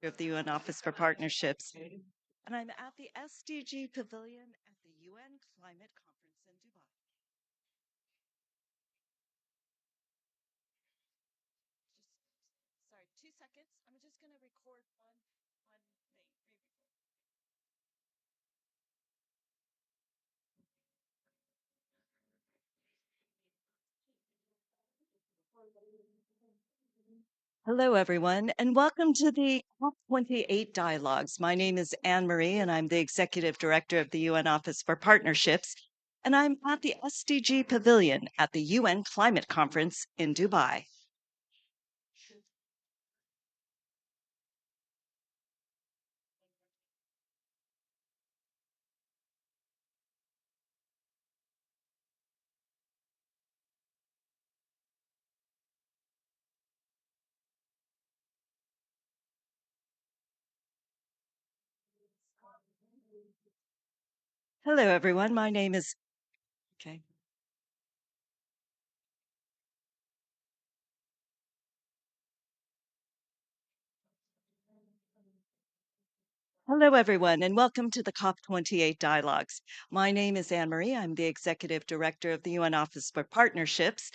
of the UN Office for Partnerships, and I'm at the SDG Pavilion at the UN Climate Conference in Dubai. Sorry, 2 seconds. I'm just going to record one thing. Hello, everyone, and welcome to the COP28 Dialogues. My name is Anne Marie, and I'm the Executive Director of the UN Office for Partnerships, and I'm at the SDG Pavilion at the UN Climate Conference in Dubai. Hello, everyone. My name is okay. Hello, everyone, and welcome to the COP28 Dialogues. My name is Anne Marie. I'm the Executive Director of the UN Office for Partnerships,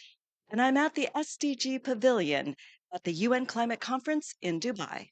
and I'm at the SDG Pavilion at the UN Climate Conference in Dubai.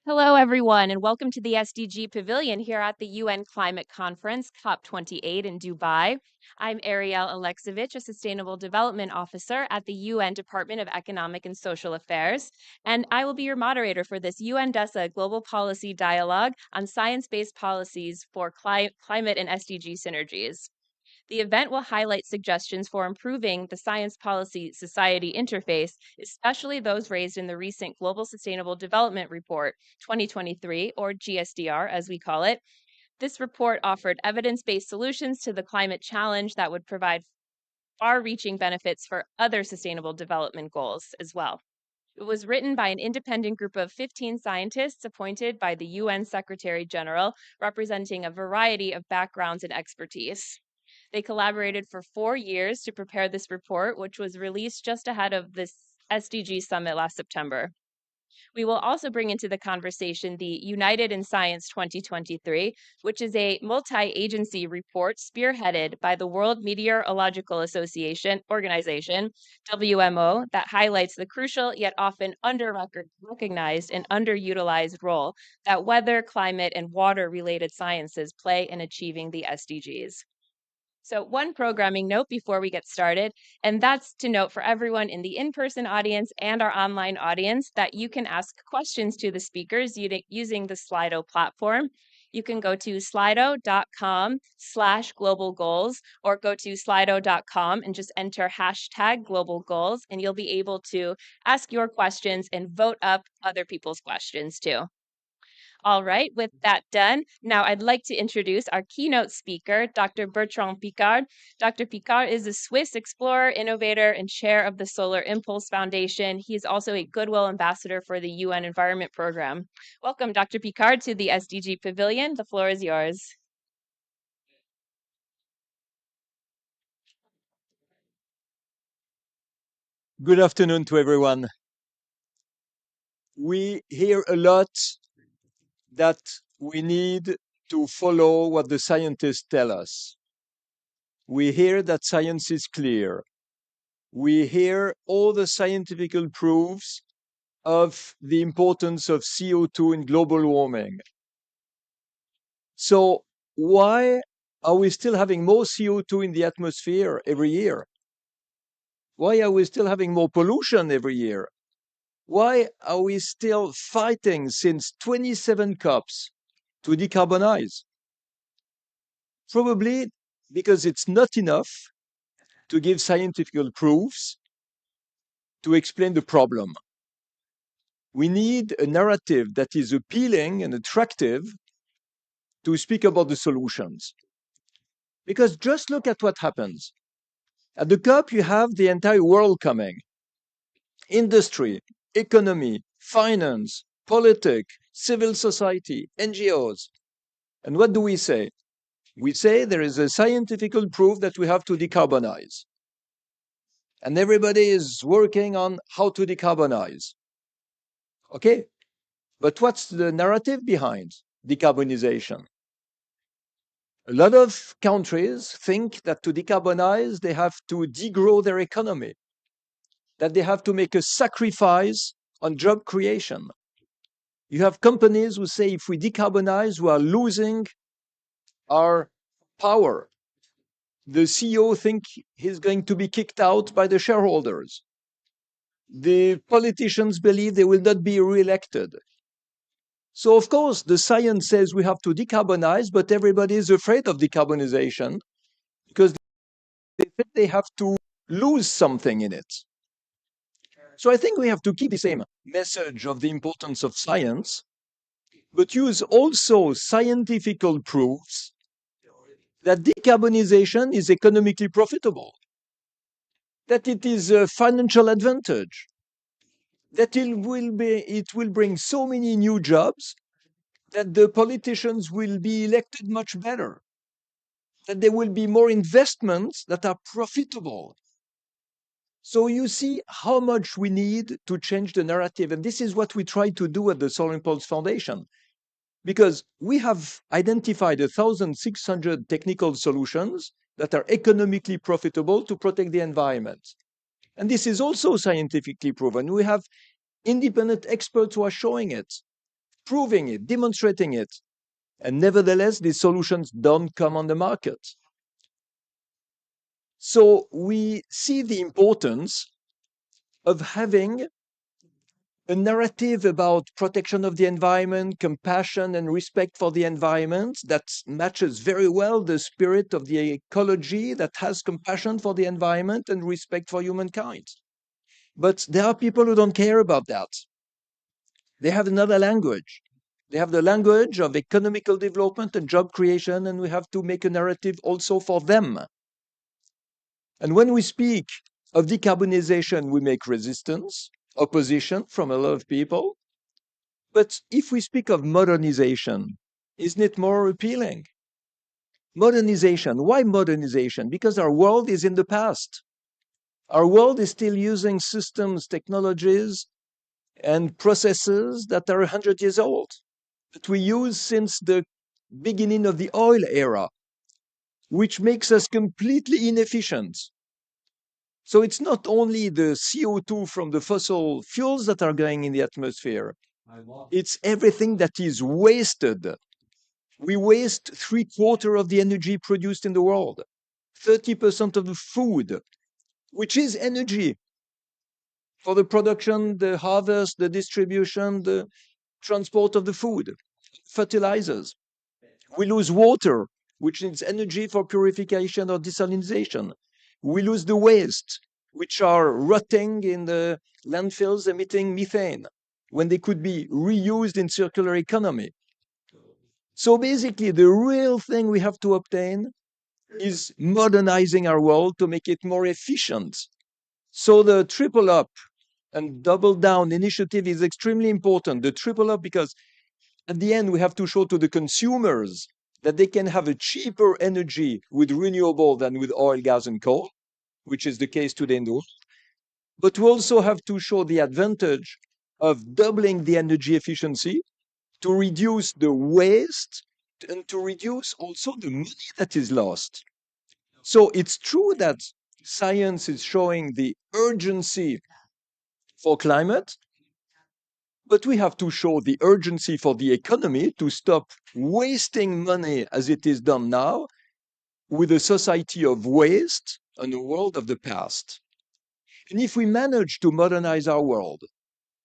Hello, everyone, and welcome to the SDG Pavilion here at the UN Climate Conference, COP28 in Dubai. I'm Ariel Alexevich, a Sustainable Development Officer at the UN Department of Economic and Social Affairs, and I will be your moderator for this UN DESA Global Policy Dialogue on Science-Based Policies for Climate and SDG Synergies. The event will highlight suggestions for improving the science policy society interface, especially those raised in the recent Global Sustainable Development Report 2023, or GSDR as we call it. This report offered evidence-based solutions to the climate challenge that would provide far-reaching benefits for other sustainable development goals as well. It was written by an independent group of 15 scientists appointed by the UN Secretary General, representing a variety of backgrounds and expertise. They collaborated for 4 years to prepare this report, which was released just ahead of this SDG summit last September. We will also bring into the conversation the United in Science 2023, which is a multi-agency report spearheaded by the World Meteorological Organization, WMO, that highlights the crucial yet often under-recognized and underutilized role that weather, climate, and water-related sciences play in achieving the SDGs. So one programming note before we get started, and that's to note for everyone in the in-person audience and our online audience that you can ask questions to the speakers using the Slido platform. You can go to slido.com/global goals or go to slido.com and just enter #global goals, and you'll be able to ask your questions and vote up other people's questions too. All right, with that done, now I'd like to introduce our keynote speaker, Dr. Bertrand Piccard. Dr. Piccard is a Swiss explorer, innovator, and chair of the Solar Impulse Foundation. He is also a Goodwill Ambassador for the UN Environment Program. Welcome, Dr. Piccard, to the SDG Pavilion. The floor is yours. Good afternoon to everyone. We hear a lot that we need to follow what the scientists tell us. We hear that science is clear. We hear all the scientific proofs of the importance of CO2 in global warming. So why are we still having more CO2 in the atmosphere every year? Why are we still having more pollution every year? Why are we still fighting since 27 COPs to decarbonize? Probably because it's not enough to give scientific proofs to explain the problem. We need a narrative that is appealing and attractive to speak about the solutions. Because just look at what happens. At the COP, you have the entire world coming. Industry, economy, finance, politics, civil society, NGOs. And what do we say? We say there is a scientific proof that we have to decarbonize. And everybody is working on how to decarbonize. Okay, but what's the narrative behind decarbonization? A lot of countries think that to decarbonize, they have to degrow their economy, that they have to make a sacrifice on job creation. You have companies who say if we decarbonize, we are losing our power. The CEO thinks he's going to be kicked out by the shareholders. The politicians believe they will not be re-elected. So, of course, the science says we have to decarbonize, but everybody is afraid of decarbonization because they think they have to lose something in it. So I think we have to keep the same message of the importance of science, but use also scientific proofs that decarbonization is economically profitable, that it is a financial advantage, that it will bring so many new jobs that the politicians will be elected much better, that there will be more investments that are profitable. So you see how much we need to change the narrative. And this is what we try to do at the Solar Impulse Foundation, because we have identified 1,600 technical solutions that are economically profitable to protect the environment. And this is also scientifically proven. We have independent experts who are showing it. proving it, demonstrating it. And nevertheless, these solutions don't come on the market. So we see the importance of having a narrative about protection of the environment, compassion and respect for the environment that matches very well the spirit of the ecology that has compassion for the environment and respect for humankind. But there are people who don't care about that. They have another language. They have the language of economical development and job creation, and we have to make a narrative also for them. And when we speak of decarbonization, we make resistance, opposition from a lot of people. But if we speak of modernization, isn't it more appealing? Modernization. Why modernization? Because our world is in the past. Our world is still using systems, technologies, and processes that are 100 years old, that we use since the beginning of the oil era, which makes us completely inefficient. So it's not only the CO2 from the fossil fuels that are going in the atmosphere, it's everything that is wasted. We waste 3/4 of the energy produced in the world, 30% of the food, which is energy for the production, the harvest, the distribution, the transport of the food, fertilizers. We lose water, which needs energy for purification or desalination. We lose the waste, which are rotting in the landfills emitting methane, when they could be reused in circular economy. So basically, the real thing we have to obtain is modernizing our world to make it more efficient. So the triple up and double down initiative is extremely important. The triple up, because at the end, we have to show to the consumers that they can have a cheaper energy with renewable than with oil, gas, and coal, which is the case today in the world. But we also have to show the advantage of doubling the energy efficiency to reduce the waste and to reduce also the money that is lost. So it's true that science is showing the urgency for climate, but we have to show the urgency for the economy to stop wasting money as it is done now with a society of waste and a world of the past. And if we manage to modernize our world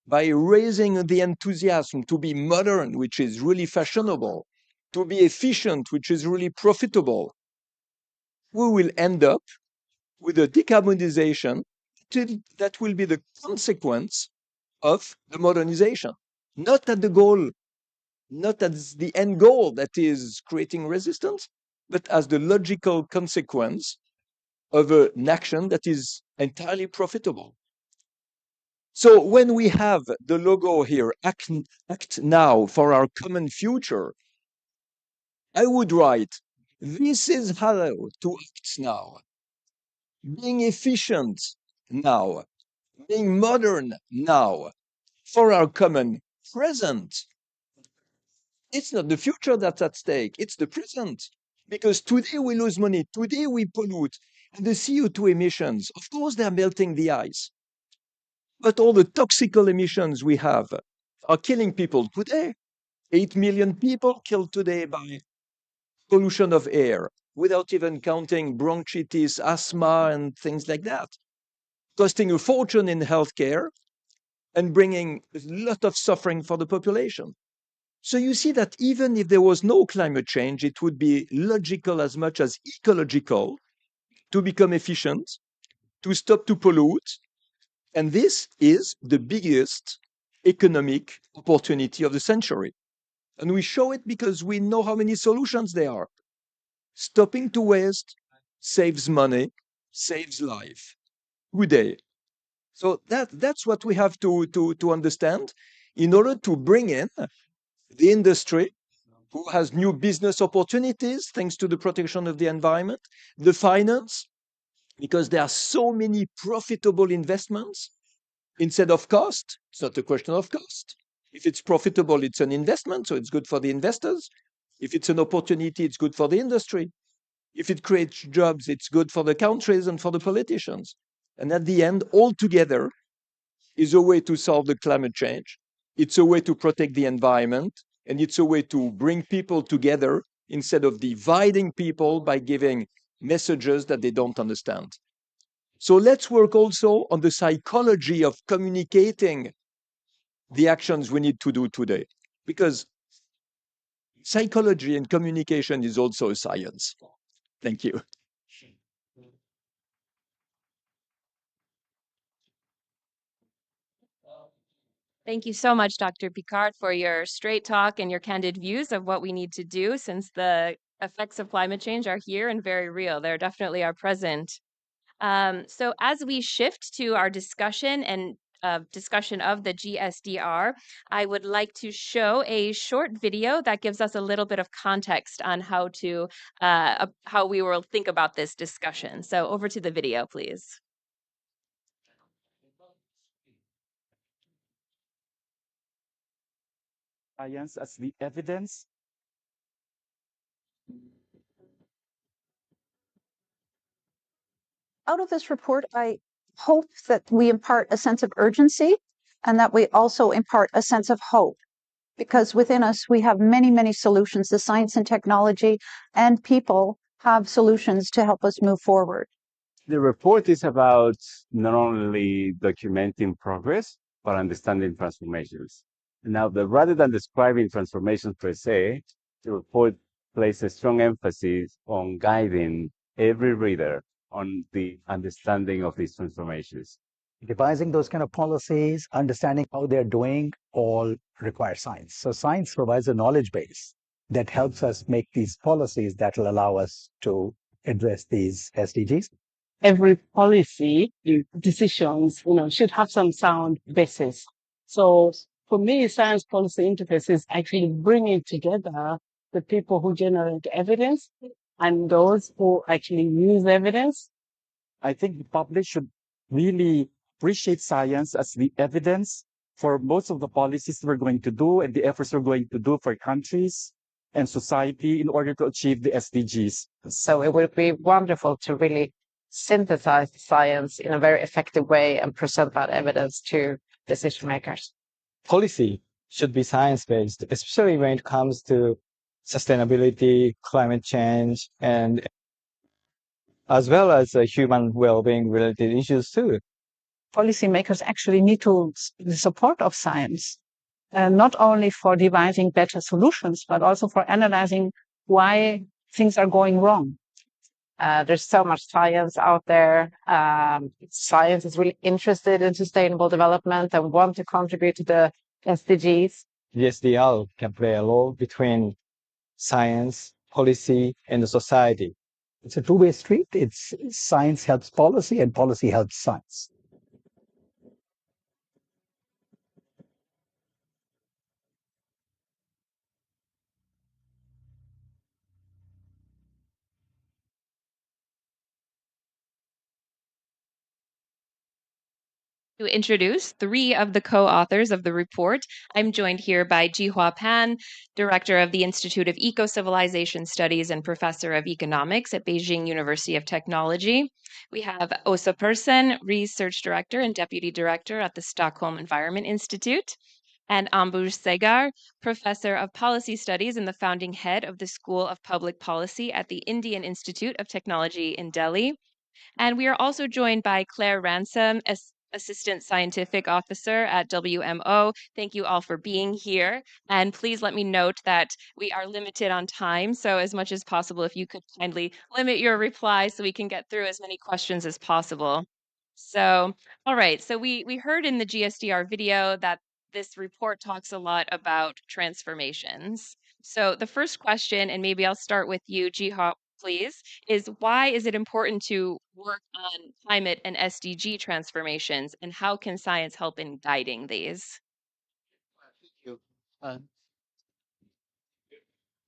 by raising the enthusiasm to be modern, which is really fashionable, to be efficient, which is really profitable, we will end up with a decarbonization that will be the consequence of the modernization, not at the goal, not as the end goal that is creating resistance, but as the logical consequence of an action that is entirely profitable. So when we have the logo here, act now for our common future, I would write, this is how to act now. Being efficient now, being modern now, for our common present. It's not the future that's at stake, it's the present. Because today we lose money, today we pollute, and the CO2 emissions, of course, they're melting the ice. But all the toxical emissions we have are killing people today. 8 million people killed today by pollution of air, without even counting bronchitis, asthma, and things like that, costing a fortune in healthcare and bringing a lot of suffering for the population. So you see that even if there was no climate change, it would be logical as much as ecological to become efficient, to stop to pollute. And this is the biggest economic opportunity of the century. And we show it because we know how many solutions there are. Stopping to waste saves money, saves life. Today. So that's what we have to understand in order to bring in the industry who has new business opportunities thanks to the protection of the environment, the finance, because there are so many profitable investments instead of cost. It's not a question of cost. If it's profitable, it's an investment, so it's good for the investors. If it's an opportunity, it's good for the industry. If it creates jobs, it's good for the countries and for the politicians. And at the end, all together is a way to solve the climate change It's a way to protect the environment, and it's a way to bring people together instead of dividing people by giving messages that they don't understand. So let's work also on the psychology of communicating the actions we need to do today, because psychology and communication is also a science. Thank you. Thank you so much, Dr. Picard, for your straight talk and your candid views of what we need to do, since the effects of climate change are here and very real. They definitely are present. So as we shift to our discussion and discussion of the GSDR, I would like to show a short video that gives us a little bit of context on how we will think about this discussion. So over to the video, please. Science as the evidence. Out of this report, I hope that we impart a sense of urgency and that we also impart a sense of hope, because within us we have many, many solutions. The science and technology and people have solutions to help us move forward. The report is about not only documenting progress, but understanding transformations. Now, rather than describing transformations per se, the report places strong emphasis on guiding every reader on the understanding of these transformations. Devising those kind of policies, understanding how they're doing, all require science. So science provides a knowledge base that helps us make these policies that will allow us to address these SDGs. Every policy decisions, should have some sound basis. So for me, science policy interface is actually bringing together the people who generate evidence and those who actually use evidence. I think the public should really appreciate science as the evidence for most of the policies we're going to do and the efforts we're going to do for countries and society in order to achieve the SDGs. So it would be wonderful to really synthesize the science in a very effective way and present that evidence to decision makers. Policy should be science-based, especially when it comes to sustainability, climate change, and as well as human well-being related issues too. Policymakers actually need the support of science, not only for devising better solutions, but also for analyzing why things are going wrong. There's so much science out there. Science is really interested in sustainable development and want to contribute to the SDGs. The SDR can play a role between science, policy, and the society. It's a two-way street. It's science helps policy and policy helps science. To introduce three of the co-authors of the report, I'm joined here by Jihua Pan, Director of the Institute of Eco-Civilization Studies and Professor of Economics at Beijing University of Technology. We have Åsa Persson, Research Director and Deputy Director at the Stockholm Environment Institute, and Ambuj Segar, Professor of Policy Studies and the founding head of the School of Public Policy at the Indian Institute of Technology in Delhi. And we are also joined by Claire Ransom, Assistant Scientific Officer at WMO. Thank you all for being here. And please let me note that we are limited on time. So as much as possible, if you could kindly limit your replies so we can get through as many questions as possible. So, all right. So we heard in the GSDR video that this report talks a lot about transformations. So the first question, and maybe I'll start with you, Jihop, please, is why is it important to work on climate and SDG transformations, and how can science help in guiding these? Thank you.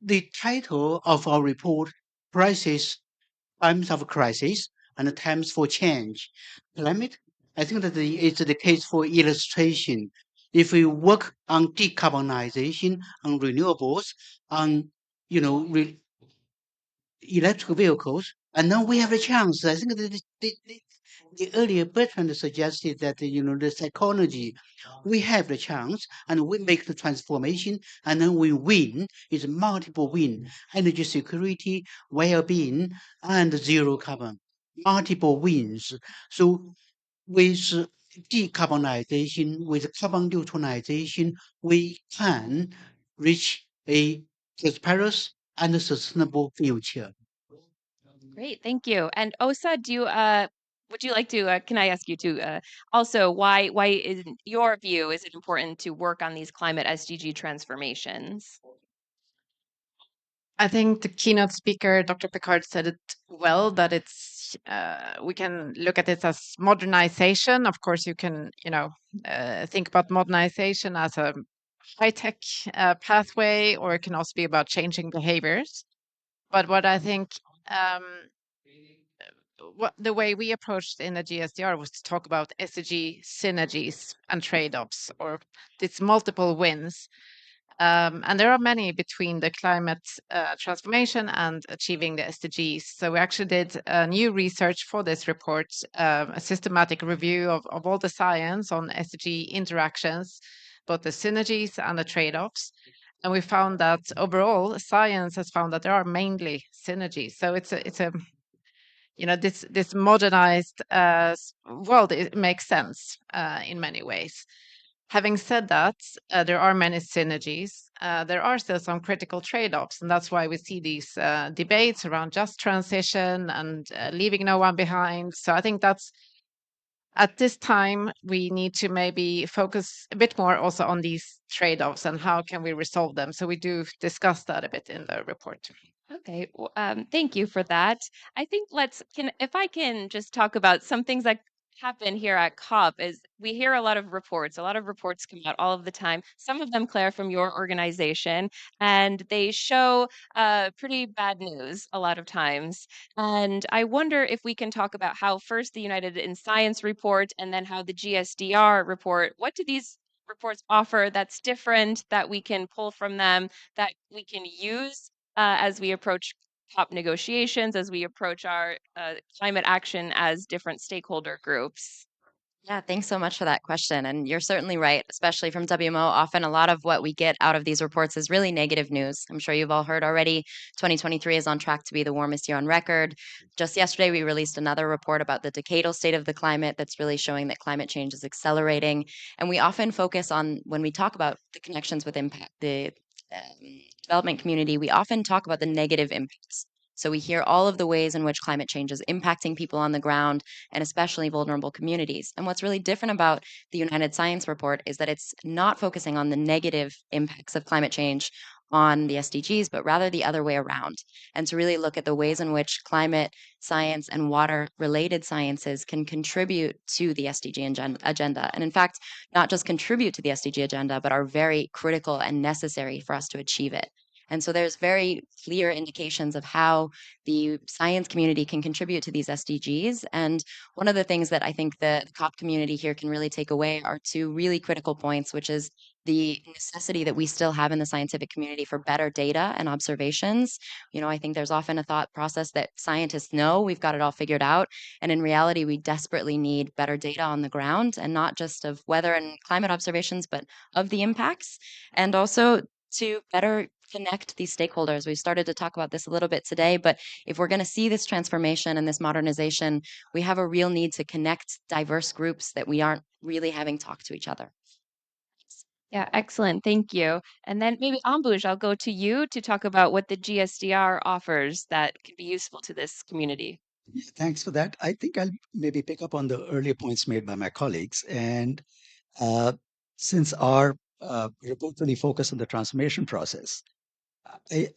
The title of our report, Crisis, Times of Crisis and Times for Change. Climate, I think that it's the case for illustration. If we work on decarbonization, on renewables, on, electric vehicles, and then we have a chance. I think that The earlier Bertrand suggested that, the psychology, we have the chance and we make the transformation and then we win. It's multiple win. Energy security, well-being, and zero carbon. Multiple wins. So with decarbonization, with carbon neutralization, we can reach a prosperous and sustainable future. Great, thank you. And Osa, would you like to, can I ask you to also why in your view is it important to work on these climate SDG transformations? I think the keynote speaker, Dr. Picard, said it well, that it's we can look at it as modernization. Of course, you can think about modernization as a high-tech pathway, or it can also be about changing behaviors. But what I think what the way we approached in the GSDR was to talk about SDG synergies and trade-offs, or its multiple wins. And there are many between the climate transformation and achieving the SDGs. So we actually did new research for this report, a systematic review of all the science on SDG interactions, both the synergies and the trade-offs. And we found that overall, science has found that there are mainly synergies. So it's a this modernized world, it makes sense in many ways. Having said that, there are many synergies. There are still some critical trade-offs, and that's why we see these debates around just transition and leaving no one behind. So I think that's at this time we need to maybe focus a bit more also on these trade-offs and how can we resolve them. So we do discuss that a bit in the report. Okay, thank you for that. I think if I can just talk about some things that happen here at COP is we hear a lot of reports. A lot of reports come out all of the time. Some of them, Claire, from your organization, and they show pretty bad news a lot of times. And I wonder if we can talk about how first the United in Science report and then how the GSDR report, what do these reports offer that's different that we can pull from them that we can use as we approach COP negotiations, as we approach our climate action as different stakeholder groups? Yeah, thanks so much for that question. And you're certainly right, especially from WMO. Often a lot of what we get out of these reports is really negative news. I'm sure you've all heard already. 2023 is on track to be the warmest year on record. Just yesterday, we released another report about the decadal state of the climate that's really showing that climate change is accelerating. And we often focus on, when we talk about the connections with impact, the development community, we often talk about the negative impacts. So we hear all of the ways in which climate change is impacting people on the ground and especially vulnerable communities. And what's really different about the United Science Report is that it's not focusing on the negative impacts of climate change on the SDGs, but rather the other way around. And to really look at the ways in which climate science and water related sciences can contribute to the SDG agenda. And in fact, not just contribute to the SDG agenda, but are very critical and necessary for us to achieve it. And so there's very clear indications of how the science community can contribute to these SDGs. And one of the things that I think the COP community here can really take away are two really critical points, which is the necessity that we still have in the scientific community for better data and observations. I think there's often a thought process that scientists know we've got it all figured out. And in reality, we desperately need better data on the ground, and not just of weather and climate observations, but of the impacts. And also to better connect these stakeholders. We started to talk about this a little bit today, but if we're going to see this transformation and this modernization, we have a real need to connect diverse groups that we aren't really having talk to each other. Yeah, excellent. Thank you. And then maybe Ambuj, I'll go to you to talk about what the GSDR offers that can be useful to this community. Yeah, thanks for that. I think I'll maybe pick up on the earlier points made by my colleagues. And since our report really focused on the transformation process, I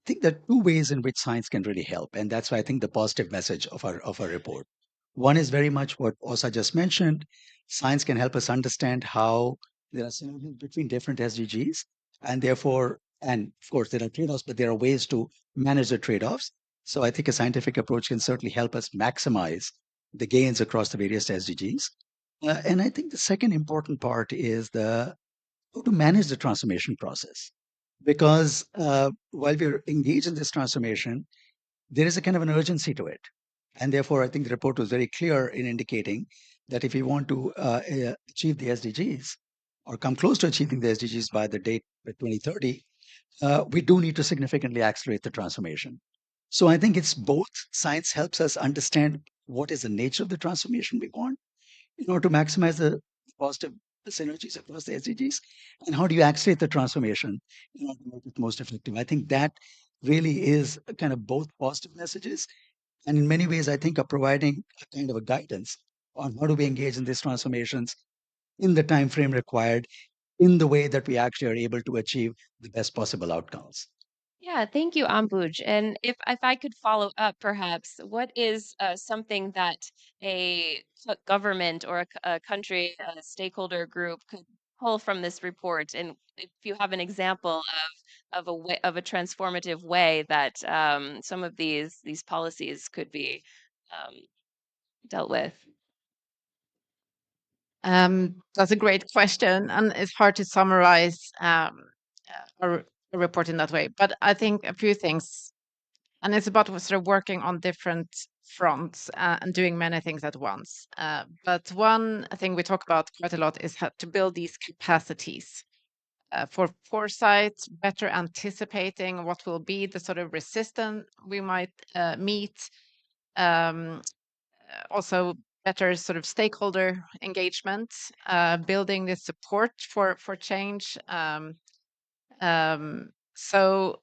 think there are two ways in which science can really help. And that's why I think the positive message of our report. One is very much what Osa just mentioned. Science can help us understand how there are synergies between different SDGs, and therefore, and of course, there are trade-offs, but there are ways to manage the trade-offs. So I think a scientific approach can certainly help us maximize the gains across the various SDGs. And I think the second important part is how to manage the transformation process. Because while we're engaged in this transformation, there is a kind of an urgency to it. And therefore, I think the report was very clear in indicating that if we want to achieve the SDGs or come close to achieving the SDGs by the date by 2030, we do need to significantly accelerate the transformation. So I think it's both. Science helps us understand what is the nature of the transformation we want in order to maximize the positive synergies across the SDGs, and how do you accelerate the transformation in order to make it most effective. I think that really is a kind of both positive messages, and in many ways, I think are providing a kind of a guidance on how do we engage in these transformations in the time frame required, in the way that we actually are able to achieve the best possible outcomes. Yeah, thank you, Ambuj. And if I could follow up, perhaps, what is something that a government or a country, a stakeholder group could pull from this report? And if you have an example of a way, of a transformative way that some of these policies could be um, dealt with. That's a great question, and it's hard to summarize a report in that way. But I think a few things, and it's about sort of working on different fronts and doing many things at once. But one thing we talk about quite a lot is how to build these capacities for foresight, better anticipating what will be the sort of resistance we might meet. Also better sort of stakeholder engagement, building the support for change. So,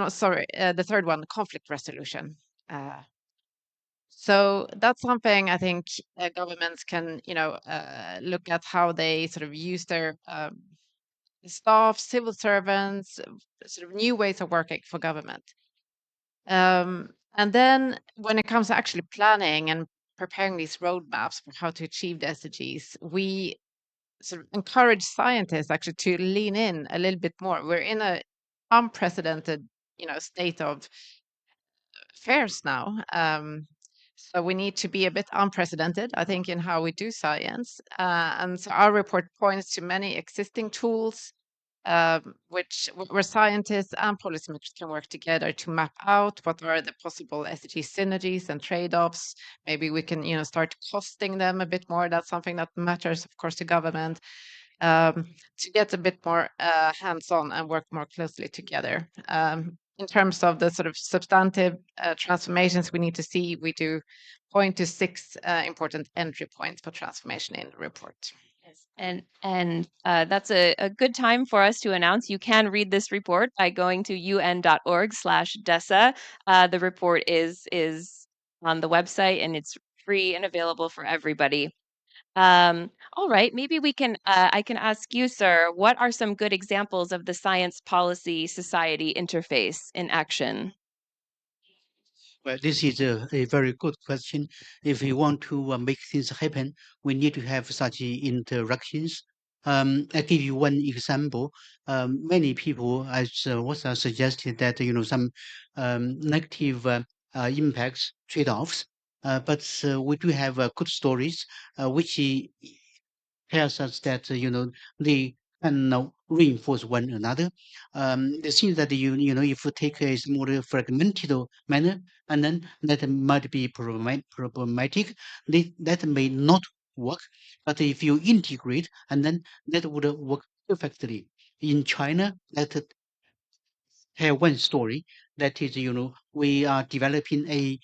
sorry, the third one, conflict resolution. So that's something I think governments can, look at how they sort of use their staff, civil servants, sort of new ways of working for government. And then when it comes to actually planning and preparing these roadmaps for how to achieve the SDGs, we sort of encourage scientists actually to lean in a little bit more. We're in a unprecedented, state of affairs now. So we need to be a bit unprecedented, I think, in how we do science. And so our report points to many existing tools, where scientists and policymakers can work together to map out what are the possible SDG synergies and trade-offs. Maybe we can, start costing them a bit more. That's something that matters, of course, to government, to get a bit more hands-on and work more closely together. In terms of the sort of substantive transformations we need to see, we do point to 6 important entry points for transformation in the report. And that's a good time for us to announce you can read this report by going to un.org/DESA. The report is on the website, and it's free and available for everybody. All right, maybe we can. I can ask you, sir, what are some good examples of the science policy society interface in action? Well, this is a very good question. If we want to make things happen, we need to have such interactions. I give you one example. Many people, as was suggested, that some negative impacts, trade-offs, but we do have good stories, which tells us that they can reinforce one another. It seems that if you take a more fragmented manner, and then that might be problematic. That may not work. But if you integrate, and then that would work perfectly. In China, that have one story that is, we are developing a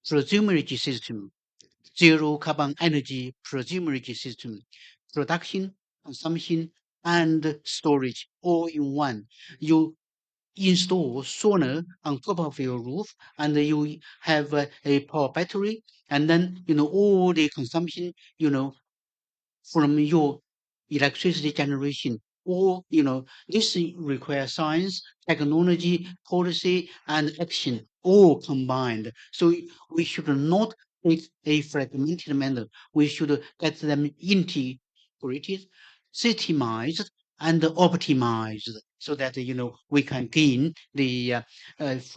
prosumerage system, zero carbon energy prosumerage system, production, consumption, and storage all in one. You install solar on top of your roof, and you have a power battery, and then all the consumption from your electricity generation. Or this requires science, technology, policy, and action all combined. So we should not take a fragmented manner. We should get them integrated, systemized, and optimized, so that we can gain the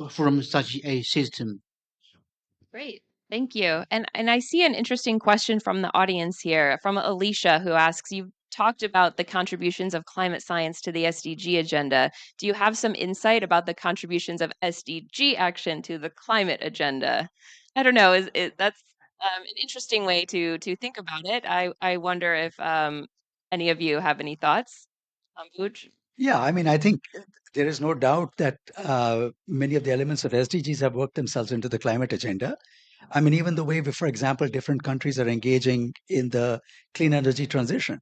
from such a system. Great. Thank you. And I see an interesting question from the audience here, from Alicia, who asks, you've talked about the contributions of climate science to the SDG agenda. Do you have some insight about the contributions of SDG action to the climate agenda? I don't know. That's an interesting way to think about it. I wonder if any of you have any thoughts? Bhuj? Yeah, I mean, I think there is no doubt that many of the elements of SDGs have worked themselves into the climate agenda. I mean, even the way, for example, different countries are engaging in the clean energy transition.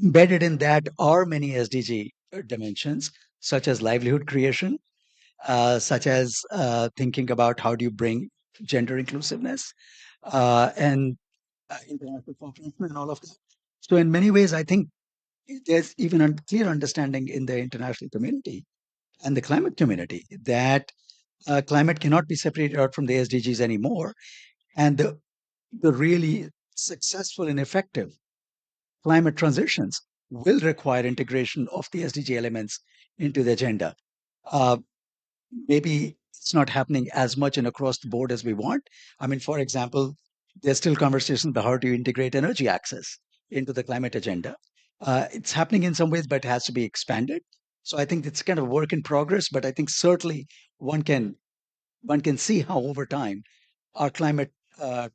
Embedded in that are many SDG dimensions, such as livelihood creation, such as thinking about how do you bring gender inclusiveness and international cooperation and all of that. So, in many ways, I think there's even a clear understanding in the international community and the climate community that climate cannot be separated out from the SDGs anymore. And the really successful and effective climate transitions will require integration of the SDG elements into the agenda. Uh, Maybe it's not happening as much and across the board as we want. I mean, for example, there's still conversations about how to integrate energy access into the climate agenda. It's happening in some ways, but it has to be expanded. So I think it's kind of a work in progress, but I think certainly one can see how over time our climate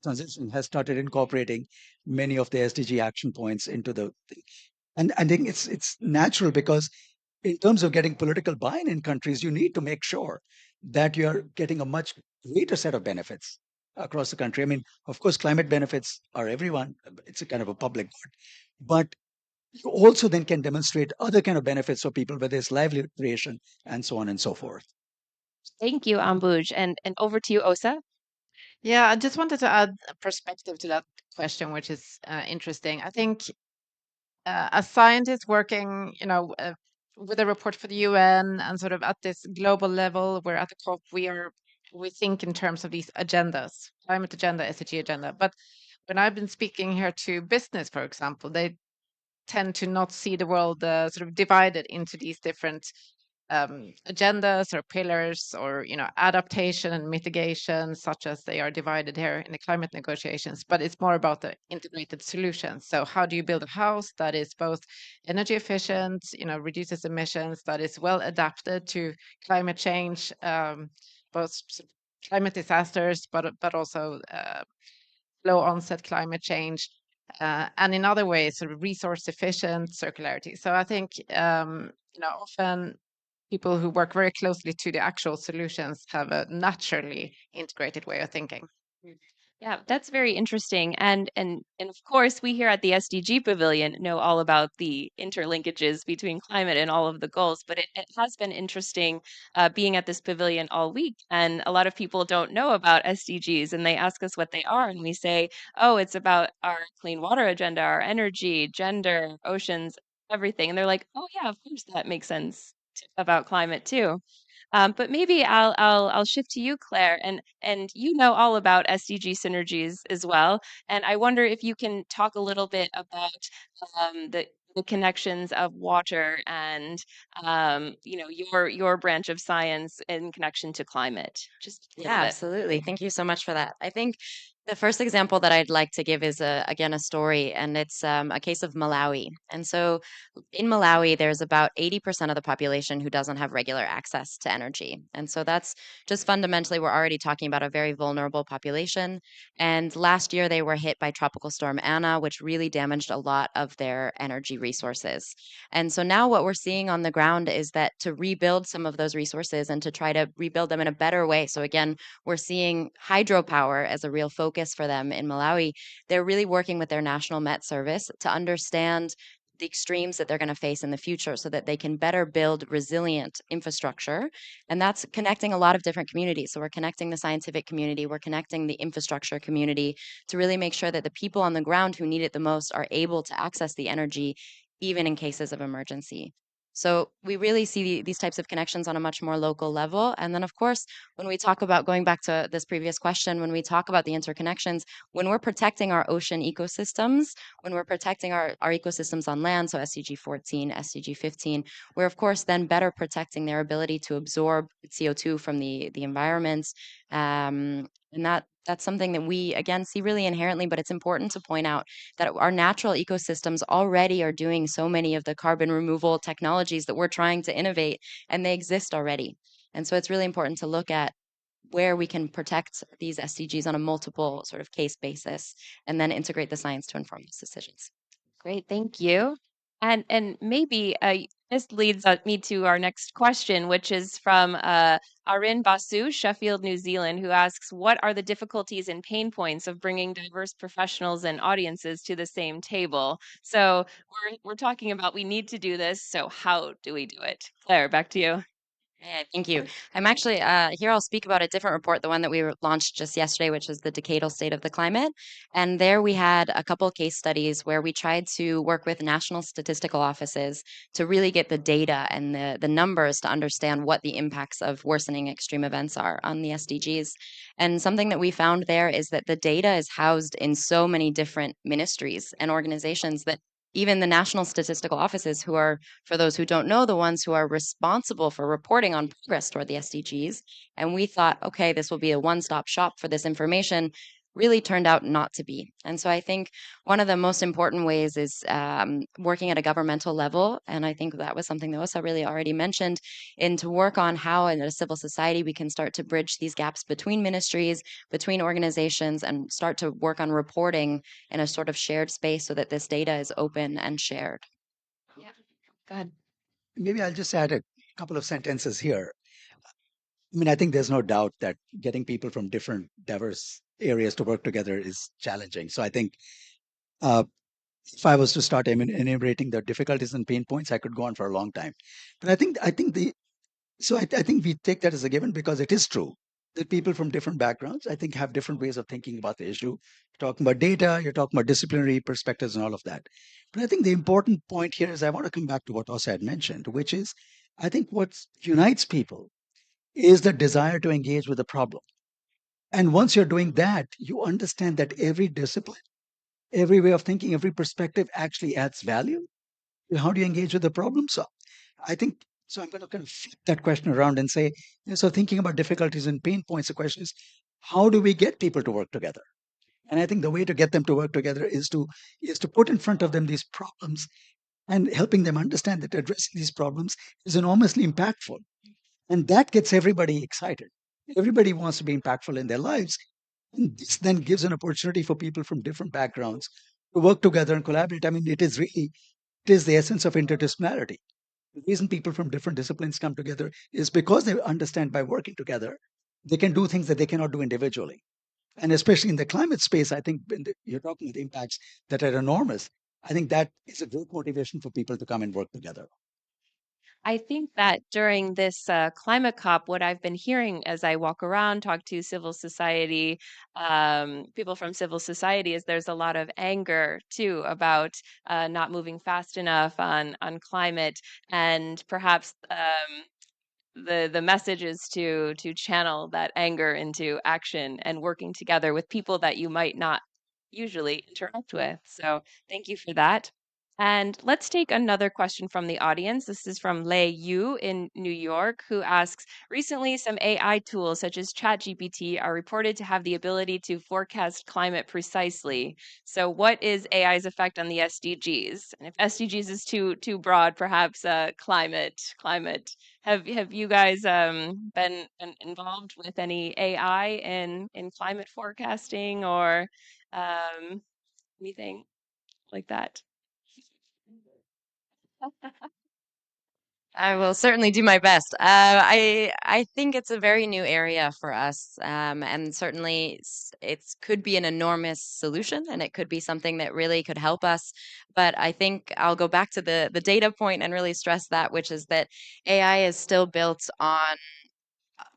transition has started incorporating many of the SDG action points into the thing. And I think it's natural because in terms of getting political buy-in in countries, you need to make sure that you're getting a much greater set of benefits across the country. I mean, of course, climate benefits are everyone. It's a kind of a public good. But you also then can demonstrate other kind of benefits for people, whether it's livelihood creation and so on and so forth. Thank you, Ambuj. And over to you, Osa. Yeah, I just wanted to add a perspective to that question, which is interesting. I think as scientists working, with a report for the UN and sort of at this global level, we're at the COP, we think in terms of these agendas, climate agenda, SDG agenda. But when I've been speaking here to business, for example, they tend to not see the world sort of divided into these different agendas or pillars or adaptation and mitigation, such as they are divided here in the climate negotiations. But it's more about the integrated solutions. So how do you build a house that is both energy efficient, reduces emissions, that is well adapted to climate change, both climate disasters, but also low onset climate change, and in other ways, sort of resource efficient circularity. So I think often people who work very closely to the actual solutions have a naturally integrated way of thinking. Yeah, that's very interesting. And of course, we here at the SDG Pavilion know all about the interlinkages between climate and all of the goals, but it has been interesting being at this pavilion all week. And a lot of people don't know about SDGs and they ask us what they are. And we say, oh, it's about our clean water agenda, our energy, gender, oceans, everything. And they're like, oh, yeah, of course, that makes sense about climate too. But maybe I'll shift to you, Claire, and you know all about SDG synergies as well. And I wonder if you can talk a little bit about the connections of water and your branch of science in connection to climate. Just a little Yeah, bit. absolutely. Thank you so much for that. I think the first example that I'd like to give is again a story, and it's a case of Malawi. And so in Malawi, there's about 80% of the population who doesn't have regular access to energy. And so that's just fundamentally, we're already talking about a very vulnerable population. And last year, they were hit by Tropical Storm Anna, which really damaged a lot of their energy resources. And so now what we're seeing on the ground is that to rebuild some of those resources and to try to rebuild them in a better way. So again, we're seeing hydropower as a real focus for them in Malawi. They're really working with their National Met Service to understand the extremes that they're going to face in the future so that they can better build resilient infrastructure. And that's connecting a lot of different communities. So we're connecting the scientific community, we're connecting the infrastructure community to really make sure that the people on the ground who need it the most are able to access the energy, even in cases of emergency. So we really see these types of connections on a much more local level. And then, of course, when we talk about going back to this previous question, when we talk about the interconnections, when we're protecting our ocean ecosystems, when we're protecting our ecosystems on land, so SDG 14, SDG 15, we're, of course, then better protecting their ability to absorb CO2 from the environment. And that That's something that we, again, see really inherently, but it's important to point out that our natural ecosystems already are doing so many of the carbon removal technologies that we're trying to innovate, and they exist already. And so it's really important to look at where we can protect these SDGs on a multiple sort of case basis, and then integrate the science to inform these decisions. Great, thank you. And maybe this leads me to our next question, which is from Arin Basu, Sheffield, New Zealand, who asks, what are the difficulties and pain points of bringing diverse professionals and audiences to the same table? So we're talking about we need to do this, so how do we do it? Claire, back to you. Yeah, thank you. I'm actually here. I'll speak about a different report, the one that we launched just yesterday, which is the Decadal State of the Climate. And there we had a couple of case studies where we tried to work with national statistical offices to really get the data and the numbers to understand what the impacts of worsening extreme events are on the SDGs. And something that we found there is that the data is housed in so many different ministries and organizations that even the national statistical offices, who are, for those who don't know, the ones who are responsible for reporting on progress toward the SDGs. And we thought, okay, this will be a one-stop shop for this information, really turned out not to be. And so I think one of the most important ways is working at a governmental level. And I think that was something that Osa really already mentioned, in to work on how in a civil society we can start to bridge these gaps between ministries, between organizations, and start to work on reporting in a sort of shared space so that this data is open and shared. Yeah, go ahead. Maybe I'll just add a couple of sentences here. I mean, I think there's no doubt that getting people from different diverse areas to work together is challenging. So I think if I was to start enumerating the difficulties and pain points, I could go on for a long time. But I think we take that as a given, because it is true that people from different backgrounds, I think, have different ways of thinking about the issue. You're talking about data, you're talking about disciplinary perspectives and all of that. But I think the important point here is I want to come back to what Osa had mentioned, which is I think what unites people is the desire to engage with the problem. And once you're doing that, you understand that every discipline, every way of thinking, every perspective actually adds value. How do you engage with the problem? So I think, so I'm going to kind of flip that question around and say, so thinking about difficulties and pain points, the question is, how do we get people to work together? And I think the way to get them to work together is to put in front of them these problems and helping them understand that addressing these problems is enormously impactful. And that gets everybody excited. Everybody wants to be impactful in their lives. And this then gives an opportunity for people from different backgrounds to work together and collaborate. I mean, it is the essence of interdisciplinarity. The reason people from different disciplines come together is because they understand by working together, they can do things that they cannot do individually. And especially in the climate space, I think you're talking about impacts that are enormous. I think that is a great motivation for people to come and work together. I think that during this climate COP, what I've been hearing as I walk around, talk to civil society, people from civil society, is there's a lot of anger too about not moving fast enough on climate, and perhaps the message is to channel that anger into action and working together with people that you might not usually interact with. So thank you for that. And let's take another question from the audience. This is from Lei Yu in New York, who asks, recently some AI tools such as ChatGPT are reported to have the ability to forecast climate precisely. So what is AI's effect on the SDGs? And if SDGs is too broad, perhaps climate. Have you guys been involved with any AI in climate forecasting or anything like that? I will certainly do my best. I think it's a very new area for us, and certainly it could be an enormous solution, and it could be something that really could help us. But I think I'll go back to the data point and really stress that, which is that AI is still built on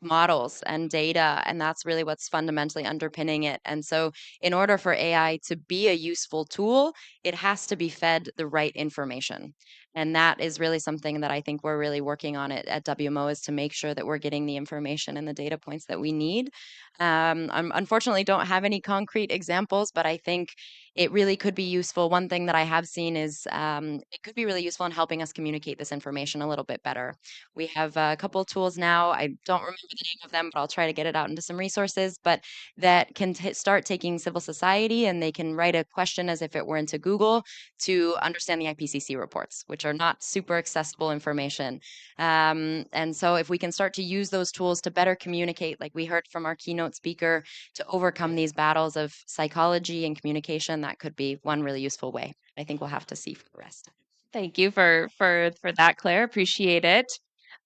models and data, and that's really what's fundamentally underpinning it. And so in order for AI to be a useful tool, it has to be fed the right information. And that is really something that I think we're really working on at WMO, is to make sure that we're getting the information and the data points that we need. I unfortunately don't have any concrete examples, but I think it really could be useful. One thing that I have seen is it could be really useful in helping us communicate this information a little bit better. We have a couple tools now. I don't remember the name of them, but I'll try to get it out into some resources, but that can start taking civil society, and they can write a question as if it were into Google to understand the IPCC reports, which are not super accessible information. And so if we can start to use those tools to better communicate, like we heard from our keynote speaker, to overcome these battles of psychology and communication, that could be one really useful way. I think we'll have to see for the rest. Thank you for that, Claire. Appreciate it.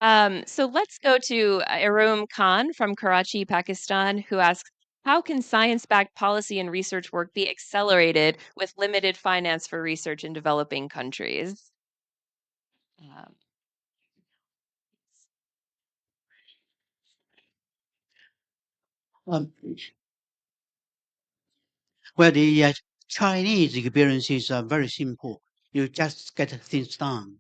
So let's go to Arum Khan from Karachi, Pakistan, who asks, how can science-backed policy and research work be accelerated with limited finance for research in developing countries? Um, well, the Chinese experiences are very simple. You just get things done.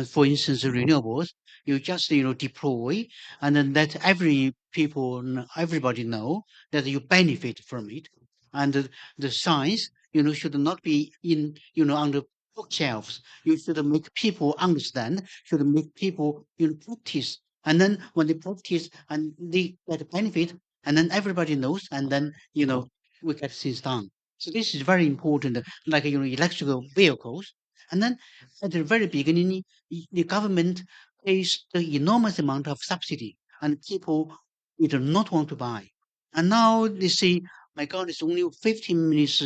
For instance, renewables, you just deploy, and then let everybody know that you benefit from it. And the science, should not be in on the bookshelves. You should make people understand. Should make people practice. And then when they practice and they get benefit, and then everybody knows, and then we get things done. So this is very important, like electrical vehicles. And then at the very beginning, the government pays the enormous amount of subsidy, and people do not want to buy. And now they say, my God, it's only 15 minutes,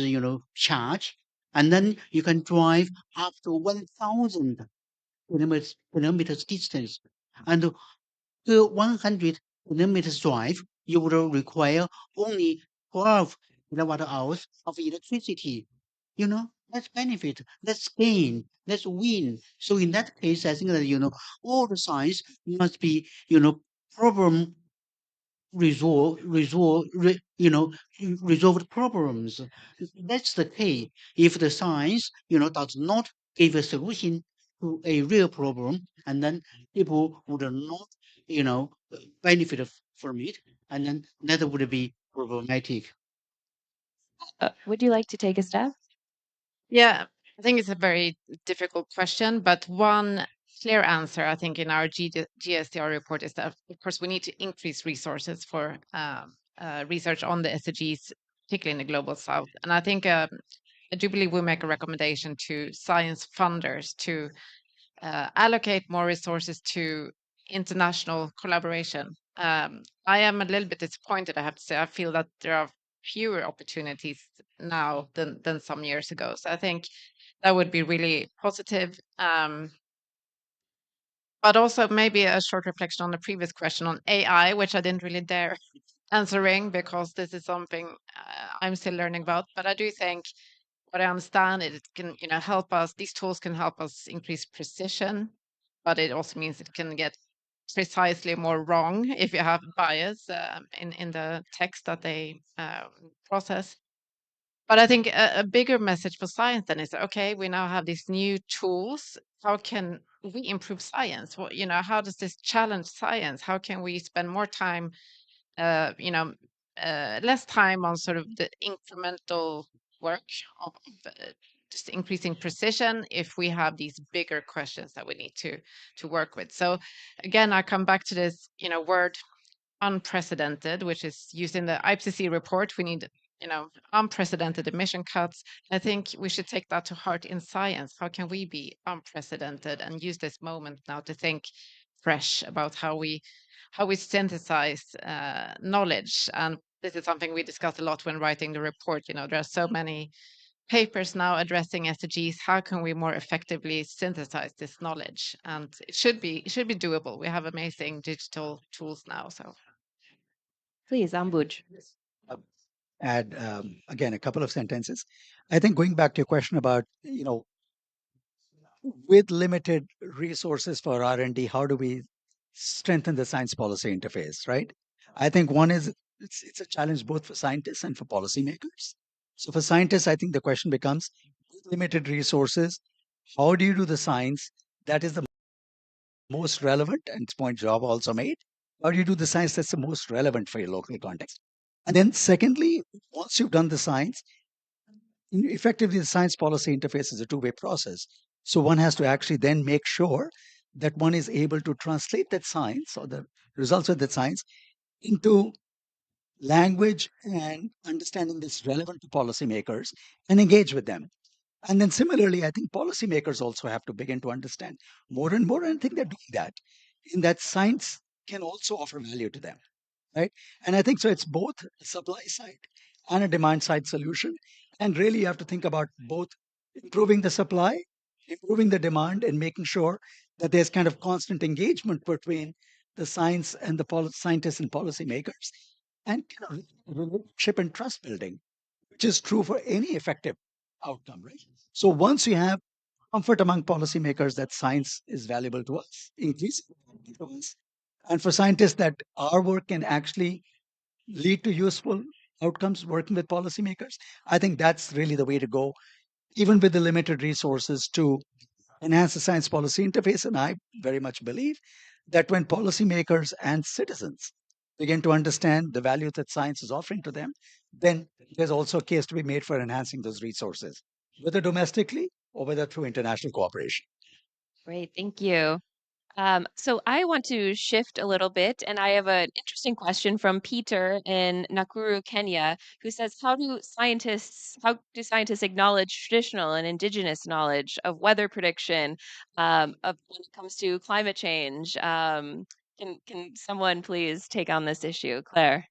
charge, and then you can drive up to 1,000 kilometers distance. And to 100 kilometers drive, you would require only 12 kilowatt hours of electricity. Let's benefit, let's gain, let's win. So in that case, I think that, all the science must be, problem resolved problems. That's the key. If the science, does not give a solution to a real problem, and then people would not, benefit from it, and then that would be problematic. Would you like to take a step? Yeah, I think it's a very difficult question, but one clear answer, I think, in our GSDR report is that, of course, we need to increase resources for research on the SDGs, particularly in the global south. And I think I do believe we make a recommendation to science funders to allocate more resources to international collaboration. I am a little bit disappointed, I have to say. I feel that there are fewer opportunities now than some years ago. So I think that would be really positive. But also maybe a short reflection on the previous question on AI, which I didn't really dare answering because this is something I'm still learning about. But I do think what I understand is it can, help us. These tools can help us increase precision, but it also means it can get precisely more wrong if you have bias in the text that they process. But I think a bigger message for science then is, okay, we now have these new tools. How can we improve science? Well, how does this challenge science? How can we spend more time, uh, you know, less time on sort of the incremental work of just increasing precision if we have these bigger questions that we need to work with. So again, I come back to this, word unprecedented, which is used in the IPCC report. We need, unprecedented emission cuts. I think we should take that to heart in science. How can we be unprecedented and use this moment now to think fresh about how we synthesize knowledge? And this is something we discussed a lot when writing the report. There are so many papers now addressing SDGs. How can we more effectively synthesize this knowledge? And it should be doable. We have amazing digital tools now. So Please, Ambuj. Add again a couple of sentences. I think going back to your question about with limited resources for R&D, how do we strengthen the science policy interface, right? I think one is it's a challenge both for scientists and for policymakers. So for scientists, I think the question becomes, with limited resources, how do you do the science that is the most relevant, and this point Job also made. How do you do the science that's the most relevant for your local context? And then secondly, once you've done the science, effectively the science policy interface is a two-way process. So one has to actually then make sure that one is able to translate that science or the results of that science into language and understanding that's relevant to policymakers and engage with them. And then similarly, I think policymakers also have to begin to understand more and more, and I think they're doing that, in that science can also offer value to them, right? And I think so it's both a supply side and a demand side solution. And really you have to think about both improving the supply, improving the demand, and making sure that there's kind of constant engagement between the science and the scientists and policymakers, and relationship and trust building, which is true for any effective outcome, right? So once you have comfort among policymakers that science is valuable to us, increasingly valuable to us, and for scientists that our work can actually lead to useful outcomes working with policymakers, I think that's really the way to go, even with the limited resources to enhance the science policy interface. And I very much believe that when policymakers and citizens begin to understand the value that science is offering to them, then there's also a case to be made for enhancing those resources, whether domestically or whether through international cooperation. Great, thank you. So I want to shift a little bit, and I have an interesting question from Peter in Nakuru, Kenya, who says, how do scientists acknowledge traditional and indigenous knowledge of weather prediction, of when it comes to climate change? Can someone please take on this issue, Claire?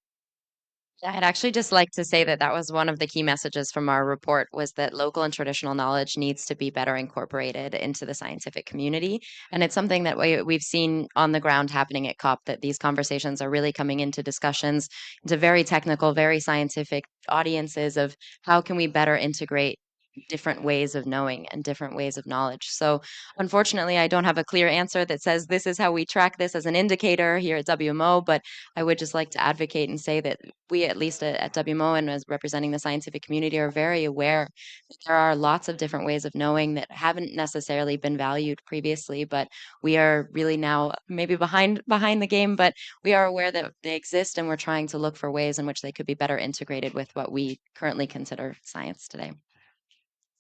Yeah, I'd actually just like to say that that was one of the key messages from our report, was that local and traditional knowledge needs to be better incorporated into the scientific community. And it's something that we've seen on the ground happening at COP, that these conversations are really coming into discussions, into very technical, very scientific audiences of how can we better integrate different ways of knowing and different ways of knowledge. So unfortunately, I don't have a clear answer that says this is how we track this as an indicator here at WMO, but I would just like to advocate and say that we, at least at WMO and as representing the scientific community, are very aware that there are lots of different ways of knowing that haven't necessarily been valued previously, but we are really now maybe behind the game, but we are aware that they exist, and we're trying to look for ways in which they could be better integrated with what we currently consider science today.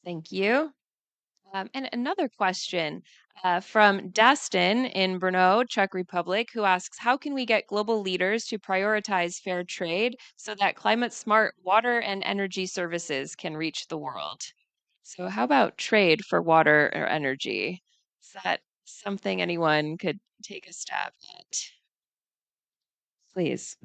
Thank you. And another question from Dastin in Brno, Czech Republic, who asks, how can we get global leaders to prioritize fair trade so that climate smart water and energy services can reach the world? So how about trade for water or energy? Is that something anyone could take a stab at? Please.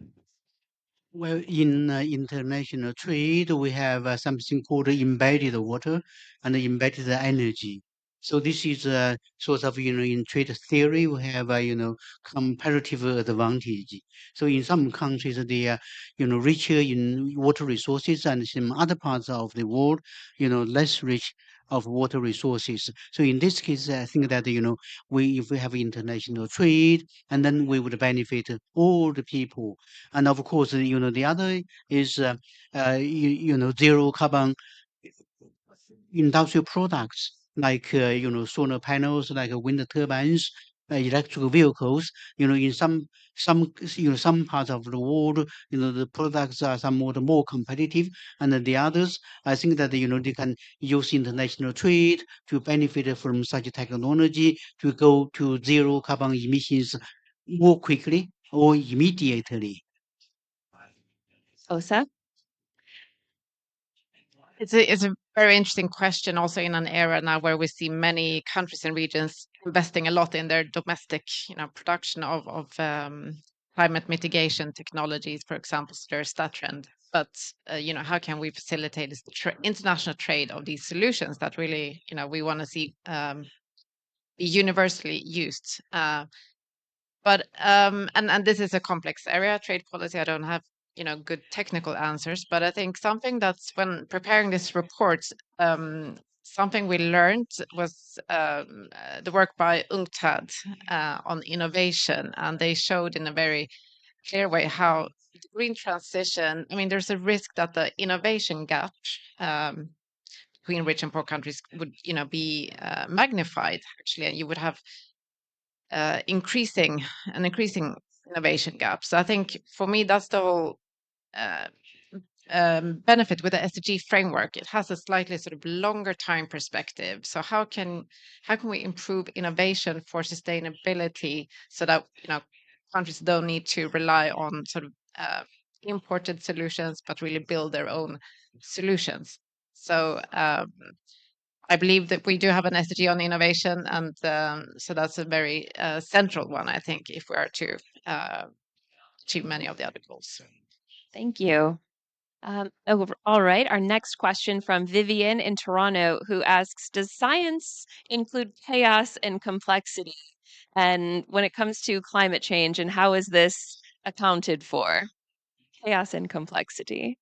Well, in international trade, we have something called embedded water and embedded energy. So this is a sort of, in trade theory, we have a, comparative advantage. So in some countries, they are, richer in water resources, and some other parts of the world, less rich of water resources. So in this case, I think that, if we have international trade, and then we would benefit all the people. And of course, the other is, zero carbon industrial products like, solar panels, like wind turbines, electric vehicles. In some parts of the world, the products are somewhat more competitive, and then the others, I think that, they can use international trade to benefit from such technology to go to zero carbon emissions more quickly or immediately. Osa? It's a very interesting question, also in an era now where we see many countries and regions investing a lot in their domestic, production of climate mitigation technologies, for example. So there's that trend. But how can we facilitate this international trade of these solutions that really, we want to see be universally used? But and this is a complex area, trade policy. I don't have good technical answers, but I think something that's, when preparing this report, something we learned was the work by UNCTAD on innovation, and they showed in a very clear way how the green transition, I mean, there's a risk that the innovation gap between rich and poor countries would, be magnified actually, and you would have an increasing innovation gap. So I think for me that's the whole uh, benefit with the SDG framework. It has a slightly sort of longer time perspective. So how can we improve innovation for sustainability so that countries don't need to rely on sort of imported solutions, but really build their own solutions. So I believe that we do have an SDG on innovation, and so that's a very central one, I think, if we are to achieve many of the other goals. Thank you. All right. Our next question from Vivian in Toronto, who asks, does science include chaos and complexity? And when it comes to climate change, and how is this accounted for? Chaos and complexity.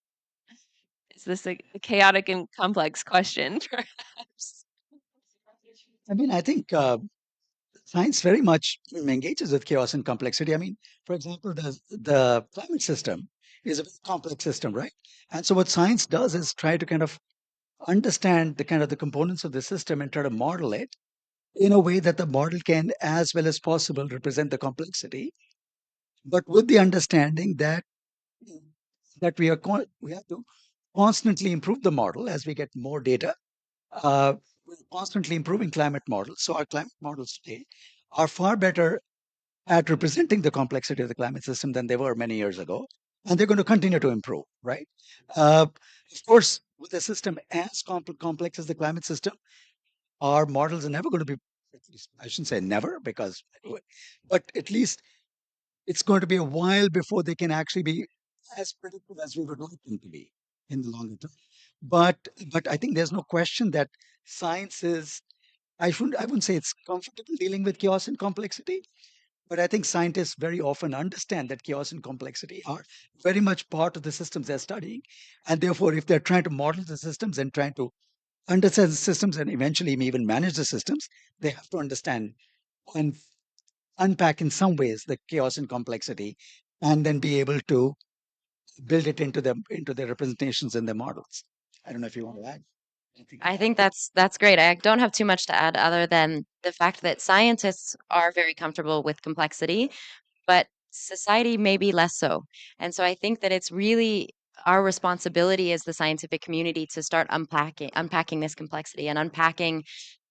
Is this a chaotic and complex question, perhaps? I mean, I think science very much engages with chaos and complexity. I mean, for example, the climate system is a very complex system, right? And so what science does is try to kind of understand the components of the system and try to model it in a way that the model can, as well as possible, represent the complexity, but with the understanding that we have to constantly improve the model as we get more data. We're constantly improving climate models. So our climate models today are far better at representing the complexity of the climate system than they were many years ago. And they're going to continue to improve, right? Of course, with a system as complex as the climate system, our models are never going to be, I shouldn't say never, because, but at least it's going to be a while before they can actually be as predictive as we would like them to be in the longer term. But I think there's no question that science is, I wouldn't say it's comfortable dealing with chaos and complexity, but I think scientists very often understand that chaos and complexity are very much part of the systems they're studying. And therefore, if they're trying to model the systems and trying to understand the systems and eventually even manage the systems, they have to understand and unpack in some ways the chaos and complexity, and then be able to build it into their representations and their models. I don't know if you want to add. I think that's great. I don't have too much to add other than the fact that scientists are very comfortable with complexity, but society may be less so. And so I think that it's really our responsibility as the scientific community to start unpacking this complexity and unpacking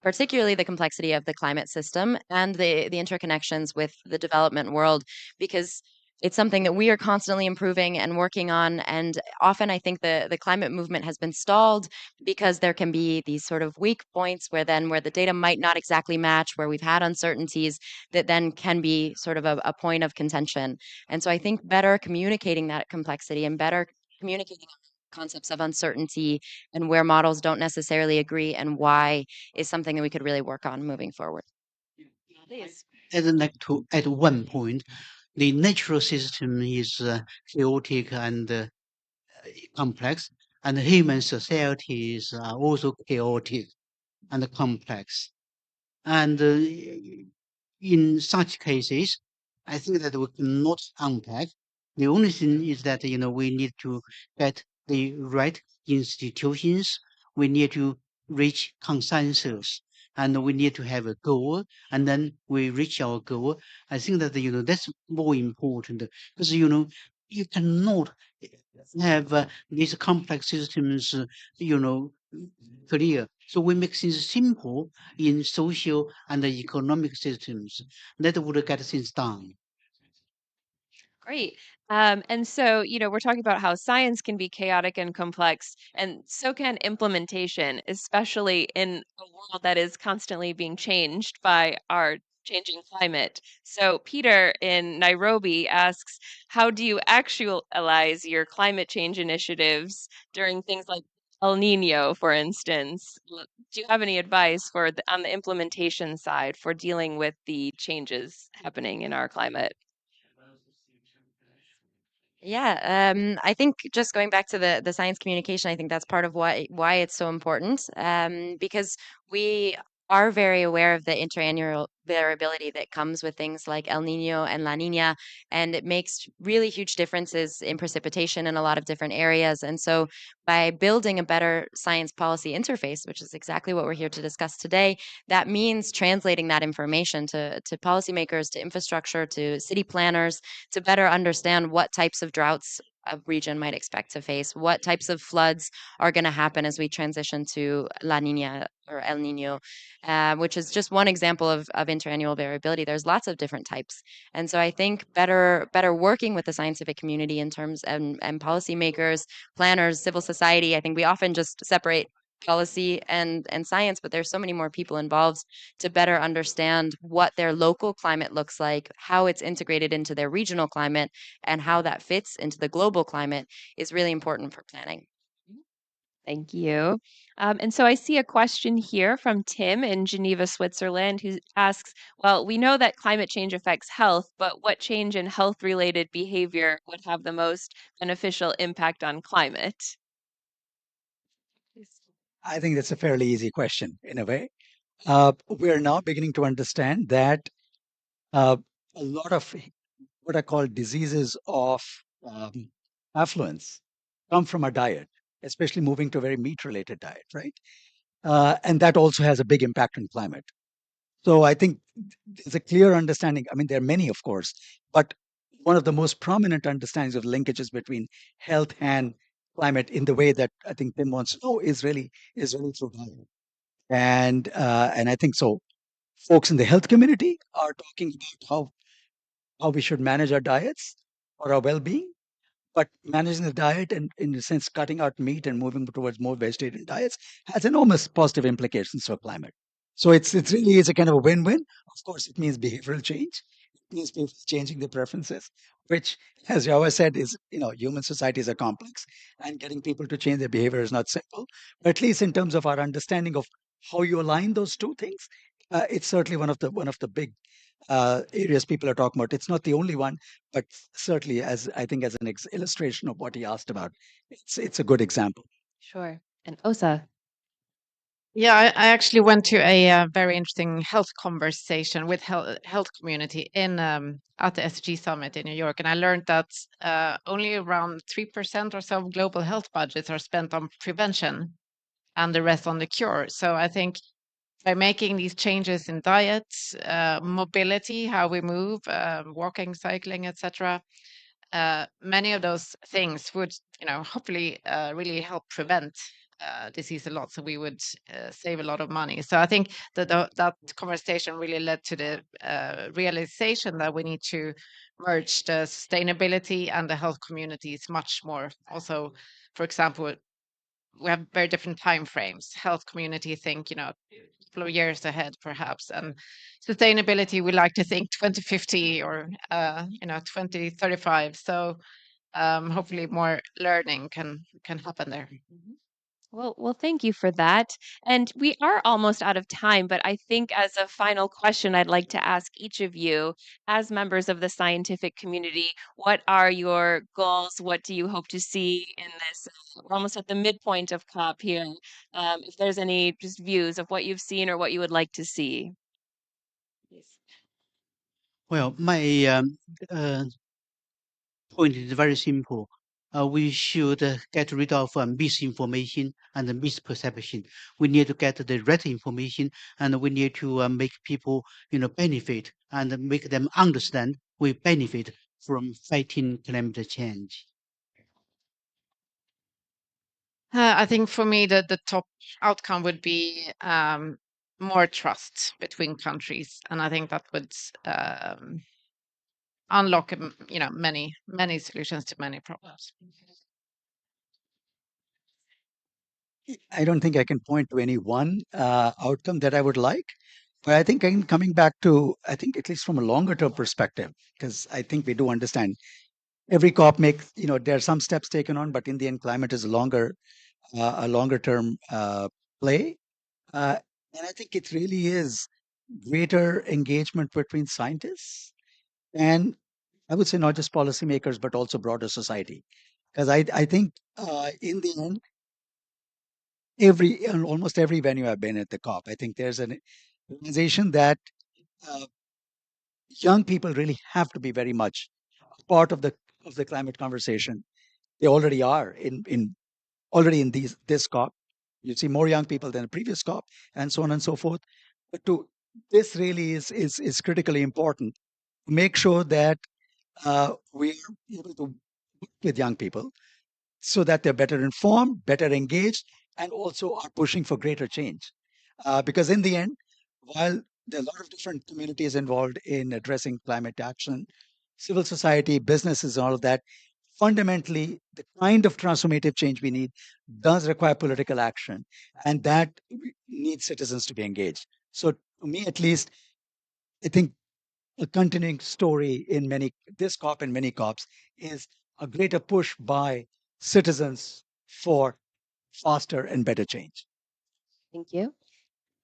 particularly the complexity of the climate system and the interconnections with the development world, because it's something that we are constantly improving and working on. And often I think the climate movement has been stalled because there can be these sort of weak points where the data might not exactly match, where we've had uncertainties that then can be sort of a point of contention. And so I think better communicating that complexity and better communicating concepts of uncertainty and where models don't necessarily agree and why is something that we could really work on moving forward. Please. I'd like to add one point. The natural system is chaotic and complex, and human societies are also chaotic and complex. And in such cases, I think that we cannot unpack. The only thing is that we need to get the right institutions. We need to reach consensus, and we need to have a goal, and then we reach our goal. I think that that's more important, because you cannot have these complex systems clear. So we make things simple in social and economic systems. That would get things done. Great. And so, we're talking about how science can be chaotic and complex, and so can implementation, especially in a world that is constantly being changed by our changing climate. So, Peter in Nairobi asks, how do you actualize your climate change initiatives during things like El Nino, for instance? Do you have any advice on the implementation side for dealing with the changes happening in our climate? Yeah, I think just going back to the science communication, I think that's part of why it's so important. Because we are very aware of the interannual variability that comes with things like El Nino and La Nina, and it makes really huge differences in precipitation in a lot of different areas. And so, by building a better science policy interface, which is exactly what we're here to discuss today, that means translating that information to policymakers, to infrastructure, to city planners, to better understand what types of droughts a region might expect to face, what types of floods are going to happen as we transition to La Nina or El Nino, which is just one example of interannual variability. There's lots of different types. And so I think better working with the scientific community in terms and policymakers, planners, civil society. I think we often just separate policy and science, but there's so many more people involved to better understand what their local climate looks like, how it's integrated into their regional climate, and how that fits into the global climate is really important for planning. Thank you. And so I see a question here from Tim in Geneva, Switzerland, who asks, well, we know that climate change affects health, but what change in health related behavior would have the most beneficial impact on climate? I think that's a fairly easy question in a way. We're now beginning to understand that a lot of what I call diseases of affluence come from our diet, especially moving to a very meat-related diet, right? And that also has a big impact on climate. So I think there's a clear understanding. I mean, there are many, of course, but one of the most prominent understandings of linkages between health and climate in the way that I think Tim wants to know is really through diet. And I think so. Folks in the health community are talking about how we should manage our diets for our well-being, but managing the diet and, in a sense, cutting out meat and moving towards more vegetarian diets has enormous positive implications for climate. So it's really is a kind of a win-win. Of course, it means behavioral change. It means people changing their preferences, which, as you always said, is human societies are complex, and getting people to change their behavior is not simple. But at least in terms of our understanding of how you align those two things, it's certainly one of the big areas people are talking about. It's not the only one, but certainly, as I think, as an illustration of what he asked about, it's a good example. Sure. And Osa. Yeah, I actually went to a very interesting health conversation with health community in at the SDG Summit in New York, and I learned that only around 3% or so of global health budgets are spent on prevention, and the rest on the cure. So I think by making these changes in diet, mobility, how we move, walking, cycling, etc., many of those things would, hopefully really help prevent disease a lot. So we would save a lot of money. So I think that conversation really led to the realization that we need to merge the sustainability and the health communities much more. Also, for example, we have very different time frames. Health community think, a couple of years ahead, perhaps, and sustainability we like to think 2050 or 2035. So hopefully more learning can happen there. Well, thank you for that. And we are almost out of time, but I think as a final question, I'd like to ask each of you, as members of the scientific community, what are your goals? What do you hope to see in this? We're almost at the midpoint of COP here. If there's any just views of what you've seen or what you would like to see. Well, my point is very simple. We should get rid of misinformation and misperception. We need to get the right information, and we need to make people, benefit and make them understand we benefit from fighting climate change. I think for me, the top outcome would be more trust between countries, and I think that would unlock, many solutions to many problems. I don't think I can point to any one outcome that I would like, but I think I'm coming back to, I think at least from a longer term perspective, because I think we do understand every COP makes, there are some steps taken on, but in the end, climate is a longer term play. And I think it really is greater engagement between scientists and, I would say, not just policymakers, but also broader society. Because I think in the end, almost every venue I've been at the COP, I think there's an realization that uh, young people really have to be very much part of the climate conversation. They already are already in this COP. You see more young people than the previous COP, and so on and so forth. But this really is critically important to make sure that we are able to work with young people so that they're better informed, better engaged, and also are pushing for greater change. Because in the end, while there are a lot of different communities involved in addressing climate action, civil society, businesses, and all of that, fundamentally, the kind of transformative change we need does require political action, and that needs citizens to be engaged. So, to me at least, I think a continuing story in this COP and many COPs is a greater push by citizens for faster and better change. Thank you.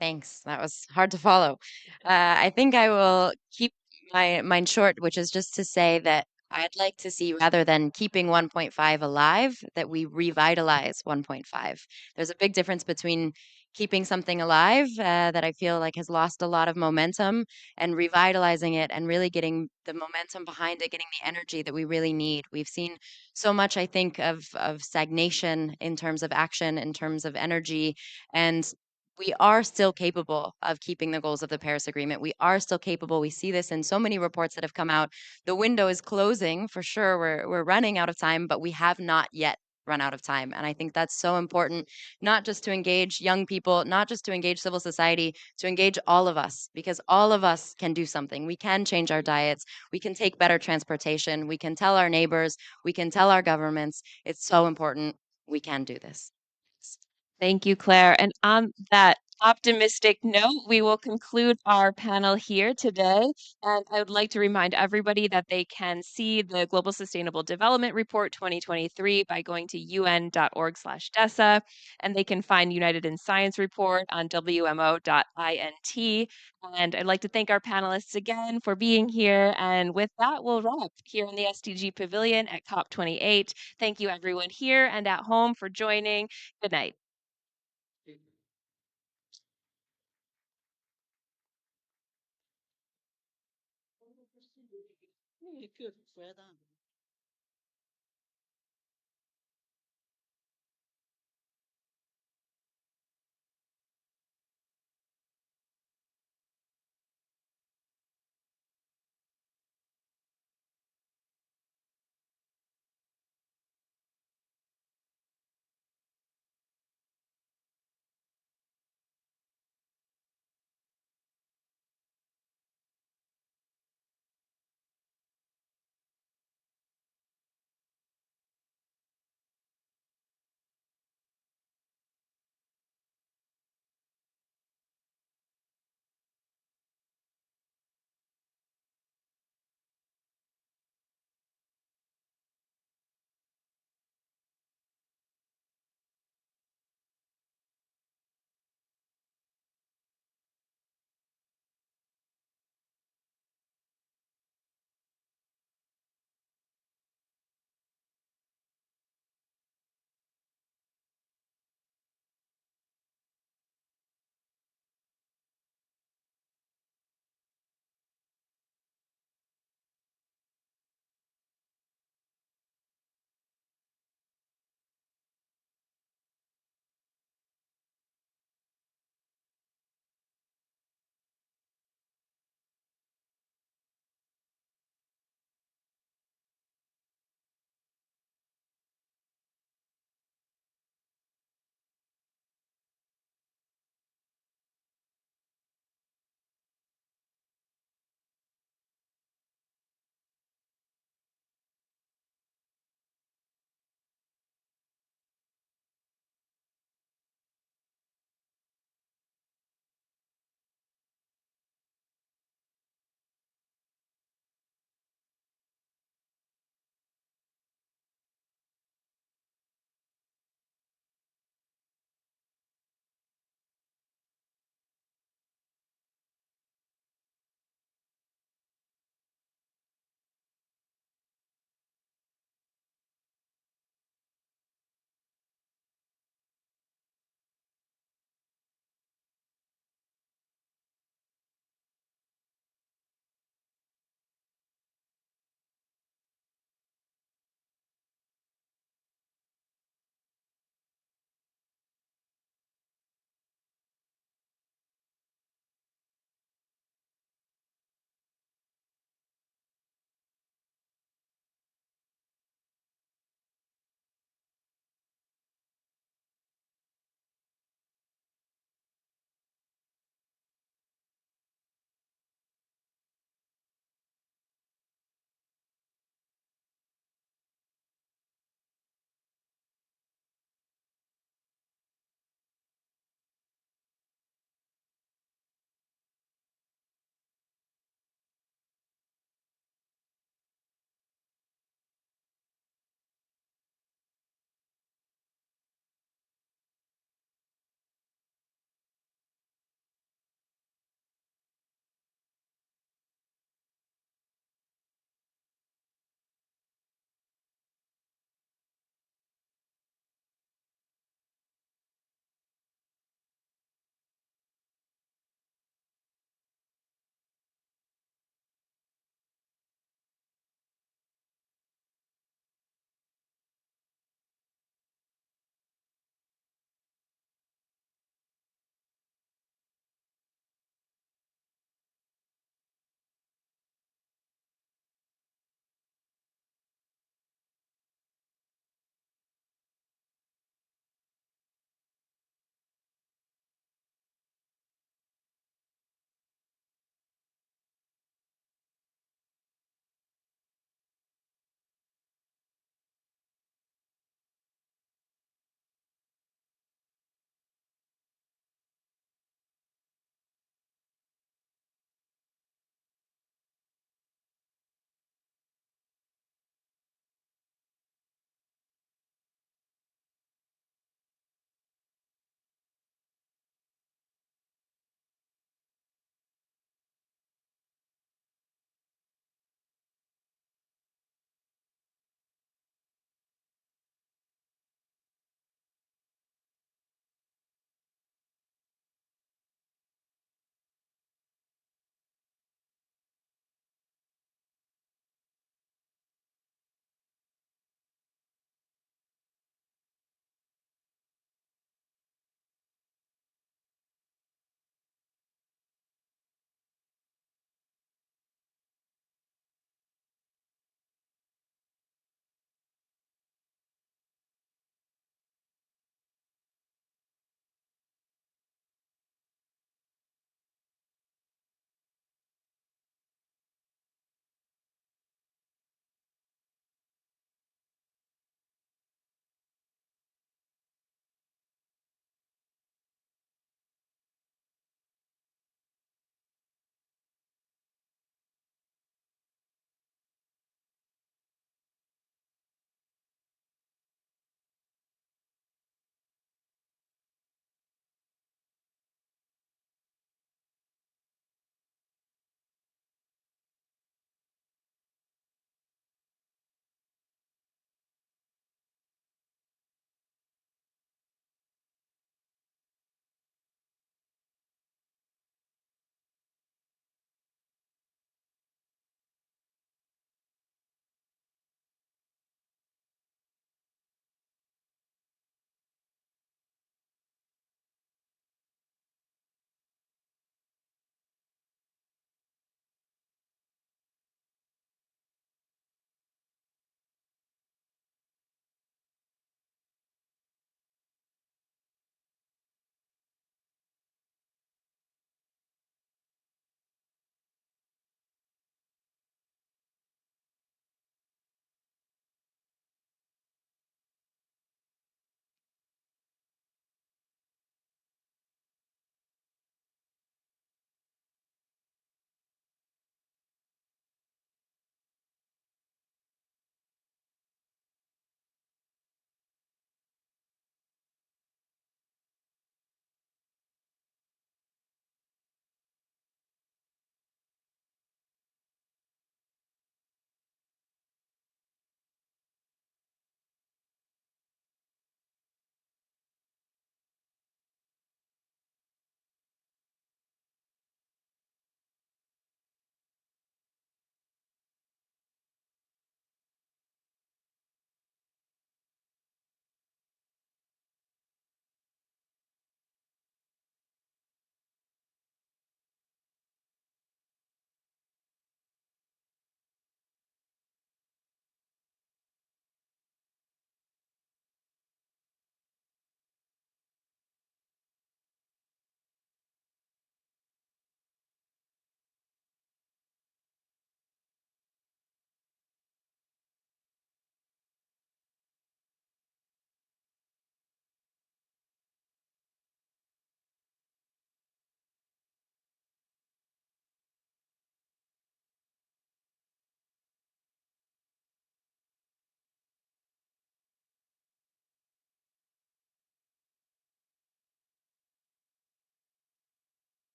Thanks. That was hard to follow. I think I will keep mine short, which is just to say that I'd like to see, rather than keeping 1.5 alive, that we revitalize 1.5. There's a big difference between keeping something alive that I feel like has lost a lot of momentum, and revitalizing it and really getting the momentum behind it, getting the energy that we really need. We've seen so much, I think, of stagnation in terms of action, in terms of energy, and we are still capable of keeping the goals of the Paris Agreement. We are still capable. We see this in so many reports that have come out. The window is closing for sure. We're running out of time, but we have not yet run out of time. And I think that's so important, not just to engage young people, not just to engage civil society, to engage all of us, because all of us can do something. We can change our diets. We can take better transportation. We can tell our neighbors. We can tell our governments. It's so important. We can do this. Thank you, Claire. And on that optimistic note, we will conclude our panel here today. And I would like to remind everybody that they can see the Global Sustainable Development Report 2023 by going to un.org/DESA. And they can find United in Science Report on wmo.int. And I'd like to thank our panelists again for being here. And with that, we'll wrap here in the SDG Pavilion at COP28. Thank you, everyone here and at home, for joining. Good night.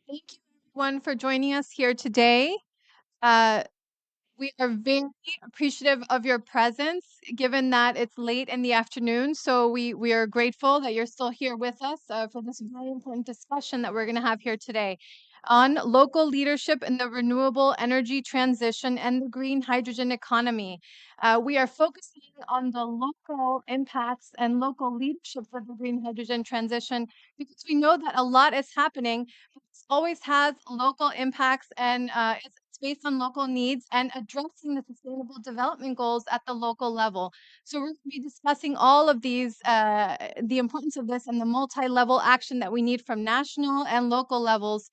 Thank you, everyone, for joining us here today. Uh, we are very appreciative of your presence, given that it's late in the afternoon. So we are grateful that you're still here with us for this very important discussion that we're going to have here today on local leadership in the renewable energy transition and the green hydrogen economy. We are focusing on the local impacts and local leadership for the green hydrogen transition because we know that a lot is happening, but this always has local impacts and it's based on local needs and addressing the sustainable development goals at the local level. So we're going to be discussing all of these, the importance of this and the multi-level action that we need from national and local levels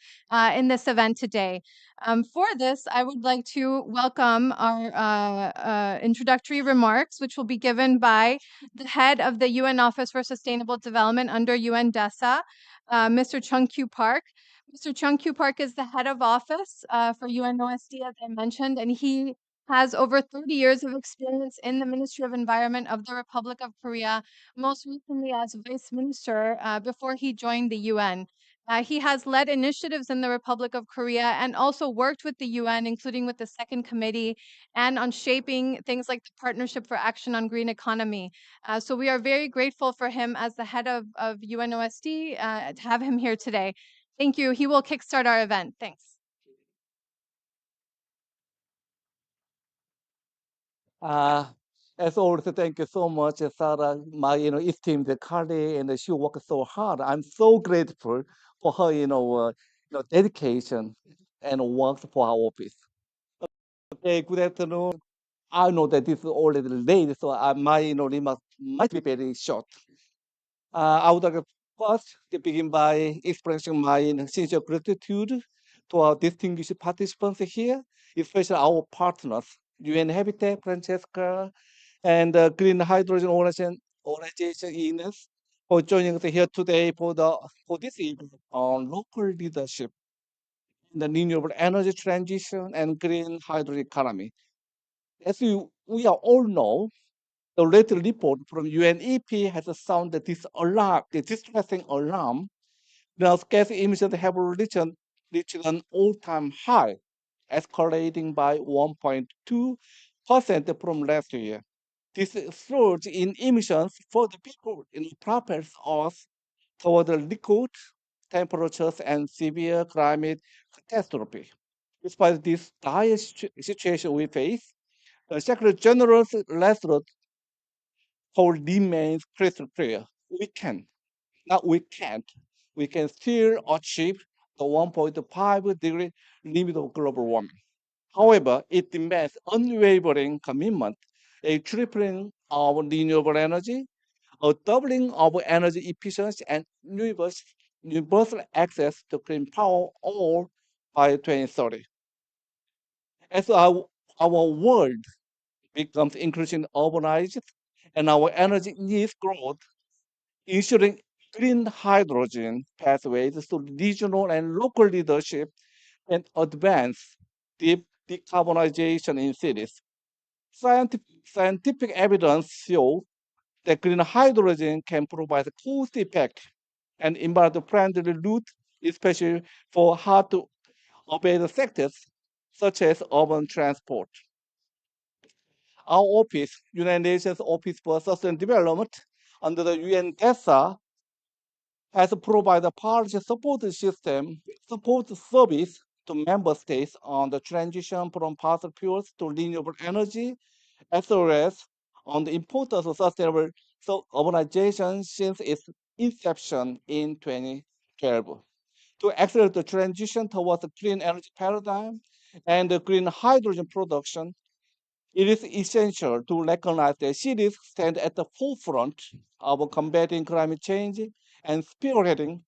in this event today. For this, I would like to welcome our introductory remarks, which will be given by the head of the UN Office for Sustainable Development under UN DESA, Mr. Chung Kyu Park. Mr. Chung Kyu Park is the head of office for UNOSD, as I mentioned, and he has over 30 years of experience in the Ministry of Environment of the Republic of Korea, most recently as vice minister before he joined the UN. He has led initiatives in the Republic of Korea and also worked with the UN, including with the Second Committee, and on shaping things like the Partnership for Action on Green Economy. So we are very grateful for him as the head of UNOSD to have him here today. Thank you. He will kickstart our event. Thanks. As always, thank you so much, Sarah, my esteemed colleague, and she worked so hard. I'm so grateful for her, dedication and work for our office. Okay, good afternoon. I know that this is already late, so my remarks might be very short. I would like first to begin by expressing my sincere gratitude to our distinguished participants here, especially our partners, UN Habitat, Francesca, and Green Hydrogen Organization ENS, for joining us here today for this evening on local leadership in the renewable energy transition and green hydrogen economy. As we all know, the latest report from UNEP has sounded this distressing alarm. Greenhouse gas emissions have reached an all-time high, escalating by 1.2% from last year. This surge in emissions further propels us toward record temperatures and severe climate catastrophe. Despite this dire situation we face, the Secretary General's last call remains crystal clear. We can still achieve the 1.5 degree limit of global warming. However, it demands unwavering commitment, a tripling of renewable energy, a doubling of energy efficiency, and universal access to clean power all by 2030. As our world becomes increasingly urbanized and our energy needs growth, ensuring green hydrogen pathways to regional and local leadership and advance decarbonization in cities. Scientific evidence shows that green hydrogen can provide cost-effective and environment-friendly route, especially for hard-to-abate sectors such as urban transport. Our office, United Nations Office for Sustainable Development, under the UN DESA, has provided a policy support service to member states on the transition from fossil fuels to renewable energy, as well as on the importance of sustainable urbanization since its inception in 2012. To accelerate the transition towards a clean energy paradigm and the green hydrogen production, it is essential to recognize that cities stand at the forefront of combating climate change and spearheading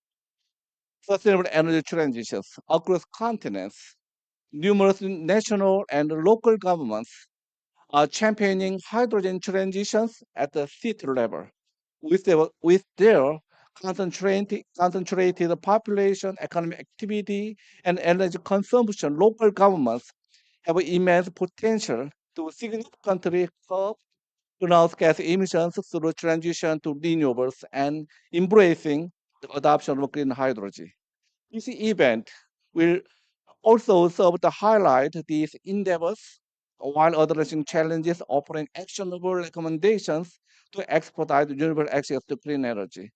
sustainable energy transitions across continents. Numerous national and local governments are championing hydrogen transitions at the city level. With their concentrated population, economic activity, and energy consumption, local governments have immense potential to significantly curb greenhouse gas emissions through transition to renewables and embracing the adoption of green hydrogen. This event will also serve to highlight these endeavors while addressing challenges, offering actionable recommendations to expedite universal access to clean energy.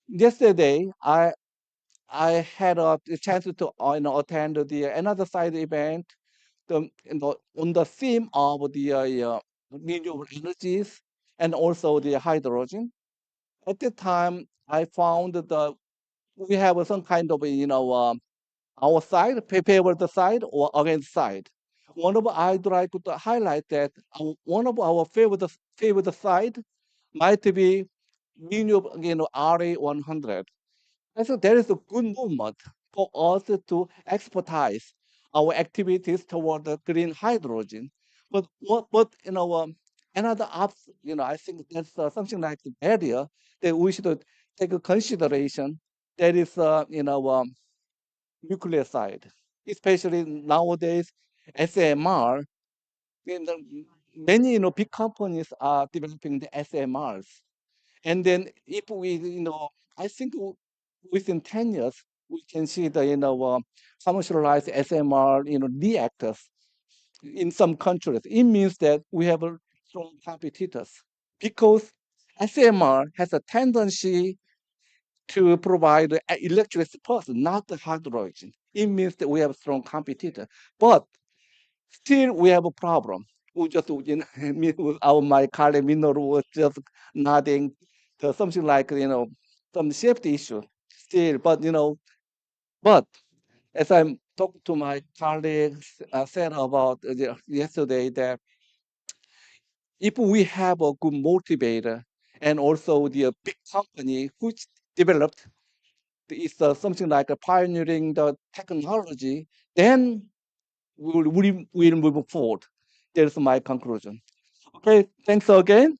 Yesterday, I had a chance to attend the another side event on the theme of the renewable energies and also the hydrogen. At the time, I found that we have some kind of our side, favor the side or against side. One of I'd like to highlight that one of our favored side might be renewable, RA100. I think there is a good movement for us to expertise our activities toward the green hydrogen. But another I think that's something like the barrier that we should take a consideration. That is nuclear side, especially nowadays SMR. Many big companies are developing the SMRs, and then if we I think within 10 years we can see the commercialized SMR reactors in some countries. It means that we have a strong competitors because SMR has a tendency to provide the electricity person, not the hydrogen. It means that we have a strong competitor. But still we have a problem. We just, my colleague Minoru was just nodding to something like, some safety issue still. But as I talked to my colleagues, said about yesterday that if we have a good motivator and also the big company which developed is something like a pioneering the technology, then we'll move forward. That's my conclusion. Okay, thanks again.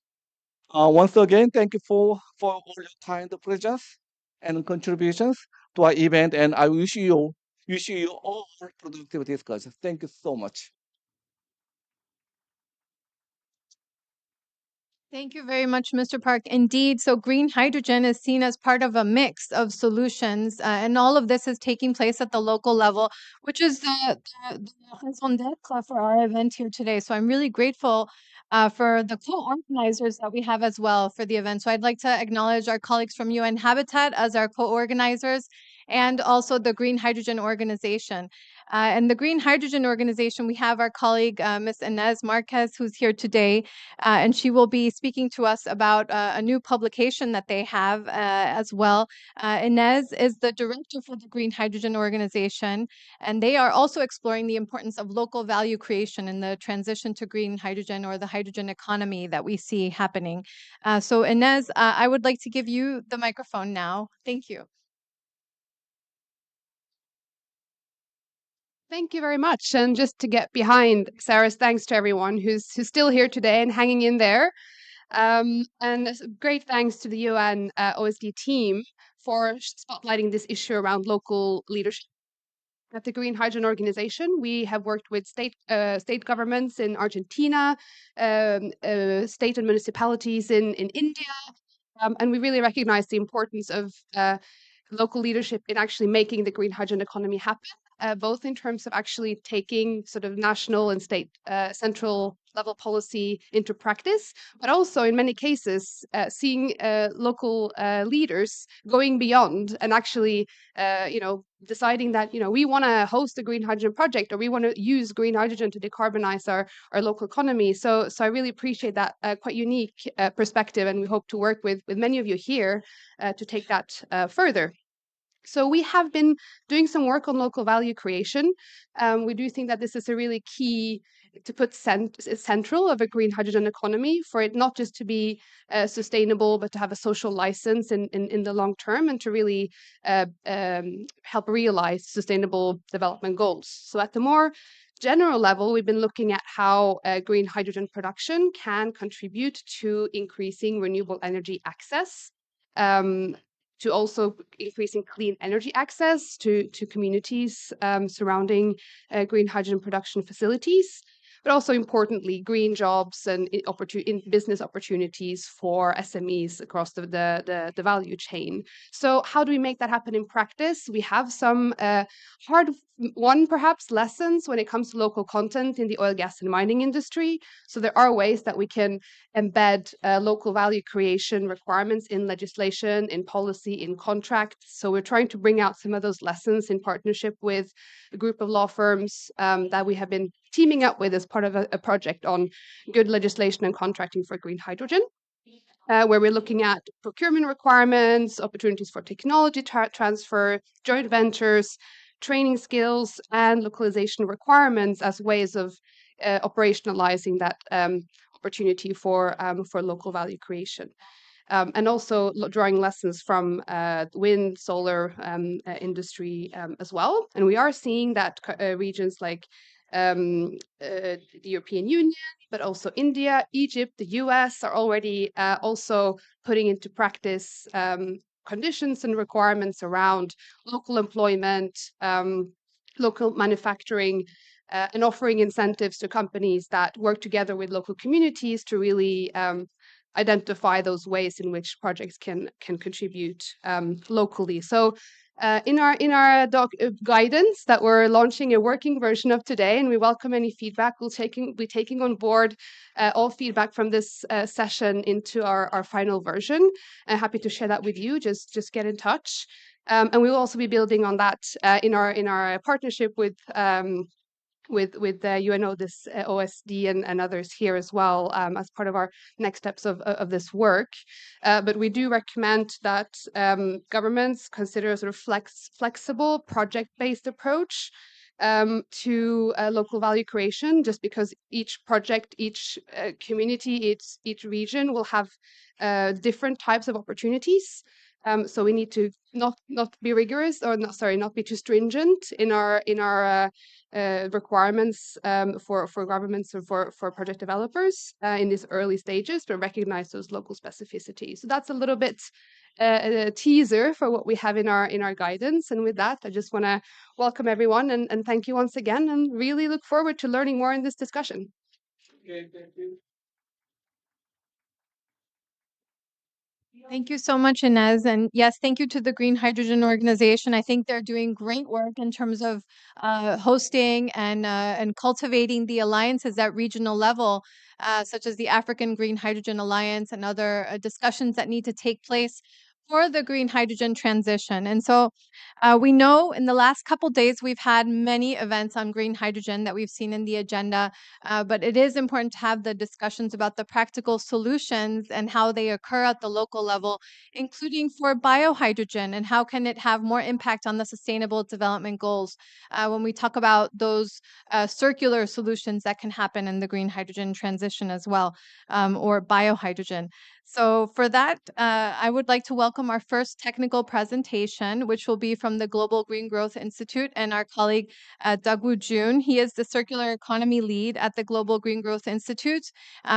Once again, thank you for all your kind presence and contributions to our event, and I wish you all productive discussions. Thank you so much. Thank you very much, Mr. Park. Indeed, so green hydrogen is seen as part of a mix of solutions, and all of this is taking place at the local level, which is the raison d'être for our event here today. So I'm really grateful for the co-organizers that we have as well for the event. So I'd like to acknowledge our colleagues from UN Habitat as our co-organizers, and also the Green Hydrogen Organization. And the Green Hydrogen Organization, we have our colleague, Ms. Inez Marquez, who's here today, and she will be speaking to us about a new publication that they have as well. Inez is the director for the Green Hydrogen Organization, and they are also exploring the importance of local value creation in the transition to green hydrogen or the hydrogen economy that we see happening. So Inez, I would like to give you the microphone now. Thank you. Thank you very much. And just to get behind Sarah's thanks to everyone who's still here today and hanging in there. And great thanks to the UN OSD team for spotlighting this issue around local leadership. At the Green Hydrogen Organization, we have worked with state governments in Argentina, state and municipalities in India, and we really recognize the importance of local leadership in actually making the green hydrogen economy happen. Both in terms of actually taking sort of national and state central level policy into practice, but also in many cases seeing local leaders going beyond and actually, deciding that we want to host a green hydrogen project or we want to use green hydrogen to decarbonize our local economy. So I really appreciate that quite unique perspective, and we hope to work with many of you here to take that further. So we have been doing some work on local value creation. We do think that this is a really key to put central of a green hydrogen economy, for it not just to be sustainable, but to have a social license in the long term and to really help realize sustainable development goals. So at the more general level, we've been looking at how green hydrogen production can contribute to increasing renewable energy access, to also increasing clean energy access to communities surrounding green hydrogen production facilities, but also importantly, green jobs and business opportunities for SMEs across the value chain. So how do we make that happen in practice? We have some hard-won, perhaps, lessons when it comes to local content in the oil, gas, and mining industry. So there are ways that we can embed local value creation requirements in legislation, in policy, in contracts. So we're trying to bring out some of those lessons in partnership with a group of law firms that we have been teaming up with as part of a project on good legislation and contracting for green hydrogen. Where we're looking at procurement requirements, opportunities for technology transfer, joint ventures, training skills, and localization requirements as ways of operationalizing that opportunity for local value creation. And also drawing lessons from wind, solar industry as well. And we are seeing that regions like the European Union, but also India, Egypt, the US are already also putting into practice conditions and requirements around local employment, local manufacturing, and offering incentives to companies that work together with local communities to really identify those ways in which projects can contribute locally. So in our guidance that we're launching a working version of today, and we welcome any feedback. We'll be taking on board all feedback from this session into our final version. I'm happy to share that with you. Just get in touch, and we will also be building on that in our partnership with UNO, this OSD and others here as well as part of our next steps of this work. But we do recommend that governments consider a sort of flexible project-based approach to local value creation, just because each project, each community, each region will have different types of opportunities. So we need to not be rigorous, or not be too stringent in our requirements for governments or for project developers in these early stages, but recognize those local specificities. So that's a little bit a teaser for what we have in our guidance. And with that, I just want to welcome everyone and thank you once again, and really look forward to learning more in this discussion. Okay, thank you. Thank you so much, Inez. And yes, thank you to the Green Hydrogen Organization. I think they're doing great work in terms of hosting and cultivating the alliances at regional level, such as the African Green Hydrogen Alliance and other discussions that need to take place for the green hydrogen transition. And so we know in the last couple days, we've had many events on green hydrogen that we've seen in the agenda, but it is important to have the discussions about the practical solutions and how they occur at the local level, including for biohydrogen and how can it have more impact on the sustainable development goals when we talk about those circular solutions that can happen in the green hydrogen transition as well, or biohydrogen. So for that, I would like to welcome our first technical presentation, which will be from the Global Green Growth Institute and our colleague, Doug-Woo Jun. He is the Circular Economy Lead at the Global Green Growth Institute.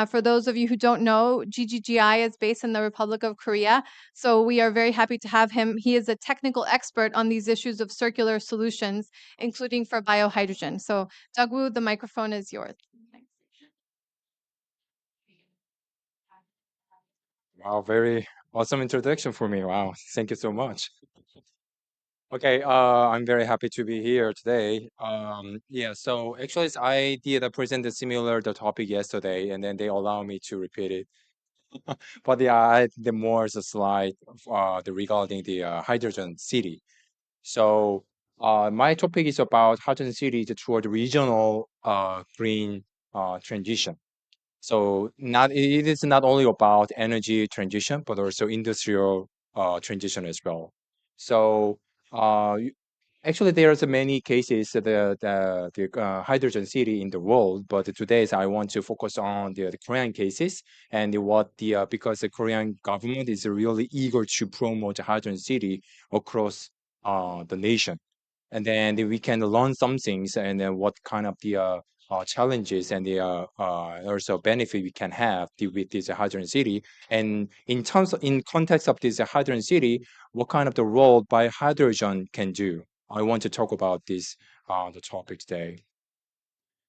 For those of you who don't know, GGGI is based in the Republic of Korea, so we are very happy to have him. He is a technical expert on these issues of circular solutions, including for biohydrogen. So Doug-Woo, the microphone is yours. Wow, very awesome introduction for me. Wow, thank you so much. Okay, I'm very happy to be here today. Yeah, so actually, I did present a similar the topic yesterday, and then they allow me to repeat it. But yeah, I the more is a slide regarding the hydrogen city. So my topic is about hydrogen cities toward regional green transition. So it is not only about energy transition, but also industrial transition as well. So actually, there's many cases the hydrogen city in the world, but today I want to focus on the Korean cases and what the because the Korean government is really eager to promote hydrogen city across the nation, and then we can learn some things and then what kind of the challenges and the also benefit we can have with this hydrogen city. And in context of this hydrogen city, what kind of the role hydrogen can do? I want to talk about this the topic today.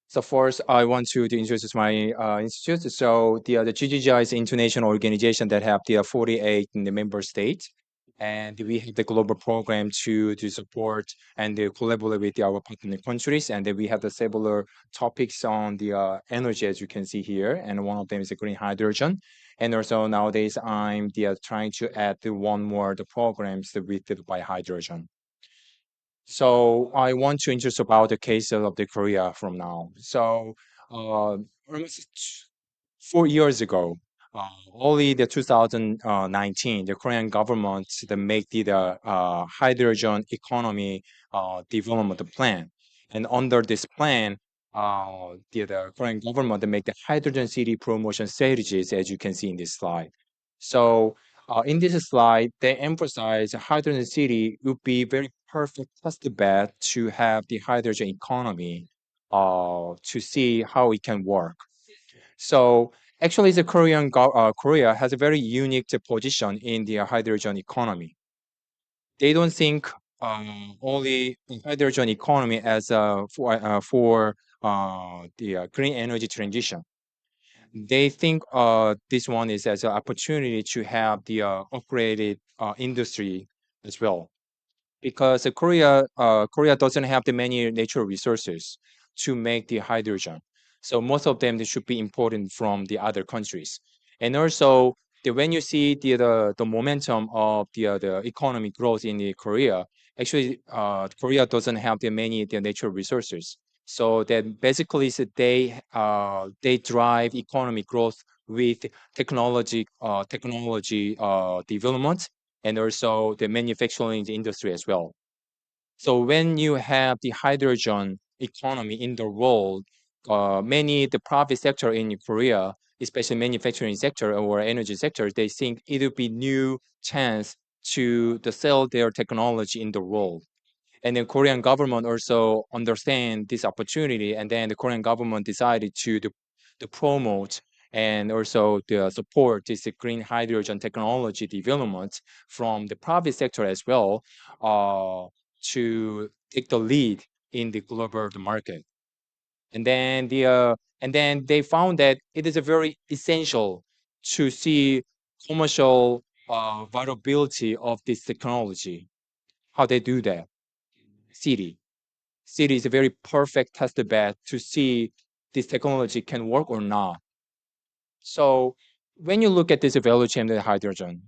So first, I want to introduce my institute. So the GGGI is an international organization that have the 48 in the member states, and we have the global program to support and collaborate with our partner countries. And then we have the several topics on the energy, as you can see here, and one of them is the green hydrogen. And also nowadays, I'm trying to add one more the programs with the by hydrogen. So I want to introduce about the case of the Korea from now. So almost 4 years ago, only the 2019, the Korean government they make the hydrogen economy development plan, and under this plan, the Korean government they make the hydrogen city promotion strategies, as you can see in this slide. So in this slide, they emphasize hydrogen city would be very perfect test bed to have the hydrogen economy to see how it can work. So actually, the Korea has a very unique position in the hydrogen economy. They don't think only hydrogen economy as for the green energy transition. They think this one is as an opportunity to have the upgraded industry as well, because Korea doesn't have the many natural resources to make the hydrogen. So most of them they should be imported from the other countries. And also when you see the momentum of the economic growth in the Korea, actually Korea doesn't have the many the natural resources. So that basically is that they drive economic growth with technology development, and also the manufacturing industry as well. So when you have the hydrogen economy in the world, many the private sector in Korea, especially manufacturing sector or energy sector, they think it will be new chance to sell their technology in the world. And the Korean government also understand this opportunity, and then the Korean government decided to promote and also to support this green hydrogen technology development from the private sector as well, to take the lead in the global market. And then they found that it is a very essential to see commercial viability of this technology. How they do that? City. City is a very perfect test bed to see this technology can work or not. So when you look at this value chain of the hydrogen,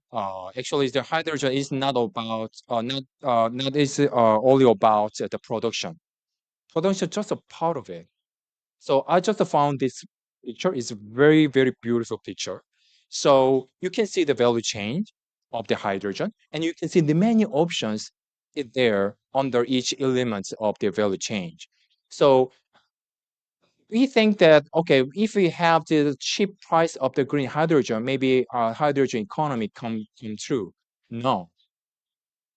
actually the hydrogen is not about not is only about the production. Production is just a part of it. So I just found this picture is very, very beautiful picture. So you can see the value chain of the hydrogen, and you can see the many options is there under each element of the value chain. So we think that, okay, if we have the cheap price of the green hydrogen, maybe hydrogen economy come true. No,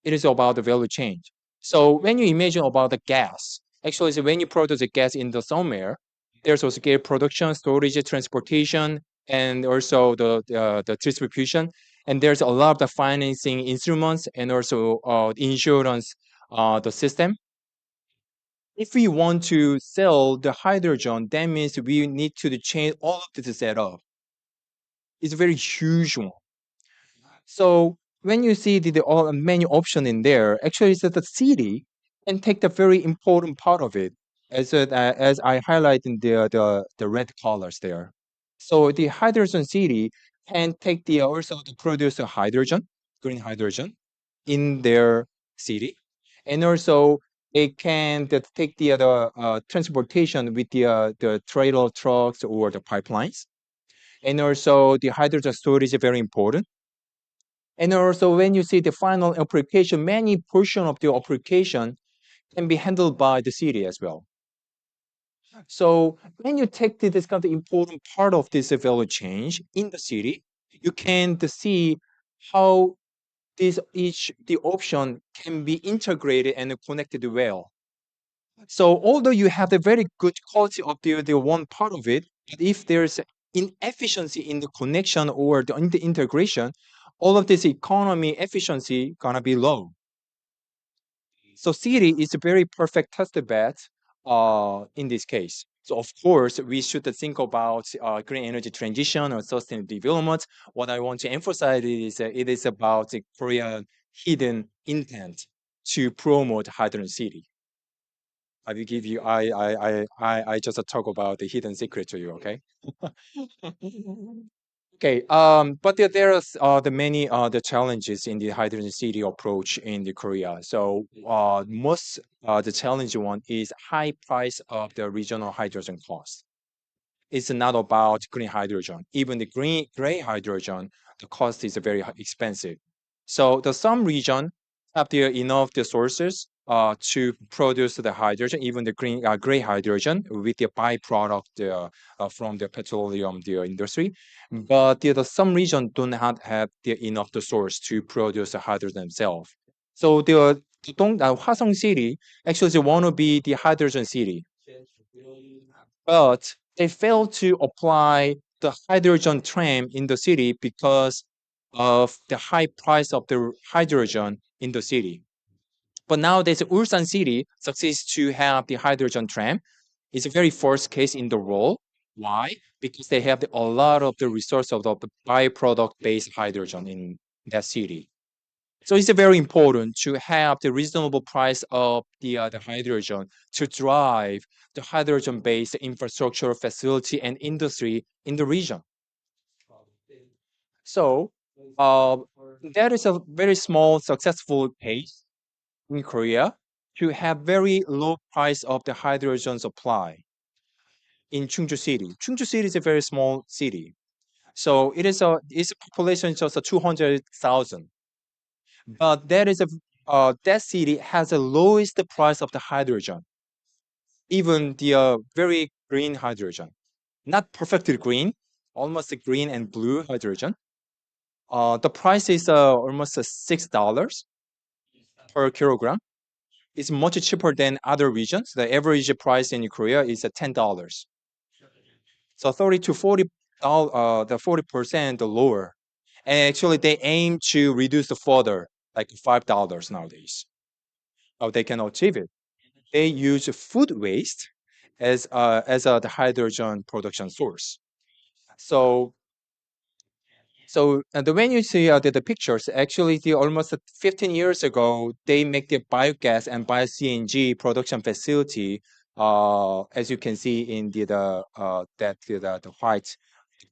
it is about the value chain. So when you imagine about the gas, actually, so when you produce the gas in the somewhere, there's also gas production, storage, transportation, and also the distribution. And there's a lot of the financing instruments and also insurance the system. If we want to sell the hydrogen, that means we need to change all of this setup. It's a very huge one. So when you see the all many option in there, actually, it's that the city can take the very important part of it, as I highlight in the red colors there. So the hydrogen city can take the also to produce the hydrogen, green hydrogen, in their city, and also they can take the transportation with the trailer trucks or the pipelines, and also the hydrogen storage is very important. And also, when you see the final application, many portion of the application can be handled by the city as well. So when you take this kind of important part of this value chain in the city, you can see how the option can be integrated and connected well. So although you have the very good quality of the one part of it, but if there's inefficiency in the connection or in the integration, all of this economy efficiency gonna be low. So city is a very perfect test bed in this case. So of course, we should think about green energy transition or sustainable development. What I want to emphasize is it is about the Korean hidden intent to promote hydrogen city. I will give you. I just talk about the hidden secret to you. Okay. Okay. But there are the many the challenges in the hydrogen city approach in the Korea. So most the challenging one is high price of the regional hydrogen cost. It's not about green hydrogen. Even the gray hydrogen, the cost is very expensive. So some region have there enough the sources to produce the hydrogen, even the gray hydrogen with the byproduct from the petroleum the industry. But some region do not have the enough the source to produce the hydrogen themselves. So the Hwasong City actually they want to be the hydrogen city, but they failed to apply the hydrogen tram in the city because of the high price of the hydrogen in the city. But nowadays, Ulsan City succeeds to have the hydrogen tram. It's a very first case in the world. Why? Because they have a lot of the resource of the byproduct-based hydrogen in that city. So it's very important to have the reasonable price of the hydrogen to drive the hydrogen-based infrastructure, facility, and industry in the region. So that is a very small successful case in Korea to have very low price of the hydrogen supply in Chungju City. Chungju City is a very small city. So its population is just 200,000. But that city has the lowest price of the hydrogen, even the very green hydrogen, not perfectly green, almost green and blue hydrogen. The price is almost $6 per kilogram. It's much cheaper than other regions. The average price in Korea is $10. So 30 to 40 the 40% lower. And actually they aim to reduce the further, like $5 nowadays. How they can achieve it? They use food waste as the hydrogen production source. So when you see the pictures, actually the almost 15 years ago, they make the biogas and bio-CNG production facility, as you can see in the white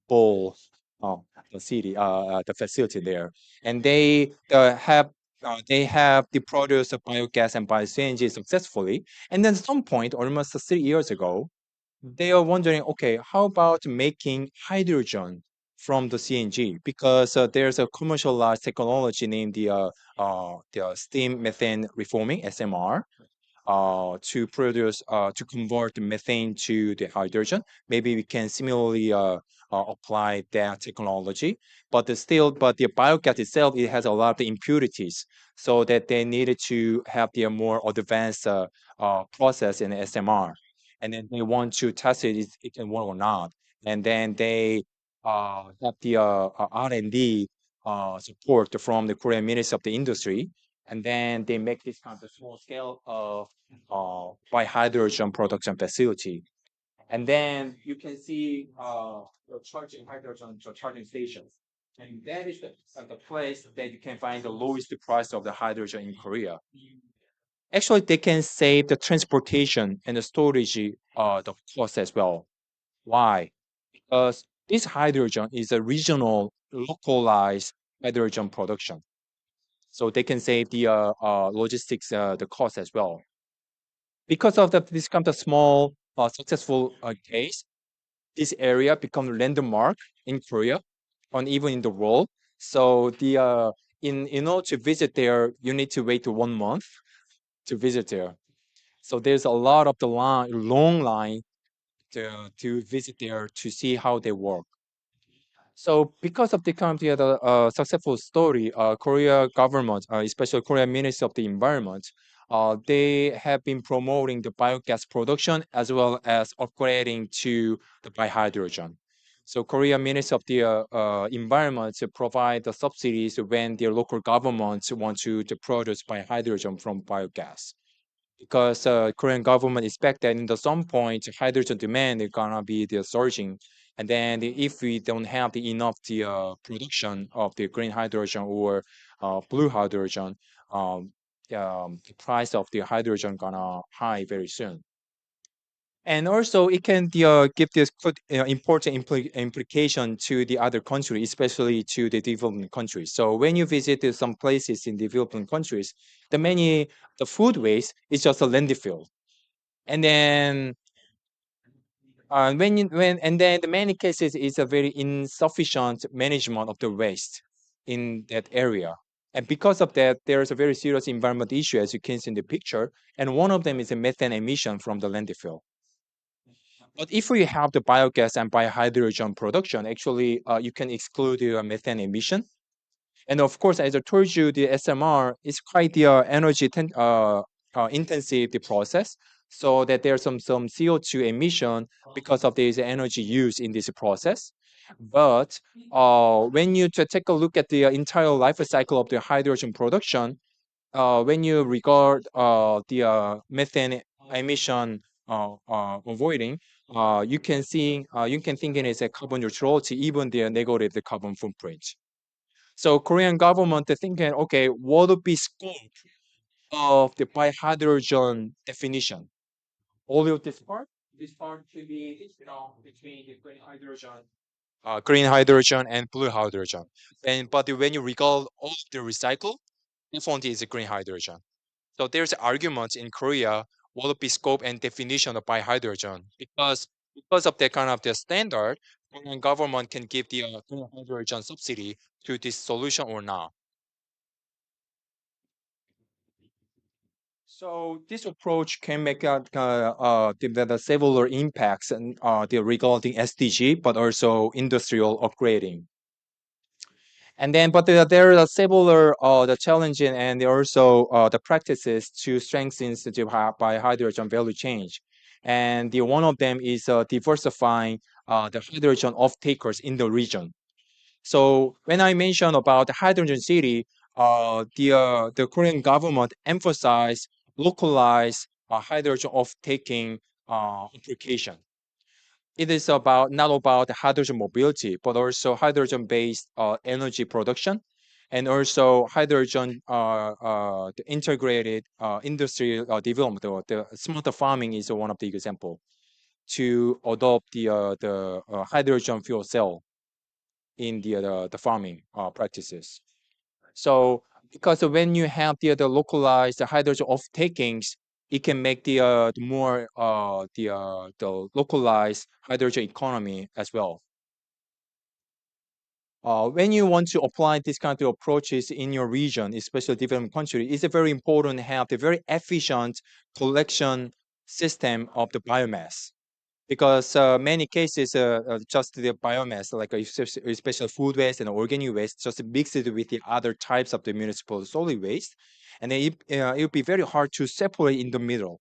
bowl, the city, the facility there, and they have the produce of biogas and bio-CNG successfully. And then at some point, almost 3 years ago, they are wondering, okay, how about making hydrogen from the CNG? Because there's a commercialized technology named the steam methane reforming (SMR) to convert the methane to the hydrogen. Maybe we can similarly apply that technology, but the biogas itself, it has a lot of the impurities, so that they needed to have the more advanced process in SMR, and then they want to test it if it can work or not, and then they have the R&D support from the Korean Ministry of the Industry, and then they make this kind of small scale of by hydrogen production facility. And then you can see the charging hydrogen charging stations. And that is the place that you can find the lowest price of the hydrogen in Korea. Actually, they can save the transportation and the storage the cost as well. Why? Because this hydrogen is a regional, localized hydrogen production. So they can save the logistics, the cost as well. Because of this kind of small, successful case, this area become landmark in Korea and even in the world. So in order to visit there, you need to wait 1 month to visit there. So there's a lot of the long line to visit there to see how they work. So because of the kind of the successful story, Korea government, especially Korea Ministry of the Environment, they have been promoting the biogas production as well as upgrading to the biohydrogen. So Korea Ministry of the Environment to provide the subsidies when their local governments want to produce biohydrogen from biogas. because Korean government expect that in the some point hydrogen demand is gonna be the surging, and then if we don't have the enough production of the green hydrogen or blue hydrogen, the price of the hydrogen gonna high very soon. And also, it can give this important implication to the other countries, especially to the developing countries. So when you visit some places in developing countries, the food waste is just a landfill, and then and then the many cases is a very insufficient management of the waste in that area. And because of that, there is a very serious environmental issue, as you can see in the picture. And one of them is a methane emission from the landfill. But if we have the biogas and biohydrogen production, actually, you can exclude the methane emission. And of course, as I told you, the SMR is quite the intensive the process, so that there's some CO2 emission because of this energy use in this process. But when you take a look at the entire life cycle of the hydrogen production, when you regard the methane emission avoiding, you can think it as a carbon neutrality, even the negative the carbon footprint. So Korean government they're thinking, okay, what would be scope of the bihydrogen definition? Only of this part should be between the green hydrogen and blue hydrogen. And but when you regard all of the recycle, definitely is a green hydrogen. So there's arguments in Korea what would be scope and definition of bihydrogen because of that kind of the standard, Korean government can give the green hydrogen subsidy to this solution or not. So this approach can make the several impacts and the regarding SDG, but also industrial upgrading. And then, but there are several the challenging and also the practices to strengthen by hydrogen value change. And the one of them is diversifying the hydrogen off-takers in the region. So when I mentioned about the hydrogen city, the Korean government emphasized localized hydrogen off-taking application. It is about not about hydrogen mobility, but also hydrogen-based energy production, and also hydrogen the integrated industry development. Or the smarter farming is one of the example to adopt the hydrogen fuel cell in the farming practices. So because when you have the localized hydrogen off takings, it can make the more the localized hydrogen economy as well. When you want to apply this kind of approaches in your region, especially developing country, it's very important to have the very efficient collection system of the biomass. Because many cases, just the biomass, like especially food waste and organic waste, just mixed it with the other types of the municipal solid waste, and then it would be very hard to separate in the middle.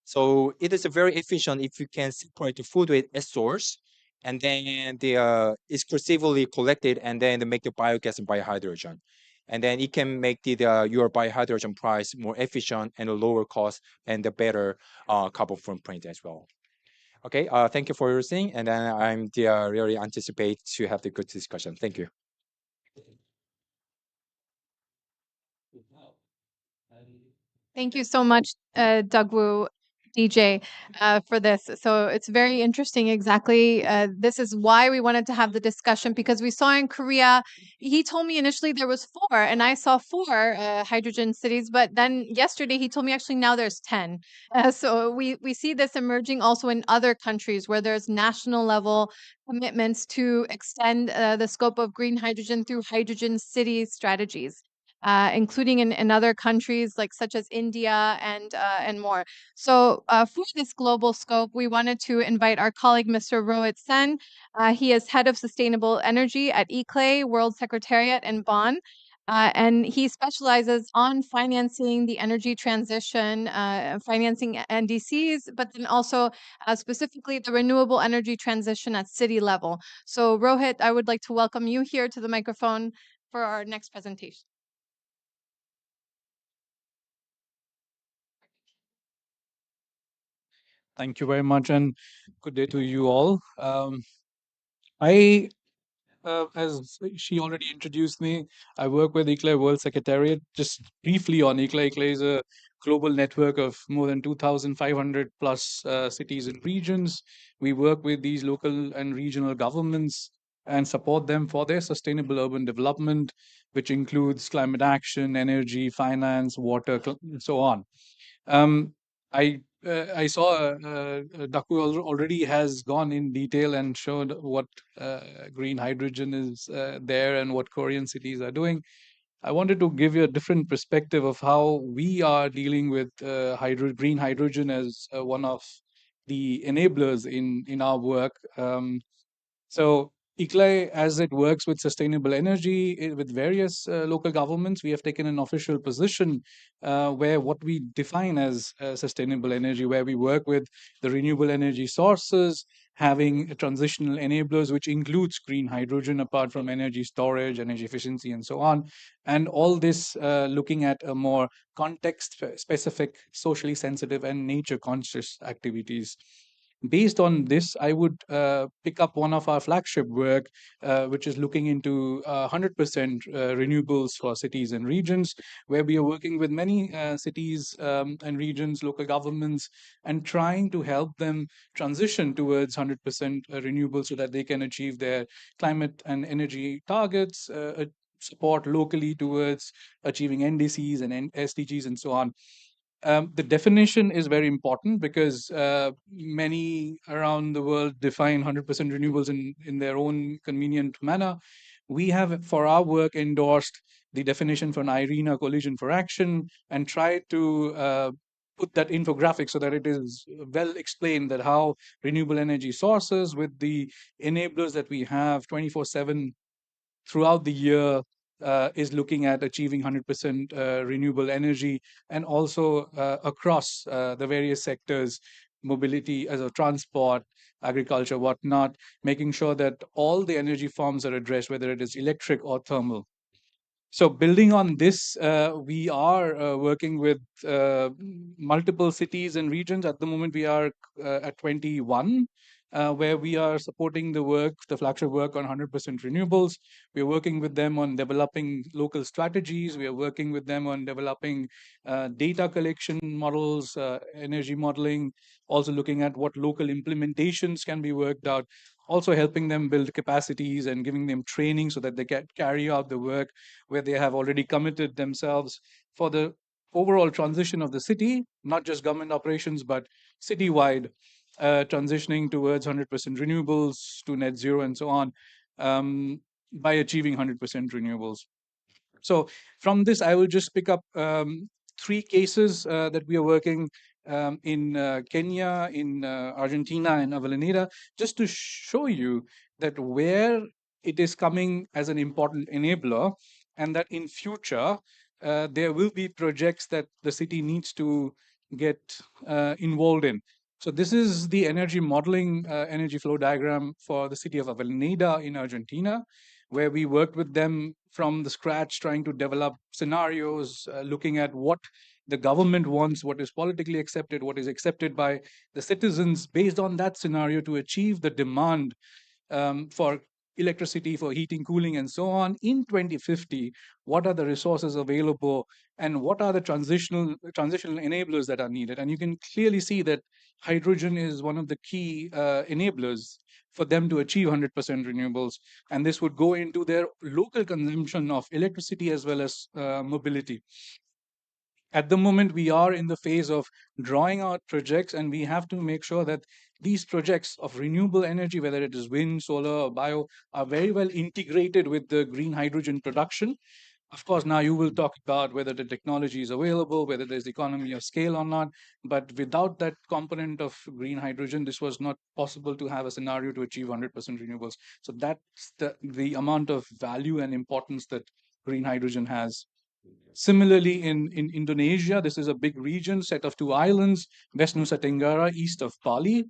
So it is very efficient if you can separate the food waste at source, and then the exclusively collected, and then make the biogas and biohydrogen, and then it can make the your biohydrogen price more efficient and a lower cost and the better carbon footprint as well. Okay, thank you for listening, and then I'm really anticipate to have the good discussion. Thank you. Thank you so much, Doug-woo, DJ, for this. So it's very interesting. Exactly. This is why we wanted to have the discussion, because we saw in Korea, he told me initially there was 4, and I saw 4 hydrogen cities. But then yesterday he told me actually now there's 10. So we see this emerging also in other countries where there's national level commitments to extend the scope of green hydrogen through hydrogen city strategies. Including in other countries like such as India and more. So for this global scope, we wanted to invite our colleague, Mr. Rohit Sen. He is head of sustainable energy at ECLAY World Secretariat in Bonn. And he specializes on financing the energy transition, financing NDCs, but then also specifically the renewable energy transition at city level. So Rohit, I would like to welcome you here to the microphone for our next presentation. Thank you very much, and good day to you all. I as she already introduced me, I work with ICLAI World Secretariat. Just briefly on ICLAI, ICLAI is a global network of more than 2,500 plus cities and regions. We work with these local and regional governments and support them for their sustainable urban development, which includes climate action, energy, finance, water, and so on. Um, I saw Daku already has gone in detail and showed what green hydrogen is there and what Korean cities are doing. I wanted to give you a different perspective of how we are dealing with green hydrogen as one of the enablers in our work. So ICLAI, as it works with sustainable energy with various local governments, we have taken an official position where what we define as sustainable energy, where we work with the renewable energy sources, having transitional enablers, which includes green hydrogen, apart from energy storage, energy efficiency, and so on. And all this looking at a more context-specific, socially sensitive, and nature-conscious activities. Based on this, I would pick up one of our flagship work, which is looking into 100% renewables for cities and regions, where we are working with many cities and regions, local governments, and trying to help them transition towards 100% renewables so that they can achieve their climate and energy targets, support locally towards achieving NDCs and SDGs and so on. The definition is very important because many around the world define 100% renewables in their own convenient manner. We have, for our work, endorsed the definition for an IRENA coalition for action and tried to put that infographic so that it is well explained that how renewable energy sources with the enablers that we have 24/7 throughout the year is looking at achieving 100% renewable energy, and also across the various sectors, mobility as a transport, agriculture, whatnot, making sure that all the energy forms are addressed, whether it is electric or thermal. So building on this, we are working with multiple cities and regions. At the moment, we are at 21, where we are supporting the work, the flagship work on 100% renewables. We are working with them on developing local strategies. We are working with them on developing data collection models, energy modeling, also looking at what local implementations can be worked out, also helping them build capacities and giving them training so that they can carry out the work where they have already committed themselves for the overall transition of the city, not just government operations, but citywide, transitioning towards 100% renewables to net zero and so on, by achieving 100% renewables. So from this, I will just pick up 3 cases that we are working in Kenya, in Argentina, and Avellaneda, just to show you that where it is coming as an important enabler, and that in future there will be projects that the city needs to get involved in. So this is the energy modeling, energy flow diagram for the city of Avellaneda in Argentina, where we worked with them from the scratch, trying to develop scenarios, looking at what the government wants, what is politically accepted, what is accepted by the citizens, based on that scenario to achieve the demand for electricity, for heating, cooling, and so on in 2050. What are the resources available, and what are the transitional enablers that are needed? And you can clearly see that hydrogen is one of the key enablers for them to achieve 100% renewables, and this would go into their local consumption of electricity as well as mobility. At the moment, we are in the phase of drawing out projects, and we have to make sure that these projects of renewable energy, whether it is wind, solar, or bio, are very well integrated with the green hydrogen production. Of course, now you will talk about whether the technology is available, whether there's economy of scale or not. But without that component of green hydrogen, this was not possible to have a scenario to achieve 100% renewables. So that's the amount of value and importance that green hydrogen has. Similarly, in Indonesia, this is a big region, set of 2 islands, West Nusa Tenggara, east of Bali.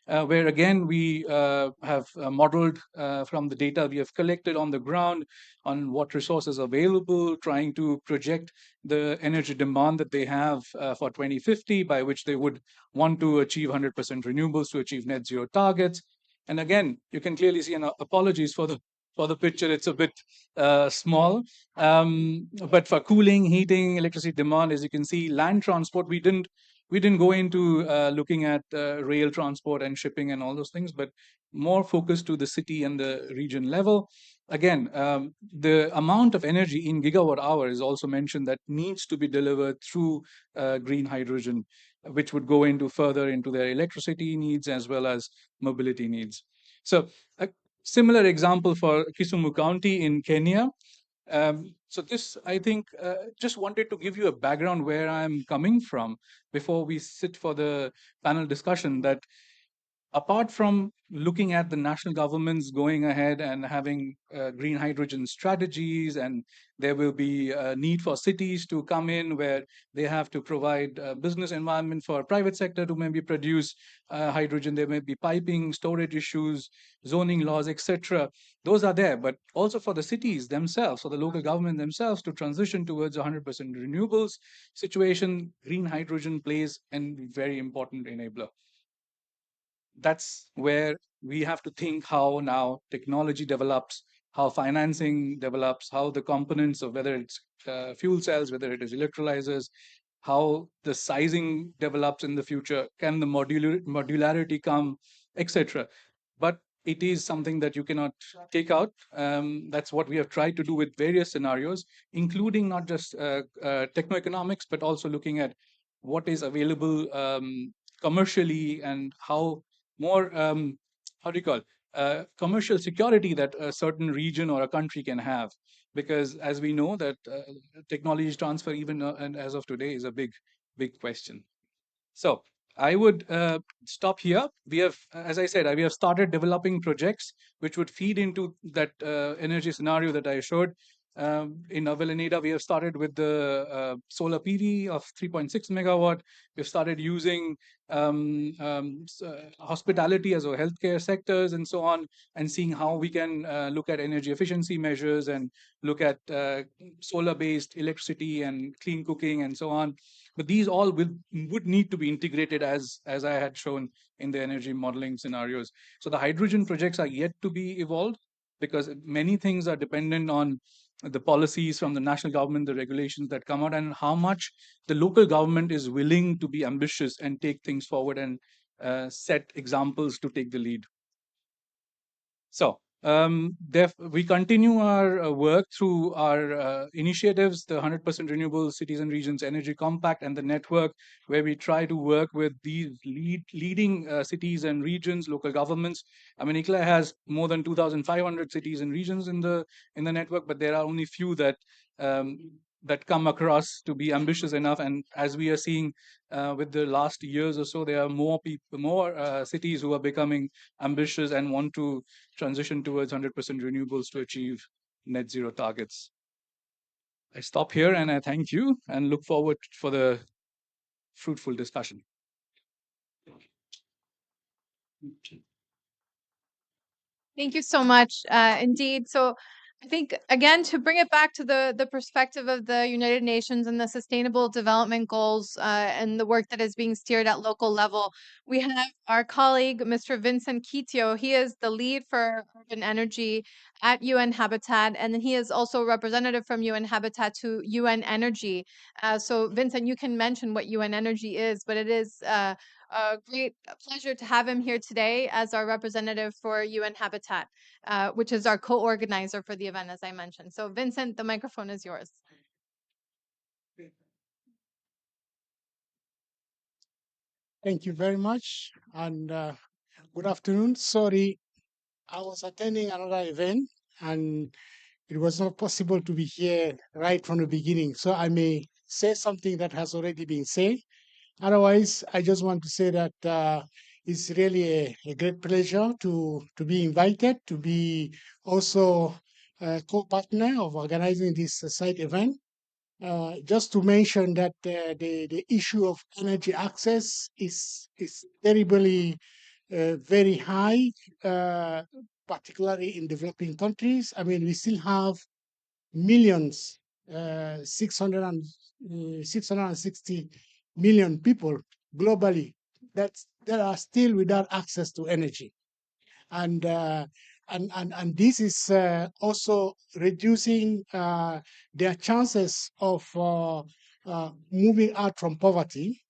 where again we have modeled from the data we have collected on the ground on what resources are available, trying to project the energy demand that they have for 2050, by which they would want to achieve 100% renewables to achieve net zero targets. And again, you can clearly see, and apologies for the picture, it's a bit small. But for cooling, heating, electricity demand, as you can see, land transport, we didn't go into looking at rail transport and shipping and all those things, but more focused to the city and the region level. Again, the amount of energy in gigawatt hour is also mentioned that needs to be delivered through green hydrogen, which would go into further into their electricity needs as well as mobility needs. So a similar example for Kisumu County in Kenya. So this, I think, just wanted to give you a background where I'm coming from before we sit for the panel discussion, that apart from looking at the national governments going ahead and having green hydrogen strategies, and there will be a need for cities to come in where they have to provide a business environment for private sector to maybe produce hydrogen. There may be piping, storage issues, zoning laws, etc. Those are there, but also for the cities themselves, for the local government themselves to transition towards 100% renewables situation, green hydrogen plays a very important enabler. That's where we have to think how now technology develops, how financing develops, how the components of whether it's fuel cells, whether it is electrolyzers, how the sizing develops in the future, can the modularity come, etc. But it is something that you cannot take out. That's what we have tried to do with various scenarios, including not just techno-economics, but also looking at what is available commercially and how more, how do you call commercial security that a certain region or a country can have. Because as we know that technology transfer, even and as of today, is a big question. So I would stop here. We have, as I said, we have started developing projects which would feed into that energy scenario that I showed. In Avellaneda, we have started with the solar PV of 3.6 megawatt. We've started using hospitality as well, healthcare sectors and so on, and seeing how we can look at energy efficiency measures and look at solar-based electricity and clean cooking and so on. But these all would need to be integrated as I had shown in the energy modeling scenarios. So the hydrogen projects are yet to be evolved because many things are dependent on the policies from the national government, the regulations that come out, and how much the local government is willing to be ambitious and take things forward and set examples to take the lead. So we continue our work through our initiatives, the 100% Renewable Cities and Regions Energy Compact and the network, where we try to work with these leading cities and regions, local governments. I mean, ICLA has more than 2,500 cities and regions in the network, but there are only few that that come across to be ambitious enough. And as we are seeing with the last years or so, there are more cities who are becoming ambitious and want to transition towards 100% renewables to achieve net zero targets. I stop here and I thank you and look forward for the fruitful discussion. Thank you so much. Indeed. So I think, again, to bring it back to the perspective of the United Nations and the Sustainable Development Goals and the work that is being steered at local level, we have our colleague, Mr. Vincent Kitio. He is the lead for urban energy at UN Habitat, and he is also a representative from UN Habitat to UN Energy. So, Vincent, you can mention what UN Energy is, but it is a great pleasure to have him here today as our representative for UN Habitat, which is our co-organizer for the event, as I mentioned. So, Vincent, the microphone is yours. Thank you very much, and good afternoon. Sorry, I was attending another event, and it was not possible to be here right from the beginning. So I may say something that has already been said. Otherwise, I just want to say that it's really a great pleasure to be invited, to be also a co-partner of organizing this site event. Just to mention that the issue of energy access is terribly very high, particularly in developing countries. I mean, we still have millions, 660 million people globally that are still without access to energy. And this is also reducing their chances of moving out from poverty.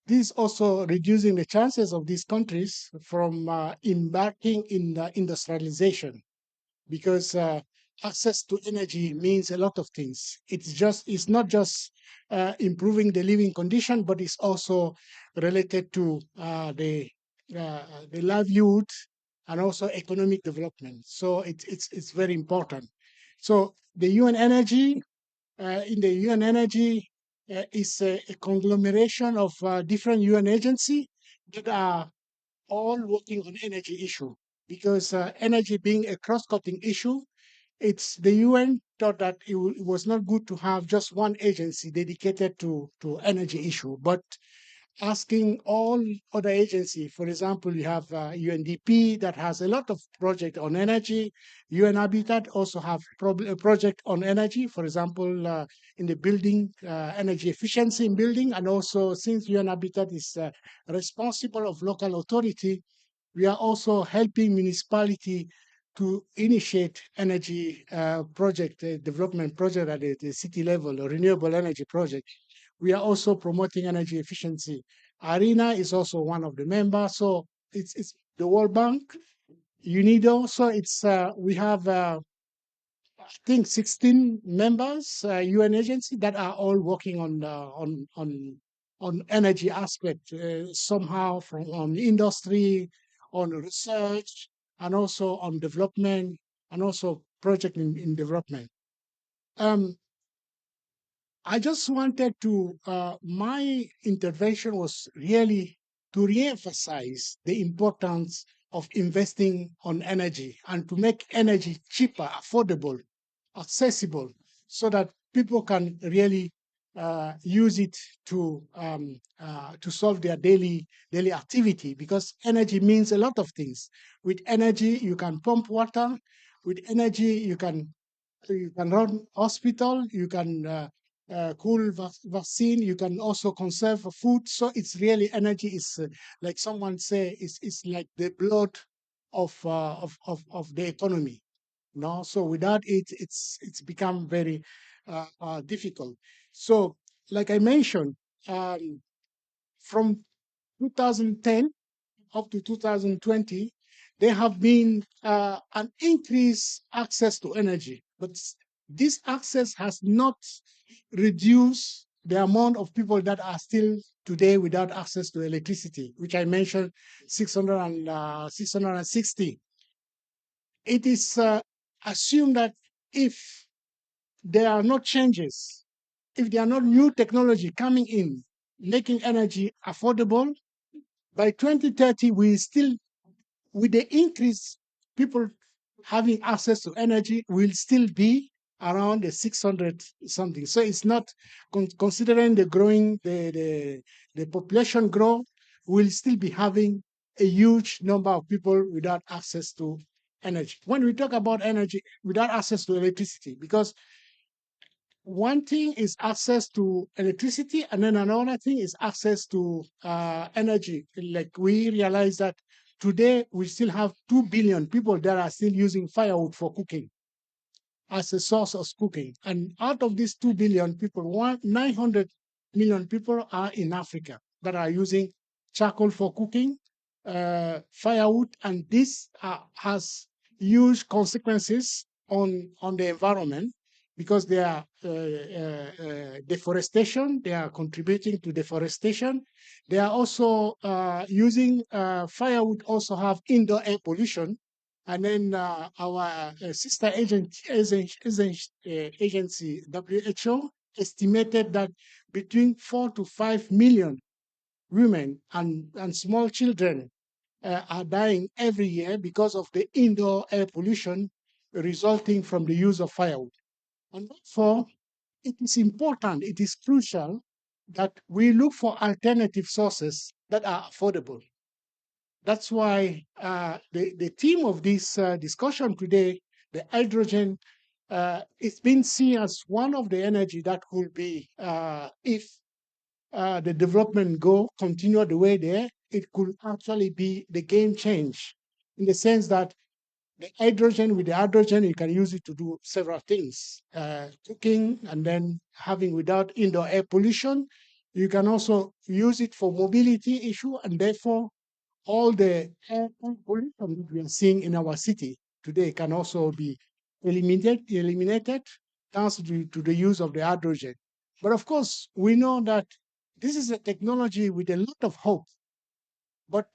This is also reducing the chances of these countries from embarking in industrialization, because access to energy means a lot of things. It's not just improving the living condition, but it's also related to the livelihood and also economic development. So it's very important. So the UN Energy, in the UN Energy is a conglomeration of different UN agencies that are all working on energy issue, because energy being a cross-cutting issue, it's the UN thought that it was not good to have just one agency dedicated to energy issue, but asking all other agencies. For example, you have UNDP that has a lot of project on energy. UN Habitat also have a project on energy, for example, in the building, energy efficiency in building. And also, since UN Habitat is responsible of local authority, we are also helping municipality to initiate energy project, development project at the city level, a renewable energy project. We are also promoting energy efficiency. ARENA is also one of the members. So it's the World Bank, UNIDO. So it's we have I think 16 members, UN agency that are all working on energy aspect, somehow from on industry, on research, and also on development, and also project in development. I just wanted to, my intervention was really to reemphasize the importance of investing on energy and to make energy cheaper, affordable, accessible, so that people can really use it to solve their daily activity, because energy means a lot of things. With energy, you can pump water. With energy, you can run hospital. You can cool vaccine. You can also conserve food. So it's really energy is like someone say is like the blood of the economy. No, so without it, it's become very difficult. So, like I mentioned, from 2010 up to 2020, there have been an increased access to energy, but this access has not reduced the amount of people that are still today without access to electricity, which I mentioned 660. It is assumed that if there are no changes, if there are not new technology coming in, making energy affordable, by 2030, we still, with the increase people having access to energy, will still be around the 600 something. So it's not considering the growing, the population growth, we'll still be having a huge number of people without access to energy. When we talk about energy, without access to electricity, because one thing is access to electricity, and then another thing is access to energy. Like we realize that today we still have 2 billion people that are still using firewood for cooking as a source of cooking. And out of these 2 billion people, 900 million people are in Africa that are using charcoal for cooking, firewood, and this has huge consequences on the environment, because they are deforestation, they are contributing to deforestation. They are also using firewood, also have indoor air pollution. And then our sister agency, WHO, estimated that between 4 to 5 million women and small children are dying every year because of the indoor air pollution resulting from the use of firewood. And therefore, it is important, it is crucial that we look for alternative sources that are affordable. That's why the theme of this discussion today, the hydrogen, it's been seen as one of the energy that could be, if the development continue the way there, it could actually be the game change in the sense that the hydrogen, with the hydrogen, you can use it to do several things, cooking and then having without indoor air pollution. You can also use it for mobility issue, and therefore all the air pollution that we are seeing in our city today can also be eliminated thanks to the use of the hydrogen. But of course, we know that this is a technology with a lot of hope, but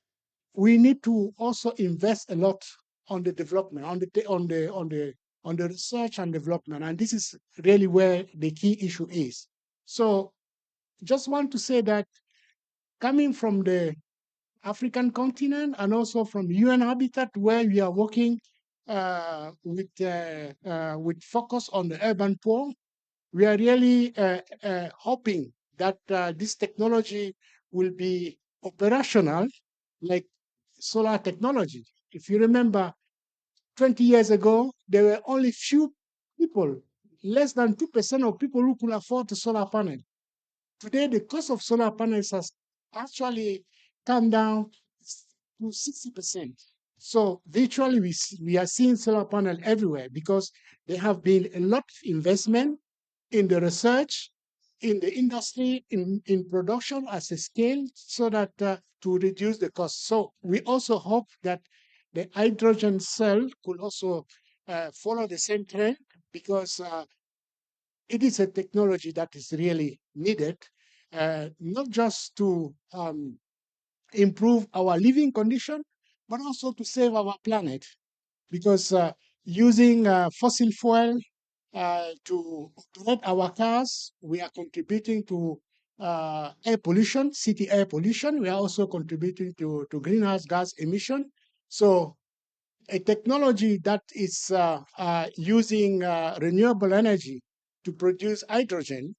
we need to also invest a lot on the development, on the research and development, and this is really where the key issue is. So, just want to say that coming from the African continent and also from UN Habitat, where we are working with focus on the urban poor, we are really hoping that this technology will be operational like solar technology. If you remember, 20 years ago, there were only few people, less than 2% of people who could afford a solar panel. Today, the cost of solar panels has actually come down to 60%. So virtually, we are seeing solar panel everywhere because there have been a lot of investment in the research, in the industry, in production as a scale, so that to reduce the cost. So we also hope that the hydrogen cell could also follow the same trend because it is a technology that is really needed, not just to improve our living condition, but also to save our planet. Because using fossil fuel to operate our cars, we are contributing to air pollution, city air pollution. We are also contributing to greenhouse gas emission. So a technology that is using renewable energy to produce hydrogen,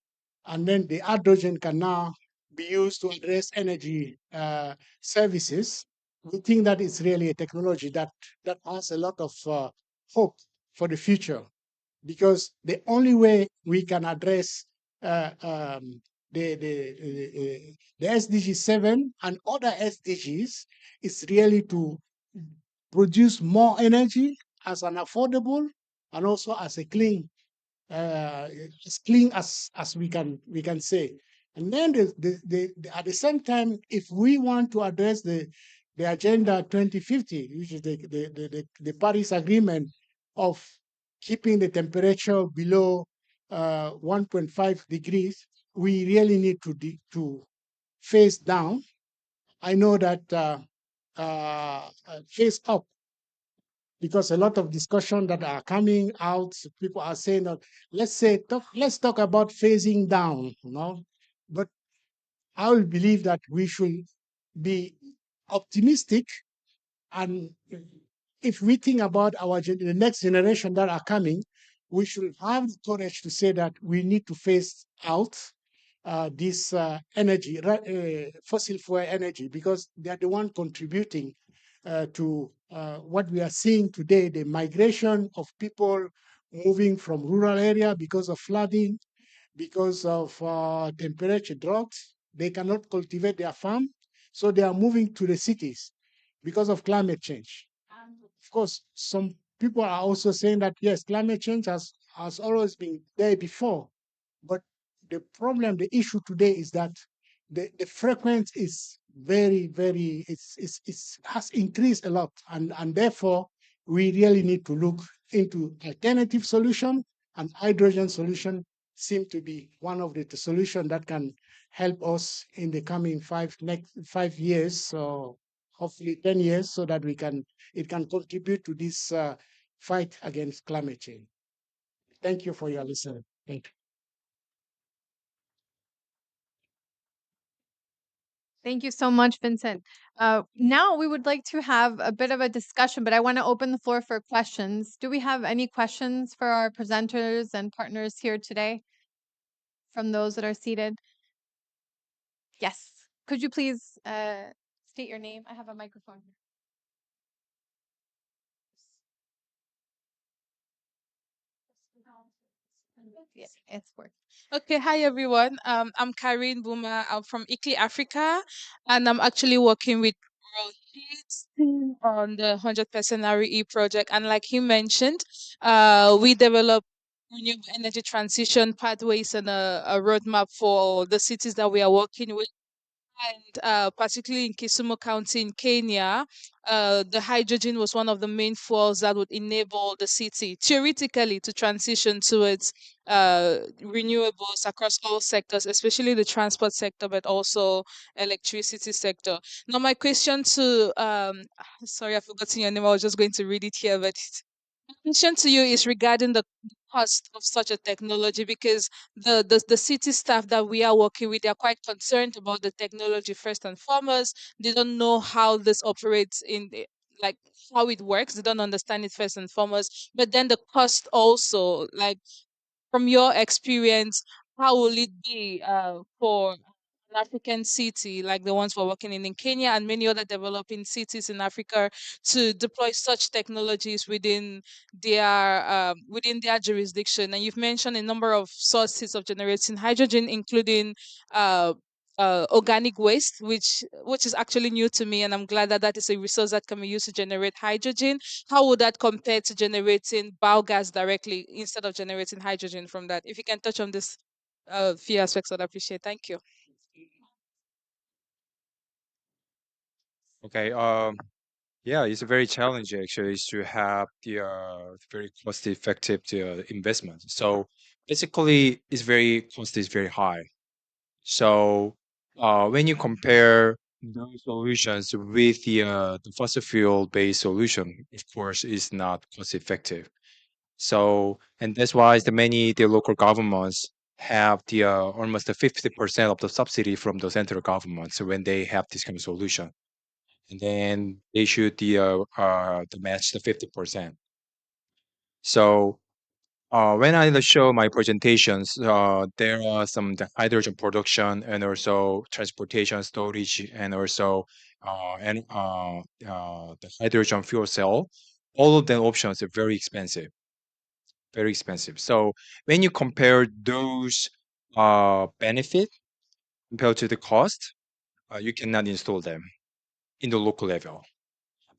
and then the hydrogen can now be used to address energy services. We think that is really a technology that has a lot of hope for the future, because the only way we can address the SDG 7 and other SDGs is really to produce more energy as an affordable and also as a clean, as clean as we can say. And then at the same time, if we want to address the Agenda 2050, which is the Paris Agreement of keeping the temperature below 1.5 degrees, we really need to phase down. I know that phase up, because a lot of discussion that are coming out, people are saying that let's talk about phasing down, But I will believe that we should be optimistic, and if we think about the next generation that are coming, we should have the courage to say that we need to phase out this energy, fossil fuel energy, because they are the one contributing to what we are seeing today, the migration of people moving from rural area because of flooding, because of temperature droughts. They cannot cultivate their farm, so they are moving to the cities because of climate change. Of course, some people are also saying that yes, climate change has always been there before, but the problem, the issue today is that the frequency is very, has increased a lot, and therefore we really need to look into alternative solution, and hydrogen solution seem to be one of the solution that can help us in the coming next 5 years, or hopefully 10 years, so that it can contribute to this fight against climate change. Thank you for your listening. Thank you. Thank you so much, Vincent. Now we would like to have a bit of a discussion, but I want to open the floor for questions. Do we have any questions for our presenters and partners here today from those that are seated? Yes. Could you please state state your name. I have a microphone. Yeah, it's working. Okay, hi everyone. I'm Karine Buma. I'm from Italy, Africa, and I'm actually working with Rohit's team on the 100% RE project. And like he mentioned, we develop renewable energy transition pathways and a roadmap for the cities that we are working with. And particularly in Kisumu County in Kenya, the hydrogen was one of the main fuels that would enable the city theoretically to transition towards renewables across all sectors, especially the transport sector, but also electricity sector. Now, my question to sorry, I've forgotten your name. I was just going to read it here, but my question to you is regarding the cost of such a technology, because the city staff that we are working with, they are quite concerned about the technology first and foremost. They don't know how this operates like how it works. They don't understand it first and foremost. But then the cost also, like from your experience, how will it be for an African city like the ones we're working in Kenya and many other developing cities in Africa to deploy such technologies within their jurisdiction? And you've mentioned a number of sources of generating hydrogen, including organic waste, which is actually new to me, and I'm glad that that is a resource that can be used to generate hydrogen. How would that compare to generating biogas directly instead of generating hydrogen from that? If you can touch on this few aspects, I'd appreciate. Thank you. Okay. Yeah, it's very challenging actually is to have the very cost-effective investment. So basically, it's very cost is very high. So when you compare those solutions with the fossil fuel-based solution, of course, is not cost-effective. So and that's why the local governments have the almost 50% of the subsidy from the central government. So when they have this kind of solution, and then they should the match the 50%. So when I show my presentations, there are some the hydrogen production and also transportation storage and also the hydrogen fuel cell. All of the options are very expensive, very expensive. So when you compare those benefit compared to the cost, you cannot install them in the local level.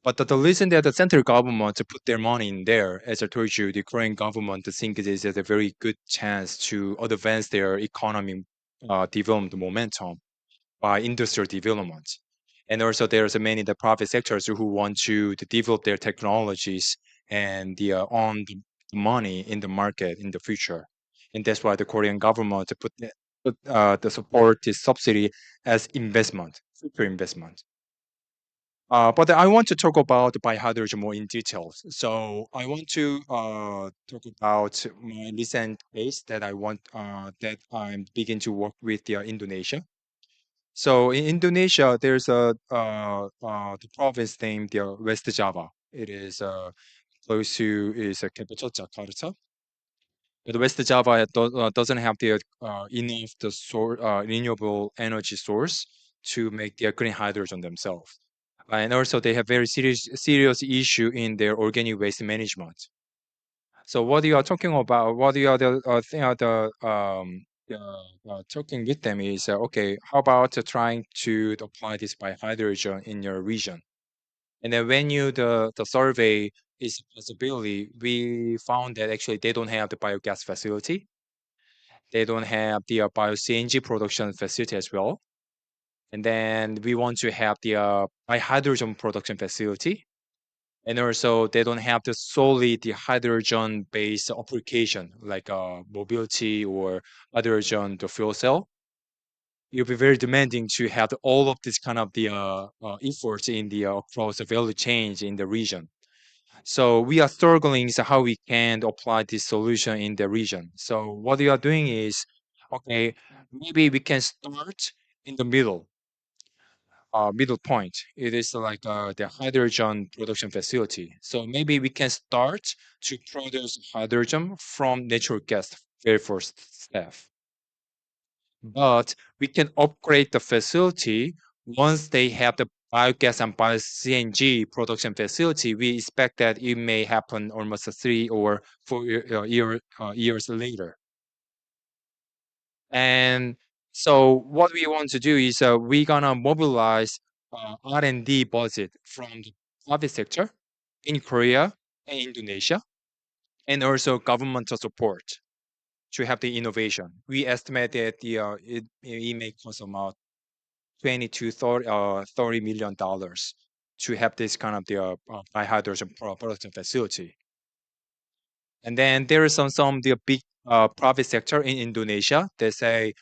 But the reason that the central government to put their money in there, as I told you, the Korean government think it is a very good chance to advance their economy development momentum by industrial development. And also there's many the private sectors who want to develop their technologies and earn the money in the market in the future. And that's why the Korean government put the support, the subsidy as investment, future investment. But I want to talk about biohydrogen more in details. So I want to talk about my recent case that that I'm beginning to work with Indonesia. So in Indonesia, there's the province named West Java. It is close to its capital Jakarta. But West Java doesn't have enough renewable energy source to make their green hydrogen themselves. And also they have very serious issue in their organic waste management. So what you are talking about, what you are talking with them is okay. How about trying to apply this by hydrogen in your region? And then when the survey is possibility, we found that actually they don't have the biogas facility. They don't have the bio CNG production facility as well. And then we want to have the hydrogen production facility. And also they don't have the solely the hydrogen based application like mobility or hydrogen the fuel cell. It'll be very demanding to have all of this kind of the efforts in the across the value chain in the region. So we are struggling is how we can apply this solution in the region. So what we are doing is, okay, maybe we can start in the middle point. It is like the hydrogen production facility. So maybe we can start to produce hydrogen from natural gas very first step. But we can upgrade the facility once they have the biogas and bio-CNG production facility, we expect that it may happen almost 3 or 4 years later. And so what we want to do is we're gonna mobilize R&D budget from the private sector in Korea and Indonesia, and also governmental support to have the innovation. We estimate that it may cost about 20 to 30 million dollars to have this kind of the hydrogen production facility. And then there is some the big private sector in Indonesia. They say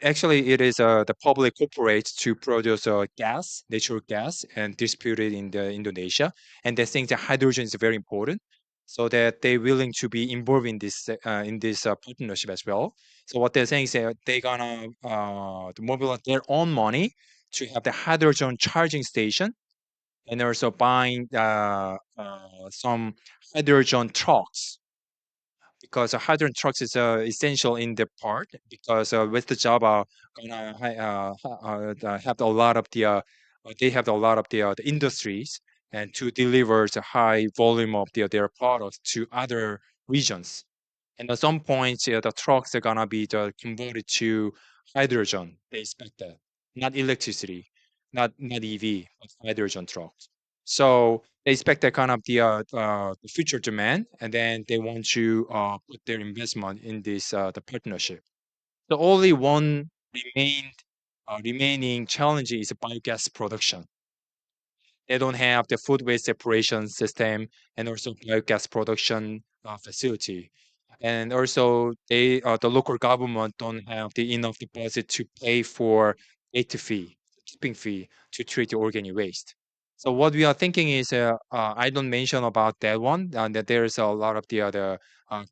actually it is the public corporate to produce gas, natural gas, and distribute it in the Indonesia. And they think that hydrogen is very important, so that they're willing to be involved in this partnership as well. So what they're saying is that they're gonna mobilize their own money to have the hydrogen charging station, and also buying some hydrogen trucks, because hydrogen trucks is essential in the part, because with the job gonna have a lot of they have a lot of the industries, and to deliver the high volume of their products to other regions. And at some point, the trucks are gonna be converted to hydrogen. They expect that, not electricity, not EV, but hydrogen trucks. So they expect that kind of the future demand, and then they want to put their investment in this the partnership. The only one remaining challenge is biogas production. They don't have the food waste separation system, and also biogas production facility. And also the local government don't have the enough deposit to pay for tipping fee to treat the organic waste. So what we are thinking is, I don't mention about that one, that there is a lot of the other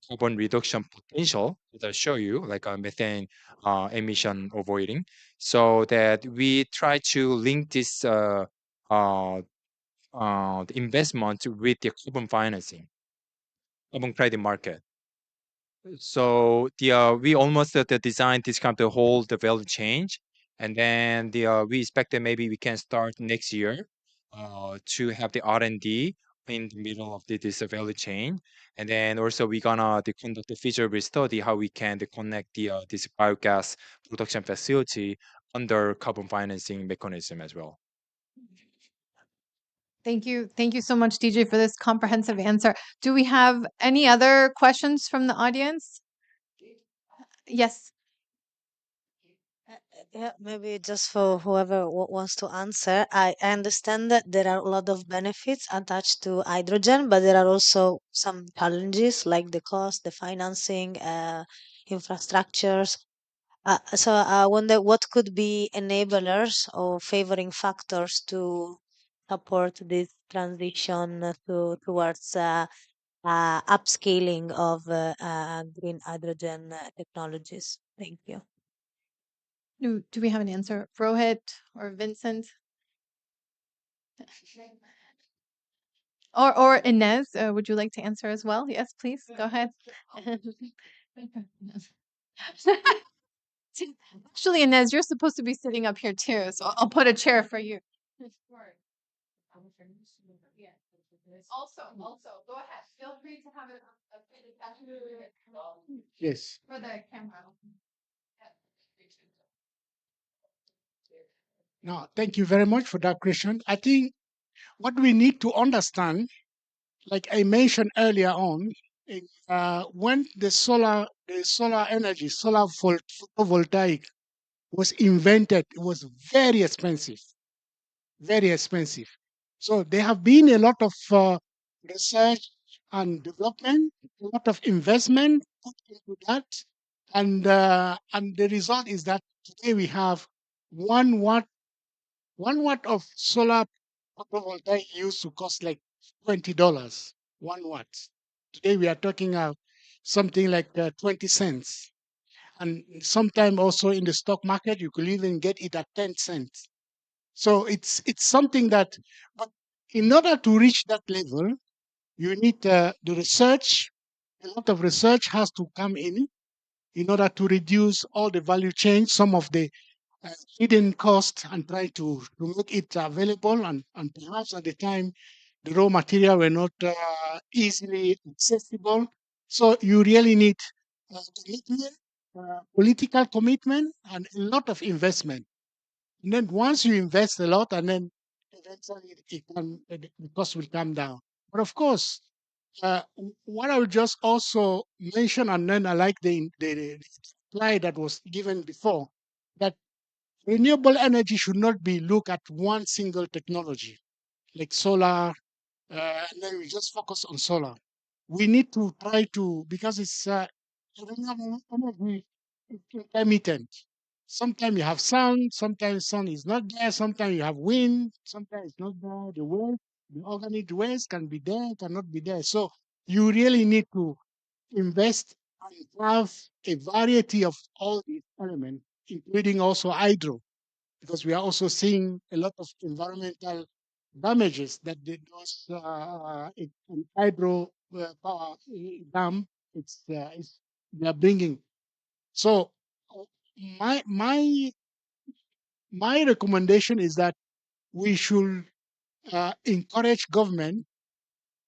carbon reduction potential that I show you, like methane emission avoiding, so that we try to link this uh, the investment with the carbon financing, carbon credit market. So we almost designed this kind of the whole the value chain, and then we expect that maybe we can start next year to have the R&D in the middle of this value chain, and then also we're gonna conduct the feasibility study how we can connect this biogas production facility under carbon financing mechanism as well. Thank you. Thank you so much, DJ, for this comprehensive answer. Do we have any other questions from the audience? Yes. Yeah, maybe just for whoever wants to answer. I understand that there are a lot of benefits attached to hydrogen, but there are also some challenges like the cost, the financing, infrastructures. So I wonder what could be enablers or favoring factors to support this transition towards upscaling of green hydrogen technologies. Thank you. Do we have an answer? Rohit or Vincent? Or Inez, would you like to answer as well? Yes, please. Go ahead. Actually, Inez, you're supposed to be sitting up here too, so I'll put a chair for you. Also, go ahead. Feel free to have it Yes. for the camera. Now, thank you very much for that question. I think what we need to understand, like I mentioned earlier on, when the solar energy, solar photovoltaic was invented, it was very expensive, very expensive. So there have been a lot of research and development, a lot of investment put into that, and the result is that today we have 1 watt of solar photovoltaic used to cost like $20, 1 watt. Today we are talking something like 20 cents. And sometime also in the stock market, you could even get it at 10 cents. So it's something that, but in order to reach that level, you need the research. A lot of research has to come in order to reduce all the value chain. Some of the hidden cost and try to make it available. And perhaps at the time, the raw material were not easily accessible. So you really need commitment, political commitment, and a lot of investment. And then once you invest a lot, and then eventually the cost will come down. But of course, what I will just also mention, and then I like the slide that was given before, that renewable energy should not be looked at one single technology like solar, and then we just focus on solar. We need to try to, because it's renewable energy is intermittent. Sometimes you have sun, sometimes sun is not there, sometimes you have wind, sometimes it's not there. The waste, the organic waste can be there, cannot be there. So you really need to invest and have a variety of all these elements, including also hydro, because we are also seeing a lot of environmental damages that those hydro power dam they are bringing. So my my my recommendation is that we should encourage government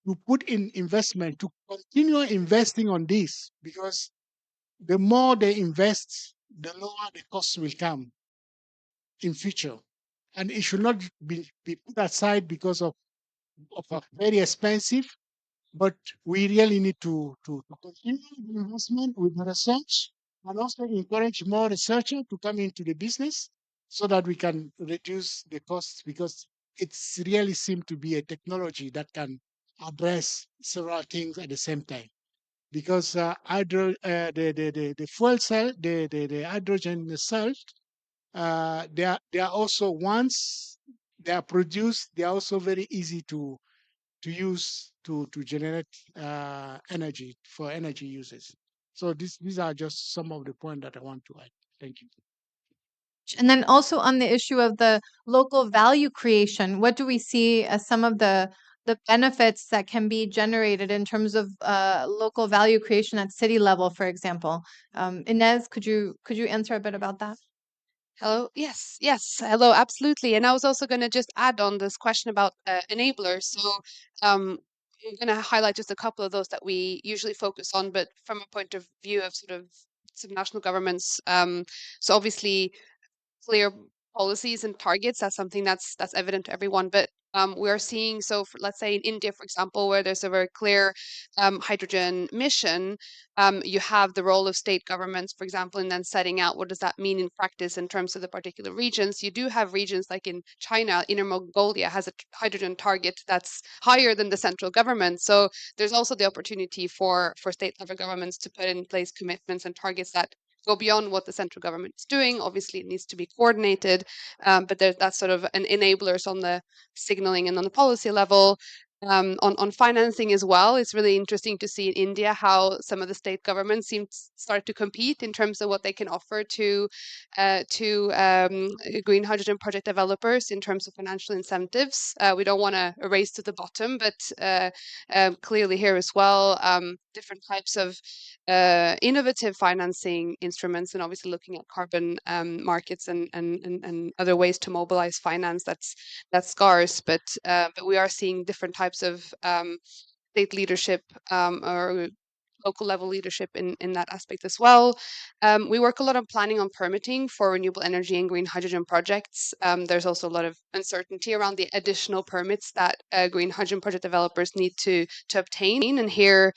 to put in investment, to continue investing on this, because the more they invest, the lower the cost will come in future. And it should not be put aside because of a very expensive, but we really need to continue the investment with the research and also encourage more researchers to come into the business so that we can reduce the costs, because it's really seems to be a technology that can address several things at the same time. Because the fuel cell, the hydrogen cells, they are also, once they are produced, they are also very easy to use to generate energy for energy uses. So these are just some of the points that I want to add. Thank you. And then also on the issue of the local value creation, what do we see as some of the benefits that can be generated in terms of local value creation at city level, for example? Inez, could you answer a bit about that? Hello. Yes, yes. Hello. Absolutely. And I was also going to just add on this question about enablers. So I'm going to highlight just a couple of those that we usually focus on, but from a point of view of sort of subnational governments. So obviously, clear policies and targets. That's something that's evident to everyone. But we are seeing, so for, let's say in India, for example, where there's a very clear hydrogen mission, you have the role of state governments, for example, and then setting out what does that mean in practice in terms of the particular regions. You do have regions like in China, Inner Mongolia has a hydrogen target that's higher than the central government. So there's also the opportunity for state level governments to put in place commitments and targets that go beyond what the central government is doing. Obviously, it needs to be coordinated, but that's sort of an enablers on the signaling and on the policy level. On financing as well, it's really interesting to see in India how some of the state governments seem to start to compete in terms of what they can offer to green hydrogen project developers in terms of financial incentives. We don't want to race to the bottom, but clearly here as well, different types of innovative financing instruments, and obviously looking at carbon markets and other ways to mobilize finance that's scarce, but we are seeing different types of state leadership or local level leadership in that aspect as well. We work a lot on planning on permitting for renewable energy and green hydrogen projects. There's also a lot of uncertainty around the additional permits that green hydrogen project developers need to obtain. And here,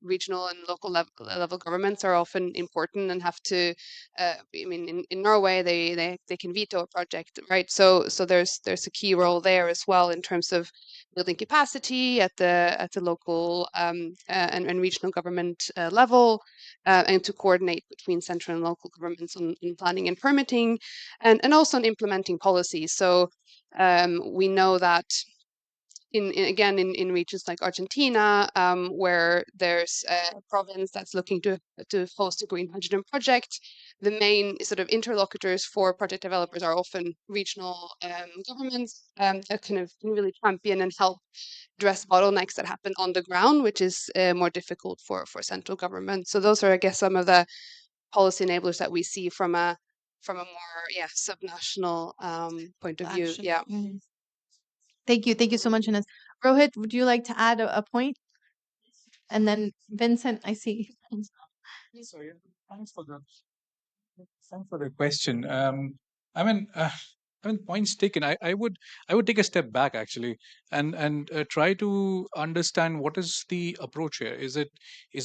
regional and local level governments are often important and have to. I mean, in Norway, they can veto a project, right? So there's a key role there as well in terms of building capacity at the local and regional government level, and to coordinate between central and local governments on planning and permitting, and also on implementing policies. So we know that in regions like Argentina, where there's a province that's looking to host a green hydrogen project, the main sort of interlocutors for project developers are often regional governments that kind of can really champion and help address bottlenecks that happen on the ground, which is more difficult for central government. So those are, I guess, some of the policy enablers that we see from a from a more subnational point of view. Action. Yeah. Mhm. Thank you. Thank you so much, Ines. Rohit, would you like to add a point? And then Vincent, I see. So yeah, thanks for the thanks for the question. I mean, points taken. I would take a step back actually, and try to understand what is the approach here. Is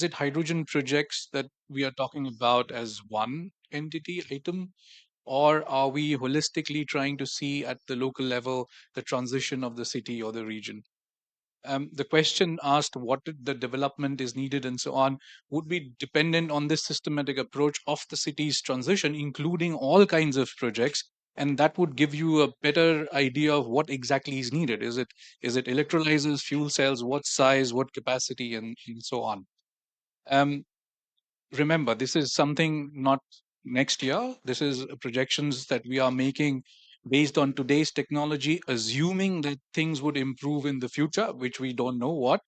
it hydrogen projects that we are talking about as one entity item, or are we holistically trying to see at the local level the transition of the city or the region? The question asked the development is needed and so on would be dependent on this systematic approach of the city's transition, including all kinds of projects, and that would give you a better idea of what exactly is needed. Is it electrolyzers, fuel cells, what size, what capacity, and so on. um, Remember, this is something not next year. This is projections that we are making based on today's technology, assuming that things would improve in the future, which we don't know what,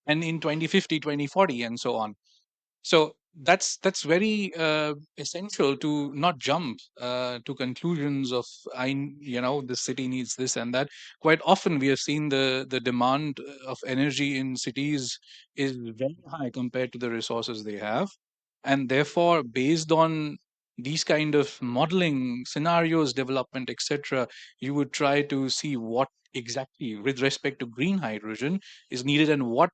and in 2050, 2040, and so on. So that's very essential to not jump to conclusions of the city needs this and that. Quite often we have seen the demand of energy in cities is very high compared to the resources they have, and therefore based on these kind of modeling scenarios, development, etc., you would try to see what exactly with respect to green hydrogen is needed, and what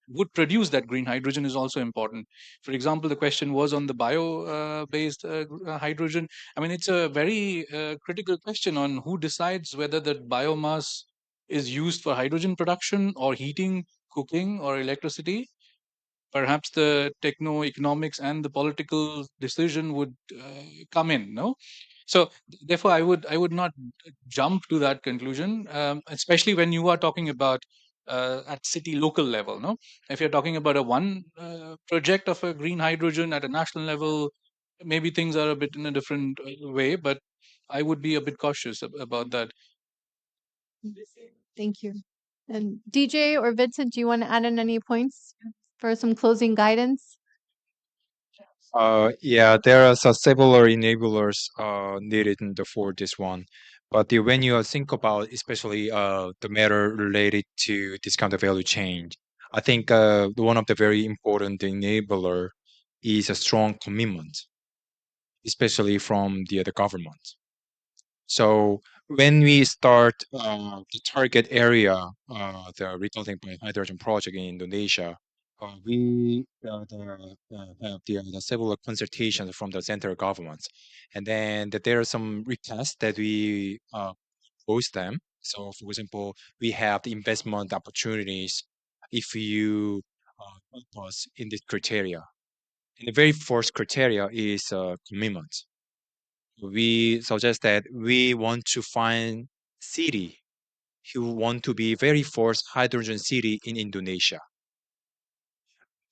would produce that green hydrogen is also important. For example, the question was on the bio based hydrogen. I mean, it's a very critical question on who decides whether that biomass is used for hydrogen production or heating, cooking, or electricity. Perhaps the techno economics and the political decision would come in, no? So therefore I would not jump to that conclusion, especially when you are talking about at city local level, no? If you're talking about a one project of a green hydrogen at a national level, maybe things are a bit in a different way, but I would be a bit cautious about that. Thank you. And DJ or Vincent, do you want to add in any points for some closing guidance? Yeah, there are several enablers needed for this one. But when you think about, especially the matter related to this kind of value chain, I think one of the very important enabler is a strong commitment, especially from the government. So when we start the target area, the resulting by hydrogen project in Indonesia, we have the several consultations from the central governments, and then there are some requests that we post them. So, for example, we have the investment opportunities if you help us in this criteria. And the very first criteria is commitment. We suggest that we want to find city who want to be very first hydrogen city in Indonesia.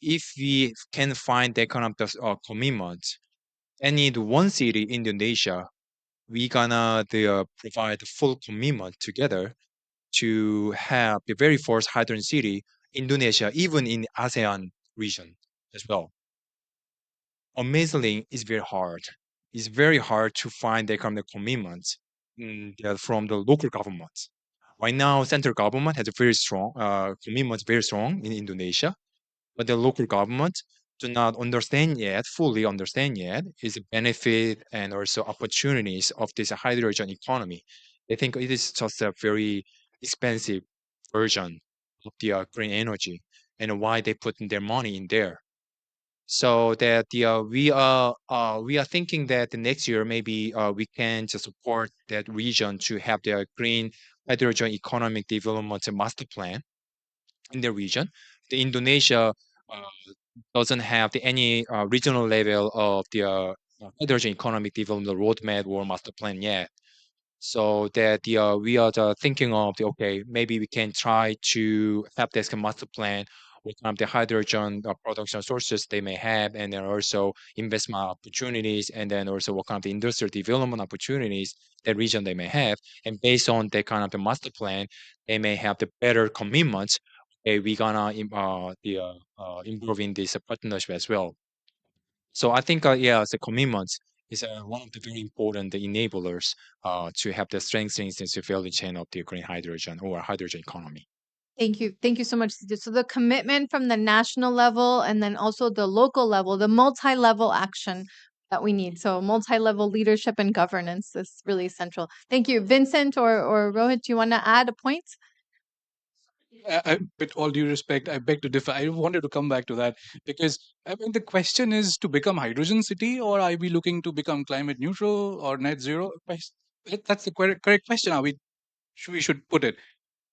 If we can find that kind of commitment, any one city in Indonesia, we gonna provide full commitment together to have the very first hydrogen city Indonesia, even in ASEAN region as well. Amazingly, it's very hard. It's very hard to find that kind of commitments from the local governments. Right now, central government has a very strong commitment, very strong in Indonesia, but the local government do not understand yet, fully understand yet, is the benefit and also opportunities of this hydrogen economy. They think it is just a very expensive version of the green energy, and why they put their money in there. So that we are thinking that the next year maybe we can just support that region to have their green hydrogen economic development master plan in the region. The Indonesia doesn't have any regional level of the hydrogen economic development roadmap or master plan yet. So that we are thinking of okay, maybe we can try to have this master plan with the hydrogen production sources they may have, and then also investment opportunities, and then also what kind of the industrial development opportunities that region they may have. And based on that kind of the master plan, they may have the better commitments. Okay, we gonna improving this partnership as well. So I think yeah, the commitments is one of the very important enablers to have the strengthening the value chain of the green hydrogen or hydrogen economy. Thank you. Thank you so much. So the commitment from the national level and then also the local level, the multi-level action that we need. So multi-level leadership and governance is really central. Thank you. Vincent or Rohit, do you want to add a point? With all due respect, I beg to differ. I wanted to come back to that because I mean the question is to become hydrogen city, or are we looking to become climate neutral or net zero? That's the correct question. We should put it.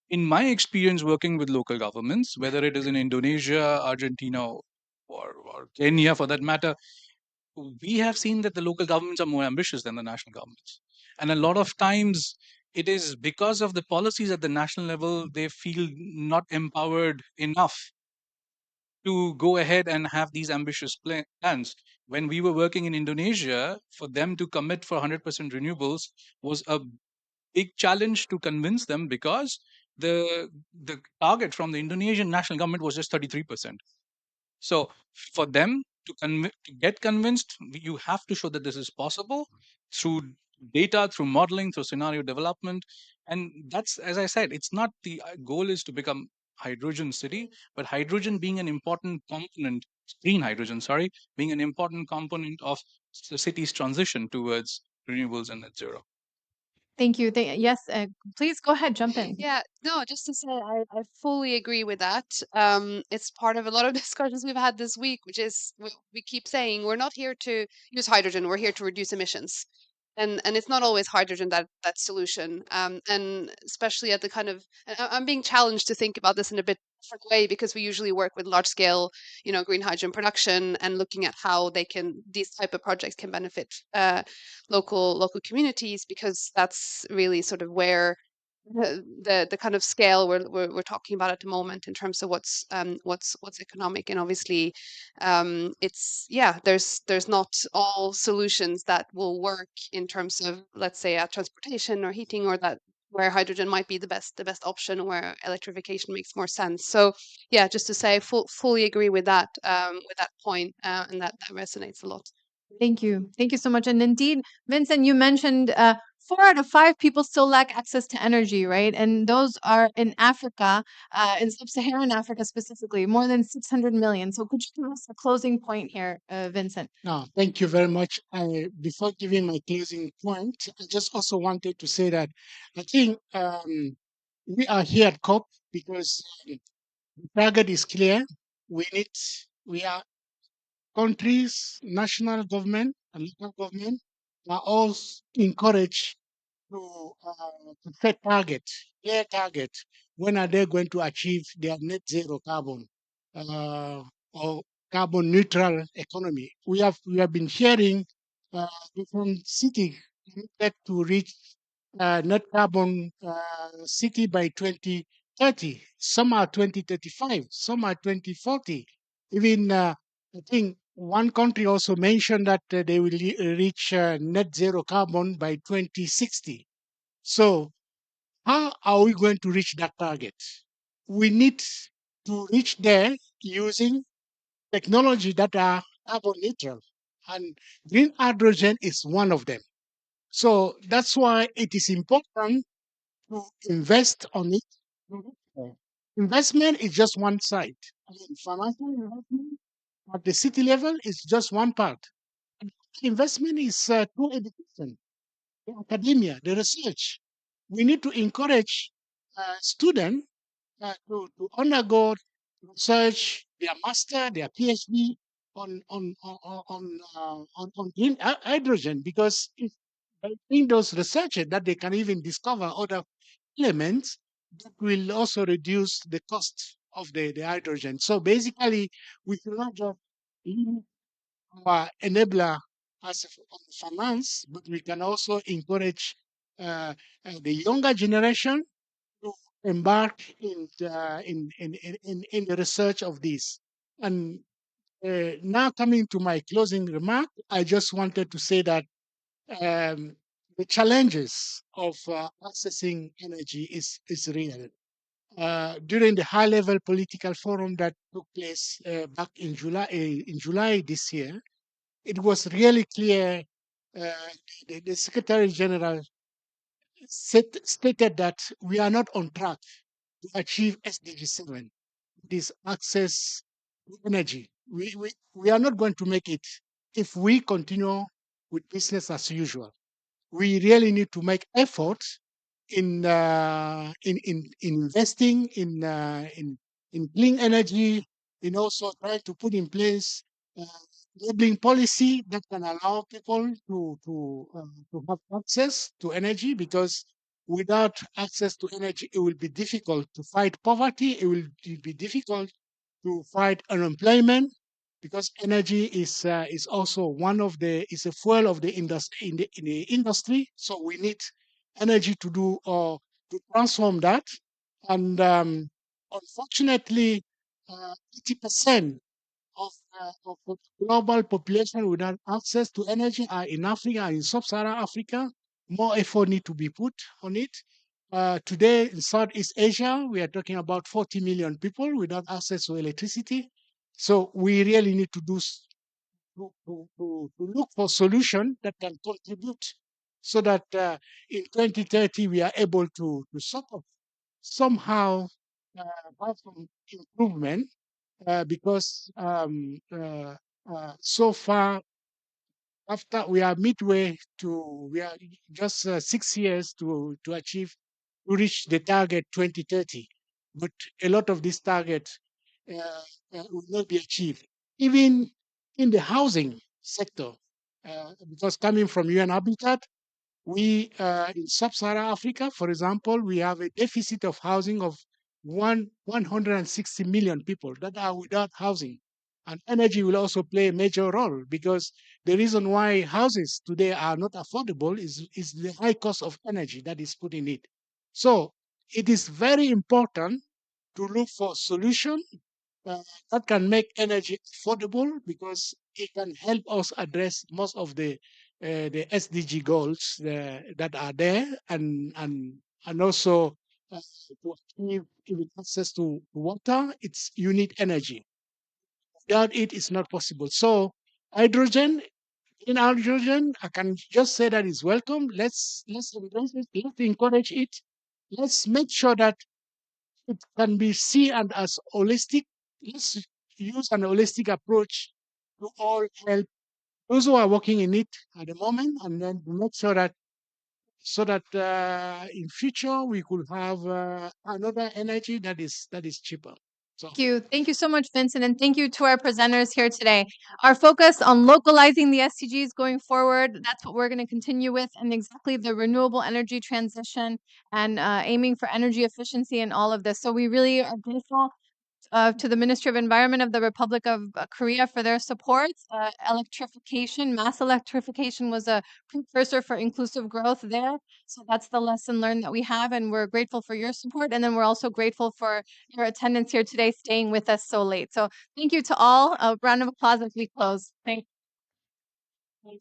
In my experience working with local governments, whether it is in Indonesia, Argentina, or Kenya for that matter, we have seen that the local governments are more ambitious than the national governments. And a lot of times it is because of the policies at the national level, they feel not empowered enough to go ahead and have these ambitious plans. When we were working in Indonesia, for them to commit for 100% renewables was a big challenge to convince them because the target from the Indonesian national government was just 33%. So for them to get convinced, you have to show that this is possible through data, through modeling, through scenario development. And that's, as I said, it's not the goal is to become hydrogen city, but hydrogen being an important component, green hydrogen, sorry, being an important component of the city's transition towards renewables and net zero. Thank you. Yes, please go ahead, jump in. Yeah, no, just to say, I fully agree with that. It's part of a lot of discussions we've had this week, which is we keep saying we're not here to use hydrogen, we're here to reduce emissions. And it's not always hydrogen that solution. And especially at the kind of, I'm being challenged to think about this in a bit different way because we usually work with large scale, green hydrogen production and looking at how these type of projects can benefit local communities because that's really sort of where the kind of scale we're talking about at the moment in terms of what's economic. And obviously there's not all solutions that will work in terms of, let's say, transportation or heating, or that where hydrogen might be the best option, where electrification makes more sense. So yeah, just to say, fully agree with that point, and that resonates a lot. Thank you. Thank you so much. And indeed, Vincent, you mentioned 4 out of 5 people still lack access to energy, right? And those are in Africa, in sub-Saharan Africa specifically, more than 600 million. So could you give us a closing point here, Vincent? No, thank you very much. Before giving my closing point, I just also wanted to say that I think we are here at COP because the target is clear. We are countries, national government, and local government are all encouraged to set clear target. When are they going to achieve their net zero carbon or carbon neutral economy? We have been hearing different cities that to reach net carbon city by 2030. Some are 2035, some are 2040. Even I think one country also mentioned that they will reach net zero carbon by 2060. So how are we going to reach that target? We need to reach there using technology that are carbon neutral, and green hydrogen is one of them. So that's why it is important to invest on it. Investment is just one side. I mean, financial investment at the city level is just one part. Investment is through education, the academia, the research. We need to encourage students to undergo research, their master, their PhD on green hydrogen, because if in those researches that they can even discover other elements that will also reduce the cost of the hydrogen. So basically, we should not just limit our enabler as on finance, but we can also encourage the younger generation to embark in the research of this. And now coming to my closing remark, I just wanted to say that the challenges of accessing energy is real. During the high-level political forum that took place back in July this year, it was really clear the Secretary General stated that we are not on track to achieve SDG 7, this access to energy. We are not going to make it if we continue with business as usual. We really need to make efforts in investing in clean energy, in also trying to put in place uh, enabling policy that can allow people to have access to energy, because without access to energy, it will be difficult to fight poverty. It will be difficult to fight unemployment, because energy is also one of the is a fuel of the industry in the industry. So we need energy to do to transform that. And unfortunately, 80% of the global population without access to energy are in Africa, in sub-Saharan Africa. More effort need to be put on it. Today in Southeast Asia, we are talking about 40 million people without access to electricity. So we really need to to look for solution that can contribute, so that in 2030 we are able to sort of somehow have some improvement, because so far, after we are midway to, we are just 6 years to achieve, to reach the target 2030. But a lot of this target will not be achieved. Even in the housing sector, because coming from UN Habitat, we in sub-Saharan Africa, for example, we have a deficit of housing of 160 million people that are without housing. And energy will also play a major role, because the reason why houses today are not affordable is the high cost of energy that is put in it. So it is very important to look for solution that can make energy affordable, because it can help us address most of the SDG goals that are there, and also to achieve even access to water. You need energy. Without it, it's not possible. So hydrogen, in hydrogen, I can just say that is welcome. Let's embrace it. Let's encourage it. Let's make sure that it can be seen as holistic. Let's use an holistic approach to all help those who are working in it at the moment, and then make sure that in future we could have another energy that is cheaper. So Thank you so much, Vincent, and thank you to our presenters here today. Our focus on localizing the SDGs going forward, that's what we're going to continue with, and exactly the renewable energy transition and aiming for energy efficiency and all of this. So we really are grateful to the Ministry of Environment of the Republic of Korea for their support. Electrification, mass electrification was a precursor for inclusive growth there. So that's the lesson learned that we have, and we're grateful for your support. And then we're also grateful for your attendance here today, staying with us so late. So thank you to all. A round of applause as we close. Thank you.